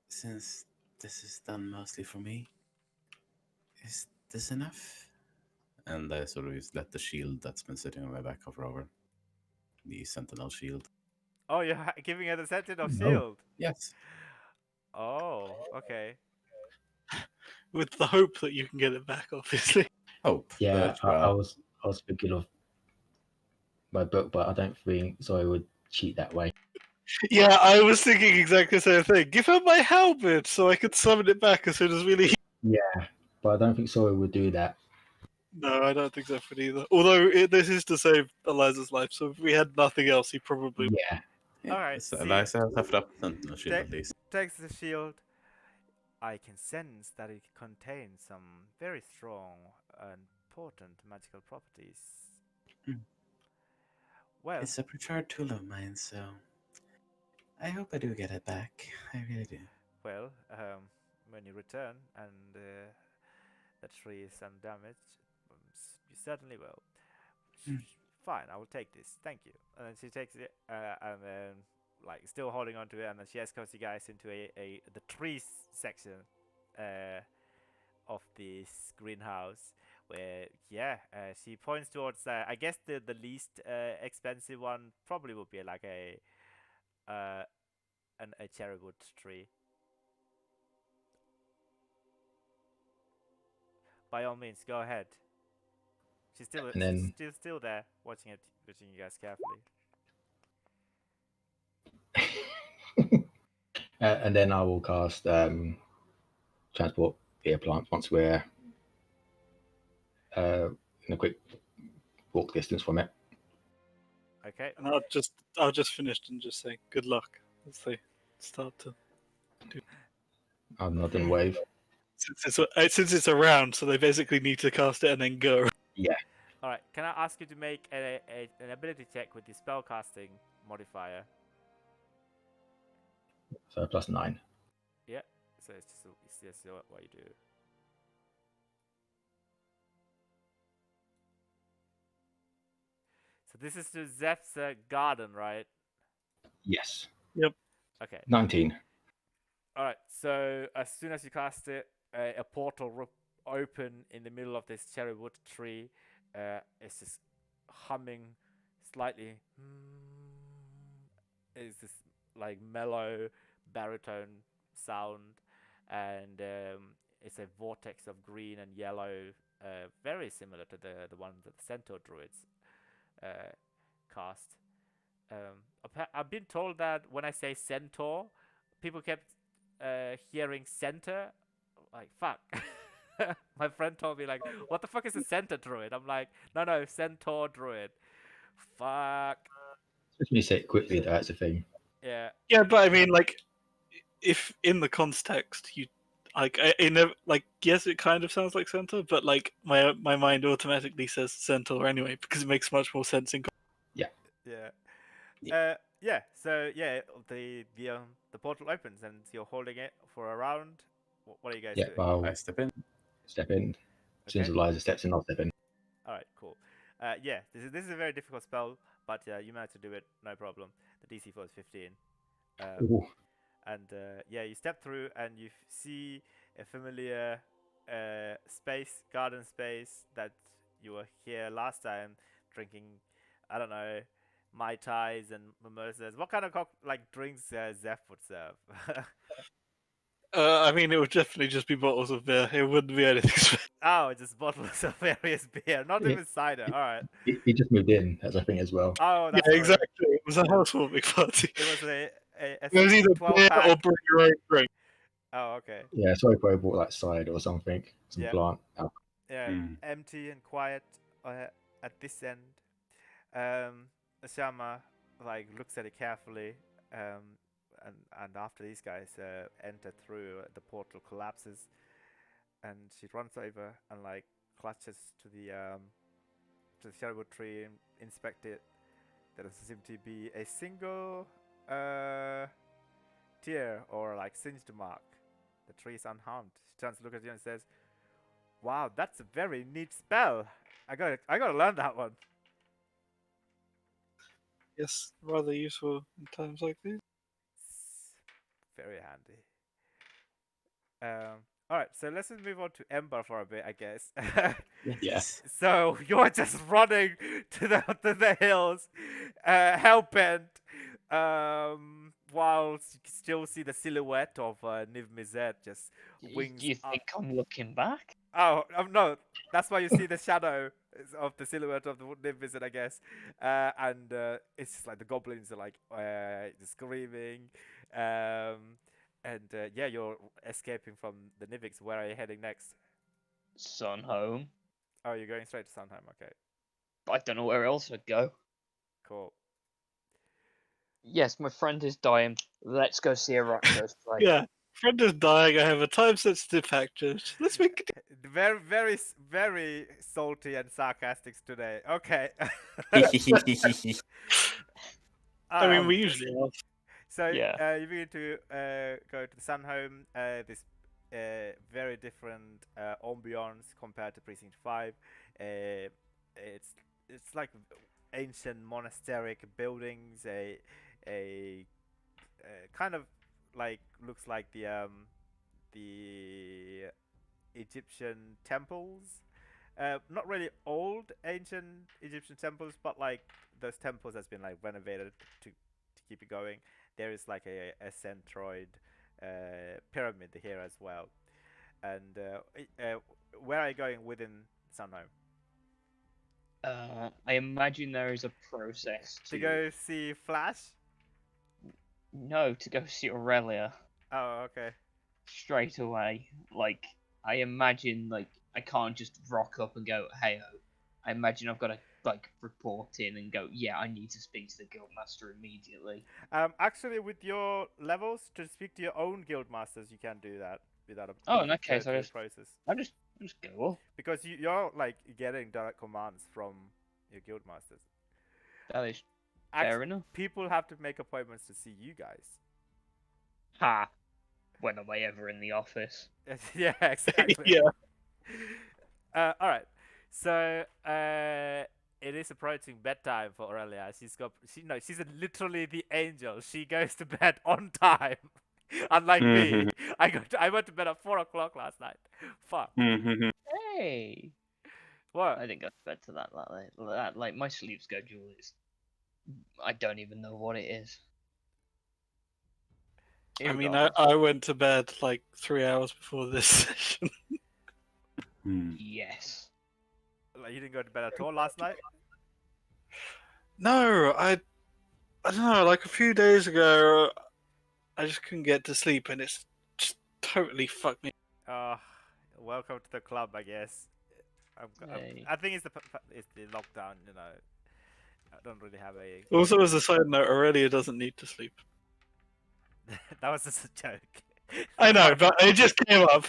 since this is done mostly for me, is this enough? And I sort of just let the shield that's been sitting on my back hover over. The sentinel shield. Oh, you're giving her the Sentinel No. Shield. Yes. Oh, okay. with the hope that you can get it back, obviously. Hope. Yeah, but, I well, was thinking of my book, but I don't think Zoe would cheat that way. Yeah, I was thinking exactly the same thing. Give her my helmet so I could summon it back as soon as we leave. Yeah, but I don't think Zoe would do that. No, I don't think so for either. Although this is to save Eliza's life, so if we had nothing else, he probably. Yeah, yeah, Alright, so see. Eliza has left up Sentinel shield Take- at least. Takes the shield. I can sense that it contains some very strong and important magical properties. Hmm. Well, It's a preferred tool of mine, so I hope I do get it back. I really do. well, when you return and the tree is undamaged, you certainly will. Hmm. Fine, I will take this. Thank you. And then she takes it, and then like still holding on to it, and then she escorts you guys into the trees section of this greenhouse. Where she points towards. I guess the least expensive one probably would be like uh, a cherry wood tree. By all means, go ahead. She's and then still there, watching you guys carefully. and then I will cast transport via plant once we're in a quick walk distance from it. Okay. And I'll just finish and just say good luck as they start to. I'll nod and wave. Since it's around, so they basically need to cast it and then go. Yeah, All right. Can I ask you to make an ability check with the spellcasting modifier? so +9. Yeah. So it's just what you do. So this is to Zeph's garden, right? Yes, Okay. 19. All right. So as soon as you cast it, a portal open in the middle of this cherry wood tree. It's just humming slightly. It's this like mellow baritone sound, and it's a vortex of green and yellow, very similar to the one that the Centaur druids cast. I've been told that when I say centaur, people kept hearing center. Like, fuck. My friend told me, like, what the fuck is a centaur druid? I'm like, no, centaur druid. Fuck. Just when you say it quickly, that's a thing. Yeah. Yeah, but I mean, like, if in the context you like, yes, it kind of sounds like Centaur, but like my mind automatically says Centaur anyway because it makes much more sense in. Yeah. Yeah. So yeah, the portal opens and you're holding it for a round. What are you guys Yeah, doing? but I'll I step in. step in. As soon as Okay. Eliza steps in, I'll step in. All right. Cool. Yeah. This is a very difficult spell, but you managed to do it, no problem. The DC for is 15. Ooh, And you step through and you see a familiar garden space that you were here last time drinking. I don't know, mai tais and mimosas. What kind of drinks Zeph would serve? I mean, it would definitely just be bottles of beer. It wouldn't be anything special. Oh, just bottles of various beer, not Yeah. even cider. All right. he just moved in, that's a thing as well. Oh, Yeah, that's true. exactly. It was a housewarming party. It was a It was either 12 beer pack. or bring your own drink. Oh, okay. Yeah, sorry if I bought like cider or something, some Yeah. plant. Yeah, Mm. empty and quiet at this end. Ashama looks at it carefully, and after these guys enter through, the portal collapses, and she runs over and clutches to the sherwood tree and inspect it. There doesn't seem to be a single tear or singed mark. The tree is unharmed. She turns to look at you and says, "Wow, that's a very neat spell. I gotta learn that one." Yes, rather useful in times like these. Very handy. All right, so let's just move on to Ember for a bit, I guess. Yes. So you're just running to the hills, hell bent, while still see the silhouette of Niv Mizzet just wings Do you up. think I'm looking back? Oh, no, that's why you see the shadow of the silhouette of the Niv Mizzet, I guess. And it's just like the goblins are like screaming. And yeah, you're escaping from the Nivix. Where are you heading next? Son home. Oh, you're going straight to Sandheim. Okay, I don't know where else I'd go. cool. Yes, my friend is dying. Let's go see a Rakdos play. Yeah, friend is dying. I have a time-sensitive factor. Let's make it. Very, very, very salty and sarcastic today. Okay. I mean, Um, we usually are. So Yeah. you're going to go to the Sunhome. This very different ambiance compared to Precinct 5. It's like ancient monasteric buildings. A kind of like looks like the Egyptian temples. Not really old ancient Egyptian temples, but like those temples has been like renovated to keep it going. There is like a centroid pyramid here as well. And where are you going within Sunhome? I imagine there is a process To to go see Flash? no to go see Aurelia Oh, okay. straight away. Like I imagine, like I can't just rock up and go, "Hey, I imagine I've got to like report in and go, yeah, I need to speak to the guildmaster immediately." Actually, with your levels, to speak to your own guild masters, you can do that without a Oh, in that go case, through the process. I just go up. Because you're like getting direct commands from your guild masters. That is Act- fair enough. People have to make appointments to see you guys. Ha! When am I ever in the office? Yeah, exactly. Yeah. All right. So it is approaching bedtime for Aurelia. She's literally the angel. She goes to bed on time. Unlike me, I went to bed at 4 o'clock last night. Fuck. Hey! What? I didn't go to bed to that late. Like my sleep schedule is, I don't even know what it is. I mean, Irregardless. I went to bed like 3 hours before this session. Yes. Like, you didn't go to bed at all last night? No, I don't know. Like a few days ago, I just couldn't get to sleep, and it's just totally fucked me. Welcome to the club, I guess. Hey. I think it's the lockdown. You know, I don't really have a. Also, as a side note, Aurelia doesn't need to sleep. That was just a joke. I know, but it just came up.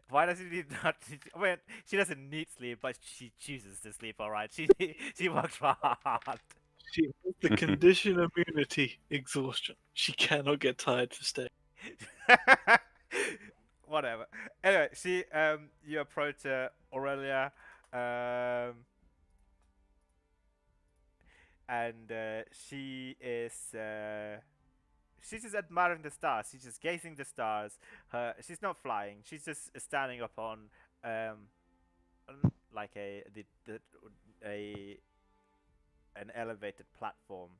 Why does she need not? I mean, she doesn't need sleep, but she chooses to sleep. All right, she works hard. She has the condition immunity exhaustion. She cannot get tired for staying. Whatever. Anyway, you approach Aurelia, and she is. She's just admiring the stars. She's just gazing the stars. She's not flying. She's just standing up on, like an elevated platform.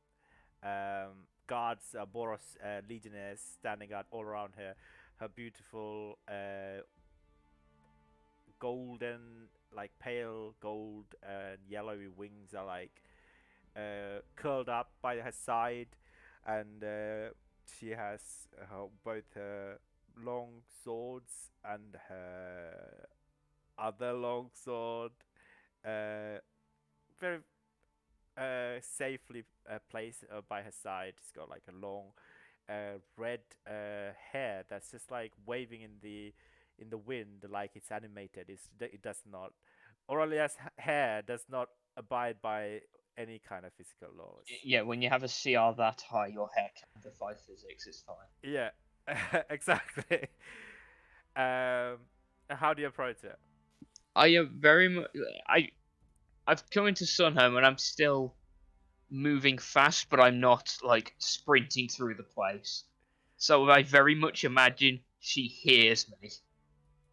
Guards, Boros legionnaires standing out all around her. Her beautiful golden, like pale gold and yellowy wings are like curled up by her side, and she has both her long swords and her other long sword very safely placed by her side. She's got like a long red hair that's just like waving in the wind, like it's animated. It does not. Aurelia's hair does not abide by any kind of physical laws. Yeah, when you have a CR that high, your hair can defy physics. It's fine. Yeah, exactly. How do you approach it? I am very much. I've come into Sunhome and I'm still moving fast, but I'm not like sprinting through the place. So I very much imagine she hears me,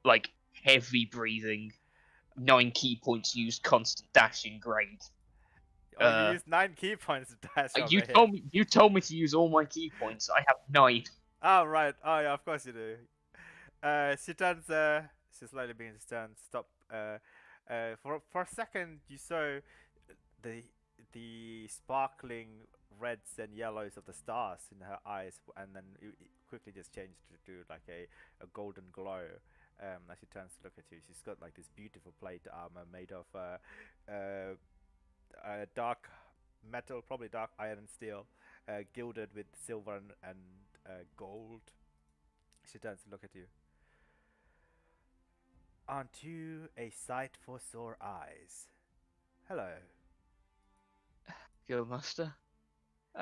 like heavy breathing, 9 key points used, constant dashing, great. Oh, you used 9 key points to dash over you here. told me to use all my key points. I have 9. Oh, right. Oh, yeah, of course you do. She turns, she slowly begins to turn, stop. For a second, you saw the sparkling reds and yellows of the stars in her eyes, and then it quickly just changed to like a golden glow. As she turns to look at you, she's got like this beautiful plate armor made of dark metal, probably dark iron and steel, gilded with silver and gold. She turns to look at you. Aren't you a sight for sore eyes? Hello. Go, Master.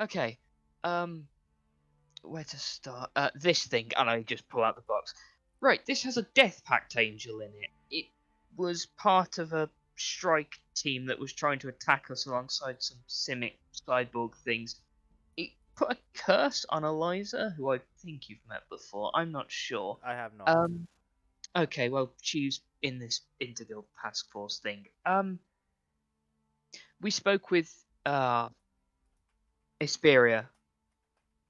Okay. Where to start? This thing, and I just pull out the box. Right, this has a Death Pact Angel in it. It was part of a strike team that was trying to attack us alongside some Simic cyborg things. It put a curse on Eliza, who I think you've met before. I'm not sure. I have not. Okay, well, she's in this Interguild Task Force thing. We spoke with Esperia,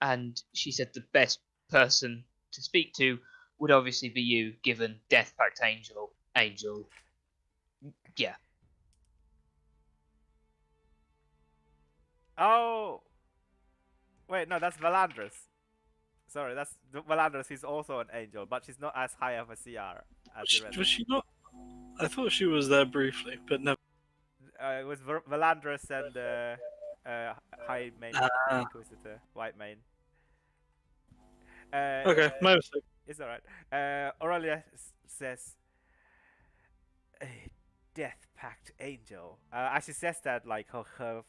and she said the best person to speak to would obviously be you, given Death Pact Angel. Yeah. Oh! Wait, no, that's Valandris. Sorry, that's Valandris. He's also an angel, but she's not as high of a CR as the rest. Was she not? I thought she was there briefly, but never. It was Valandris and High Main Ah. Inquisitor, White Main. Okay, my mistake. It's alright. Aurelia says, a Death Pact Angel. As she says that, like her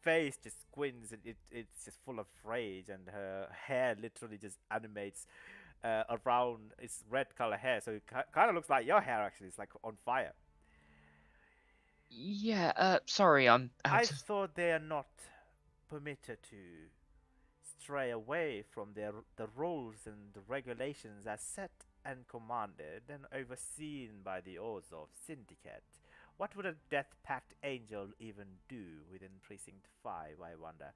face just squints and it's just full of rage, and her hair literally just animates around its red color hair. So it kind of looks like your hair actually. It's like on fire. Yeah, sorry, I'm I out of... thought they are not permitted to stray away from the rules and the regulations as set and commanded and overseen by the Orzhov Syndicate. What would a Death Pact Angel even do within Precinct 5, I wonder?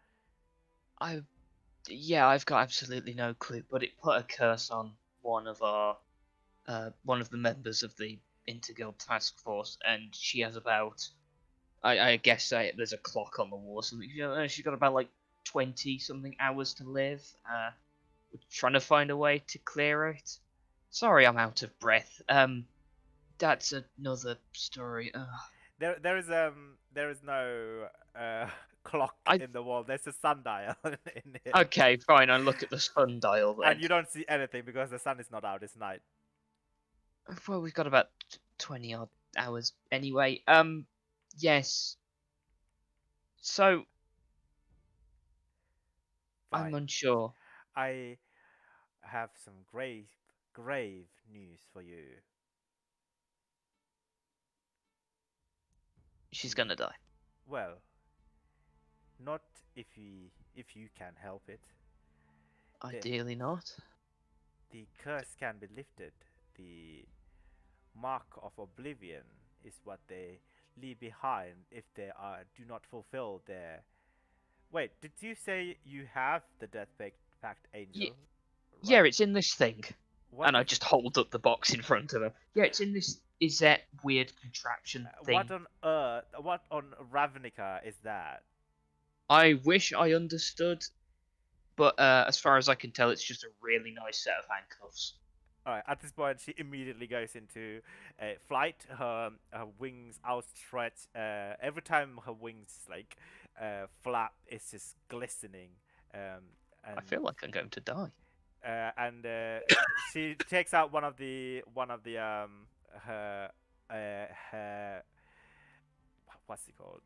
I've got absolutely no clue, but it put a curse on one of the members of the Interguild Task Force, and she has about... I guess there's a clock on the wall or something. She's got about like 20-something hours to live. We're trying to find a way to clear it. Sorry, I'm out of breath. That's another story. There is no clock in the wall. There's a sundial in here. Okay, fine. I look at the sundial then. And you don't see anything because the sun is not out. It's night. Well, we've got about 20 odd hours anyway. Yes. So, Fine. I'm unsure. I have some grave news for you. She's gonna die. Well, not if you can help it. Ideally not. The curse can be lifted. The mark of oblivion is what they leave behind if they do not fulfill their... Wait, did you say you have the Death Pact Angel? Yeah, it's in this thing. What And I is- just hold up the box in front of her. Yeah, it's in this Izet weird contraption thing. What on earth? What on Ravnica is that? I wish I understood, but as far as I can tell, it's just a really nice set of handcuffs. Alright, at this point, she immediately goes into flight. Her wings outstretched. Every time her wings like flap, it's just glistening. And I feel like I'm going to die. and she takes out one of the her what's it called,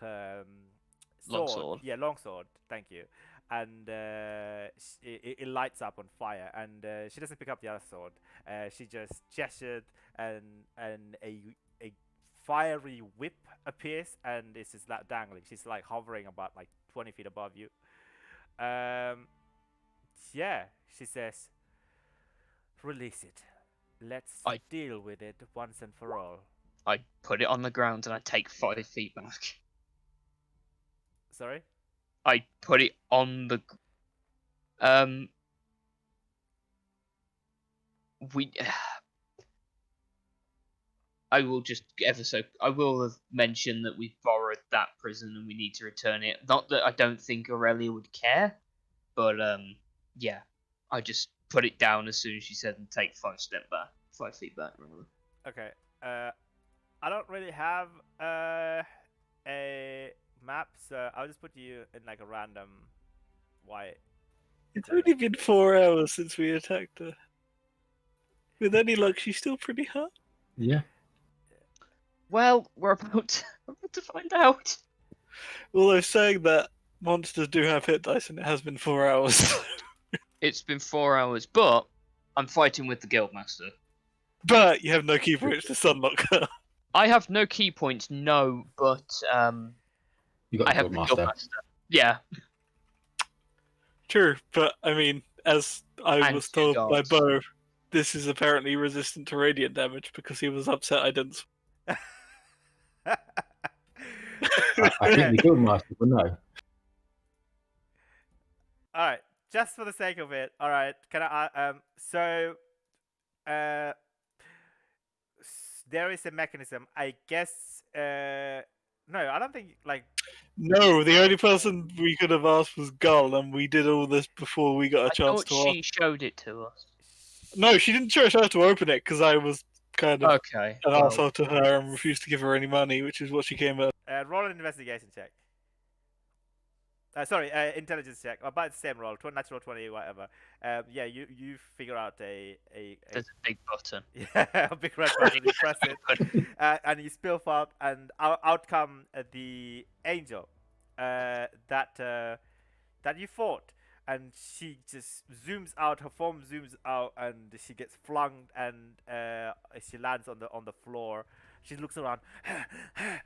her Longsword. Yeah, longsword, thank you. And it lights up on fire, and she doesn't pick up the other sword. She just gestured, and a fiery whip appears, and it's just like dangling. She's like hovering about like 20 feet above you. Yeah, she says, release it. Let's deal with it once and for all. I put it on the ground and I take 5 feet back. Sorry. I put it on the. We. I will just I will have mentioned that we've borrowed that prison and we need to return it. Not that I don't think Aurelia would care, but yeah, I just put it down as soon as she said and take 5 feet back, rather. Okay. I don't really have a map, so I'll just put you in like a random white. It's only been 4 hours since we attacked her. With any luck, she's still pretty hot. Yeah. Well, we're about to find out. Although saying that, monsters do have hit dice, and it has been 4 hours. It's been 4 hours, but I'm fighting with the Guildmaster. But you have no key points to sunlock her. I have no key points, no, but You got I the have the Guildmaster. Guildmaster. Yeah. True, but I mean, as I And was 2 told by guards. Bo, this is apparently resistant to radiant damage because he was upset I didn't. I think the Guildmaster will know. All right, just for the sake of it. All right, can I? So, there is a mechanism. I guess. No, I don't think like. No, the only person we could have asked was Gull, and we did all this before we got a I chance thought to ask. she showed it to us. No, she didn't show her to open it because I was kind of Okay. an well, asshole to her and refused to give her any money, which is what she came at. Roll an investigation check. Sorry, intelligence check. About the same roll, natural 20, whatever. Yeah, you figure out a there's a big button. yeah, a big red button. You press it, and you spill up, and out come the angel that you fought. And she just zooms out. Her form zooms out, and she gets flung, and she lands on the floor. She looks around, and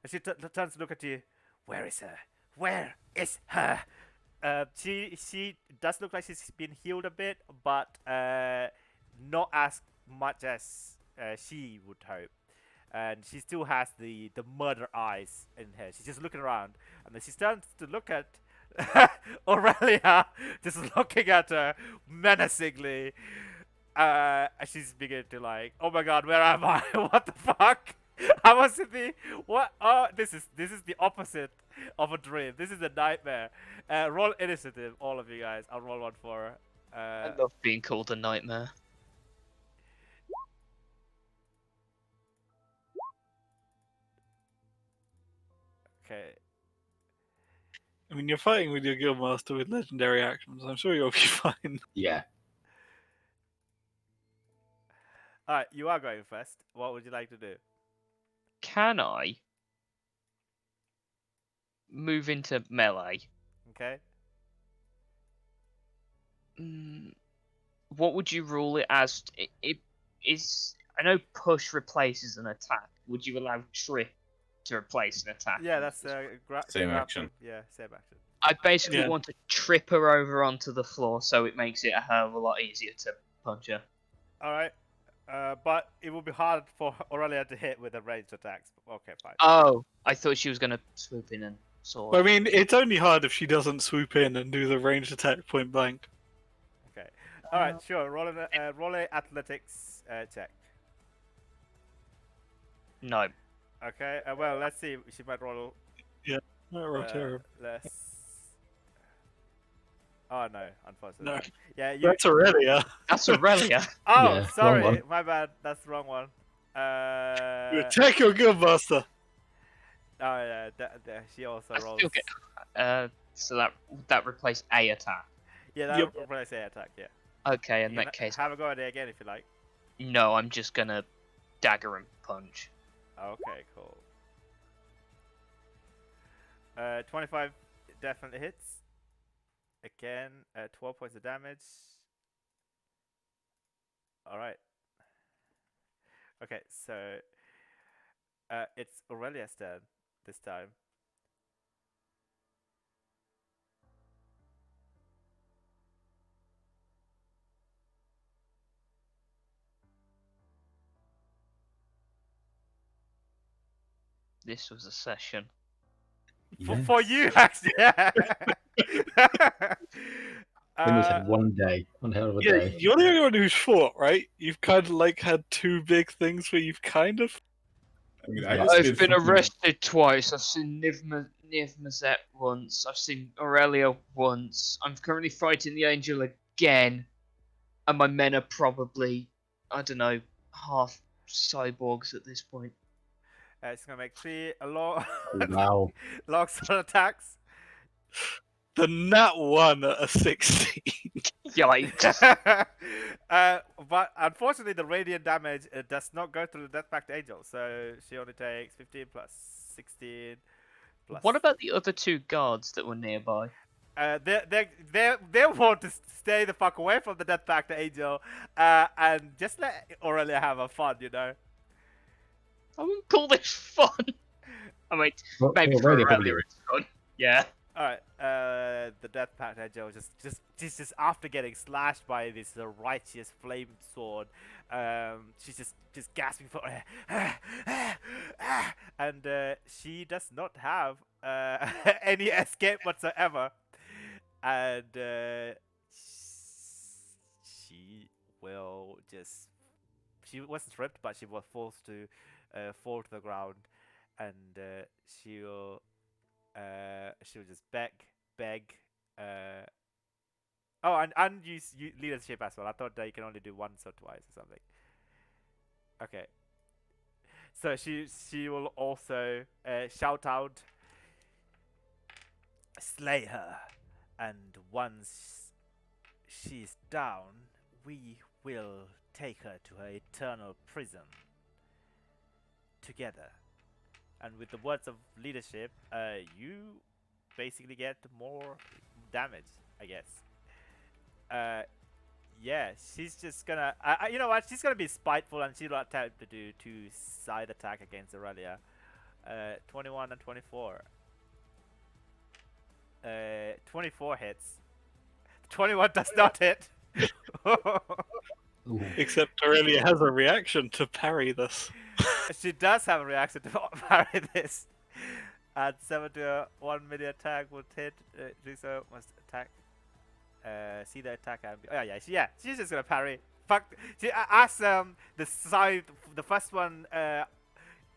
she turns to look at you. Where is her? Where is her? She does look like she's been healed a bit, but not as much as she would hope. And she still has the murder eyes in her. She's just looking around, and then she turns to look at Aurelia, just looking at her menacingly. She's beginning to like, oh my god, where am I? What the fuck? I was in the what? Oh, this is the opposite of a dream. This is a nightmare. Roll initiative, all of you guys. I'll roll one for. I love being called a nightmare. Okay. I mean, you're fighting with your guildmaster with legendary actions. I'm sure you'll be fine. Yeah. All right, you are going first. What would you like to do? Can I move into melee? Okay. What would you rule it as? It is. I know push replaces an attack. Would you allow trip to replace an attack? Yeah, that's Same action. Yeah, same action. I basically Yeah. want to trip her over onto the floor, so it makes it a hell of a lot easier to punch her. All right. But it will be hard for Aurelia to hit with a ranged attacks. Okay, fine. Oh, I thought she was gonna swoop in and sword. I mean, it's only hard if she doesn't swoop in and do the ranged attack point blank. Okay. All right, sure. Roll a athletics check. No. Okay. Well, let's see. She might roll. Terrible. Less. Oh no, unfortunately. No, Yeah, you. that's Aurelia. That's Aurelia. Oh, Yeah, wrong sorry. one. My bad. That's the wrong one. You attack your guildmaster. Oh yeah, she also I rolls. still get. So that replaced a attack. Yeah, that Yep. would probably say attack. Yeah. Okay, in You that case, have a go at it again if you like. no, I'm just gonna dagger and punch. Okay, cool. 25 definitely hits. Again, 12 points of damage. Alright. Okay, so it's Aurelia's turn this time. This was a session. For you, Yes. actually. Yeah. Henry's Uh, had one day, one hell of a Yeah, day. you're the only one who's fought, right? You've kind of like had two big things where you've kind of. I mean, I Yeah. just I've did been fucking- arrested twice. I've seen Niv-Mizzet once. I've seen Aurelia once. I'm currently fighting the Angel again. And my men are probably, I don't know, half cyborgs at this point. it's gonna make 3 long, Oh, wow. long sword attacks. The nat one at a 16. Yikes. But unfortunately, the radiant damage does not go through the Death Pact Angel, so she only takes 15 plus 16 plus. What about the other two guards that were nearby? They want to stay the fuck away from the Death Pact Angel, and just let Aurelia have a fun, you know. I wouldn't call this fun. I mean, Well, maybe well, for Aurelia Aurelia probably it's fun. Yeah. All right, the Death Pact Angel just after getting slashed by this righteous flame sword, she's just gasping for air, and she does not have any escape whatsoever, and she will just she wasn't stripped, but she was forced to fall to the ground, and she'll just beg. Oh, and use leadership as well. I thought that you can only do once or twice or something. Okay. So she will also shout out, slay her, and once she's down, we will take her to her eternal prison together. And with the words of leadership, you basically get more damage, I guess. Yeah, she's just gonna. You know what? She's gonna be spiteful, and she'll attempt to do 2 side attack against Aurelia. 21 and 24. 24 hits. 21 does not hit. Ooh. Except Aurelia has a reaction to parry this. She does have a reaction to parry this. Add 7 to a 1 melee attack would hit. Do so must attack. See the attack. Oh yeah. She's just gonna parry. Fuck. As the first one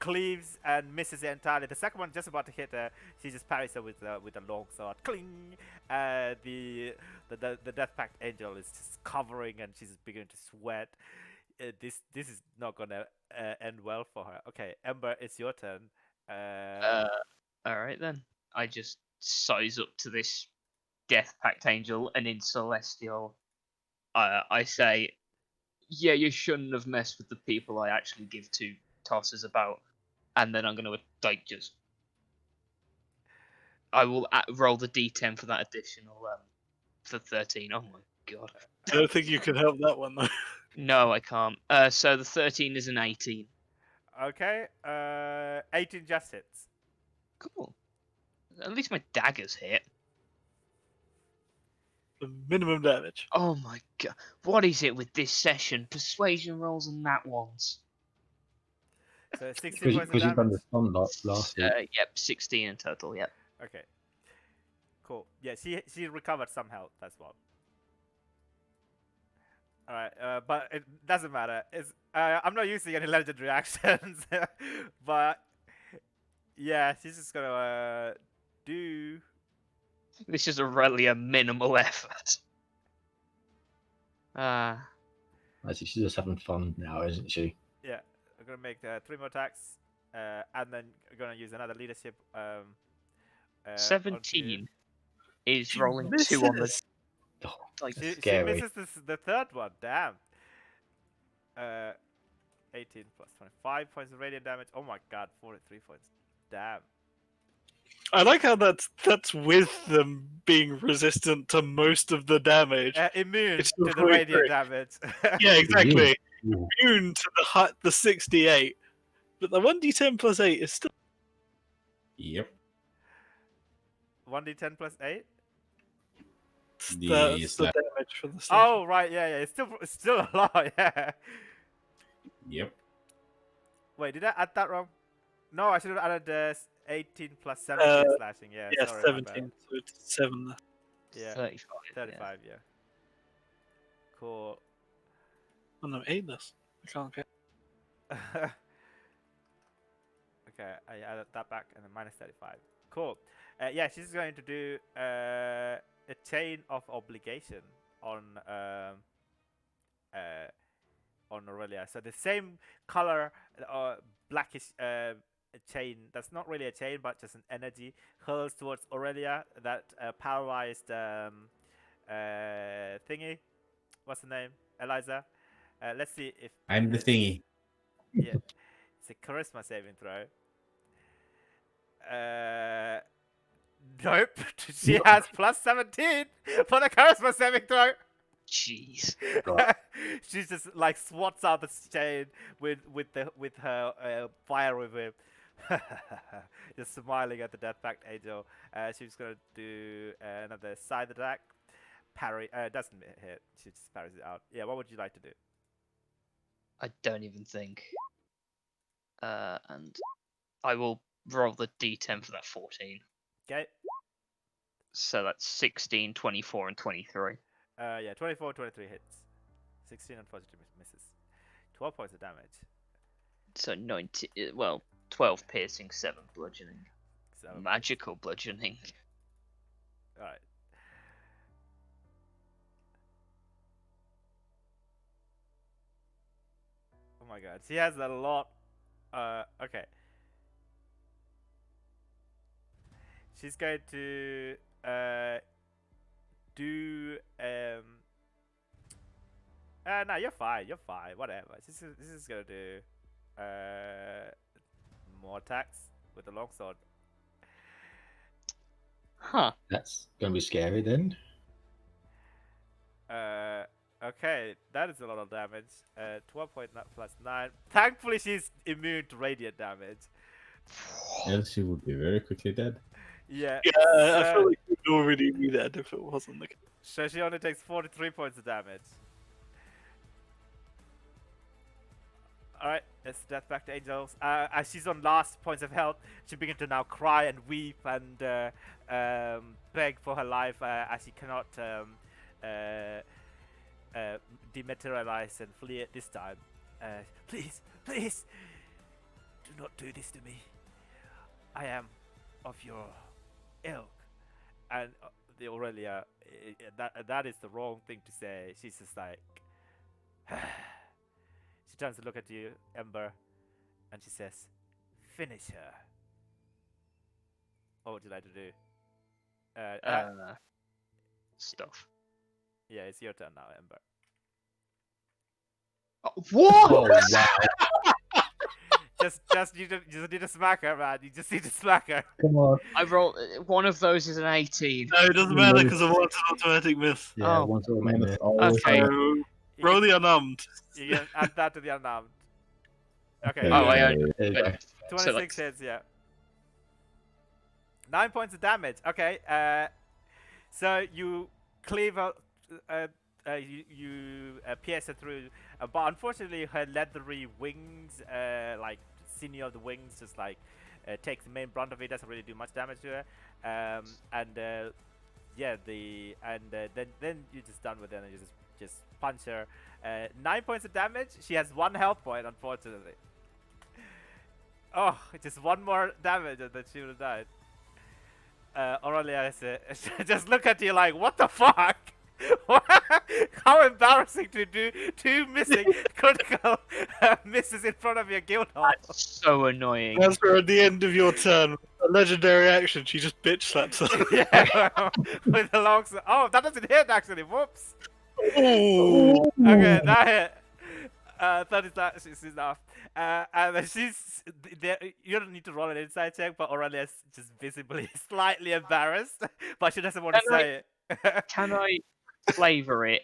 cleaves and misses it entirely. The second one just about to hit her. She just parries her with a long sword. Cling. The Death Pact Angel is just covering and she's beginning to sweat. This is not gonna end well for her. Okay, Ember, it's your turn. All right then. I just size up to this Death Pact Angel, and in Celestial, I say, yeah, you shouldn't have messed with the people I actually give 2 tosses about, and then I'm gonna like just. I will roll the D10 for that additional for 13. Oh my god. I don't think you can help that one though. No, I can't. So the 13 is an 18. Okay, 18 just hits. Cool. At least my daggers hit. The minimum damage. Oh my god. What is it with this session? Persuasion rolls and nat ones. So 16 points of Because you've done damage. this one last week. Yep, 16 in total, yep. Okay. Cool. Yeah, she recovered some health as well. Alright, but it doesn't matter. It's I'm not using any legendary actions, but yeah, she's just gonna do. This is really a minimal effort. I see she's just having fun now, isn't she? Yeah, I'm gonna make 3 more attacks, and then I'm gonna use another leadership. 17 is She rolling 2 on the misses. Oh, like. that's She scary. misses the third one. Damn. 18 plus 25 points of radiant damage. Oh my god, 43 points. Damn. I like how that's with them being resistant to most of the damage. Immune It's to still the radiant 43. damage. Yeah, exactly. Ooh. Immune to the 68, but the 1d10 plus 8 is still. Yep. 1d10 plus 8? The That's the slap. damage for the station. Oh, right, yeah. It's still a lot, yeah. Yep. Wait, did I add that wrong? No, I should have added 18 plus 17 slashing. Yeah, Yeah, sorry, my bad. 17. So it's 7. Yeah, 35. 35. Yeah. Cool. Oh no, 8 this. I can't get. Okay, I added that back and then minus 35. Cool. Yeah, she's going to do a chain of obligation on Aurelia. So the same color, blackish chain. That's not really a chain, but just an energy hurls towards Aurelia. That paralyzed thingy. What's the name? Eliza. Let's see if I'm the thingy. yeah, it's a charisma saving throw. Nope. She has plus 17 for the charisma saving throw. Jeez. She's just like swats out the chain with her fire whip. Just smiling at the Death Pact Angel. She's gonna do another side attack. Parry. Doesn't hit. She just parries it out. Yeah. What would you like to do? I don't even think. And I will roll the d10 for that 14. Okay. So that's 16, 24, and 23. Yeah. 24, 23 hits. 16 unfortunately misses. 12 points of damage. So 19. Well, 12 piercing, 7 bludgeoning. 7 Magical bludgeoning. All right. Oh my god, she has a lot. Okay. She's going to do no, you're fine. You're fine. Whatever. This is gonna do more attacks with the longsword. Huh. That's going to be scary then. Okay, that is a lot of damage. 12 point plus 9. Thankfully, she's immune to radiant damage. Else she would be very quickly dead. Yeah. Yeah, I so- feel like you'd already be dead if it wasn't the case. So she only takes 43 points of damage. Alright, it's Death Pact Angels. As she's on last points of health, she begins to now cry and weep and beg for her life as she cannot dematerialize and flee at this time. Please, please, do not do this to me. I am of your ilk. And the Aurelia, that is the wrong thing to say. She's just like, she turns to look at you, Ember, and she says, "Finish her." What would you like to do? Stuff. Yeah, it's your turn now, Ember. Oh, what? Oh, wow. just you just need to smack her, man. You just need to smack her. Come on. I roll. One of those is an 18. No, it doesn't matter because I want an automatic miss. Yeah, Oh, one sort wait a of minute. always Okay. So You roll can, the unarmed. you can add that to the unarmed. Okay. Oh, I only- There you go. 26 so, like- hits, yeah. 9 points of damage. Okay. So you cleave out. You pierce her through, but unfortunately, her leathery wings, like sinew of the wings, just like takes the main brunt of it. Doesn't really do much damage to her. Yeah, then you're just done with it, and you just punch her. 9 points of damage. She has 1 health point, unfortunately. Oh, just 1 more damage, and then she would have died. Aurelia just look at you like, what the fuck? How embarrassing to do 2 missing critical misses in front of your guild hall. That's so annoying. As for at the end of your turn, a legendary action, she just bitch slaps her. Yeah, with the long sword. Oh, that doesn't hit actually. Whoops. Ooh. Okay, that hit. 30 is enough. And then she's there. You don't need to roll an insight check, but Aurelia's just visibly slightly embarrassed, but she doesn't want to Can I- say it. Can I flavor it?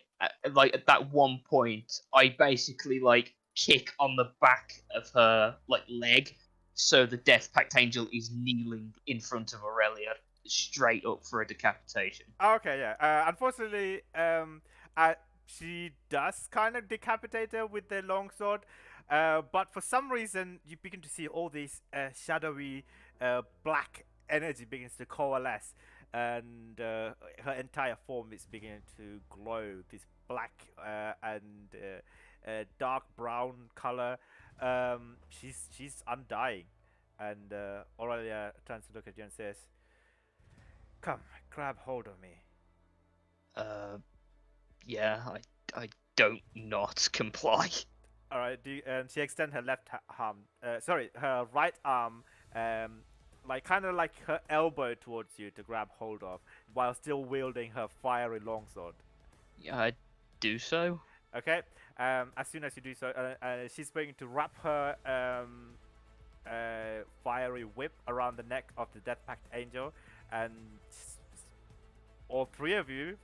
Like at that one point, I basically like kick on the back of her like leg, so the Death Pact Angel is kneeling in front of Aurelia, straight up for a decapitation. Okay, yeah. Unfortunately, she does kind of decapitate her with the longsword, but for some reason you begin to see all these shadowy black energy begins to coalesce, and her entire form is beginning to glow. This black and dark brown color. She's undying, and Aurelia turns to look at you and says, "Come, grab hold of me." Yeah, I don't not comply. All right. She extends her left arm. Sorry, her right arm. Like kind of like her elbow towards you to grab hold of, while still wielding her fiery longsword. Yeah, I do so. Okay. As soon as you do so, she's going to wrap her fiery whip around the neck of the Death Pact Angel, and all three of you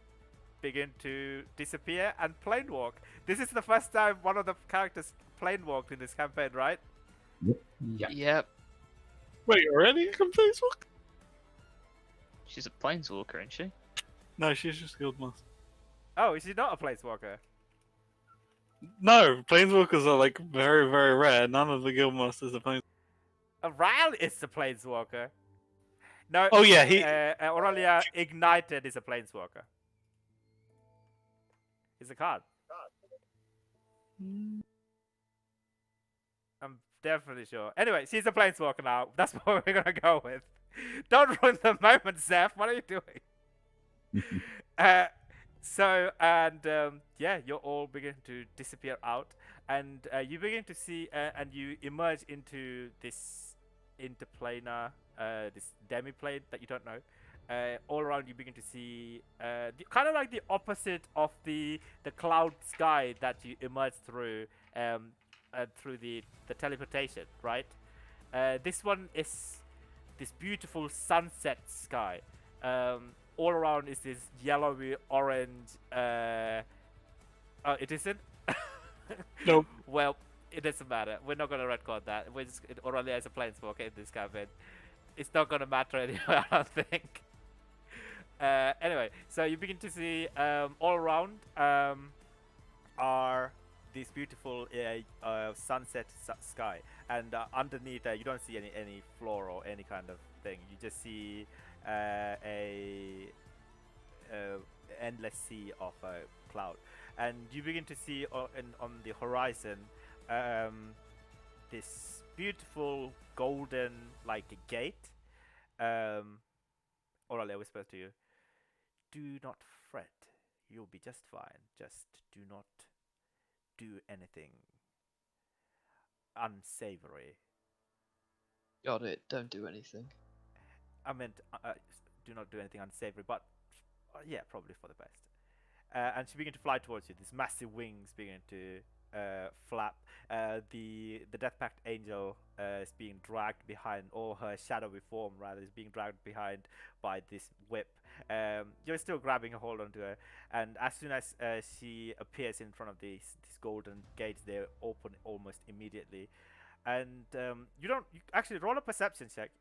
begin to disappear and plane walk. This is the first time one of the characters plane walked in this campaign, right? Yeah. Yep. Wait, already a complete walk? She's a planeswalker, isn't she? No, she's just Guildmaster. Oh, is she not a planeswalker? No, planeswalkers are like very, very rare. None of the Guildmasters are planeswalkers. Ral is the planeswalker. No. Oh yeah, he. Aurelia Ignited is a planeswalker. It's a card. I'm definitely sure. Anyway, she's a planeswalker now. That's what we're gonna go with. Don't ruin the moment, Zeph. What are you doing? Yeah, you're all beginning to disappear out, and you begin to see, and you emerge into this interplanar, this demiplane that you don't know. All around you begin to see kind of like the opposite of the cloud sky that you emerge through through the teleportation, right? This one is this beautiful sunset sky. All around is this yellowy orange. Oh, it isn't. Nope. Well, it doesn't matter. We're not gonna record that. We're just Aurelia is a planeswalker in this campaign. It's not gonna matter anyway. I don't think. Anyway, so you begin to see all around are this beautiful sunset sky, and underneath you don't see any floor or any kind of thing. You just see a endless sea of cloud, and you begin to see on the horizon this beautiful golden like gate. Aurelia whispers to you, "Do not fret. You'll be just fine. Just do not do anything unsavory." Got it. Don't do anything. I meant do not do anything unsavory, but yeah, probably for the best. And she began to fly towards you. These massive wings begin to flap. The Death Pact Angel is being dragged behind, or her shadowy form rather is being dragged behind by this whip. You're still grabbing a hold onto her, and as soon as she appears in front of these golden gates, they open almost immediately. And you actually roll a perception check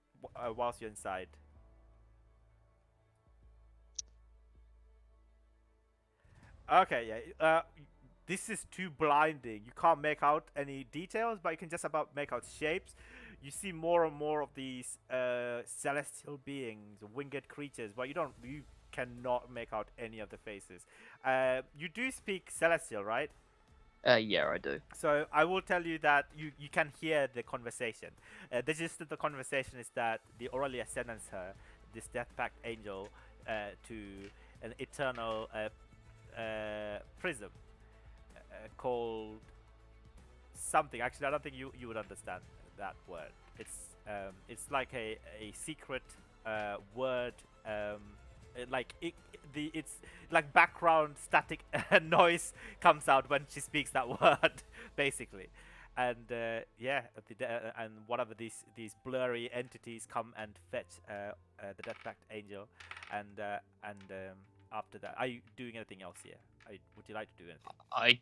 whilst you're inside. Okay, yeah. This is too blinding. You can't make out any details, but you can just about make out shapes. You see more and more of these celestial beings, winged creatures, but you cannot make out any of the faces. You do speak celestial, right? Yeah, I do. So I will tell you that you can hear the conversation. The gist of the conversation is that the Aurelia sentenced her, this Death Pact Angel, to an eternal prism called something. Actually, I don't think you would understand that word. It's like a secret word. It's like background static noise comes out when she speaks that word, basically. And and one of these blurry entities come and fetch the Death Pact Angel, and after that, are you doing anything else here? Would you like to do anything? I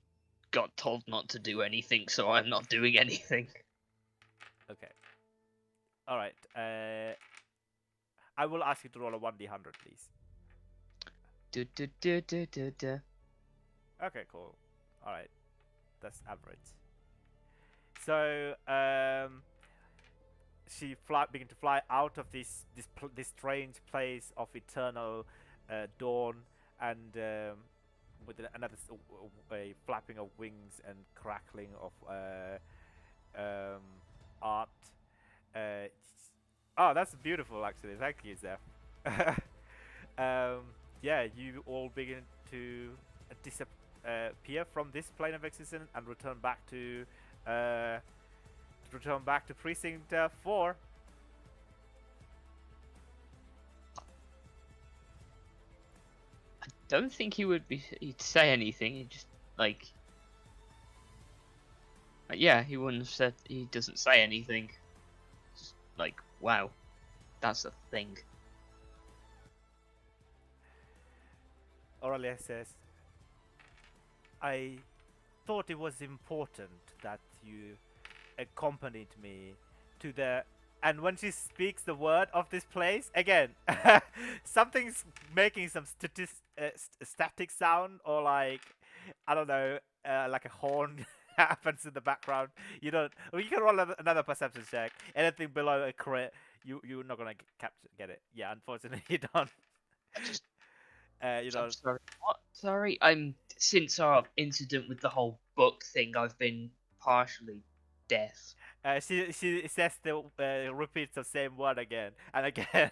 got told not to do anything, so I'm not doing anything. Okay. All right. I will ask you to roll a 1d100, please. Do do do do do do. Okay, cool. All right, that's average. So she begin to fly out of this strange place of eternal dawn, and with another a flapping of wings and crackling of um, art. Uh, oh, that's beautiful, actually. Thank you, Zeph. Yeah, you all begin to disappear from this plane of existence and uh, return back to precinct 4. Don't think he'd say anything. He just yeah, he wouldn't have said. He doesn't say anything. Just like, wow, that's a thing. Aurelia says, I thought it was important that you accompanied me to the. And when she speaks the word of this place, again, something's making some static sound, or like, I don't know, like a horn happens in the background. You don't. Well, you can roll another perception check. Anything below a crit, you're not gonna get it. Yeah, unfortunately, you don't. You I'm don't. sorry. What? Sorry. Since our incident with the whole book thing, I've been partially deaf. She says repeats the same word again and again.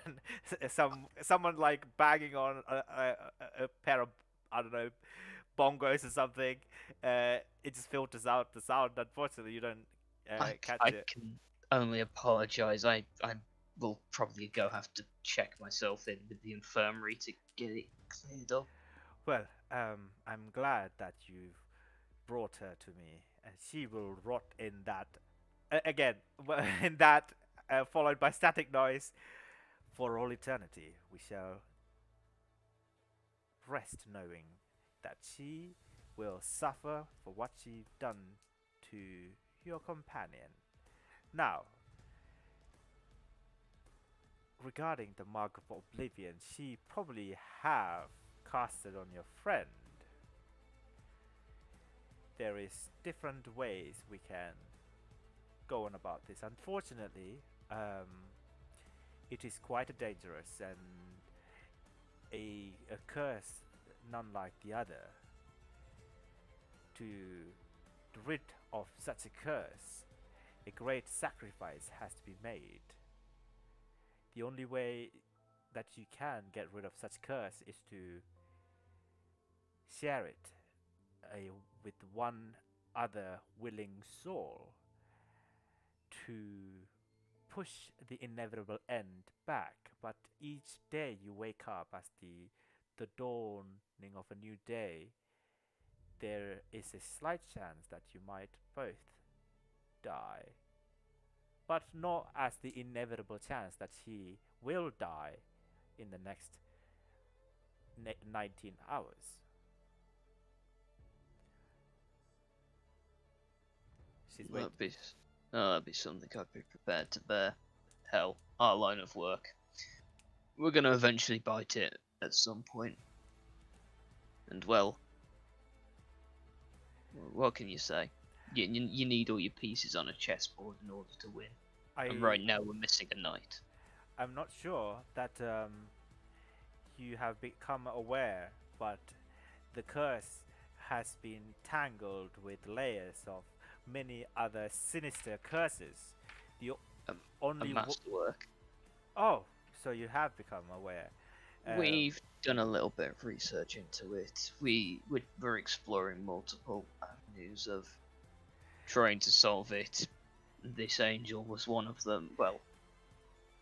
Someone like banging on a pair of, I don't know, bongos or something. It just filters out the sound. Unfortunately, you don't catch I it. can only apologise. I will probably have to check myself in with the infirmary to get it cleared up. Well, I'm glad that you've brought her to me, and she will rot in that again in that followed by static noise for all eternity. We shall rest knowing that she will suffer for what she's done to your companion. Now, regarding the Mark of Oblivion, she probably have casted on your friend. There is different ways we can go on about this. Unfortunately, it is quite dangerous and a curse none like the other. To rid of such a curse, a great sacrifice has to be made. The only way that you can get rid of such curse is to share it with one other willing soul to push the inevitable end back. But each day you wake up as the dawning of a new day, there is a slight chance that you might both die, but not as the inevitable chance that he will die in the next 19 hours. She's waiting. That'd be something I'd be prepared to bear. Hell, our line of work. We're gonna eventually bite it at some point. And well, what can you say? You need all your pieces on a chessboard in order to win. And right now we're missing a knight. I'm not sure that you have become aware, but the curse has been tangled with layers of many other sinister curses. The A only masterwork. Oh, so you have become aware. We've done a little bit of research into it. We're exploring multiple avenues of trying to solve it. This angel was one of them. Well,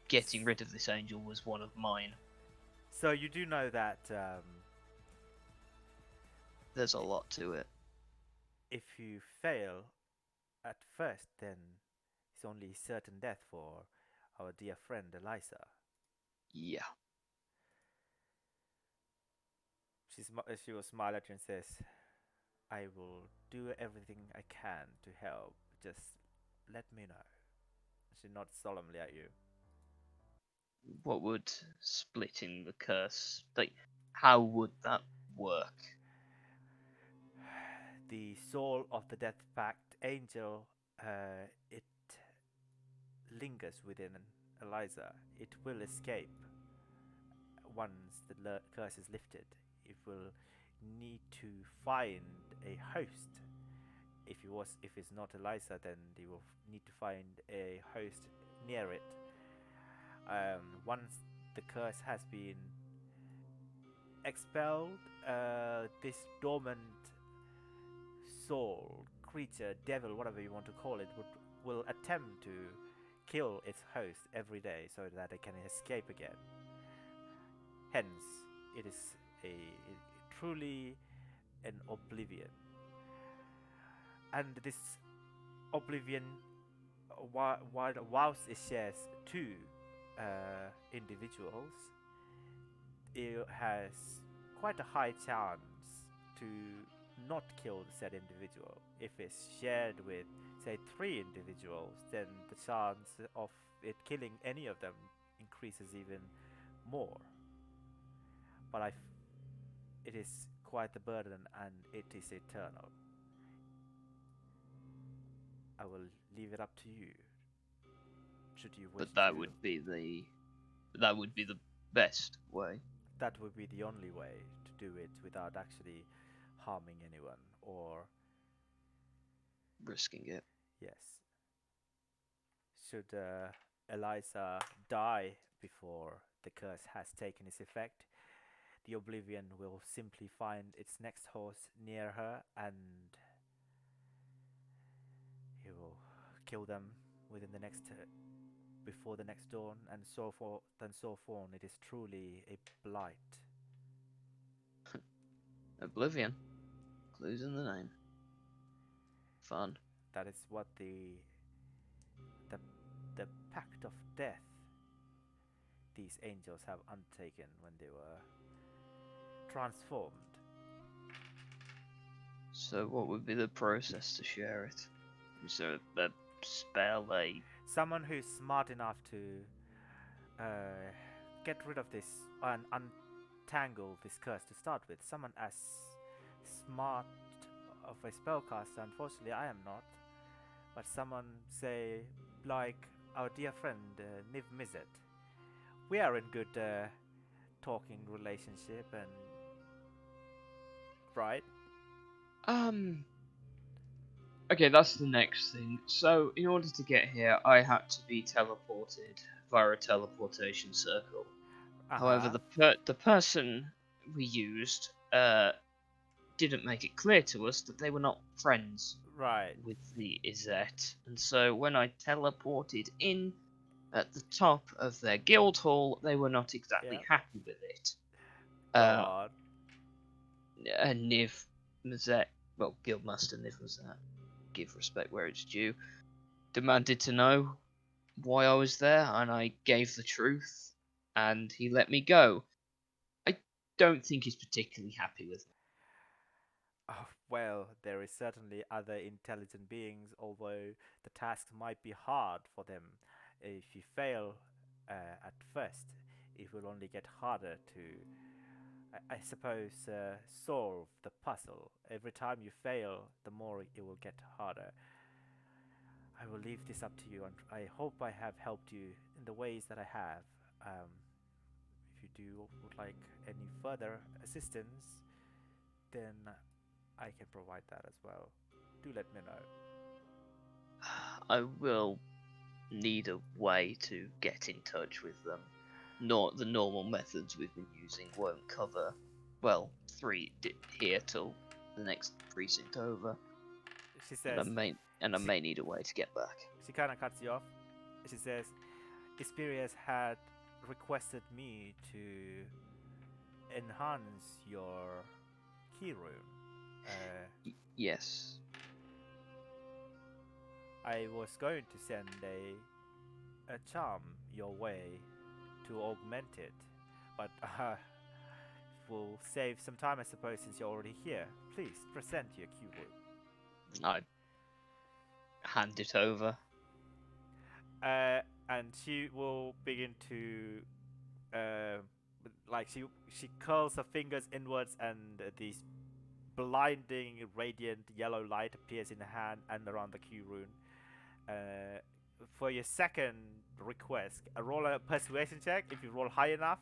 getting rid of this angel was one of mine. So you do know that There's a lot to it. if you fail at first, then it's only certain death for our dear friend Eliza. Yeah. She will smile at you and says, I will do everything I can to help. Just let me know. She nods solemnly at you. What would splitting the curse, like, how would that work? The soul of the Death Pact angel, it lingers within Eliza, it will escape once the curse is lifted. It will need to find a host. If it's not Eliza, then they will need to find a host near it. Once the curse has been expelled, this dormant soul, creature, devil, whatever you want to call it, will attempt to kill its host every day so that it can escape again. Hence, it is truly an oblivion. And this oblivion, whilst it shares two individuals, it has quite a high chance to not kill the said individual. If it's shared with, say, 3 individuals, then the chance of it killing any of them increases even more. But it is quite a burden, and it is eternal. I will leave it up to you. Should you wish But that to. would be the best way. That would be the only way to do it without actually harming anyone, or Risking it. yes. Should Eliza die before the curse has taken its effect, the Oblivion will simply find its next host near her, and he will kill them within the next before the next dawn, and so forth and so on. It is truly a blight. Oblivion. Clues in the name. Fun. That is what the pact of death these angels have undertaken when they were transformed. So what would be the process to share it? Is there a spell, Someone who's smart enough to get rid of this and untangle this curse to start with. Someone as smart of a spellcaster, unfortunately I am not. But someone, say, like our dear friend Niv Mizzet. We are in good talking relationship, and right? Okay, that's the next thing. So, in order to get here, I had to be teleported via a teleportation circle. However, the person we used didn't make it clear to us that they were not friends right with the Izzet, and so when I teleported in at the top of their guild hall, they were not exactly Yep. happy with it. Go on. Niv Mazet, well, Guildmaster Niv Mazet, give respect where it's due, demanded to know why I was there, and I gave the truth, and he let me go. I don't think he's particularly happy with me. Oh, well, there is certainly other intelligent beings, although the task might be hard for them. If you fail at first, it will only get harder to, I suppose, solve the puzzle. Every time you fail, the more it will get harder. I will leave this up to you, and I hope I have helped you in the ways that I have. If you would like any further assistance, then I can provide that as well. Do let me know. I will need a way to get in touch with them. Not the normal methods we've been using won't cover, well, 3 here till the next precinct over. She says. I may need a way to get back. She kind of cuts you off. She says, Ispirias had requested me to enhance your key rune. Yes. I was going to send a charm your way to augment it, but will save some time, I suppose, since you're already here. Please present your key rune. I hand it over. And she will begin to she curls her fingers inwards, and this blinding radiant yellow light appears in her hand and around the key rune. for your second request, roll a persuasion check. If you roll high enough,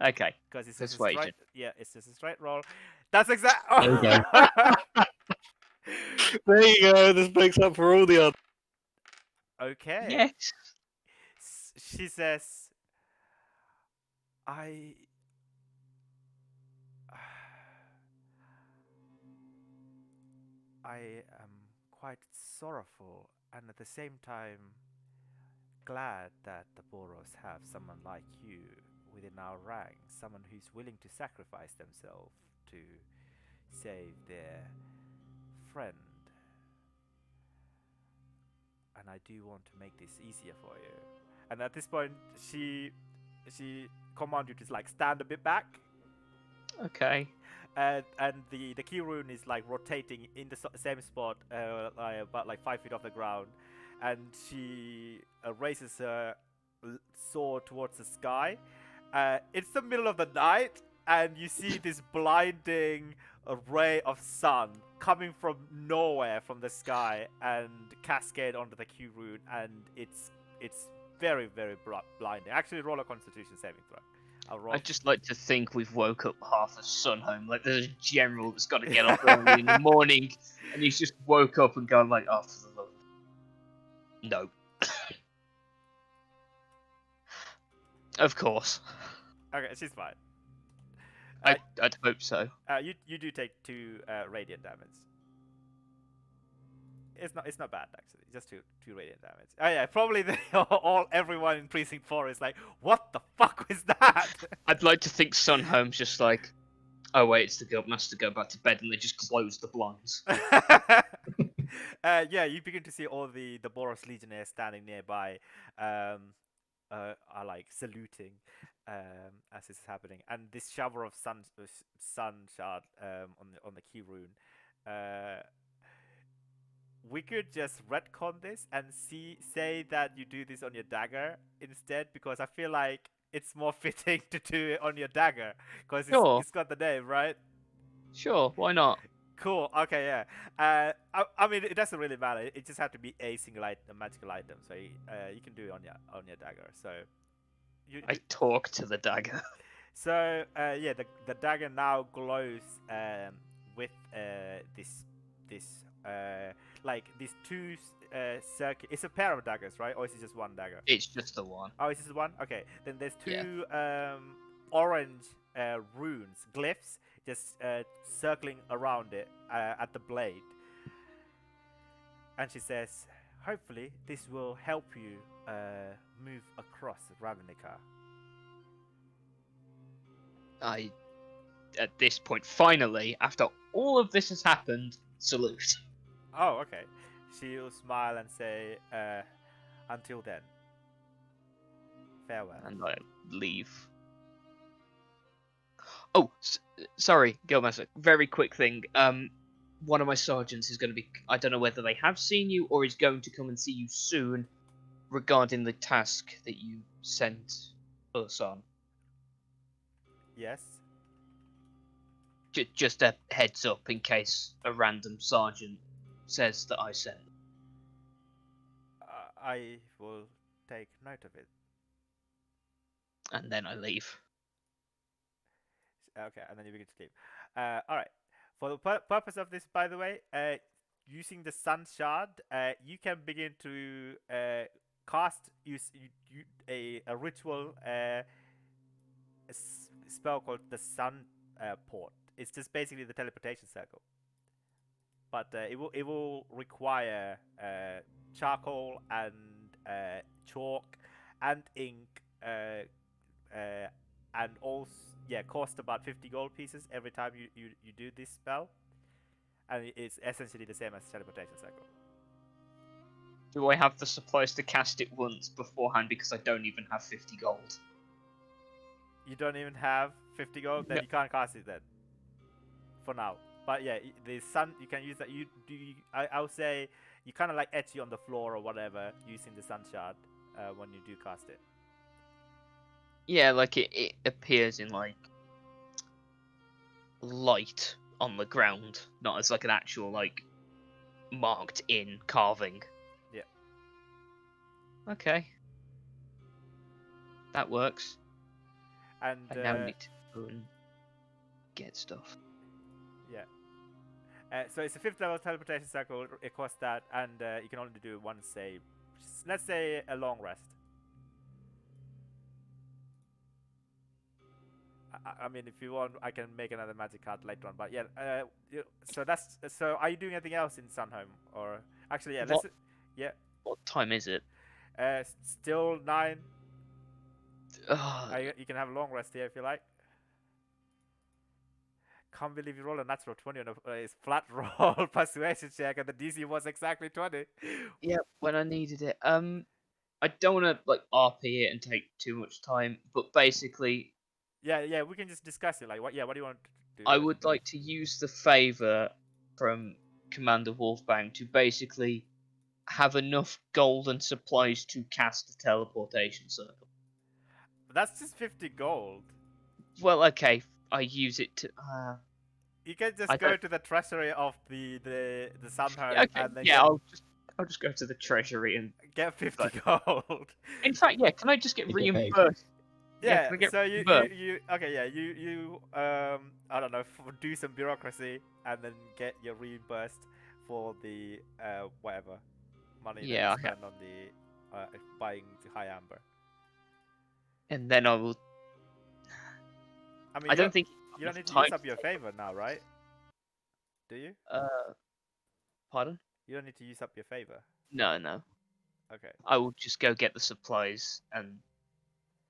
Okay. because it's just a Persuasion. straight. Yeah, it's just a straight roll. That's exact. There you go. There you go. This makes up for all the other. Okay. Yes. She says, I. I am quite sorrowful and at the same time glad that the Boros have someone like you within our ranks, someone who's willing to sacrifice themselves to save their friend. And I do want to make this easier for you. And at this point, she commands you to like stand a bit back, Okay. and the key rune is like rotating in the same spot, like, about like 5 feet off the ground, and she raises her sword towards the sky. It's the middle of the night, and you see this blinding ray of sun coming from nowhere from the sky and cascade onto the key rune, and it's very very blinding. Actually, roll a Constitution saving throw. I'll roll. I'd just like to think we've woke up half of Sunhome. Like there's a general that's got to get up early in the morning, and he's just woke up and gone like, "Oh, for the love." No. Of course. Okay, she's fine. I'd hope so. You do take 2 radiant damage. It's not bad actually. Just two radiant damage. Oh yeah, probably everyone in Precinct 4 is like, what the fuck was that? I'd like to think Sunhome's just like, oh wait, it's the Guildmaster to go back to bed, and they just close the blinds. Yeah, you begin to see all the Boros Legionnaires standing nearby, are like saluting as this is happening, and this shower of sun shard on the key rune. We could just retcon this and say that you do this on your dagger instead, because I feel like it's more fitting to do it on your dagger because Sure. it's got the name, right? Sure, why not? Cool. Okay, yeah. I mean, it doesn't really matter. It just have to be a single item, magical item. So you can do it on your dagger. So I talk to the dagger. So yeah, the dagger now glows with this like these 2 circuit. It's a pair of daggers, right? Or is it just one dagger? It's just the one. Oh, it's just one. Okay, then there's 2 orange runes, glyphs, just circling around it at the blade. And she says, "Hopefully, this will help you move across Ravnica." At this point, finally, after all of this has happened, salute. Oh, okay. She'll smile and say, "Until then, farewell." And I leave. Oh, sorry, Guildmaster. Very quick thing. One of my sergeants is going to be. I don't know whether they have seen you or is going to come and see you soon regarding the task that you sent us on. Yes. Just a heads up in case a random sergeant says that I sent. I will take note of it. And then I leave. Okay, and then you begin to sleep. All right. For the purpose of this, by the way, using the Sun Shard, you can begin to cast a ritual spell called the Sun Port. It's just basically the teleportation circle, but it will require charcoal and chalk and ink, and also cost about 50 gold pieces every time you do this spell, and it's essentially the same as teleportation circle. Do I have the supplies to cast it once beforehand because I don't even have 50 gold? You don't even have 50 gold, then No. you can't cast it then. For now. But yeah, the sun, you can use that. I'll say you kind of like etch it on the floor or whatever using the sun shard when you do cast it. Yeah, like it appears in like light on the ground, not as like an actual like marked in carving. Okay. That works. And I now need to go and get stuff. yeah. So it's a 5th level teleportation circle. It costs that, and you can only do one save. Let's say a long rest. I mean, if you want, I can make another magic card later on. But yeah, so that's so. Are you doing anything else in Sunhome, or actually, yeah, let's yeah. What time is it? Still 9. Ugh, You can have a long rest here if you like. Can't believe you rolled a natural 20 on a flat roll persuasion check, and the DC was exactly 20. yeah, when I needed it. I don't want to like RP it and take too much time, but basically, Yeah, we can just discuss it. Like, what? Yeah, what do you want to do? I would like to use the favor from Commander Wolfbang to basically have enough gold and supplies to cast the teleportation circle. That's just 50 gold. Well, okay, I use it to. You can just I go don't- to the treasury of the Sunhome Okay, and then yeah, I'll just go to the treasury and. get 50 gold. In fact, yeah, can I just get You get paid. reimbursed? Yeah, can I get so reimbursed? you okay, yeah, you I don't know, do some bureaucracy and then get your reimbursed for the whatever money that Yeah, you okay. spend on the buying the high amber. And then I will. I mean, I don't think you don't enough need to time use up your favor now, right? Do you? Pardon? You don't need to use up your favor. No. Okay. I will just go get the supplies and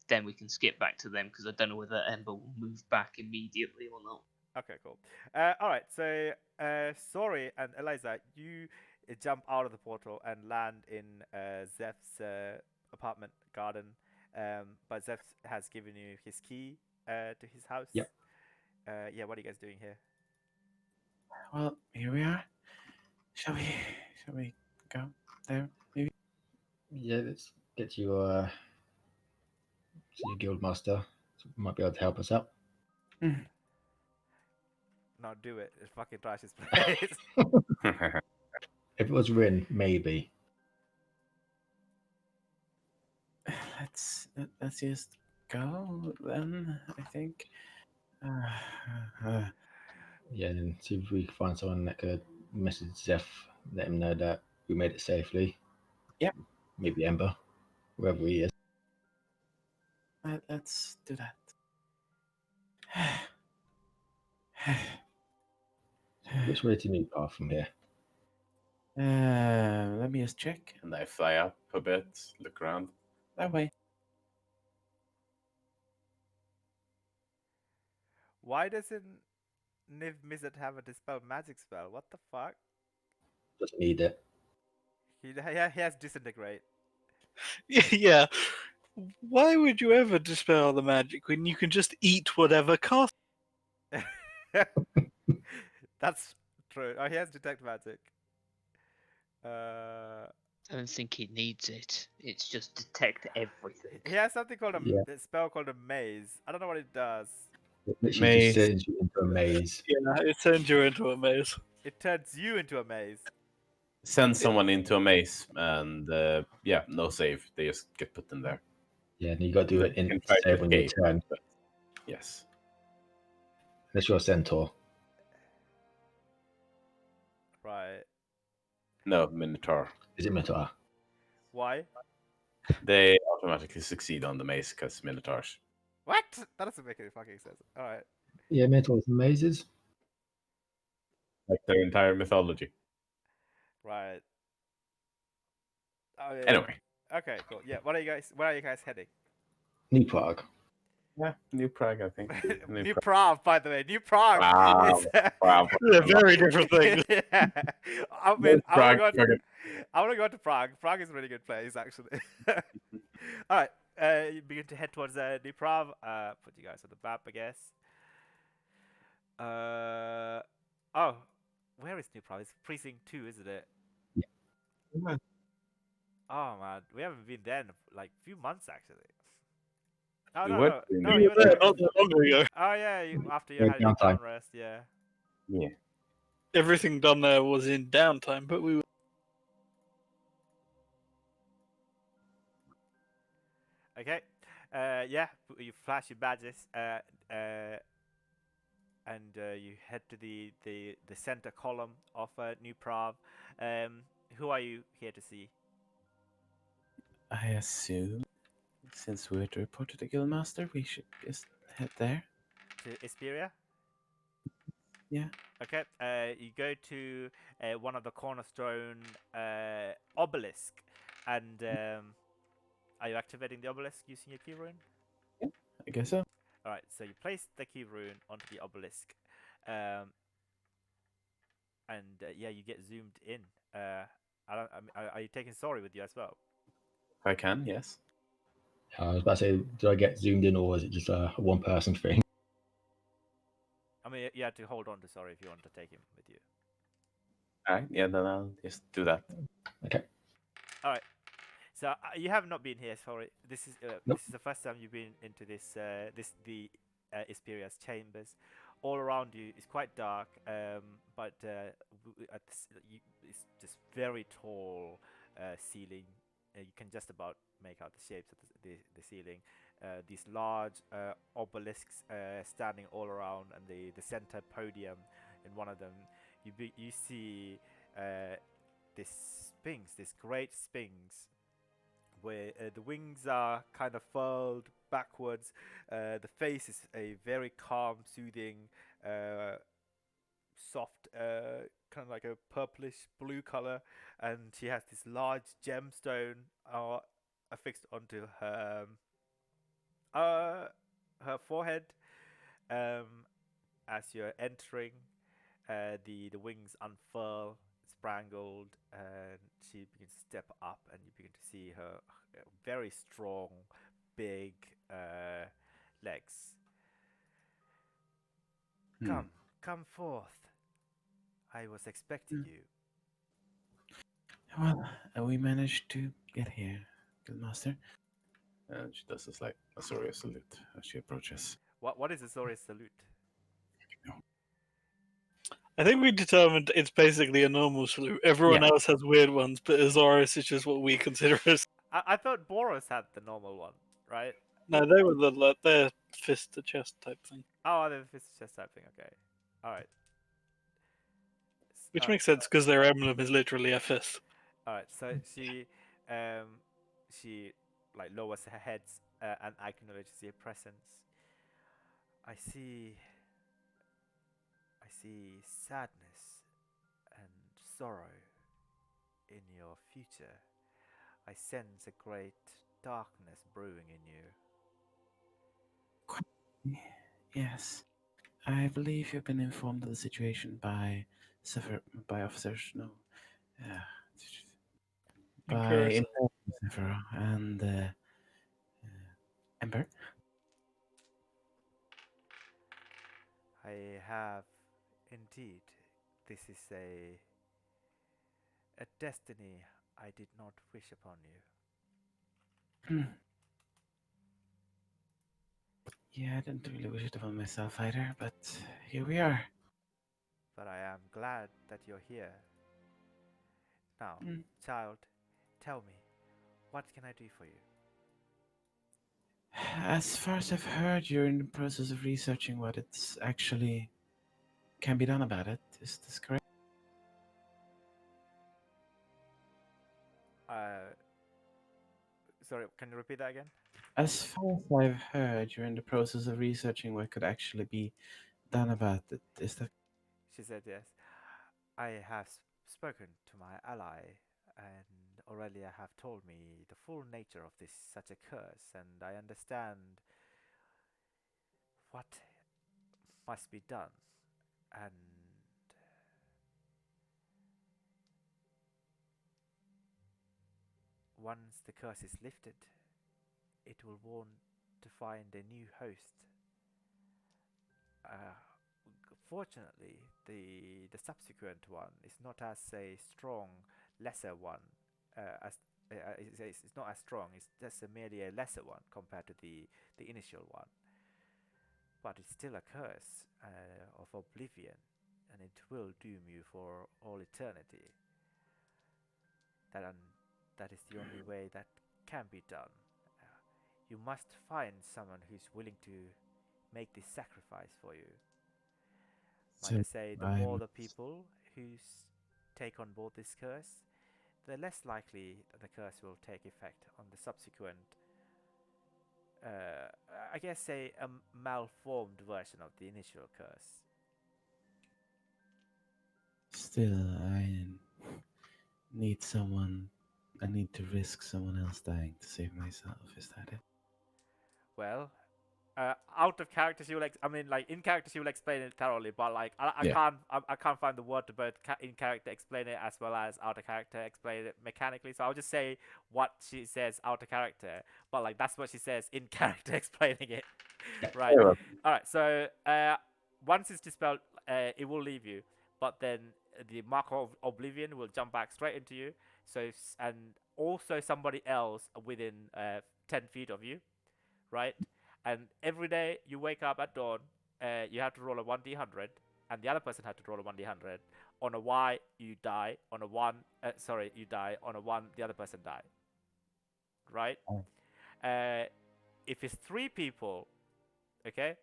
then we can skip back to them because I don't know whether Ember will move back immediately or not. Okay, cool. All right. So, Sori and Eliza, you jump out of the portal and land in Zeph's apartment garden. But Zeph has given you his key to his house. Yep. Yeah. What are you guys doing here? Well, here we are. Shall we go there? Maybe. Yeah, let's get you see your guild master. Might be able to help us out. No, do it. It fucking trash his place. If it was Rin, maybe. let's just go then. I think. Yeah, and see if we can find someone that could message Zeph, let him know that we made it safely. Yep. Maybe Ember, wherever he is. Let's do that. Which way to New Path from here? Let me just check. And I fly up a bit, look around. That way. Why doesn't Niv Mizzet have a dispel magic spell? What the fuck? Doesn't need it. He has disintegrate. Yeah. Why would you ever dispel the magic when you can just eat whatever cost? That's true. Oh, he has detect magic. I don't think he needs it. It's just detect everything. He has something called Yeah. a spell called a maze. I don't know what it does. It literally Maze. just sends you into a maze. Yeah, it sends you into a maze. It turns you into a maze. Send someone into a maze, and yeah, no save. They just get put in there. Yeah, and you got to do They it in can try to save when you escape. turn. Yes. Unless you're a centaur. Right. No, Minotaur. Is it Minotaur? Why? They automatically succeed on the maze because Minotaurs. What? That doesn't make any fucking sense. Alright. Yeah, Minotaurs and mazes. Like their entire mythology. Right. Oh, yeah. Anyway. Okay, cool. Yeah, where are you guys heading? New Prague. Yeah, New Prague, I think. New Prague, by the way. New Prague. Prague. is- Prague. They're very different things. yeah. I mean, I Prague, want to go to Prague. Prague is a really good place, actually. All right. You begin to head towards New Prague. Put you guys on the map, I guess. Oh, where is New Prague? It's precinct 2, isn't it? Yeah. Oh man, we haven't been there in like a few months actually. Oh We no, were no, doing no, it. you were Yeah, there. not that long ago. Oh yeah, after you Yeah, had your downtime. down rest, yeah. Yeah. Everything done there was in downtime, but we were. Okay. Yeah, you flash your badges, and you head to the center column of New Prav. Um, who are you here to see? I assume, since we're to report to the guildmaster, we should just head there. To Isperia? Yeah. Okay. You go to one of the cornerstone obelisk, and are you activating the obelisk using your key rune? I guess so. All right. So you place the key rune onto the obelisk, um, and yeah, you get zoomed in. I don't. Are you taking Sorry with you as well? If I can, yes. I was about to say, do I get zoomed in, or is it just a one-person thing? I mean, you have to hold on to Sorry if you want to take him with you. Alright, yeah, then I'll just do that. Okay. All right. So you have not been here. Sorry, Nope. this is the first time you've been into the Isperia's chambers. All around you is quite dark, but it's just very tall ceiling. You can just about make out the shapes of the ceiling. These large obelisks standing all around, and the center podium in one of them. You see this sphinx, this great sphinx where the wings are kind of furled backwards. The face is a very calm, soothing, soft, kind of like a purplish blue color, and she has this large gemstone affixed onto uh, her forehead. Um, as you're entering, the wings unfurl, sprangled, and she begins to step up, and you begin to see her very strong, big legs. Hmm. Come forth. I was expecting Hmm. you. Well, we managed to get here, guildmaster. And she does this like a sorry salute as she approaches. What is the Azorius salute? I think we determined it's basically a normal salute. Everyone Yeah. else has weird ones, but Azorius is just what we consider as. I thought Boros had the normal one, right? No, they were their fist to chest type thing, Oh, the fist chest type thing. Okay, all right. which makes sense because their emblem is literally a fist. All right. So um, she like lowers her head and acknowledges your presence. I see. I see sadness and sorrow in your future. I sense a great darkness brewing in you. Yes. I believe you've been informed of the situation by by officers, no, uh, by Imperial. Zephyr and Ember. I have indeed. This is a destiny I did not wish upon you. Hmm. Yeah, I didn't really wish it upon myself either, but here we are. But I am glad that you're here. Now, Hmm. child, tell me, what can I do for you? As far as I've heard, you're in the process of researching what it's actually can be done about it. Is this correct? Sorry, can you repeat that again? As far as I've heard, you're in the process of researching what could actually be done about it. Is that She said yes. I have spoken to my ally, and Aurelia have told me the full nature of this such a curse, and I understand what must be done. And once the curse is lifted, it will want to find a new host. Uh, Fortunately, the subsequent one is not as a strong, lesser one. As it's not as strong. It's just merely a lesser one compared to the initial one. But it's still a curse of oblivion, and it will doom you for all eternity. That that is the only way that can be done. you must find someone who's willing to make this sacrifice for you. Might I So say, the I more the must. people who take on board this curse, the less likely that the curse will take effect on the subsequent, uh, I guess, say, a malformed version of the initial curse. Still, I need someone. I need to risk someone else dying to save myself. Is that it? Well, out of character, she will. I mean, like in character, she will explain it thoroughly. But like, Yeah. I can't find the word to both in character explain it as well as out of character explain it mechanically. So I'll just say what she says out of character. But like, that's what she says in character explaining it. Right. Very well. All right. So once it's dispelled, it will leave you. But then the mark of oblivion will jump back straight into you. So and also somebody else within 10 feet of you, right? And every day you wake up at dawn, you have to roll a 1d100, and the other person had to roll a 1d100. On a Y, you die. On a 1, sorry, you die. On a 1, the other person die. Right? Oh. If it's 3 people, okay,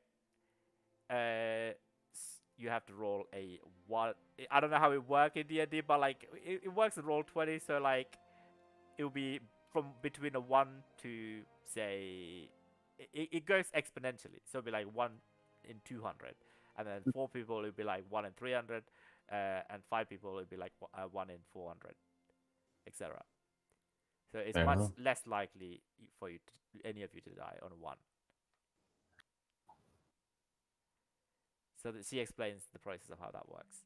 you have to roll a 1. I don't know how it works in D&D, but like, it works at roll 20, so like, it will be from between a 1 to, say, it goes exponentially. So it'll be like 1 in 200. And then 4 people, it'll be like 1 in 300. And 5 people, it'll be like 1 in 400, etc. So it's Very much well. less likely for you any of you to die on a 1. So that she explains the process of how that works.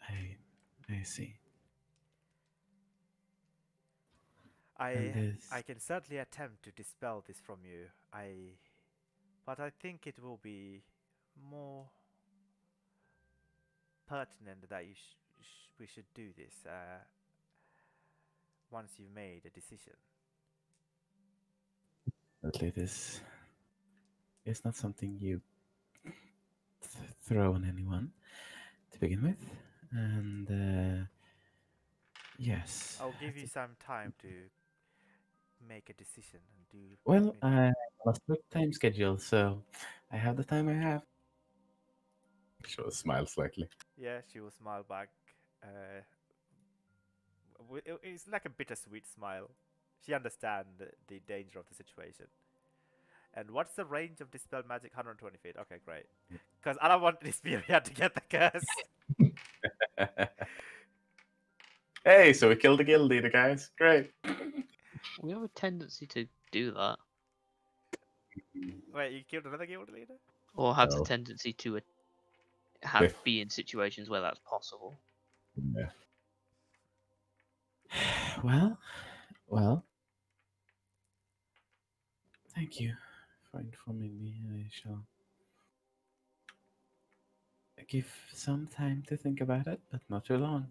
I see. I this, I can certainly attempt to dispel this from you. But I think it will be more pertinent that we should do this once you've made a decision. sadly, this is not something you throw on anyone to begin with, and yes. I'll give you some time to make a decision and do. Well, I have a strict time schedule, so I have the time I have. She'll smile slightly. Yeah, she will smile back. Uh, it's like a bittersweet smile. She understands the danger of the situation. And what's the range of dispel magic? 120 feet. Okay, great. Because I don't want this period to get the curse. Hey, so we killed the guild leader, guys. Great. We have a tendency to do that, Wait, you killed another guild leader? or have the No. tendency to If- be in situations where that's possible. Yeah. Well. Thank you for informing me. I shall give some time to think about it, but not too long.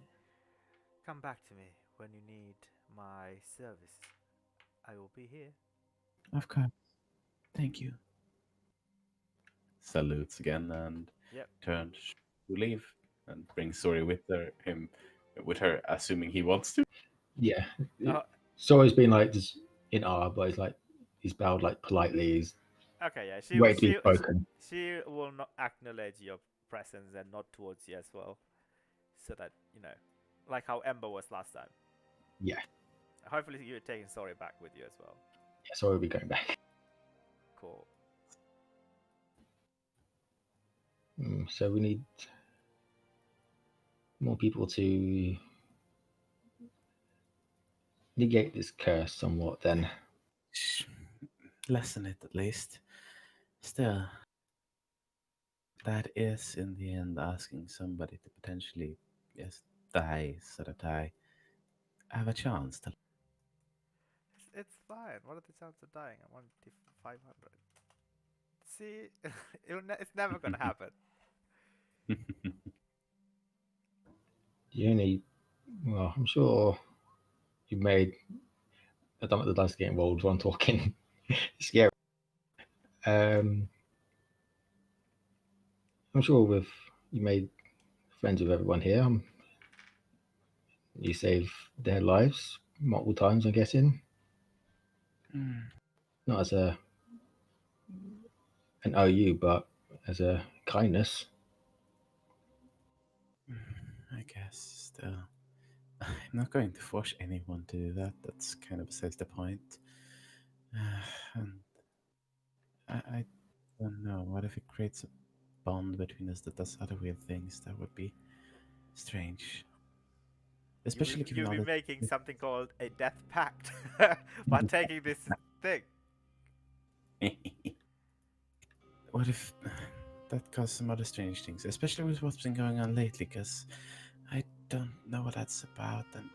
Come back to me when you need my service. I will be here. Of course. Thank you. Salutes again and Yep. turns to leave and brings Sori with her, assuming he wants to. Yeah. Oh, Sori's been like just in awe, but he's bowed like politely. He's okay, yeah. waiting to be spoken. She will not acknowledge your presence and nod towards you as well. So that, like how Ember was last time. Yeah. Hopefully you're taking Sori back with you as well. Yeah, Sori will be going back. Cool. So we need more people to negate this curse somewhat then. Lessen it at least. Still, that is in the end asking somebody to potentially, yes, die so that I have a chance to. It's fine. What are the chances of dying? I'm on 500. See, it's never gonna happen. Well, I'm sure you made I don't know the dice getting rolled while I'm talking. Scary. I'm sure you made friends with everyone here. You saved their lives multiple times, I'm guessing. not as an OU, but as a kindness. I guess still. I'm not going to force anyone to do that. That's kind of besides the point. And I don't know. What if it creates a bond between us that does other weird things? That would be strange. Especially given You'll all be the. making something called a death pact by taking this thing. What if that caused some other strange things, especially with what's been going on lately? Because I don't know what that's about, and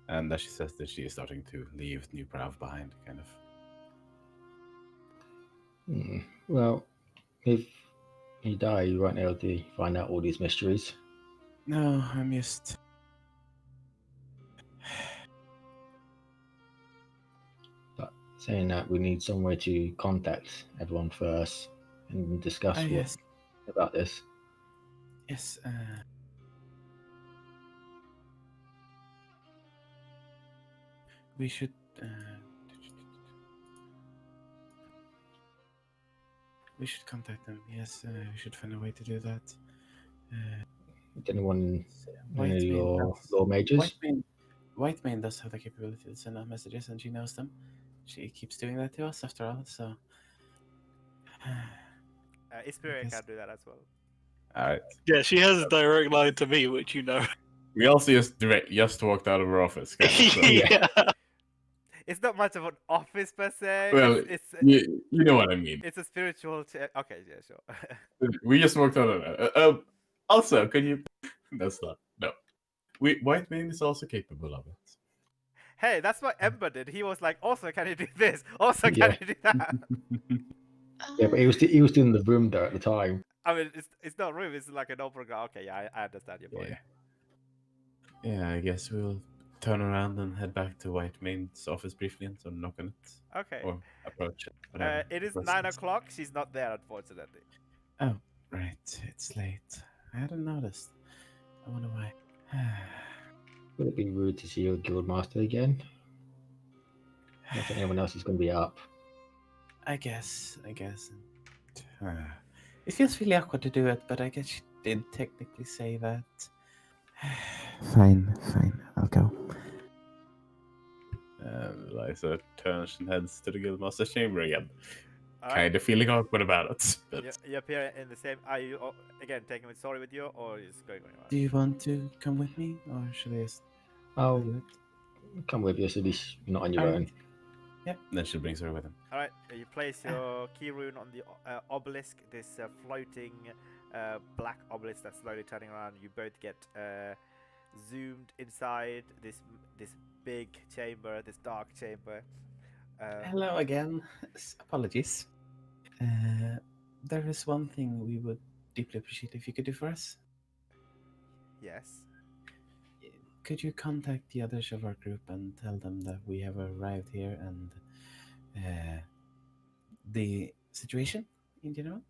and as she says that she is starting to leave New Prav behind, kind of. Well, if you die, you won't be able to find out all these mysteries. No, I'm just. But saying that, we need somewhere to contact everyone first and discuss what Yes, about this. yes. We should. We should contact them. Yes, we should find a way to do that. Did anyone, White any of Mane your does. law majors? White Mane does have the capability to send out messages, and she knows them. She keeps doing that to us, after all. So. Ispiria guess- can do that as well. Alright. Yeah, she has a direct line to me, which you know. We also just walked out of her office, kind of. So. Yeah. It's not much of an office per se. Well, it's you know what I mean. it's a spiritual. Okay, yeah, sure. We just walked out of it. Also, can you? That's not no. White Mane is also capable of it. Hey, that's what Ember did. He was like, also, can you do this? Also, can Yeah. you do that? Yeah, but he was still in the room there at the time. I mean, it's not room. It's like an open ground. Okay, yeah, I understand your point. Yeah, I guess we'll turn around and head back to White Mane's office briefly and sort of knock on it. Okay. Or approach it, whatever. It is Close 9 it. o'clock. She's not there, unfortunately. Oh, right. It's late. I hadn't noticed. I wonder why. Would it be rude to see your guild master again? Not that anyone else is going to be up. I guess. It feels really awkward to do it, but I guess she did technically say that. Fine. I'll go. Liza turns and heads to the guildmaster's chamber again. All right. Kind of feeling awkward about it. But You appear in the same. Are you again taking with Sorry with you, or is going on? do you want to come with me, or should I just I'll do it? come with you, so at least you're not on your Alright. own. Yep. Then she brings her with him. All right. You place your key rune on the obelisk. This floating black obelisk that's slowly turning around. You both get zoomed inside this big chamber, this dark chamber. Hello again. Apologies. There is one thing we would deeply appreciate if you could do for us. Yes. Could you contact the others of our group and tell them that we have arrived here and the situation in general?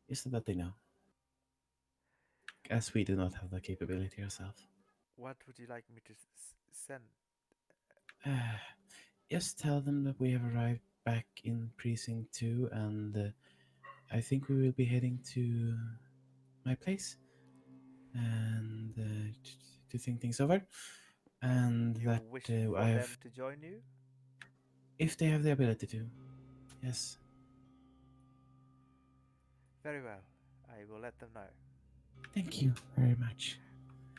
Just so that they know. As we do not have the capability ourselves. What would you like me to send? Just tell them that we have arrived back in Precinct 2 and I think we will be heading to my place and to think things over. And You that wish for I them have, to join you? if they have the ability to, yes. Very well. I will let them know. Thank you very much.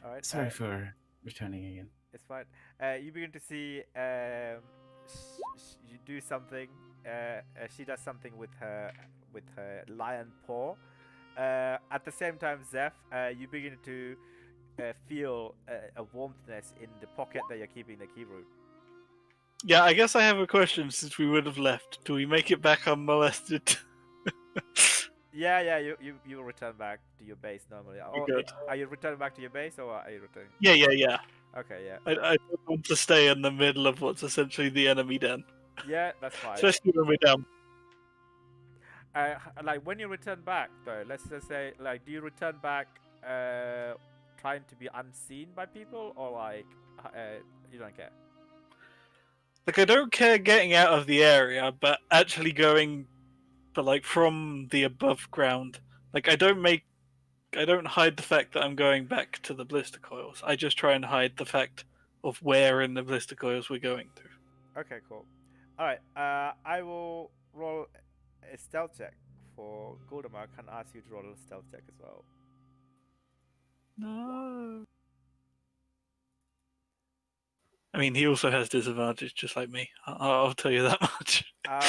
All right. Sorry for returning again. It's fine. You begin to see you do something. She does something with her lion paw. At the same time, Zeph, you begin to feel a warmthness in the pocket that you're keeping the key rune. Yeah, I guess I have a question since we would have left. Do we make it back unmolested? Yeah. You will return back to your base normally. Or, Good. are you returning back to your base, or are you returning? Yeah. Okay, yeah. I don't want to stay in the middle of what's essentially the enemy den. Yeah, that's fine. Especially when we're down. Like when you return back, though, let's just say, like, do you return back trying to be unseen by people, or like you don't care? Like, I don't care getting out of the area, but actually going, but like from the above ground. Like, I don't hide the fact that I'm going back to the blister coils. I just try and hide the fact of where in the blister coils we're going to. Okay, cool. All right. I will roll a stealth check for Goldemar. Can ask you to roll a stealth check as well. No. I mean, he also has disadvantage, just like me. I'll tell you that much. Uh,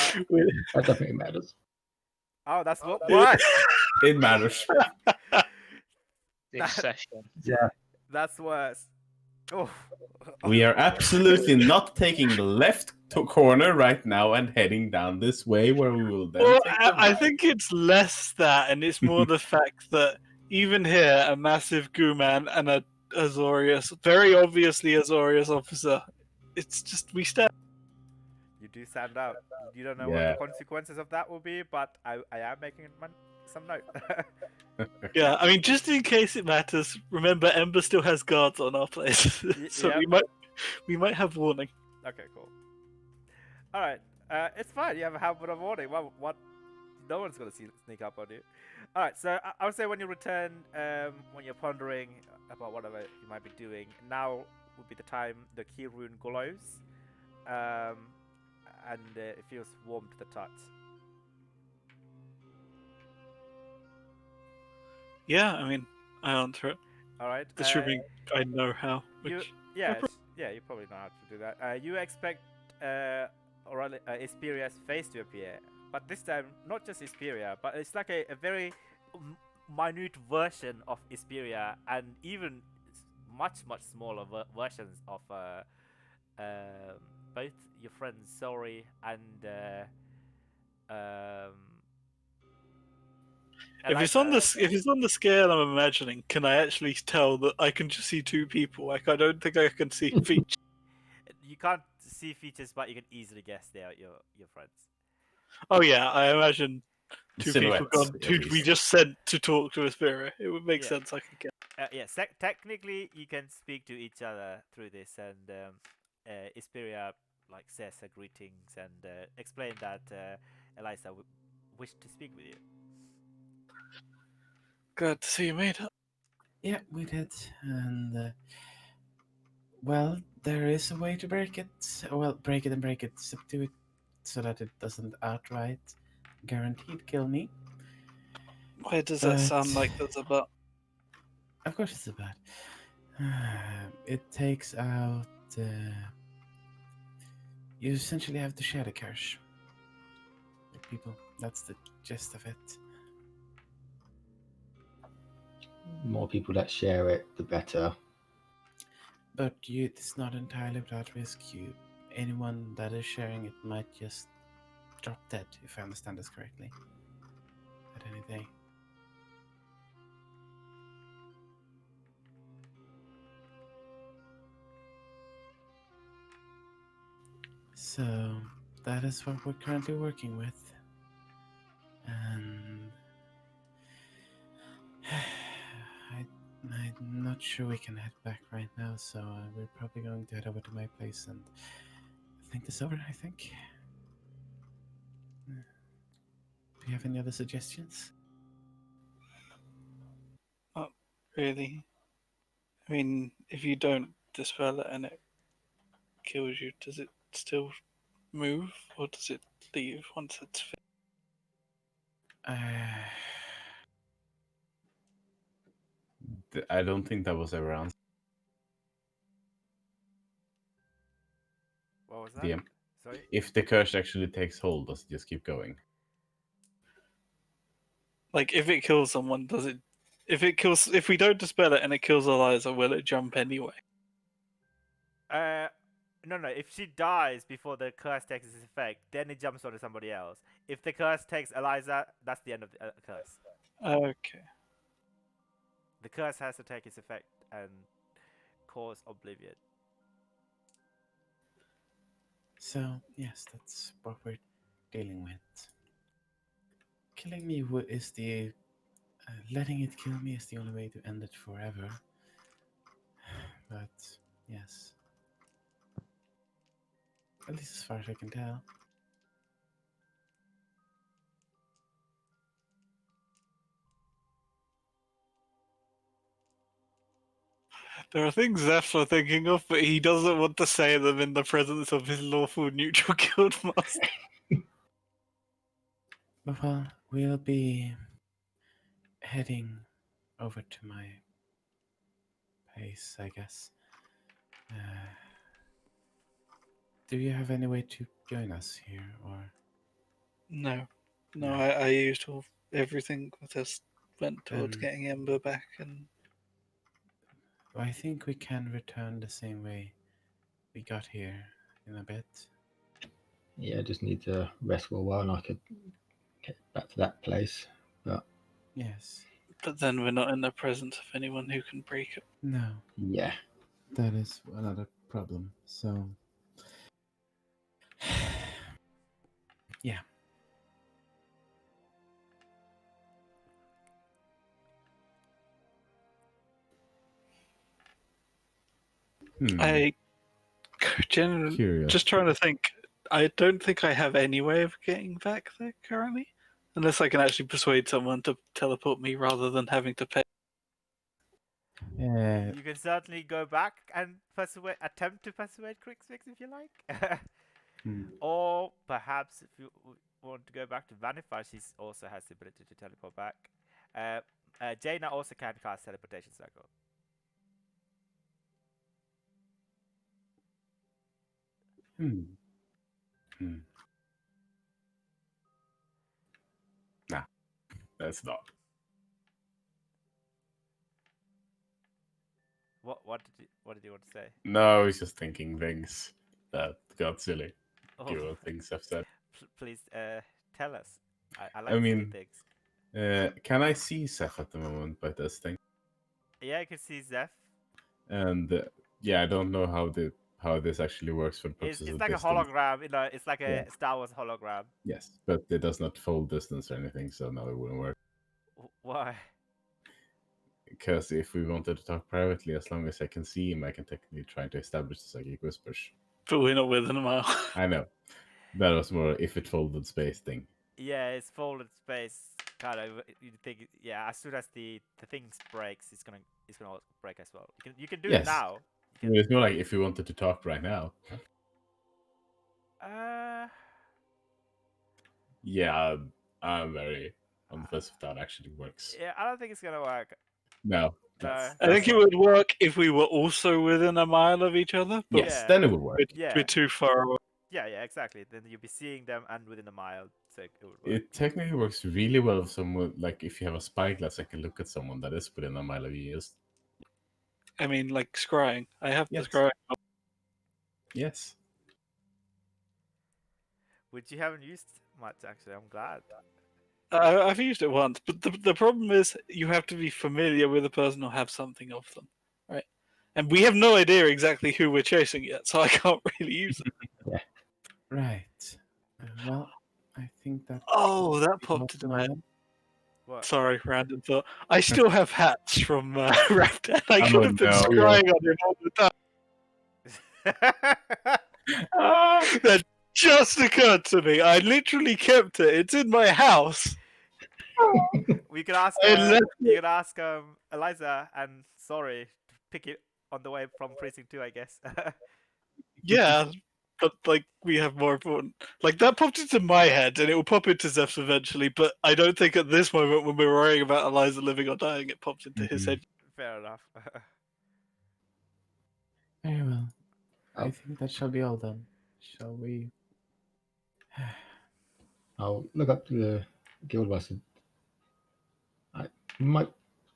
That don't think it matters. oh, that's worse. It matters. This session. Yeah. That's worse. Oh. We are absolutely not taking the left corner right now and heading down this way, where we will then Well, take the I right. think it's less that, and it's more the fact that even here, a massive goo man and a Azorius, very obviously Azorius officer, it's just we stand. You do stand out. You don't know what Yeah. the consequences of that will be, but I am making some note. Yeah, I mean, just in case it matters, remember Ember still has guards on our place, so Yep. we might have warning. Okay, cool. All right, it's fine. You have a habit of warning. Well, what? No one's gonna sneak up on you. All right, so I would say when you return, when you're pondering about whatever you might be doing, now would be the time the key rune glows, and it feels warm to the touch. Yeah, I mean, I answer it. All right. Assuming I know how. You, Which, yeah, you probably know how to do that. You expect Isperia's face to appear, but this time not just Isperia, but it's like a very minute version of Isperia, and even much smaller versions of both your friends Sori and um, if it's on the scale I'm imagining, can I actually tell that I can just see two people? Like, I don't think I can see features. You can't see features, but you can easily guess they are your friends. Oh yeah, I imagine two people Silhouettes, gone. at Two we least. just sent to talk to a spirit. It would make Yeah. sense. I could get. Yes, technically you can speak to each other through this, and Isperia like says her greetings and explain that Eliza wished to speak with you. Glad to see you made it. Yeah, we did, and well, there is a way to break it. Well, break it and break it, subdue it, so that it doesn't outright guaranteed kill me. Why does that sound like there's a but? Of course, it's a bad. It takes out. You essentially have to share the curse with people. That's the gist of it. More people that share it, the better. But it's not entirely without risk. Anyone that is sharing it might just drop dead, if I understand this correctly, at any day. So that is what we're currently working with, and I'm not sure we can head back right now. So we're probably going to head over to my place and think this over. I think. Do you have any other suggestions? Not really. I mean, if you don't dispel it and it kills you, does it still move, or does it leave once it's finished? I don't think that was ever answered. What was that? DM. Sorry. If the curse actually takes hold, does it just keep going? Like, if it kills someone, does it? If we don't dispel it and it kills Eliza, will it jump anyway? No. If she dies before the curse takes its effect, then it jumps onto somebody else. If the curse takes Eliza, that's the end of the curse. Okay. The curse has to take its effect and cause oblivion. So yes, that's what we're dealing with. Killing me is the letting it kill me is the only way to end it forever. But yes. At least as far as I can tell. There are things Zeph's are thinking of, but he doesn't want to say them in the presence of his lawful neutral guild master. Well, we'll be heading over to my place, I guess. Do you have any way to join us here, or? No. No. I used everything that has went towards Then- getting Ember back, and I think we can return the same way we got here in a bit. Yeah, I just need to rest for a while and I could get back to that place. But Yes. but then we're not in the presence of anyone who can break it. No, yeah, that is another problem. So, yeah. I generally Curious. just trying to think. I don't think I have any way of getting back there currently, unless I can actually persuade someone to teleport me rather than having to pay. You can certainly go back and attempt to persuade Crixfix if you like. Or perhaps if you want to go back to Vanify, she also has the ability to teleport back. Jaina also can cast Teleportation Circle. Nah, that's not. What did you want to say? No, I was just thinking things that got silly. Oh, Given things I've said. please tell us. I like I silly mean, things. can I see Seth at the moment by this thing? Yeah, I can see Zeph. And yeah, I don't know how this actually works for the purposes It's of like distance. a hologram. It's like a Yeah. Star Wars hologram. Yes, but it does not fold distance or anything, so no, it wouldn't work. Why? Because if we wanted to talk privately, as long as I can see him, I can technically try to establish the psychic whispers. But we're not within a mile. I know. That was more if it folded space thing. Yeah, it's folded space. Kind of. You think, yeah. As soon as the thing breaks, it's gonna break as well. You can do it Yes. now. I mean, it's more like if we wanted to talk right now. Yeah, I'm very on the fence if that actually works. Yeah, I don't think it's gonna work. No. No. I think it would work if we were also within a mile of each other. But Yes, Yeah. then it would work. Yeah. we're too far away. Yeah, exactly. Then you'll be seeing them and within a mile, so it would work. It technically works really well if someone, like, if you have a spyglass, I can look at someone that is within a mile of you. I mean, like scrying. I have Yes. the scrying. Yes. Which you haven't used much, actually. I'm glad. I've used it once, but the problem is you have to be familiar with the person or have something of them, right? And we have no idea exactly who we're chasing yet, so I can't really use it. Right. Well, I think that. Oh, that popped into my head. What? Sorry, random thought. I still have hats from Raptor. I Oh, could have been no. scrying on him all the time. That just occurred to me. I literally kept it. It's in my house. We could ask. I left You could ask Eliza and Sorry to pick it on the way from precinct 2, I guess. Yeah, but like we have more important. Like that popped into my head, and it will pop into Zeph's eventually. But I don't think at this moment, when we're worrying about Eliza living or dying, it popped into his head. Fair enough. Very well. I Oh. think that shall be all then. Shall we? I'll look up to the guild master. I might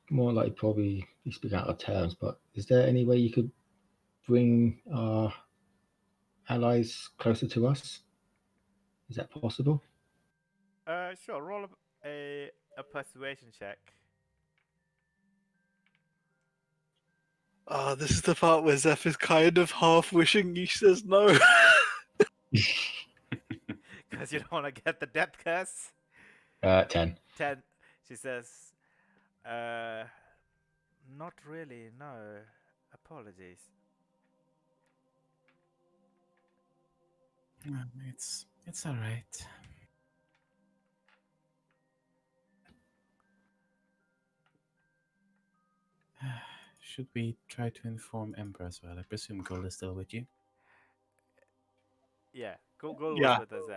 more likely probably be speaking out of terms, but is there any way you could bring our allies closer to us? Is that possible? Sure. Roll a persuasion check. This is the part where Zeph is kind of half wishing he says no. Because you don't want to get the death curse. 10. 10. She says, not really, no. Apologies. It's all right. Should we try to inform Ember as well? I presume Gold is still with you. Yeah, Goal was Yeah. with us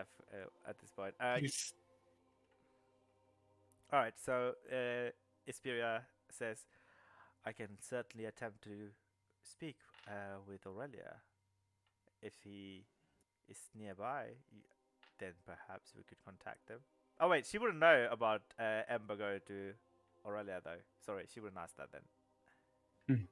at this point. He's All right, so Isperia says, I can certainly attempt to speak with Aurelia. If he is nearby, then perhaps we could contact him. Oh wait, she wouldn't know about Ember going to Aurelia though. Sorry, she wouldn't ask that then.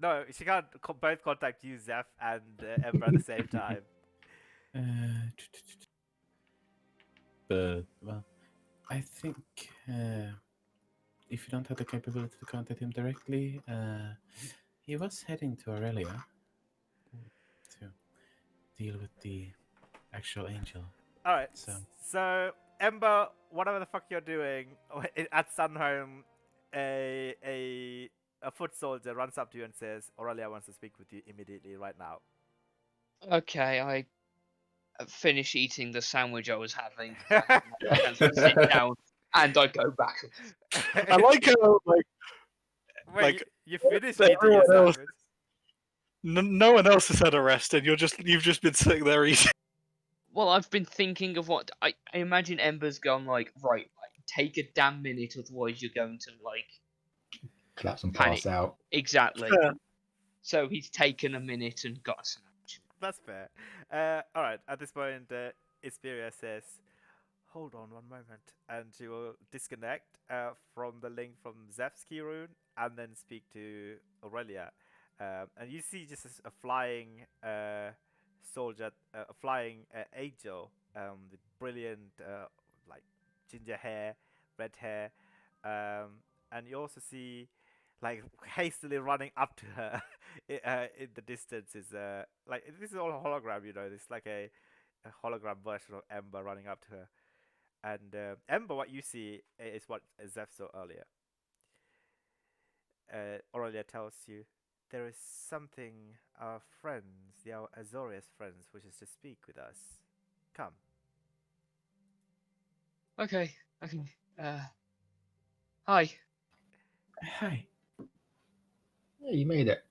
No, she can't both contact you, Zeph, and Ember at the same time. Uh, but well, I think if you don't have the capability to contact him directly, he was heading to Aurelia to deal with the actual angel. All right, So so Ember, whatever the fuck you're doing at Sunhome, a foot soldier runs up to you and says, Aurelia wants to speak with you immediately right now. Okay, I finish eating the sandwich I was having. And sit down, and I go back. I like how Wait, like, you finished eating your everyone else, sandwich? no one else has had arrested. You've just been sitting there eating. Well, I've been thinking of what I imagine. Ember's gone like, right, take a damn minute, otherwise you're going to like Collapse and panic. pass out. Exactly. Yeah. So he's taken a minute and got a sandwich. That's fair. All right. At this point, Isperia says, "Hold on one moment," and she will disconnect from the link from Zeph's key rune and then speak to Aurelia. And you see just a flying soldier, a flying angel with brilliant like ginger hair, red hair, and you also see like hastily running up to her in the distance is like this is all a hologram, you know. This is like a hologram version of Ember running up to her. And Ember, what you see is what Zeph saw earlier. Aurelia tells you there is something our friends, our Azorius friends, wishes to speak with us. Come. Okay. Hi. hi. Yeah, you made it.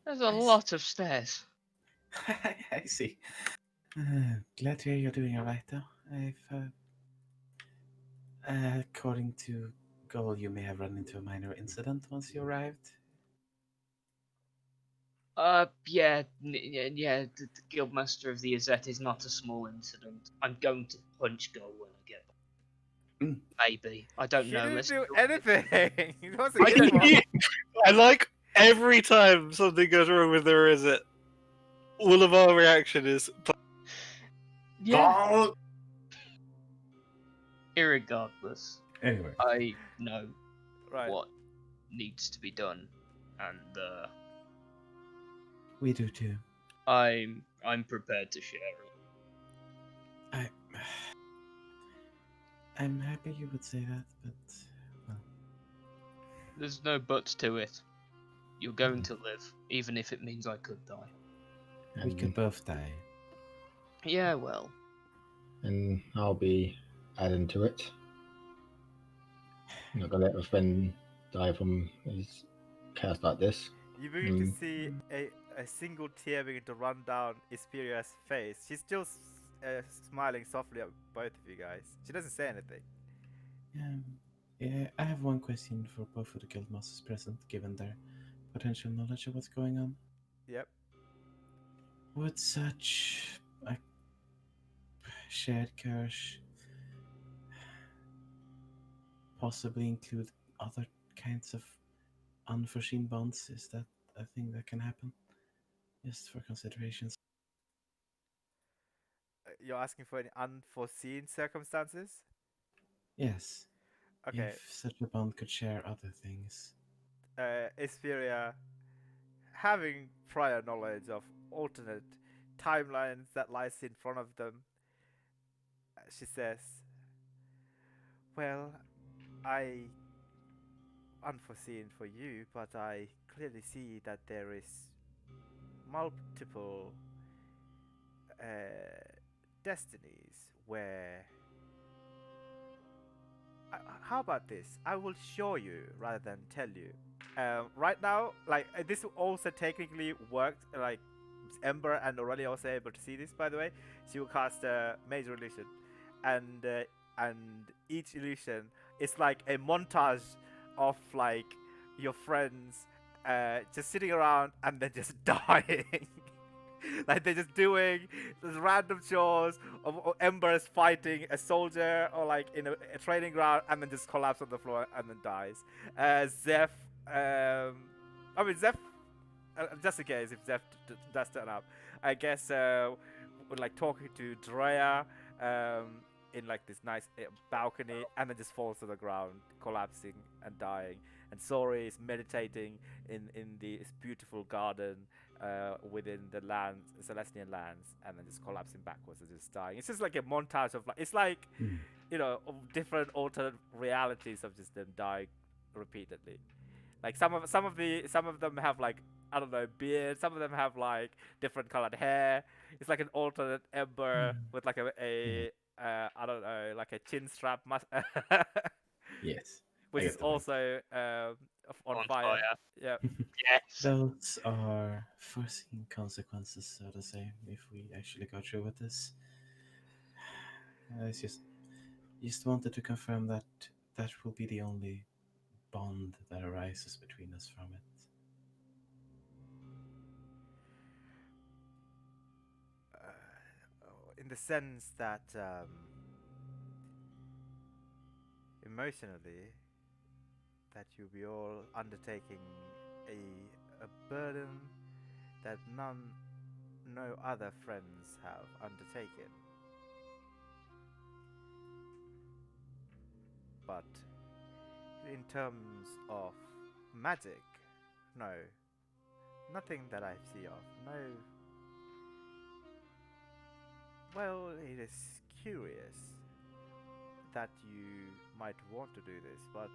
There's a I s- lot of stairs. I see. Glad to hear you're doing alright, though. According to Goal, you may have run into a minor incident once you arrived. Yeah, the Guildmaster of the Azet is not a small incident. I'm going to punch Go when I get back. Mm. Maybe. I don't He know. didn't Let's do go- anything. He wasn't good for. I like every time something goes wrong with there is it. All of our reaction is Yeah. Irregardless, Anyway, I know Right. what needs to be done, and we do too. I'm prepared to share it. I, I'm happy you would say that, but well, There's no buts to it. You're going to live, even if it means I could die. we could both die. Yeah, well, And I'll be adding to it. I'm not gonna let a friend die from his chaos like this. You begin to see a single tear begin to run down Isperia's face. She's still smiling softly at both of you guys. She doesn't say anything. Yeah, I have one question for both of the guild masters present, given their potential knowledge of what's going on. Yep. Would such a shared curse possibly include other kinds of unforeseen bonds? Is that a thing that can happen? Just for considerations. You're asking for any unforeseen circumstances? Yes, Okay. if such a bond could share other things. Isperia, having prior knowledge of alternate timelines that lies in front of them, she says, "Well, I unforeseen for you, but I clearly see that there is multiple destinies where. How about this? I will show you rather than tell you. Right now, like this also technically worked. Like Ember and Aurelia also able to see this. By the way, she will cast a major illusion, and each illusion is like a montage of like your friends just sitting around and then just dying. Like they're just doing these random chores of Ember is fighting a soldier or like in a training ground and then just collapse on the floor and then dies. Zeph, Zeph, just in case if Zeph does turn up, I guess would like talking to Drea in like this nice balcony and then just falls to the ground, collapsing and dying. And Sori is meditating in this beautiful garden within the lands, Celestian lands, and then just collapsing backwards and just dying. It's just like a montage of like it's like of different alternate realities of just them dying repeatedly. Like some of them have like I don't know beard. Some of them have like different colored hair. It's like an alternate Ember with like a I don't know like a chin strap Yes. which I is get the point. also on On fire. fire. Yeah. Yes. Those are foreseen consequences, so to say, if we actually go through with this. I just wanted to confirm that that will be the only bond that arises between us from it. In the sense that emotionally that you'll be all undertaking a burden that no other friends have undertaken. But in terms of magic, no, nothing that I see of. No. Well, it is curious that you might want to do this, but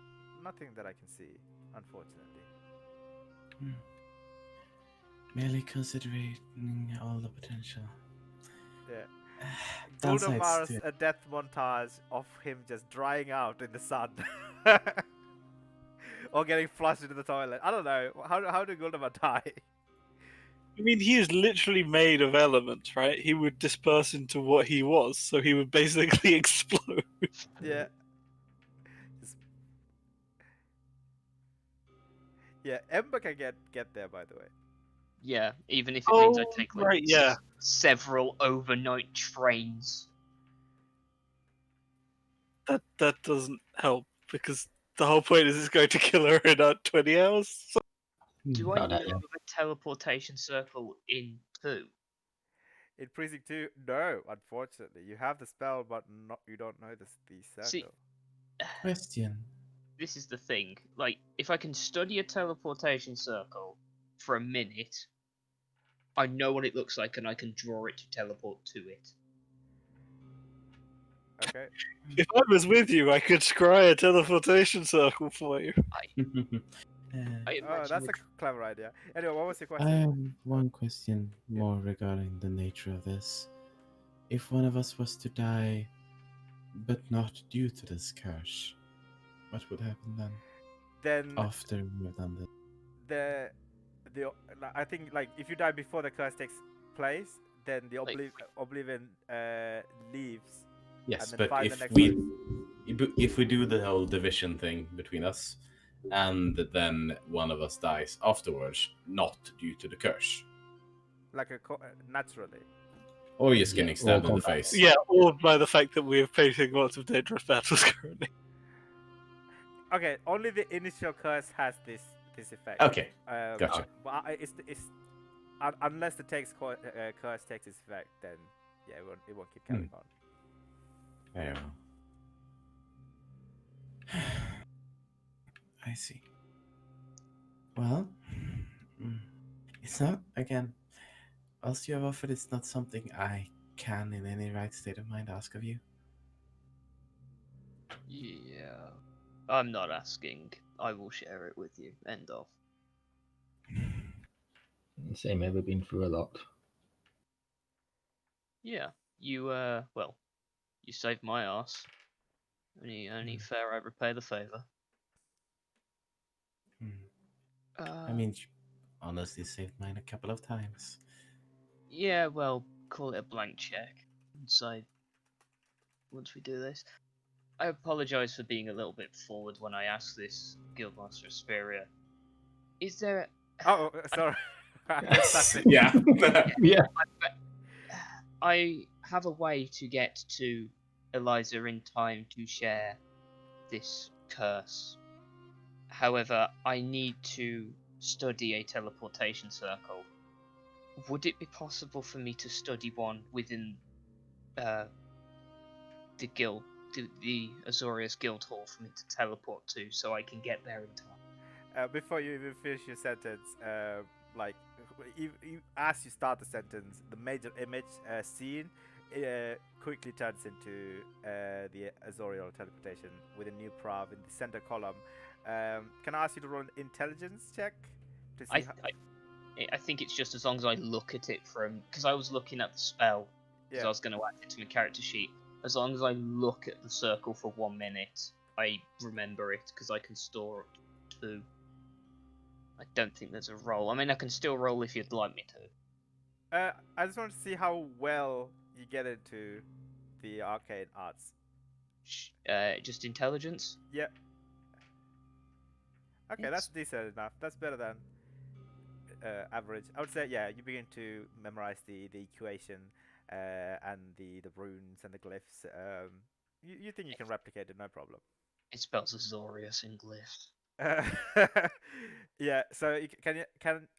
nothing that I can see, unfortunately. Merely considering all the potential. Yeah. Downsides Guldamar's to it. a death montage of him just drying out in the sun. Or getting flushed into the toilet. I don't know. How did Guldamar die? I mean, he is literally made of elements, right? He would disperse into what he was, so he would basically explode. Yeah. Just... Yeah, Ember can get there, by the way. Yeah, even if it means I Oh, take like right, yeah. several overnight trains. That doesn't help because the whole point is it's going to kill her in 20 hours. So Do I About know that, yeah. of a teleportation circle in 2? In Precinct 2, no, unfortunately. You have the spell, but you don't know the circle. See, Question. this is the thing. Like, if I can study a teleportation circle for a minute, I know what it looks like and I can draw it to teleport to it. Okay. if I was with you, I could scry a teleportation circle for you. I imagine That's a clever idea. Anyway, what was your I question? have one question more regarding the nature of this. If one of us was to die, but not due to this curse, what would happen then? Then After we've done this? the I think like if you die before the curse takes place, then the Like, oblivion leaves. Yes, and then but find the if next we place. if we do the whole division thing between us, and then one of us dies afterwards, not due to the curse, Like naturally. or just getting Yeah, stabbed or in the combat. face. Yeah, or by the fact that we're facing lots of dangerous battles currently. Okay, only the initial curse has this effect. Okay, gotcha. But it's unless the curse takes its effect, then yeah, it won't keep carrying on. Very well. I see. Well, it's not, again, as you have offered, it's not something I can, in any right state of mind, ask of you. yeah. I'm not asking. I will share it with you. End of. Same here, we've been through a lot. Yeah. You well, you saved my ass. Only fair I repay the favor. I mean, you honestly saved mine a couple of times. Yeah, well, call it a blank check. So once we do this, I apologize for being a little bit forward when I asked this, Guildmaster Asperia. Is there? Oh, sorry. I missed that bit. Yeah. Yeah. I have a way to get to Eliza in time to share this curse. However, I need to study a teleportation circle. Would it be possible for me to study one within the guild, the Azorius Guild Hall, for me to teleport to, so I can get there in time? Before you even finish your sentence, like as you start the sentence, the major image scene quickly turns into the Azorial teleportation with a new prov in the center column. Can I ask you to roll an intelligence check to see? I think it's just as long as I look at it from, because I was looking at the spell because Yeah. I was going to add it to my character sheet. As long as I look at the circle for 1 minute, I remember it because I can store up to 2. I don't think there's a roll. I mean, I can still roll if you'd like me to. I just want to see how well you get into the arcane arts. Just intelligence. Yeah. Okay, Yes. that's decent enough. That's better than average. I would say, yeah, you begin to memorize the equation and the runes and the glyphs. You think you can replicate it, no problem. It spells Azorius in glyphs. Yeah. So can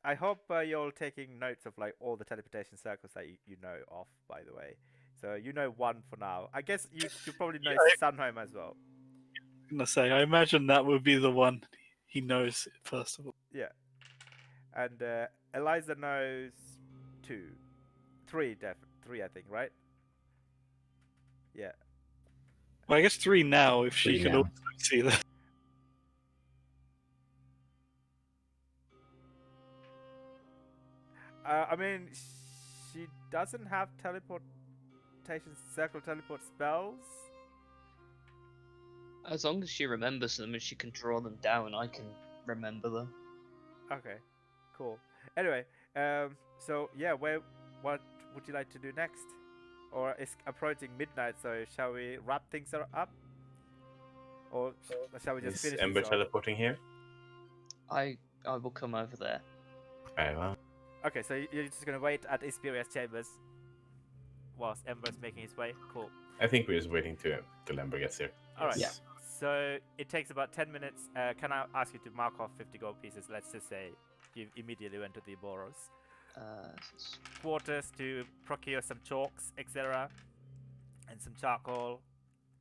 I hope you're all taking notes of like all the teleportation circles that you know of, by the way. So you know one for now. I guess you probably know Sunhome as well. I'm gonna say, I imagine that would be the one he knows first of all. Yeah. And Eliza knows 2, 3, 3, I think, right? Yeah. Well, I guess 3 now if she 3 can now. also see that. I mean, she doesn't have circle teleport spells. As long as she remembers them and she can draw them down, I can remember them. Okay, cool. Anyway, so yeah, what would you like to do next? Or it's approaching midnight, so shall we wrap things up? Or shall we just Is finish Ember this off? teleporting here? I will come over there. Very well. Okay, so you're just gonna wait at Ispiria's chambers whilst Ember's making his way. Cool. I think we're just waiting till Ember gets here. All right. Yes. So it takes about 10 minutes. Can I ask you to mark off 50 gold pieces? Let's just say you immediately went to the Boros quarters to procure some chalks, etc., and some charcoal,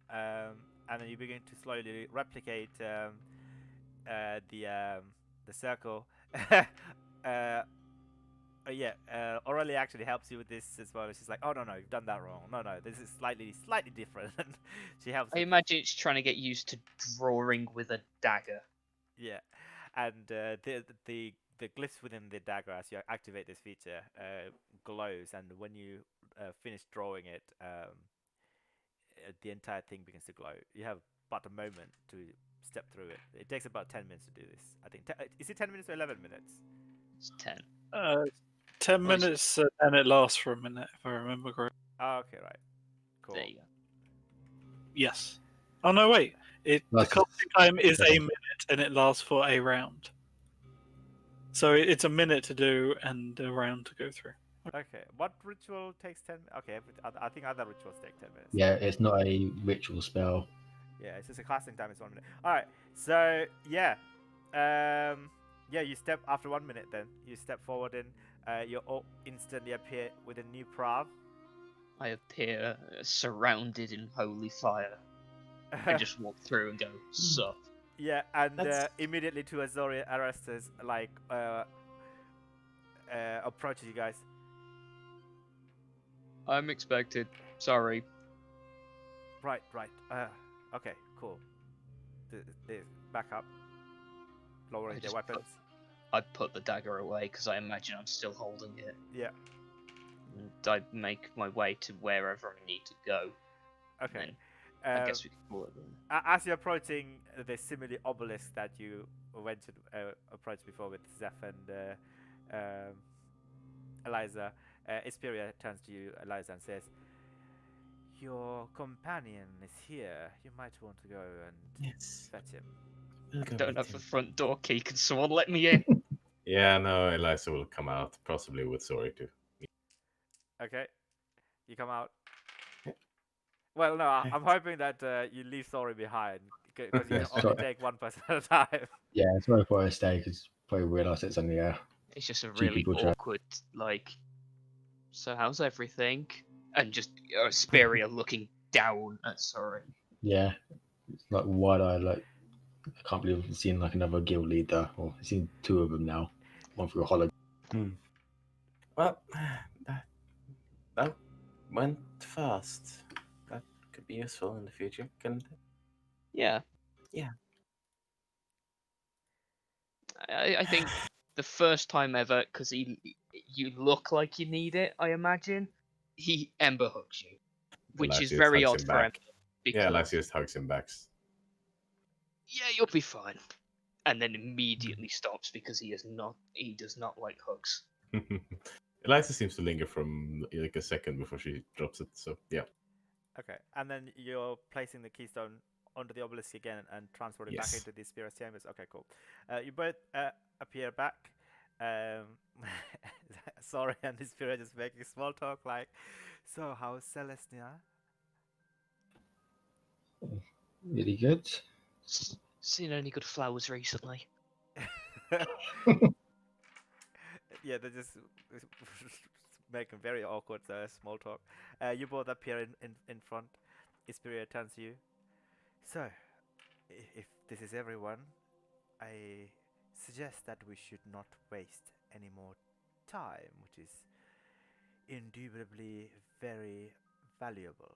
and then you begin to slowly replicate the circle. Yeah, Aurelia actually helps you with this as well. She's like, "Oh no, you've done that wrong. No, this is slightly different." She helps. I imagine it's trying to get used to drawing with a dagger. Yeah, and the glyphs within the dagger as you activate this feature glows, and when you finish drawing it, the entire thing begins to glow. You have but a moment to step through it. It takes about 10 minutes to do this. I think. Is it 10 minutes or 11 minutes? It's 10. 10 minutes and it lasts for a minute, if I remember correctly. Oh, okay, right. Cool. There you go. Yes. Oh no, wait. The Lasts casting time is a 7. minute and it lasts for a round. So it's a minute to do and a round to go through. Okay, what ritual takes 10 minutes? Okay, I think other rituals take 10 minutes. Yeah, it's not a ritual spell. Yeah, it's just a casting time is 1 minute. Alright, so yeah. You step after 1 minute then. You step forward and you all instantly appear with a new prov. I appear surrounded in holy fire. I just walk through and go, sup. Yeah, and That's- immediately two Azorian Arrestas like approaches you guys. I'm expected. Sorry. Right. Okay, cool. the back up, lowering their just weapons. I put the dagger away because I imagine I'm still holding it, Yeah. and I make my way to wherever I need to go. Okay. Then I guess we can call it then. As you're approaching the simile obelisk that you went to approach before with Zeph and Eliza, Isperia turns to you, Eliza, and says, "Your companion is here. You might want to go and Yes. fetch him." We'll I go don't with have the him. front door key. Can someone let me in? Yeah, no, Eliza will come out, possibly with Sori too. Okay. You come out. Yeah. Well, no, Right. I'm hoping that you leave Sorry behind because you Yeah, can only sorry. take one person at a time. Yeah, it's very before I stay because probably realise it's only It's just a Two really people chat. awkward, like, so how's everything? And just Speria looking down at Sorry. yeah, it's like wide eyed. Like I can't believe I've seen like another guild leader, or I've seen two of them now. One through a hologram. Well, that went fast. That could be useful in the future, couldn't it? Yeah. Yeah. I think the first time ever, because you look like you need it, I imagine, he Ember hooks you, which is Eliza just very hugs odd him for Ember. back. Because, Yeah, Eliza just hugs him back. yeah, you'll be fine. And then immediately stops because he does not like hugs. Eliza seems to linger from like a second before she drops it, so yeah. Okay, and then you're placing the keystone onto the obelisk again and transporting back Yes. into the spirit chambers. Okay, cool. You both appear back. Sorry, and the spirit just making small talk like, "So, how's Celestia?" Really good. Seen any good flowers recently? Yeah, they're just making very awkward small talk. You both appear in front. Isperia turns to you. So, if this is everyone, I suggest that we should not waste any more time, which is indubitably very valuable.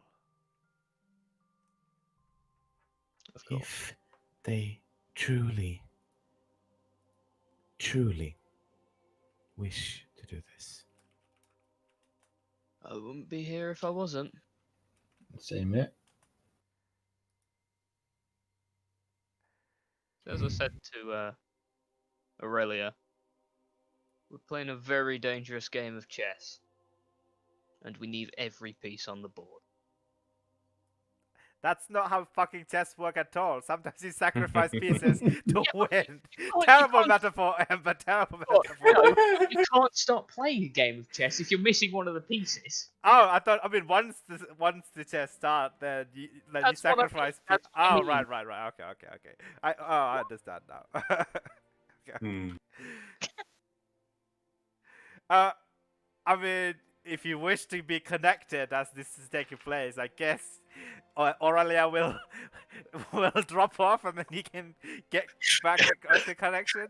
Of course. If they truly, truly wish to do this. I wouldn't be here if I wasn't. Same here. As I said to Aurelia, we're playing a very dangerous game of chess, and we need every piece on the board. That's not how fucking chess work at all. Sometimes you sacrifice pieces to win. you Terrible can't- metaphor, Amber. Terrible Oh, metaphor. no, you can't stop playing a game of chess if you're missing one of the pieces. Oh, I thought. I mean, once the chess start, then you That's what I mean, sacrifice. that's what I Oh, mean. right. Okay. I understand now. Okay. Hmm. I mean, if you wish to be connected as this is taking place, I guess Aurelia will will drop off and then he can get back the connection.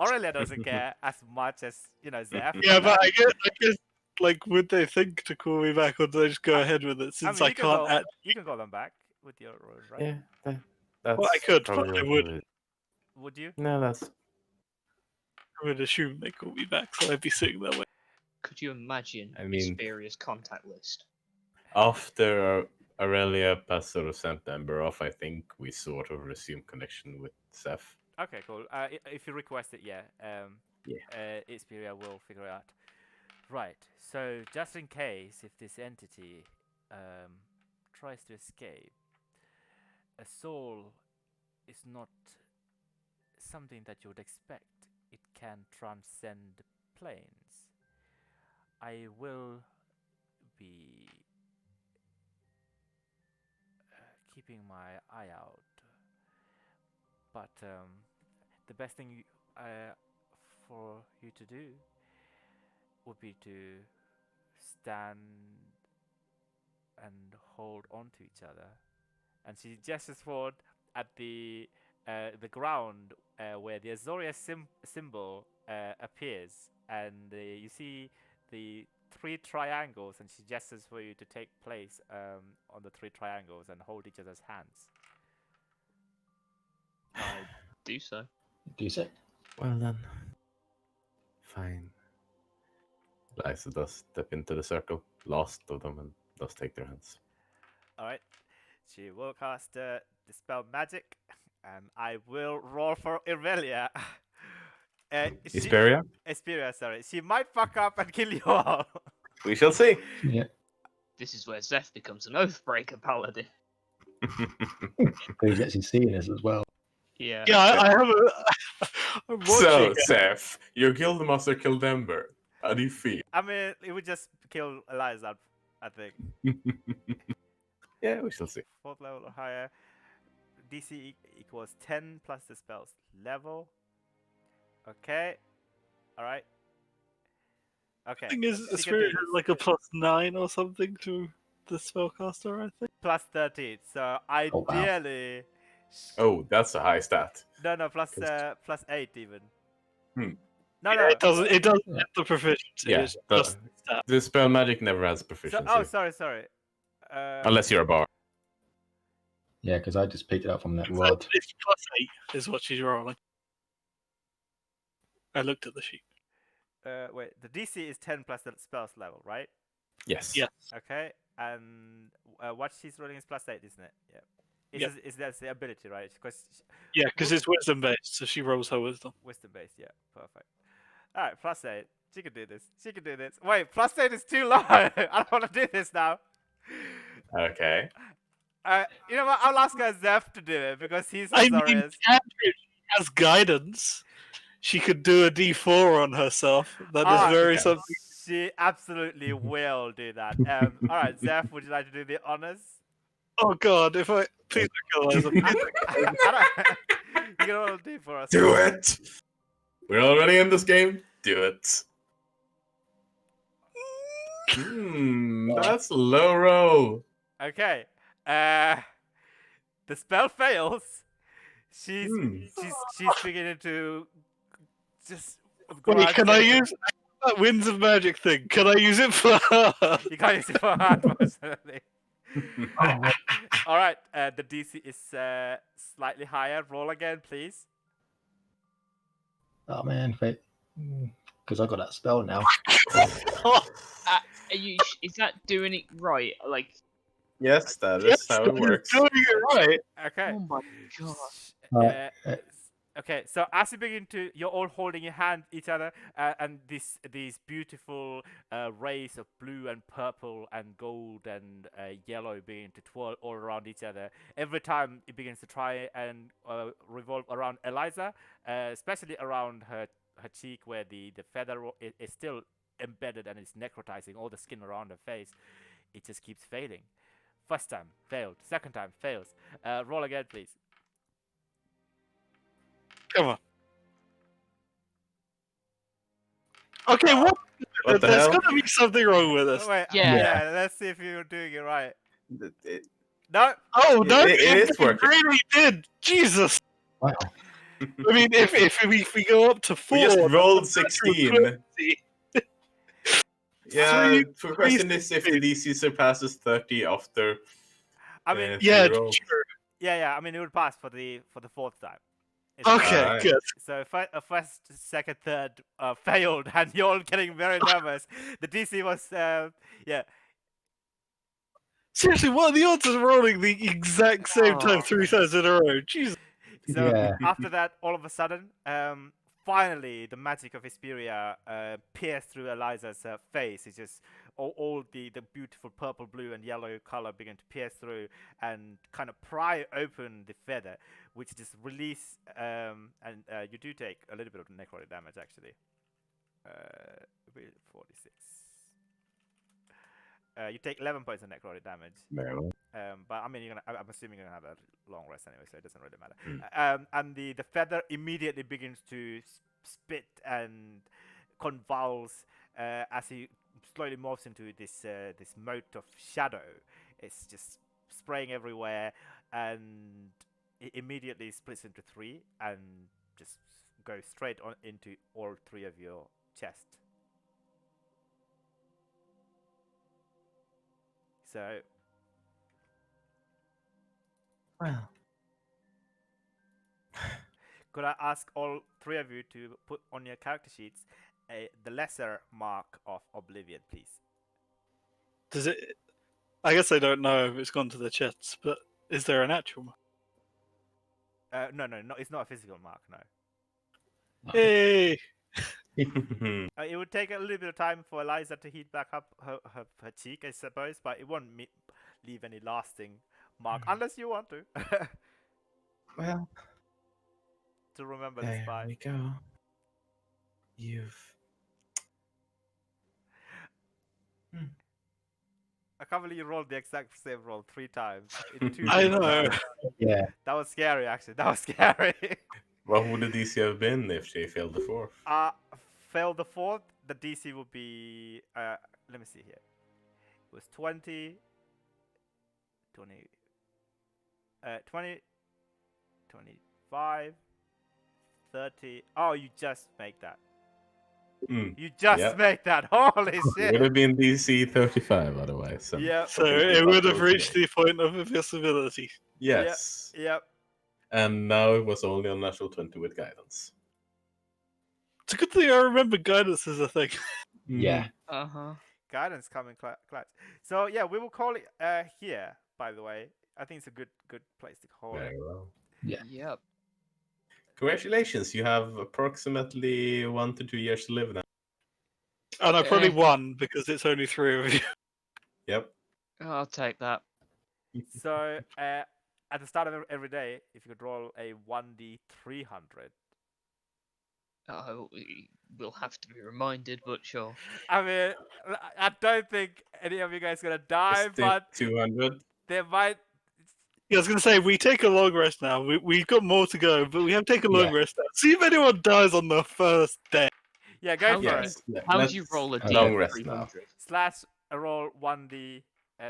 Aurelia doesn't care as much as Zeph. Yeah, but I guess, like, would they think to call me back, or do they just go ahead with it? I Since mean, I can't. you can call them back with your role, right? Yeah, that's Well, I could, but probably I what would. we would. Would you? No, that's I would assume they call me back, so I'd be sitting there. Could you imagine I mean- Isperia's contact list? after Aurelia has sort of sent Ember off. I think we sort of resume connection with Seth. Okay, cool. If you request it, yeah. Xperia will figure it out. Right. So just in case, if this entity tries to escape, a soul is not something that you would expect. It can transcend planes. I will be keeping my eye out, but the best thing for you to do would be to stand and hold on to each other. And she gestures forward at the ground where the Azoria symbol appears, and you see the three triangles, and she gestures for you to take place on the three triangles and hold each other's hands. I do so. Do so. Well then. Fine. Liza does step into the circle, last of them, and does take their hands. Alright. She will cast the spell magic, and I will roll for Irelia. Isperia? Esperia, sorry. She might fuck up and kill you all. We shall see. Yeah. This is where Zeph becomes an Oathbreaker paladin. He's actually seeing us as well. Yeah. Yeah, I have a. I'm watching. So, Seth, your guildmaster killed Ember. How do you feel? I mean, it would just kill Eliza, I think. Yeah, we shall see. 4th level or higher. DC equals 10 plus the spell's level. Okay. Alright. Okay. thing is, she can do Spirit has this. like a +9 or something to the spellcaster, I think. Plus 13. So wow. ideally. Oh, that's a high stat. No, plus Yes. plus 8 even. Hmm. No, Yeah, no. it doesn't. It doesn't Yeah. get the proficiency. Yeah, It's the- just stat. The spell magic never has So, proficiency. oh, sorry. Unless you're a bar. Yeah, because I just picked it up from that So rod. it's +8 is what she's rolling. I looked at the sheet. Wait, the DC is 10 plus the spell's level, right? Yes. Yeah. Okay, and what she's rolling is plus 8, isn't it? Yeah. Yeah. Is that the ability, right? Because Yeah, because it's wisdom based, so she rolls her wisdom. wisdom based, yeah, perfect. All right, plus 8. She can do this. She can do this. Wait, plus 8 is too low. I don't want to do this now. Okay. You know what? I'll ask Zeph to do it because he's I mean, Azorius. Catherine has guidance. She could do a D4 on herself. That is very okay. something. She absolutely will do that. All right, Zeph, would you like to do the honors? Oh God! If I please don't kill Liza. You can roll D for us. Do it! We're already in this game. Do it. That's a low roll. Okay. The spell fails. She's she's beginning to just. go Wait, out can I and- use that winds of magic thing? Can I use it for her? You can't use it for her, unfortunately. All right. The DC is slightly higher. Roll again, please. Oh man, because I got that spell now. Are you? Is that doing it right? Like, Yes, that Yes, is how it works. Doing it right. Okay. oh my god. Right, Okay, so as you begin to, you're all holding your hand each other, and these beautiful rays of blue and purple and gold and yellow begin to twirl all around each other. Every time it begins to try and revolve around Eliza, especially around her cheek where the feather is still embedded and is necrotizing all the skin around her face. It just keeps failing. First time failed. Second time fails. Roll again, please. Come on. Okay, what? What the There's hell? gotta be something wrong with this. Oh, wait, Yeah. yeah. Let's see if you're doing it right. It- No. Oh no! It is working. really did. Jesus. wow. I mean, if we go up to We 4, just rolled that's 16. 20. Yeah, Three- the question is if the DC surpasses 30 after. I mean, Yeah, roll. sure. yeah. I mean, it would pass for the fourth time. It's Okay, Alright. good. So first, second, third failed, and you're all getting very nervous. The DC was yeah. Seriously, what are the odds of rolling the exact same time 3 times in a row? Jesus. So Yeah. after that, all of a sudden, finally, the magic of Hesperia pierced through Eliza's face. It's just all the beautiful purple, blue, and yellow color began to pierce through and kind of pry open the feather, which just release. And you do take a little bit of necrotic damage, actually. 46. You take 11 points of necrotic damage. Very well. But I mean, I'm assuming you're gonna have a long rest anyway, so it doesn't really matter. And the feather immediately begins to spit and convulse as he slowly morphs into this mote of shadow. It's just spraying everywhere, and it immediately splits into 3 and just goes straight on into all 3 of your chest. So Well. could I ask all three of you to put on your character sheets the lesser mark of Oblivion, please? Does it? I guess I don't know if it's gone to the chats, but is there an actual mark? No, it's not a physical mark. No. Hey! It would take a little bit of time for Eliza to heat back up her cheek, I suppose, but it won't leave any lasting mark unless you want to. Well, To remember the there spy. we go. You've. I can't believe you rolled the exact same roll 3 times in 2 I different know. rounds. Yeah. That was scary, actually. That was scary. What would the DC have been if she failed the fourth? Fail the 4th, the DC would be. Let me see here. It was 20, 25, 30. Oh, you just make that. You just make that. Holy shit. Would have been DC 35 otherwise. So. Yep. So it would have reached the point of invisibility. Yes. Yep. And now it was only on natural 20 with guidance. It's a good thing I remember guidance as a thing. Yeah. Guidance coming clutch. So yeah, we will call it here. By the way, I think it's a good place to call it. Very well. Yeah. Yep. Congratulations, you have approximately 1 to 2 years to live now. Oh no, probably Eh. one because it's only 3 of you. Yep. I'll take that. So at the start of every day, if you could roll a 1d 300. Oh, we'll have to be reminded, but sure. I mean, I don't think any of you guys are gonna die, Is it but 200? there might. Yeah, I was going to say, we take a long rest now. We've got more to go, but we have taken a long Yeah. rest now. See if anyone dies on the first day. Yeah, go How for do it. you- How would you let's- roll a Okay. D long rest now. 300? Slash roll 1d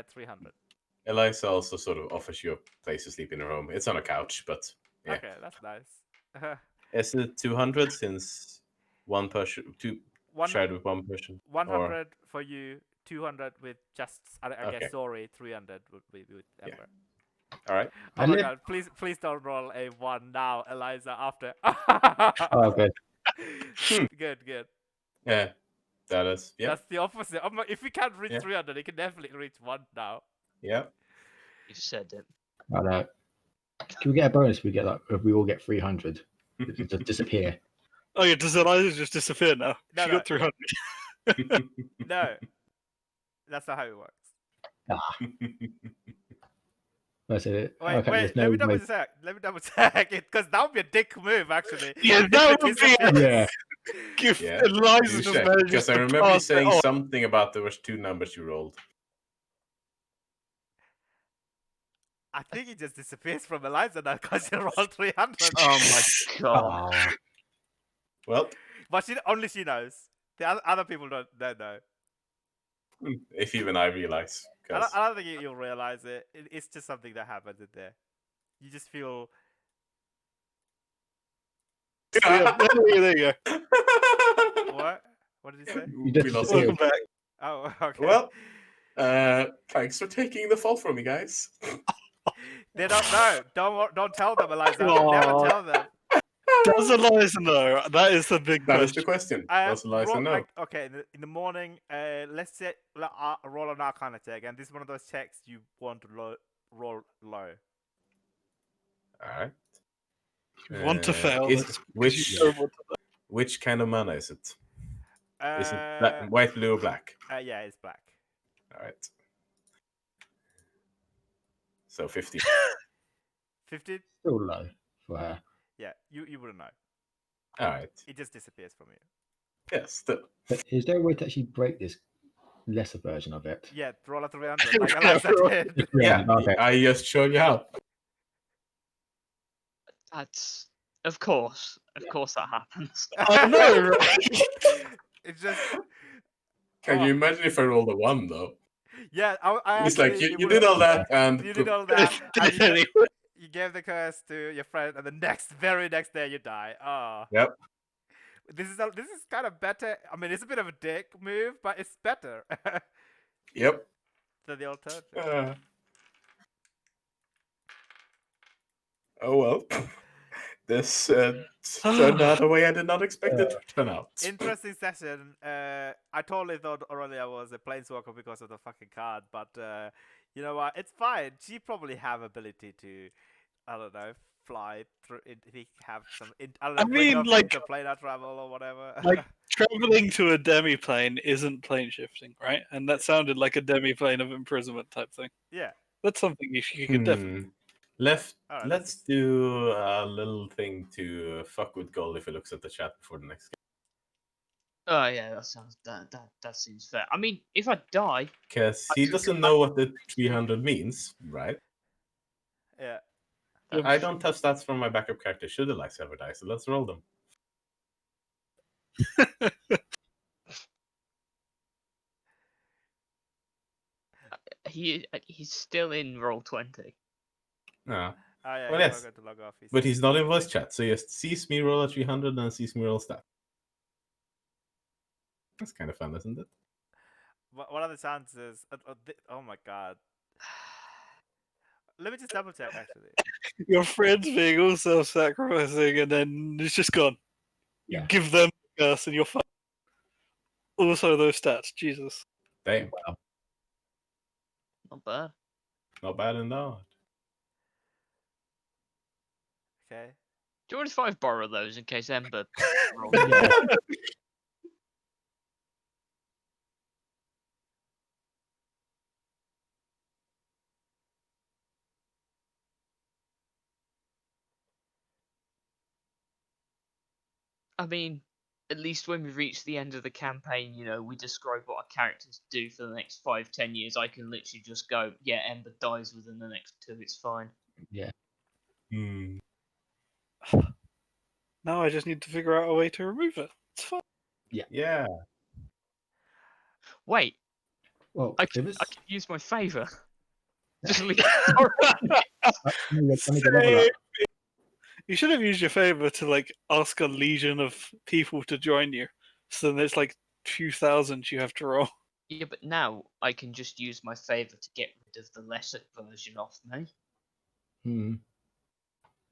300. Eliza also sort of offers you a place to sleep in her home. It's on a couch, but yeah. Okay, that's nice. Is it 200 since one person, One- shared with one person? 100 for you, 200 with just I Okay. guess sorry, 300 would be with Yeah. Ember. All right. Oh And my then- god, please don't roll a 1 now, Eliza, after. Oh, okay. Good. Yeah, that is. Yeah, That's the opposite. If we can't reach Yeah. 300, you can definitely reach 1 now. yeah. You've said it. I know. Can we get a bonus? We get like if we all get 300. It just disappear. Oh yeah, does Eliza just disappear now? No, She no. got 300. No, that's not how it works. That's it. Wait, Okay, wait, there's let no me double way- check. Let me double check it, because that would be a dick move, actually. Yeah, If that it would be disappears. Yeah. If Yeah. Eliza just manages Because I to remember you pass it saying on. something about there was 2 numbers you rolled. I think it just disappears from Eliza now because you rolled 300. Oh my god. Oh, But Well, only she knows. The other people don't know. if even I realize. I 'Cause- don't think you'll realize it. It's just something that happens in there. You just feel. Yeah, there you go. What? What did you say? You just We lost disappeared. Welcome back. Oh, okay. Well, thanks for taking the fall for me, guys. They don't know. Don't tell them, Eliza. Aw. Never tell them. Does Eliza know? That is the big That is the question. question. Does Eliza know? Okay, in the morning, let's say roll an Arcana check, and this is one of those checks you want to roll low. All right. You want to fail. Is, That's because which you don't want to- which kind of mana is it? Is it Uh, white, blue, or black? yeah, it's black. All right. So 50. 15? Still low for her. Yeah, you wouldn't know. All right. It just disappears from you. Yes. Still. But is there a way to actually break this lesser version of it? Yeah, roll a 300 like Eliza did. Yeah. Okay. I just showed you how. That's of course that happens. I know, right? It's just Can Oh. you imagine if I rolled a 1 though? yeah. I It's like actually- you did all that and You did all that. and you, Anyway. you gave the curse to your friend, and the very next day you die. Oh. Yep. This is kind of better. I mean, it's a bit of a dick move, but it's better Yep. than the alternative. Oh well. This turned out a way I did not expect it to turn out. Interesting session. I totally thought Aurelia was a planeswalker because of the fucking card, but you know what? It's fine. She probably have ability to, I don't know, fly through. He have some. I don't know. I Bring mean, off like- interplanar travel or whatever. Like, traveling to a demi-plane isn't plane shifting, right? And that sounded like a demi-plane of imprisonment type thing. yeah. That's something you could definitely. Alright, Let's do a little thing to fuck with Gold if he looks at the chat before the next game. Oh yeah, that seems fair. I mean, if I die, Because I he could doesn't come know back what the 300 means, right? Yeah. I don't have stats from my backup character should Elias ever die, so let's roll them. he's still in roll 20. Ah, Oh yeah. Well, He yes. forgot to log off. but he's not in voice chat, so he just sees me roll a 300 and sees me roll stat. That's kind of fun, isn't it? What are the chances? Oh my god. Let me just double check. Actually. Your friends being all self-sacrificing, and then it's just gone. You Yeah. give them the curse, and you're fine. Also, those stats, Jesus. Damn, Not bad. not bad enough. Okay. Do you want if I borrow those in case Ember rolls? Yeah. I mean, at least when we reach the end of the campaign, you know, we describe what our characters do for the next 5-10 years. I can literally just go, yeah, Ember dies within the next 2. It's fine. Yeah. Hmm. Now I just need to figure out a way to remove it. It's fine. Yeah. Wait, Well, I if can it's use my favor. Just leave. I need to level up. You should have used your favor to like ask a legion of people to join you. So then it's like 2,000 you have to roll. Yeah, but now I can just use my favor to get rid of the lesser version of me.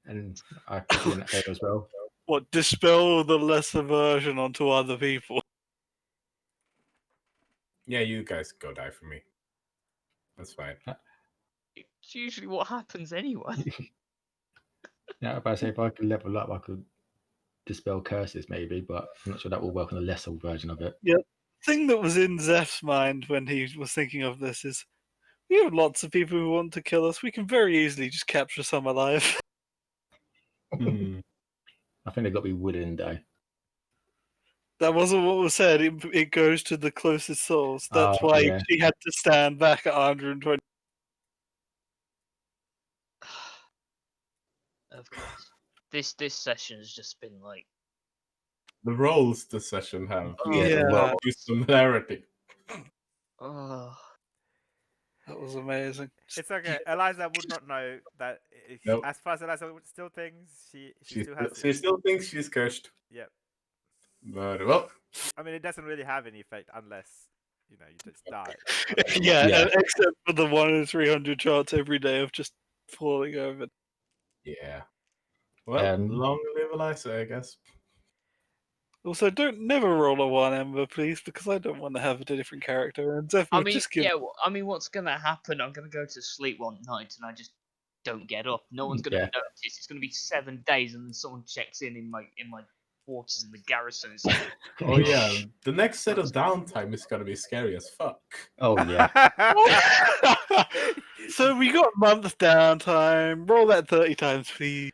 And I could do that favor as well. What, dispel the lesser version onto other people? Yeah, you guys go die for me. That's fine. It's usually what happens anyway. Yeah, if I say if I could level up, I could dispel curses maybe, but I'm not sure that will work on a lesser version of it. Thing that was in Zeph's mind when he was thinking of this is we have lots of people who want to kill us. We can very easily just capture some alive. Hmm. I think they've got to be willing though. That wasn't what was said. It goes to the closest souls. That's why yeah. he had to stand back at 120. Of course. This session has just been like, The roles this session have Yeah. a lot of similarity. oh, That was amazing. It's okay. Eliza would not know that. Nope. As far as Eliza still thinks, she still has She it. still thinks she's cursed. Yep. But, well, I mean, it doesn't really have any effect unless you just die. Yeah, Yeah. except for the 1 in 300 chance every day of just falling over. yeah. Well, Um, long live Eliza, I guess. Also, don't never roll a 1 Ember, please, because I don't want to have a different character. And Zeph I would mean, just give. yeah. I mean, what's gonna happen? I'm gonna go to sleep one night and I just don't get up. No one's gonna Yeah. notice. It's gonna be 7 days, and then someone checks in my quarters in the garrison. It's like, Oh yeah, the next set of downtime is gonna be scary as fuck. oh yeah. So we got month downtime. Roll that 30 times, please.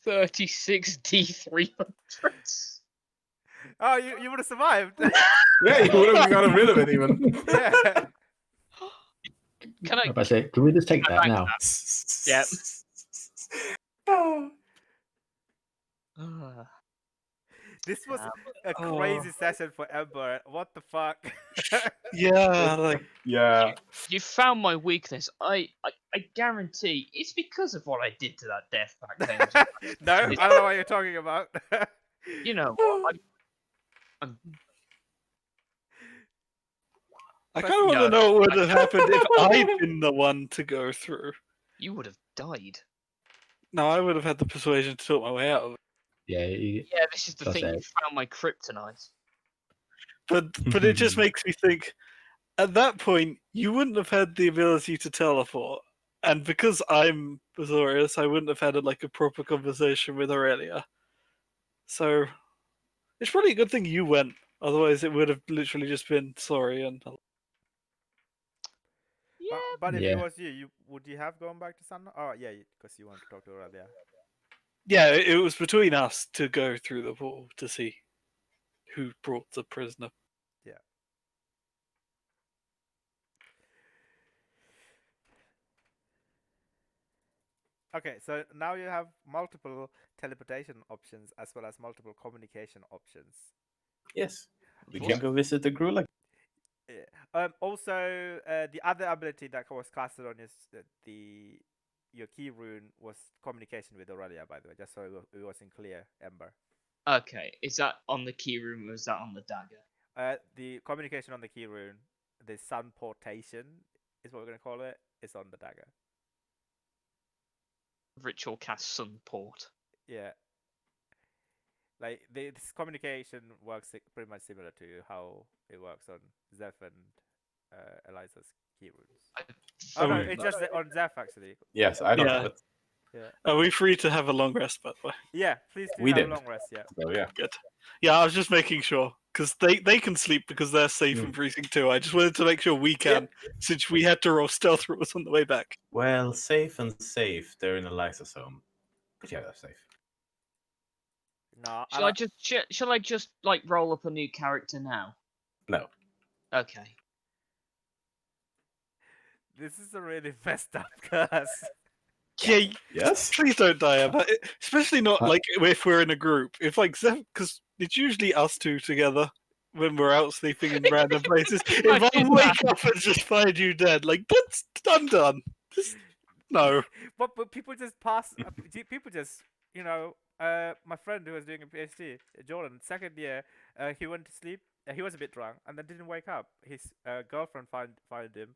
36 D300s. Oh, you would have survived. Yeah, you would have gotten rid of it even. Yeah. Can I? If I say, can we just take that back now? Yep. Oh. Ah, This was damn. a crazy session for Ember. What the fuck? Yeah, like Yeah. You found my weakness. I guarantee it's because of what I did to that death back then. No, I don't know what you're talking about. You know, I kind of want to know what would have happened if I'd been the one to go through. you would have died. No, I would have had the persuasion to talk my way out of it. Yeah, he Yeah, this is the does thing. it. You found my kryptonite. But it just makes me think. At that point, you wouldn't have had the ability to teleport, and because I'm Azorius, I wouldn't have had a proper conversation with Aurelia. So it's probably a good thing you went. Otherwise, it would have literally just been sorry and Yeah, But if it Yeah. was you, would you have gone back to Sun? Oh yeah, because you wanted to talk to Aurelia. yeah, it was between us to go through the portal to see who brought the prisoner. Yeah. Okay, so now you have multiple teleportation options as well as multiple communication options. Yes, we What? can go visit the Grula. Yeah. Also, the other ability that was casted on your key rune was communication with Aurelia. By the way, just so it was in clear, Ember. Okay, is that on the key room or is that on the dagger? The communication on the key rune, the sun portation is what we're gonna call it, is on the dagger. Ritual cast Sunport. Yeah. Like this communication works pretty much similar to how it works on Zeph and Eliza's key runes. Oh no, we- it's just on Zeph actually. Yes, I don't Yeah. have it. Yeah. Are we free to have a long rest, by the way? Yeah, please do We have did. a long rest. Yeah. So yeah. Good. Yeah, I was just making sure because they can sleep because they're safe in precinct 2. I just wanted to make sure we can, since we had to roll stealth rules on the way back. Well, safe and safe. They're in Eliza's home. But yeah, they're safe. No, Shall I just like roll up a new character now? No. Okay. this is a really messed up curse. Yeah, Yes? please don't die, Emma. Especially not Huh. like if we're in a group. If like because it's usually us two together when we're out sleeping in random places. If I Imagine wake that. up and just find you dead, like I'm done. Just no. But people just pass. People just my friend who was doing a PhD, Jordan, second year, he went to sleep. He was a bit drunk and then didn't wake up. His girlfriend found him.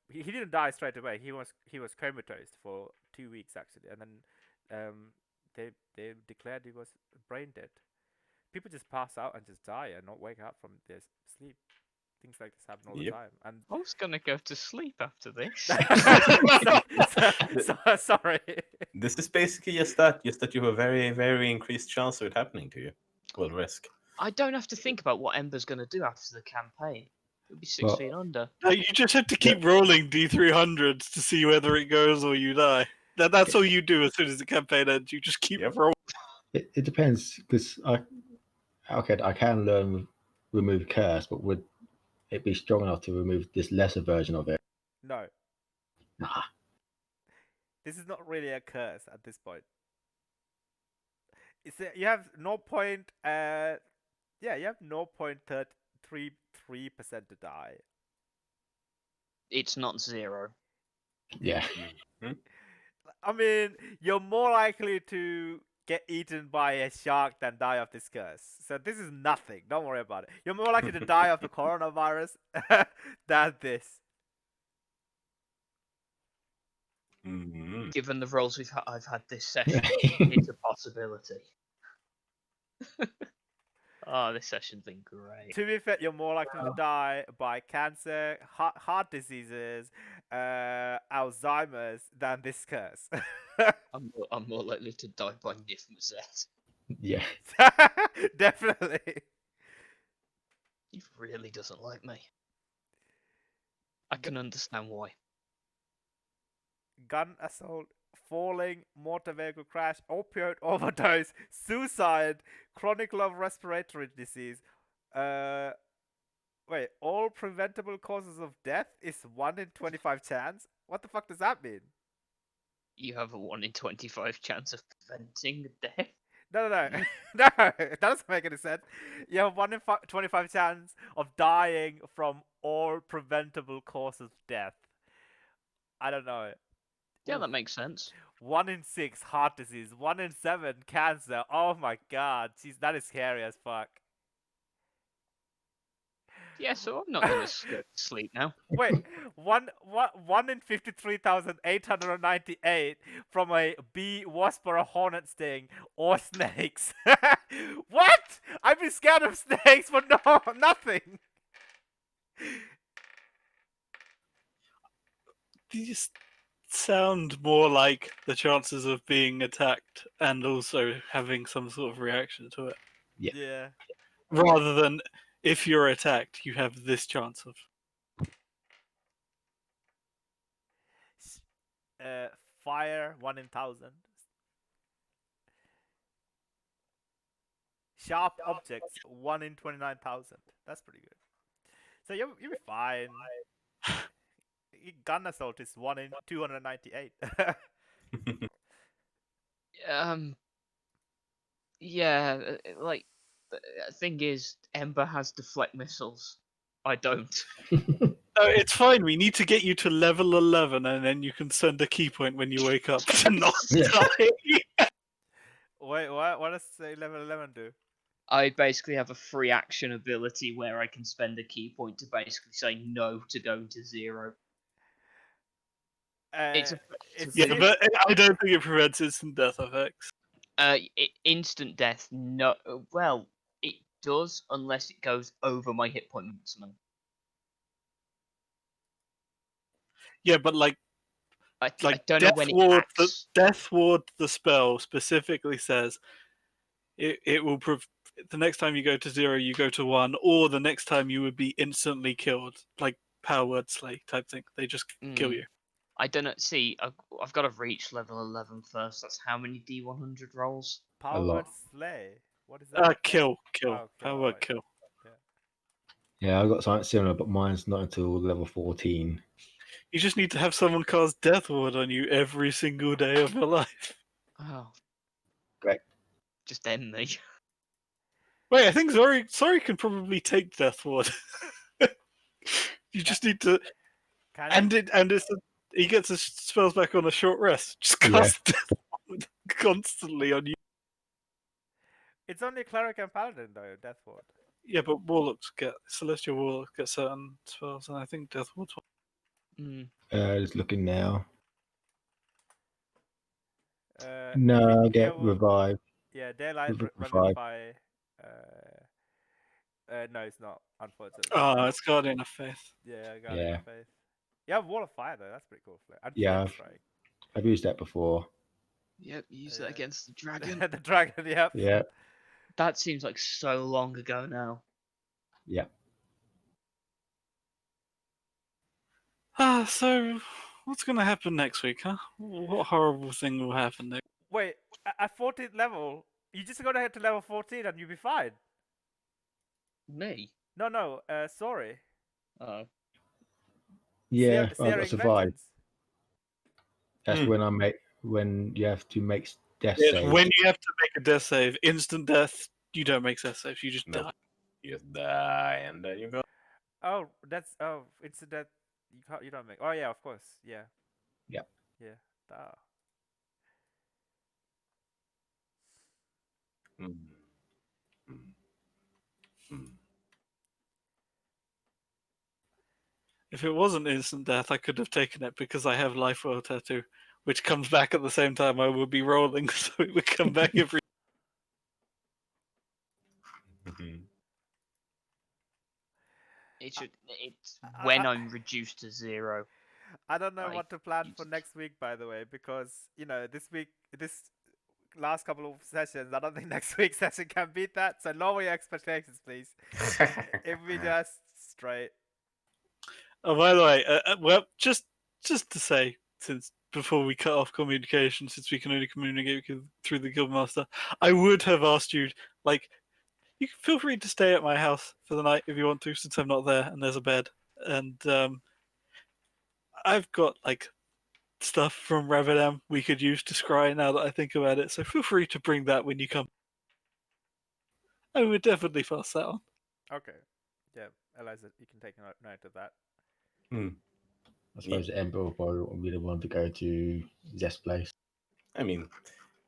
He didn't die straight away. He was comatose for 2 weeks actually, and then they declared he was brain dead. People just pass out and just die and not wake up from their sleep. Things like this happen all the Yep. time. And I was gonna go to sleep after this. sorry. This is basically just that you have a very, very increased chance of it happening to you. Well, risk. I don't have to think about what Ember's gonna do after the campaign. It'll be 6 Well- feet under. No, you just have to keep rolling D300s to see whether it goes or you die. That's all you do as soon as the campaign ends. You just keep Yep. rolling. It depends because I can learn remove curse, but would it be strong enough to remove this lesser version of it? No, Nah. this is not really a curse at this point. You have 0.33% to die. It's not 0. Yeah. I mean, you're more likely to get eaten by a shark than die of this curse. So this is nothing. Don't worry about it. You're more likely to die of the coronavirus than this. Mm-hmm. Given the rolls I've had this session, it's a possibility. Oh, this session's been great. To be fair, you're more likely to die by cancer, heart diseases, Alzheimer's than this curse. I'm more likely to die by Nifmazet. Yeah. Definitely. He really doesn't like me. I can understand why. Gun assault, falling, motor vehicle crash, opioid overdose, suicide, chronic low respiratory disease. Wait, all preventable causes of death is 1 in 25 chance? What the fuck does that mean? You have a 1 in 25 chance of preventing death. No. No, that doesn't make any sense. You have 1 in 25 chance of dying from all preventable causes of death. I don't know. Yeah, that makes sense. 1 in 6 heart disease, 1 in 7 cancer. Oh my god, jeez, that is scary as fuck. Yeah, so I'm not gonna go to sleep now. Wait, one in 53,898 from a bee, wasp, or a hornet sting, or snakes. What? I've been scared of snakes for nothing. These sound more like the chances of being attacked and also having some sort of reaction to it, Yeah. rather than if you're attacked, you have this chance of. S- Uh, fire, 1 in 1,000. Sharp objects, 1 in 29,000. That's pretty good. So you'll be fine. Gun assault is 1 in 298. Um, yeah, like the thing is, Ember has deflect missiles. I don't. No, it's fine. We need to get you to level 11, and then you can send a key point when you wake up to not die. Wait, what does level 11 do? I basically have a free action ability where I can spend a key point to basically say no to going to 0. It's a, it's a It's Yeah, thing. but I don't think it prevents instant death effects. Instant death. No, well, it does unless it goes over my hit point maximum. Yeah, but I don't know when it acts. Death Ward, the spell specifically says it will the next time you go to 0, you go to 1, or the next time you would be instantly killed, like Power Word Slay type thing. They just kill Mm. you. I don't know. See, I've got to reach level 11 first. That's how many D100 rolls? Power lot. word slay. What is that? Kill. Oh, Power Word alright. kill. Yeah, I got something similar, but mine's not until level 14. You just need to have someone cast Death Ward on you every single day of your life. Oh, Great. just end me. Wait, I think Sorry can probably take Death Ward. You just need to, Can he gets his spells back on a short rest. Just Yeah. cast Death Ward constantly on you. It's only cleric and paladin though. Death ward. Yeah, but Celestial Warlocks get certain spells, and I think Death Ward's one. Just looking now. If No, you get revived. daylight Revive. revivify. No, it's not. Unfortunately. Oh, it's Guardian of Faith. Yeah, Guardian Yeah. of Faith. You have Wall of Fire though. That's pretty cool. And Yeah, Flame I've- Strike. I've used that before. Yep, use Yeah. that against the dragon. The dragon. Yep. Yeah, That seems like so long ago now. yeah. So what's going to happen next week, huh? What horrible thing will happen next? Wait, at 14th level, you just gotta head to level 14 and you'll be fine. Me? No, sorry. Oh. Yeah, I Searing got survived. Vengeance. That's when you have to make death Yes, saves. when you have to make a death save, instant death, you don't make death saves, you just Nope. die. You just die, and then you go. Oh, it's that you don't make. Oh yeah, of course. Yeah. Yeah. Yeah. Duh. Mm. Mm. Mm. If it wasn't instant death, I could have taken it because I have Life Oil Tattoo, which comes back at the same time I would be rolling, so it would come back every. Mhm. It's when I- I'm reduced to 0. I don't know I what to plan for used- next week, by the way, because this last couple of sessions, I don't think next week's session can beat that. So lower your expectations, please. If we just straight. Oh, by the way, well, just to say, since before we cut off communication, since we can only communicate through the guildmaster, I would have asked you, like, you can feel free to stay at my house for the night if you want to, since I'm not there and there's a bed, and I've got like stuff from Ravidam we could use to scry now that I think about it. So feel free to bring that when you come. I would definitely pass that on. Okay. Yeah, Eliza, you can take note of that. I suppose Ember will probably really want to go to Zest's place. I mean,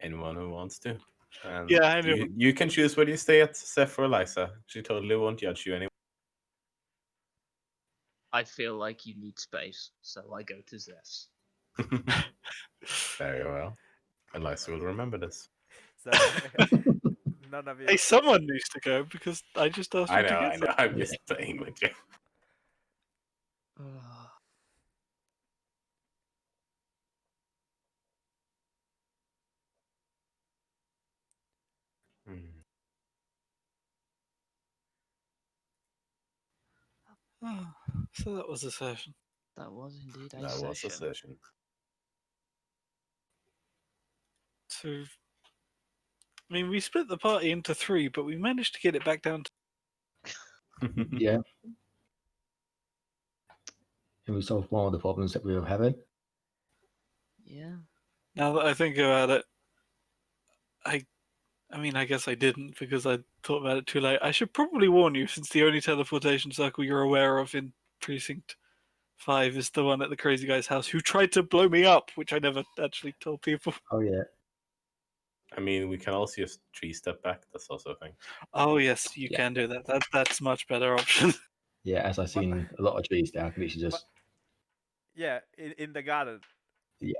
anyone who wants to. And Yeah, anyone. you can choose whether you stay at Zeph or Eliza. She totally won't judge you anyway. I feel like you need space, so I go to Zeph's. Very well. Eliza will remember this. So none of you. Hey, someone needs to go because I just asked I you to know, get I know. some. I'm just playing with you. Hmm. So that was a session. That was indeed a That was a session. session. So, I mean, we split the party into 3, but we managed to get it back down to. Yeah. And we solved one of the problems that we were having. Yeah. Now that I think about it, I mean, I guess I didn't because I thought about it too late. I should probably warn you, since the only teleportation circle you're aware of in Precinct 5 is the one at the crazy guy's house who tried to blow me up, which I never actually told people. Oh yeah. I mean, we can also just 3-step back. That's also a thing. Oh yes, you Yeah. can do that. That's much better option. Yeah, as I've seen a lot of trees there, I can literally just. Yeah, in the garden. Yeah.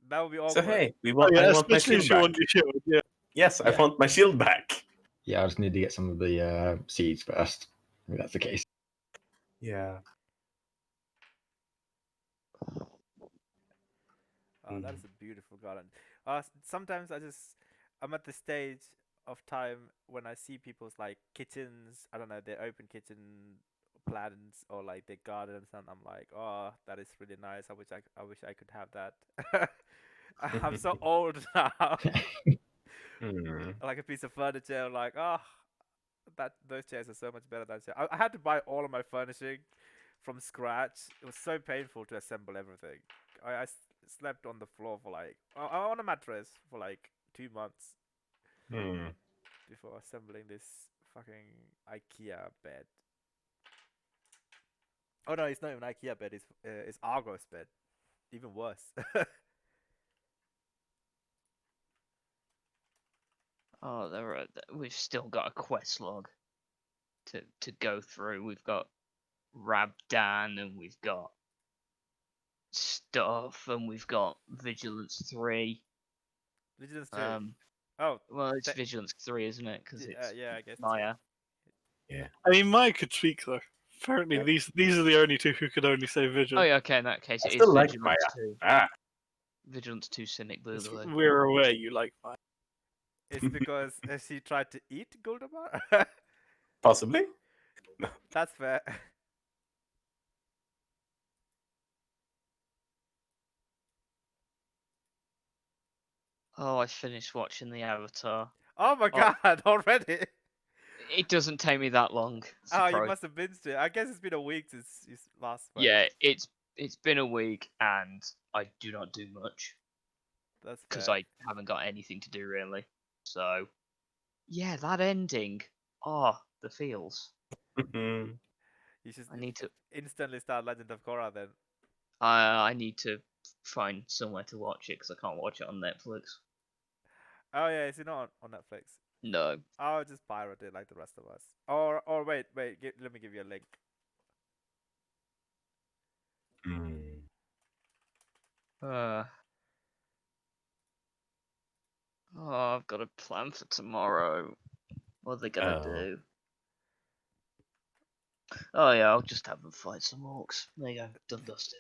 That would be So awkward. hey, Oh, I yeah, want my especially shield if you back. want your shield. Yeah. Yes, I Yeah. want my shield back. Yeah, I just need to get some of the seeds first. I think that's the case. Yeah. Oh, that is a beautiful garden. Sometimes I'm at the stage of time when I see people's like kitchens. I don't know, their open kitchen plans or like their gardens, and I'm like, oh, that is really nice. I wish I could have that. I'm so old now. Hmm. Like a piece of furniture, like those chairs are so much better than chairs. I had to buy all of my furnishing from scratch. It was so painful to assemble everything. I slept on the floor for like on a mattress for like 2 months Hmm. before assembling this fucking IKEA bed. Oh no, it's not even IKEA bed. It's Argos bed. Even worse. Oh, we've still got a quest log to go through. We've got Rabdan, and we've got stuff, and we've got Vigilance 3. Vigilance 2. Oh, Well, it's th- Vigilance 3, isn't it? Because it's yeah, I guess. Maya. Yeah. I mean, Mike could speak though. Apparently, Yeah. these are the only two who could only say Oh vigil. yeah, okay. In that case, I it is still like Vigilance Maya. 2. Ah. Vigilance 2 Cynic, by the way. We're aware you like Mike. It's because she tried to eat Goldemar. Possibly. That's fair. Oh, I finished watching the Avatar. Oh my Oh. god, already? It doesn't take me that long. Oh, you surprise. must have binged it. I guess it's been a week since you last spoke. Yeah, it's been a week, and I do not do much That's because fair. I haven't got anything to do really. So, yeah, that ending. Oh, the feels. Mhm. You should I need to. instantly start Legend of Korra then. I need to find somewhere to watch it because I can't watch it on Netflix. Oh yeah, is it not on Netflix? No. I'll just pirate it like the rest of us. Or wait, let me give you a link. Hmm. Oh, I've got a plan for tomorrow. What are they gonna Oh. do? Oh yeah, I'll just have them fight some orcs. There you go, done dusted.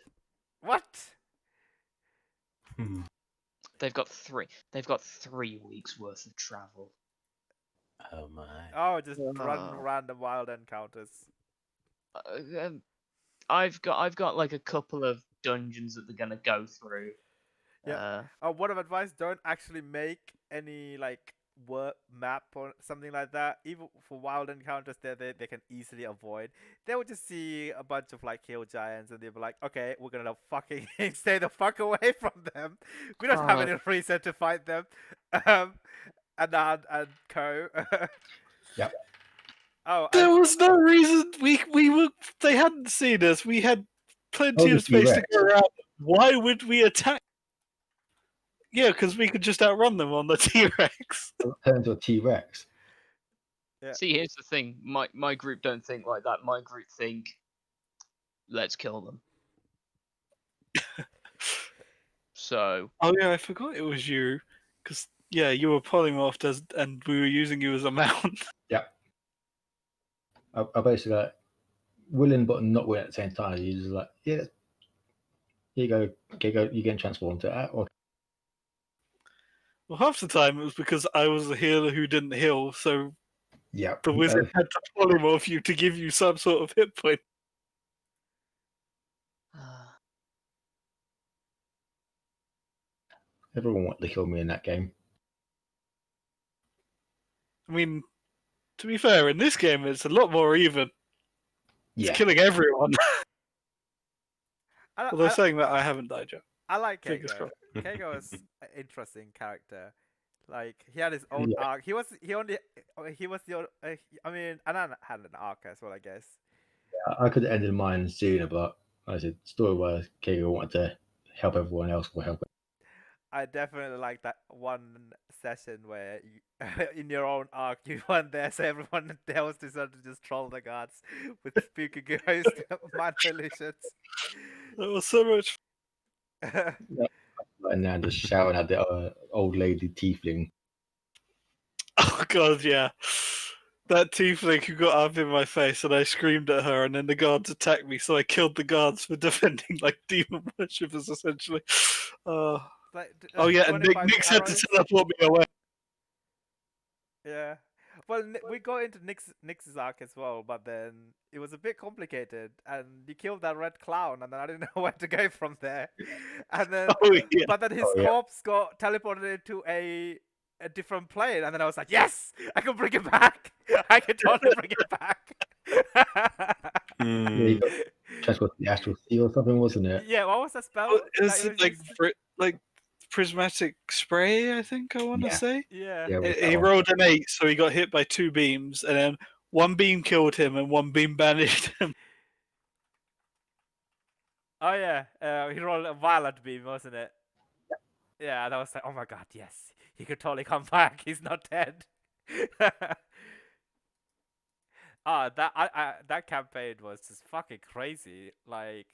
What? Hmm. They've got 3 weeks worth of travel. Oh my. Oh, just run Oh. random wild encounters. I've got like a couple of dungeons that they're gonna go through. Yeah. Word of advice: don't actually make any like work map or something like that. Even for wild encounters, they can easily avoid. They will just see a bunch of like hill giants, and they'll be like, "Okay, we're gonna fucking stay the fuck away from them. We don't have any reason to fight them." And co. Yep. Oh, There and was no reason we were. They hadn't seen us. We had plenty Oh, the of space to T-Rex. go around. Why would we attack? Yeah, because we could just outrun them on the T-Rex. Turn into a T-Rex. yeah. See, here's the thing. My group don't think like that. My group think let's kill them. So Oh yeah, I forgot it was you, because yeah, you were polymorphed as, and we were using you as a mount. Yeah. I basically like willing but not willing at the same time. You just like, yeah, here you go, you're getting transformed to that. Or Well, half the time it was because I was a healer who didn't heal, so yeah, the wizard had to polymorph you to give you some sort of hit point. everyone wanted to kill me in that game. I mean, to be fair, in this game it's a lot more even. It's Yeah, killing everyone. I, Although I, saying that, I haven't died yet. I like Fingers Keiko. crossed. Keiko is an interesting character. Like he had his own Yeah. arc. He was the I mean, Anan had an arc as well, I guess. I could have ended mine sooner, but like I said, story-wise, Keigo wanted to help everyone else or help. I definitely like that one session where you, in your own arc you went there, so everyone else decided to just troll the gods with spooky ghost manipulations. That was so much. And now just shouting at the old lady tiefling. Oh god, yeah. That tiefling who got up in my face, and I screamed at her, and then the guards attacked me, so I killed the guards for defending like demon worshippers, essentially. Like, Oh yeah, and 25 Nick's had to arrows? teleport me away. Yeah. Well, we go into Nick's arc as well, but then it was a bit complicated, and you killed that red clown, and then I didn't know where to go from there. And then, Oh yeah. but then his Oh, yeah. corpse got teleported into a different plane, and then I was like, yes, I can bring it back. I can totally bring it back. Yeah, Hmm. you got transported to the astral sea or something, wasn't it? Yeah, what was that spell? Well, it was that like used? like prismatic spray, I think I want to Yeah. say. Yeah. Yeah, with that He one. rolled an 8, so he got hit by 2 beams, and then one beam killed him, and one beam banished him. Oh yeah, he rolled a violet beam, wasn't it? Yeah, that was like, oh my god, yes, he could totally come back. He's not dead. That campaign was just fucking crazy. Like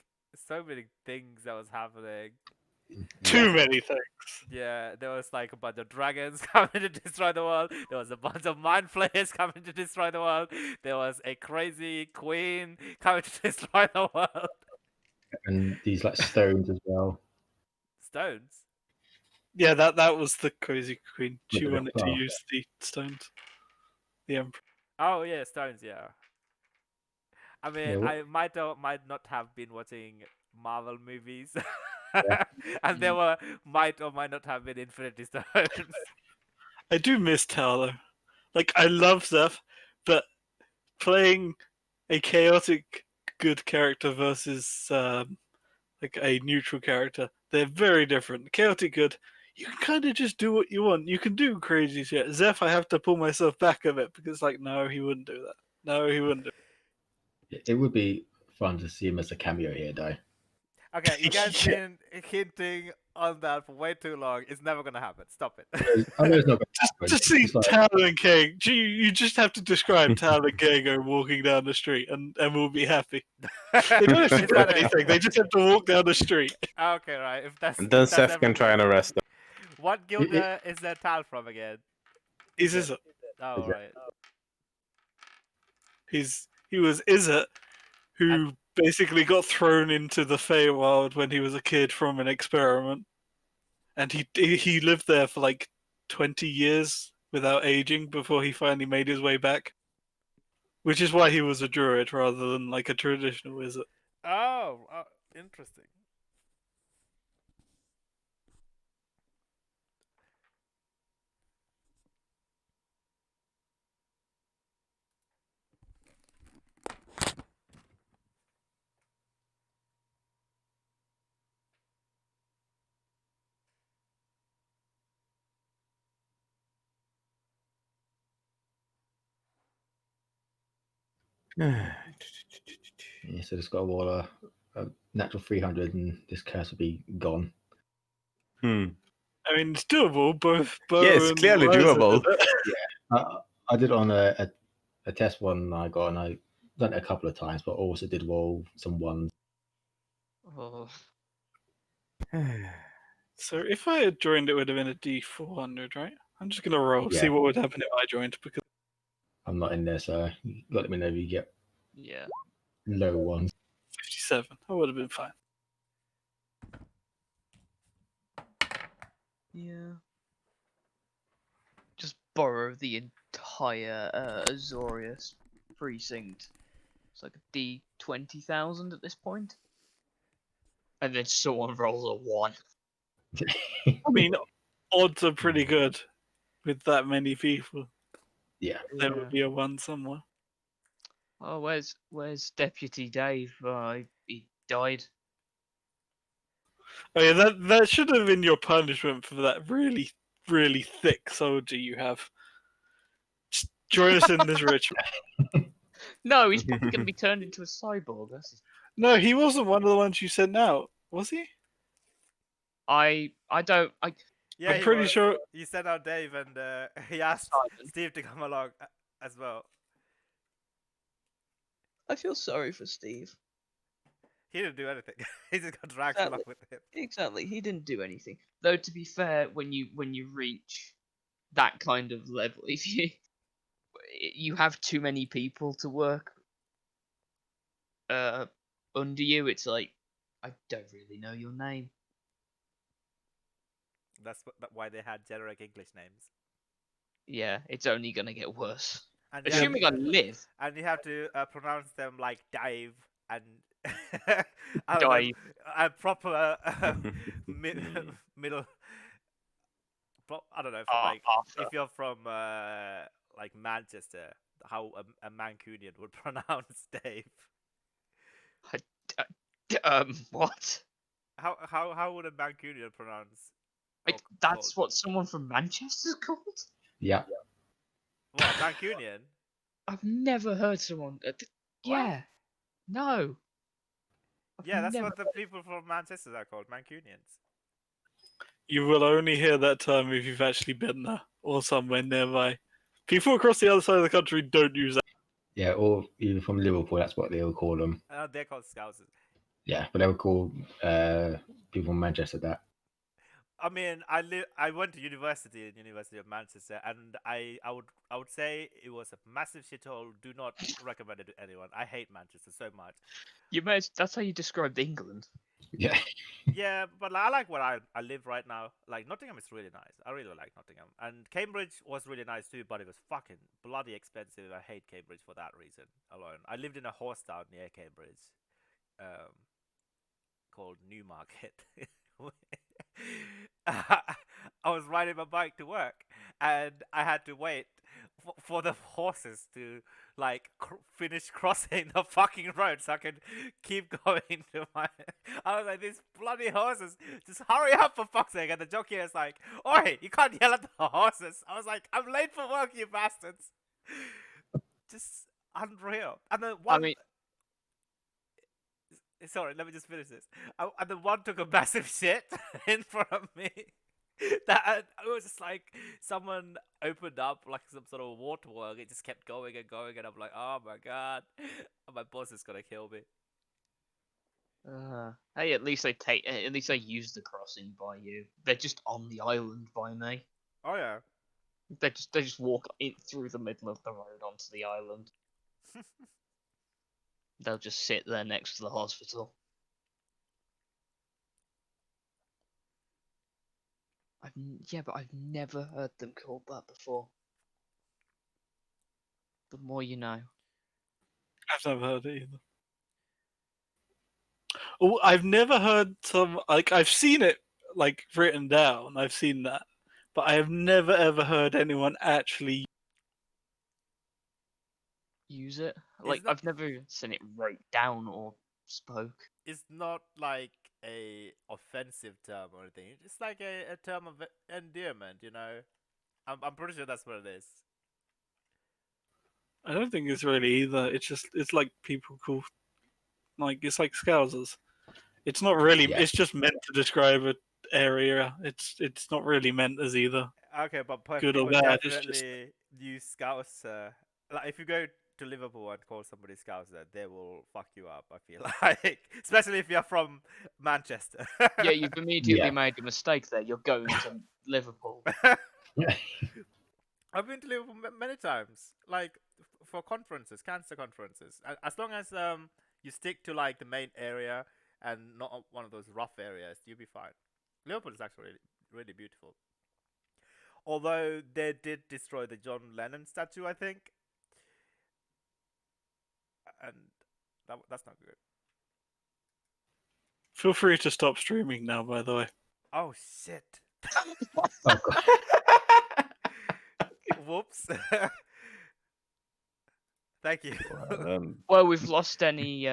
so many things that was happening. Too many things. Yeah, there was like a bunch of dragons coming to destroy the world. There was a bunch of mind flayers coming to destroy the world. There was a crazy queen coming to destroy the world. And these like stones as well. Stones. Yeah, that was the crazy queen. With She the wanted to flower. use the stones. The emperor. Oh yeah, stones. Yeah. I mean, Yeah, I might not have been watching Marvel movies, Yeah. and there were might or might not have been Infinity Stones. I do miss Tao though. Like I love Zeph, but playing a chaotic good character versus like a neutral character, they're very different. Chaotic good, you can kind of just do what you want. You can do crazy shit. Zeph, I have to pull myself back a bit because like, no, he wouldn't do that. No, he wouldn't do. It would be fun to see him as a cameo here, though. Okay, you guys Yeah. been hinting on that for way too long. It's never gonna happen. Stop it. I know it's not going to happen. To see It's like, Tal and Kang, you just have to describe Tal and Kang walking down the street, and we'll be happy. They don't have to Is do that it? anything. They just have to walk down the street. Okay, right. If that's And then if that's Seth can try and everything. arrest them. What guild is that Tal from again? He's Izzet. Oh Izzet. right. He was Izzet, who basically got thrown into the Feywild when he was a kid from an experiment, and he lived there for like 20 years without aging before he finally made his way back. Which is why he was a druid rather than like a traditional wizard. Oh, interesting. yeah, so it's got a roll a natural 300, and this curse will be gone. Hmm. I mean, it's doable. Both Bo Yeah, it's and clearly Liza doable. did it. I did it on a test one I got, and I done it a couple of times, but also did roll some ones. Oh, So if I had joined, it would have been a D400, right? I'm just gonna roll, see Yeah. what would happen if I joined, because I'm not in there, so let me know if you get yeah. low ones. 57, I would have been fine. Yeah. Just borrow the entire Azorius precinct. It's like a D20,000 at this point. And then someone rolls a 1. I mean, odds are pretty good with that many people. Yeah. There would be a one somewhere. Oh, where's Deputy Dave? He died. Oh yeah, that should have been your punishment for that really, really thick soldier you have. Just join us in this ritual. No, he's probably going to be turned into a cyborg. No, he wasn't one of the ones you sent out, was he? I don't. Yeah, I'm he pretty was. sure. He sent out Dave and he asked Simon. Steve to come along as well. I feel sorry for Steve. He didn't do anything. He just got dragged Exactly. along with him. Exactly, he didn't do anything. Though to be fair, when you reach that kind of level, if you have too many people to work under you, it's like I don't really know your name. That's why they had generic English names. Yeah, it's only gonna get worse. And you Assuming I live. and you have to pronounce them like Dave and I don't know, Dive. a proper middle. I don't know, from like Arthur. if you're from like Manchester, how a Mancunian would pronounce Dave. What? How would a Mancunian pronounce? That's what someone from Manchester's called? Yeah. What, Mancunian? I've never heard someone. Yeah. No. I've Yeah, that's never what the people from Manchester are called, Mancunians. You will only hear that term if you've actually been there or somewhere nearby. People across the other side of the country don't use that. Yeah, or even from Liverpool, that's what they would call them. They're called Scousers. Yeah, but they would call people from Manchester that. I mean, I went to university in University of Manchester, and I would say it was a massive shithole. Do not recommend it to anyone. I hate Manchester so much. That's how you described England. Yeah. Yeah, but I like where I live right now. Like, Nottingham is really nice. I really like Nottingham, and Cambridge was really nice too. But it was fucking bloody expensive. I hate Cambridge for that reason alone. I lived in a horse town near Cambridge, called Newmarket. I was riding my bike to work, and I had to wait for the horses to like finish crossing the fucking road so I could keep going to my. I was like, these bloody horses, just hurry up for fuck's sake! And the jockey is like, "Oi, you can't yell at the horses." I was like, "I'm late for work, you bastards!" Just unreal. And then one. I mean, Sorry, let me just finish this. And the one took a massive shit in front of me. That it was just like someone opened up like some sort of waterwork. It just kept going and going, and I'm like, oh my god, my boss is gonna kill me. hey, at least they use the crossing by you. They're just on the island by me. Oh yeah. They just walk through the middle of the road onto the island. They'll just sit there next to the hospital. But I've never heard them called that before. The more you know. I've never heard it either. Oh, I've never heard I've seen it like written down. I've seen that, but I have never ever heard anyone actually. Use it. Like I've never seen it wrote down or spoke. It's not like a offensive term or anything. It's like a term of endearment, you know. I'm pretty sure that's what it is. I don't think it's really either. It's like people call it's like Scousers. It's not really. Yeah. It's just meant to describe an area. It's not really meant as either. Okay, but Good or people bad, it's definitely use Scouts. Like if you go to Liverpool and call somebody Scouser, they will fuck you up. I feel like, especially if you're from Manchester. Yeah, you've immediately Yeah. made a mistake there. You're going to Liverpool. I've been to Liverpool many times, like for conferences, cancer conferences. As long as you stick to like the main area and not one of those rough areas, you'll be fine. Liverpool is actually really beautiful. Although they did destroy the John Lennon statue, I think, and that's not good. Feel free to stop streaming now, by the way. Oh shit! Oh, God. Whoops. Thank you. Well, then, Well, we've lost any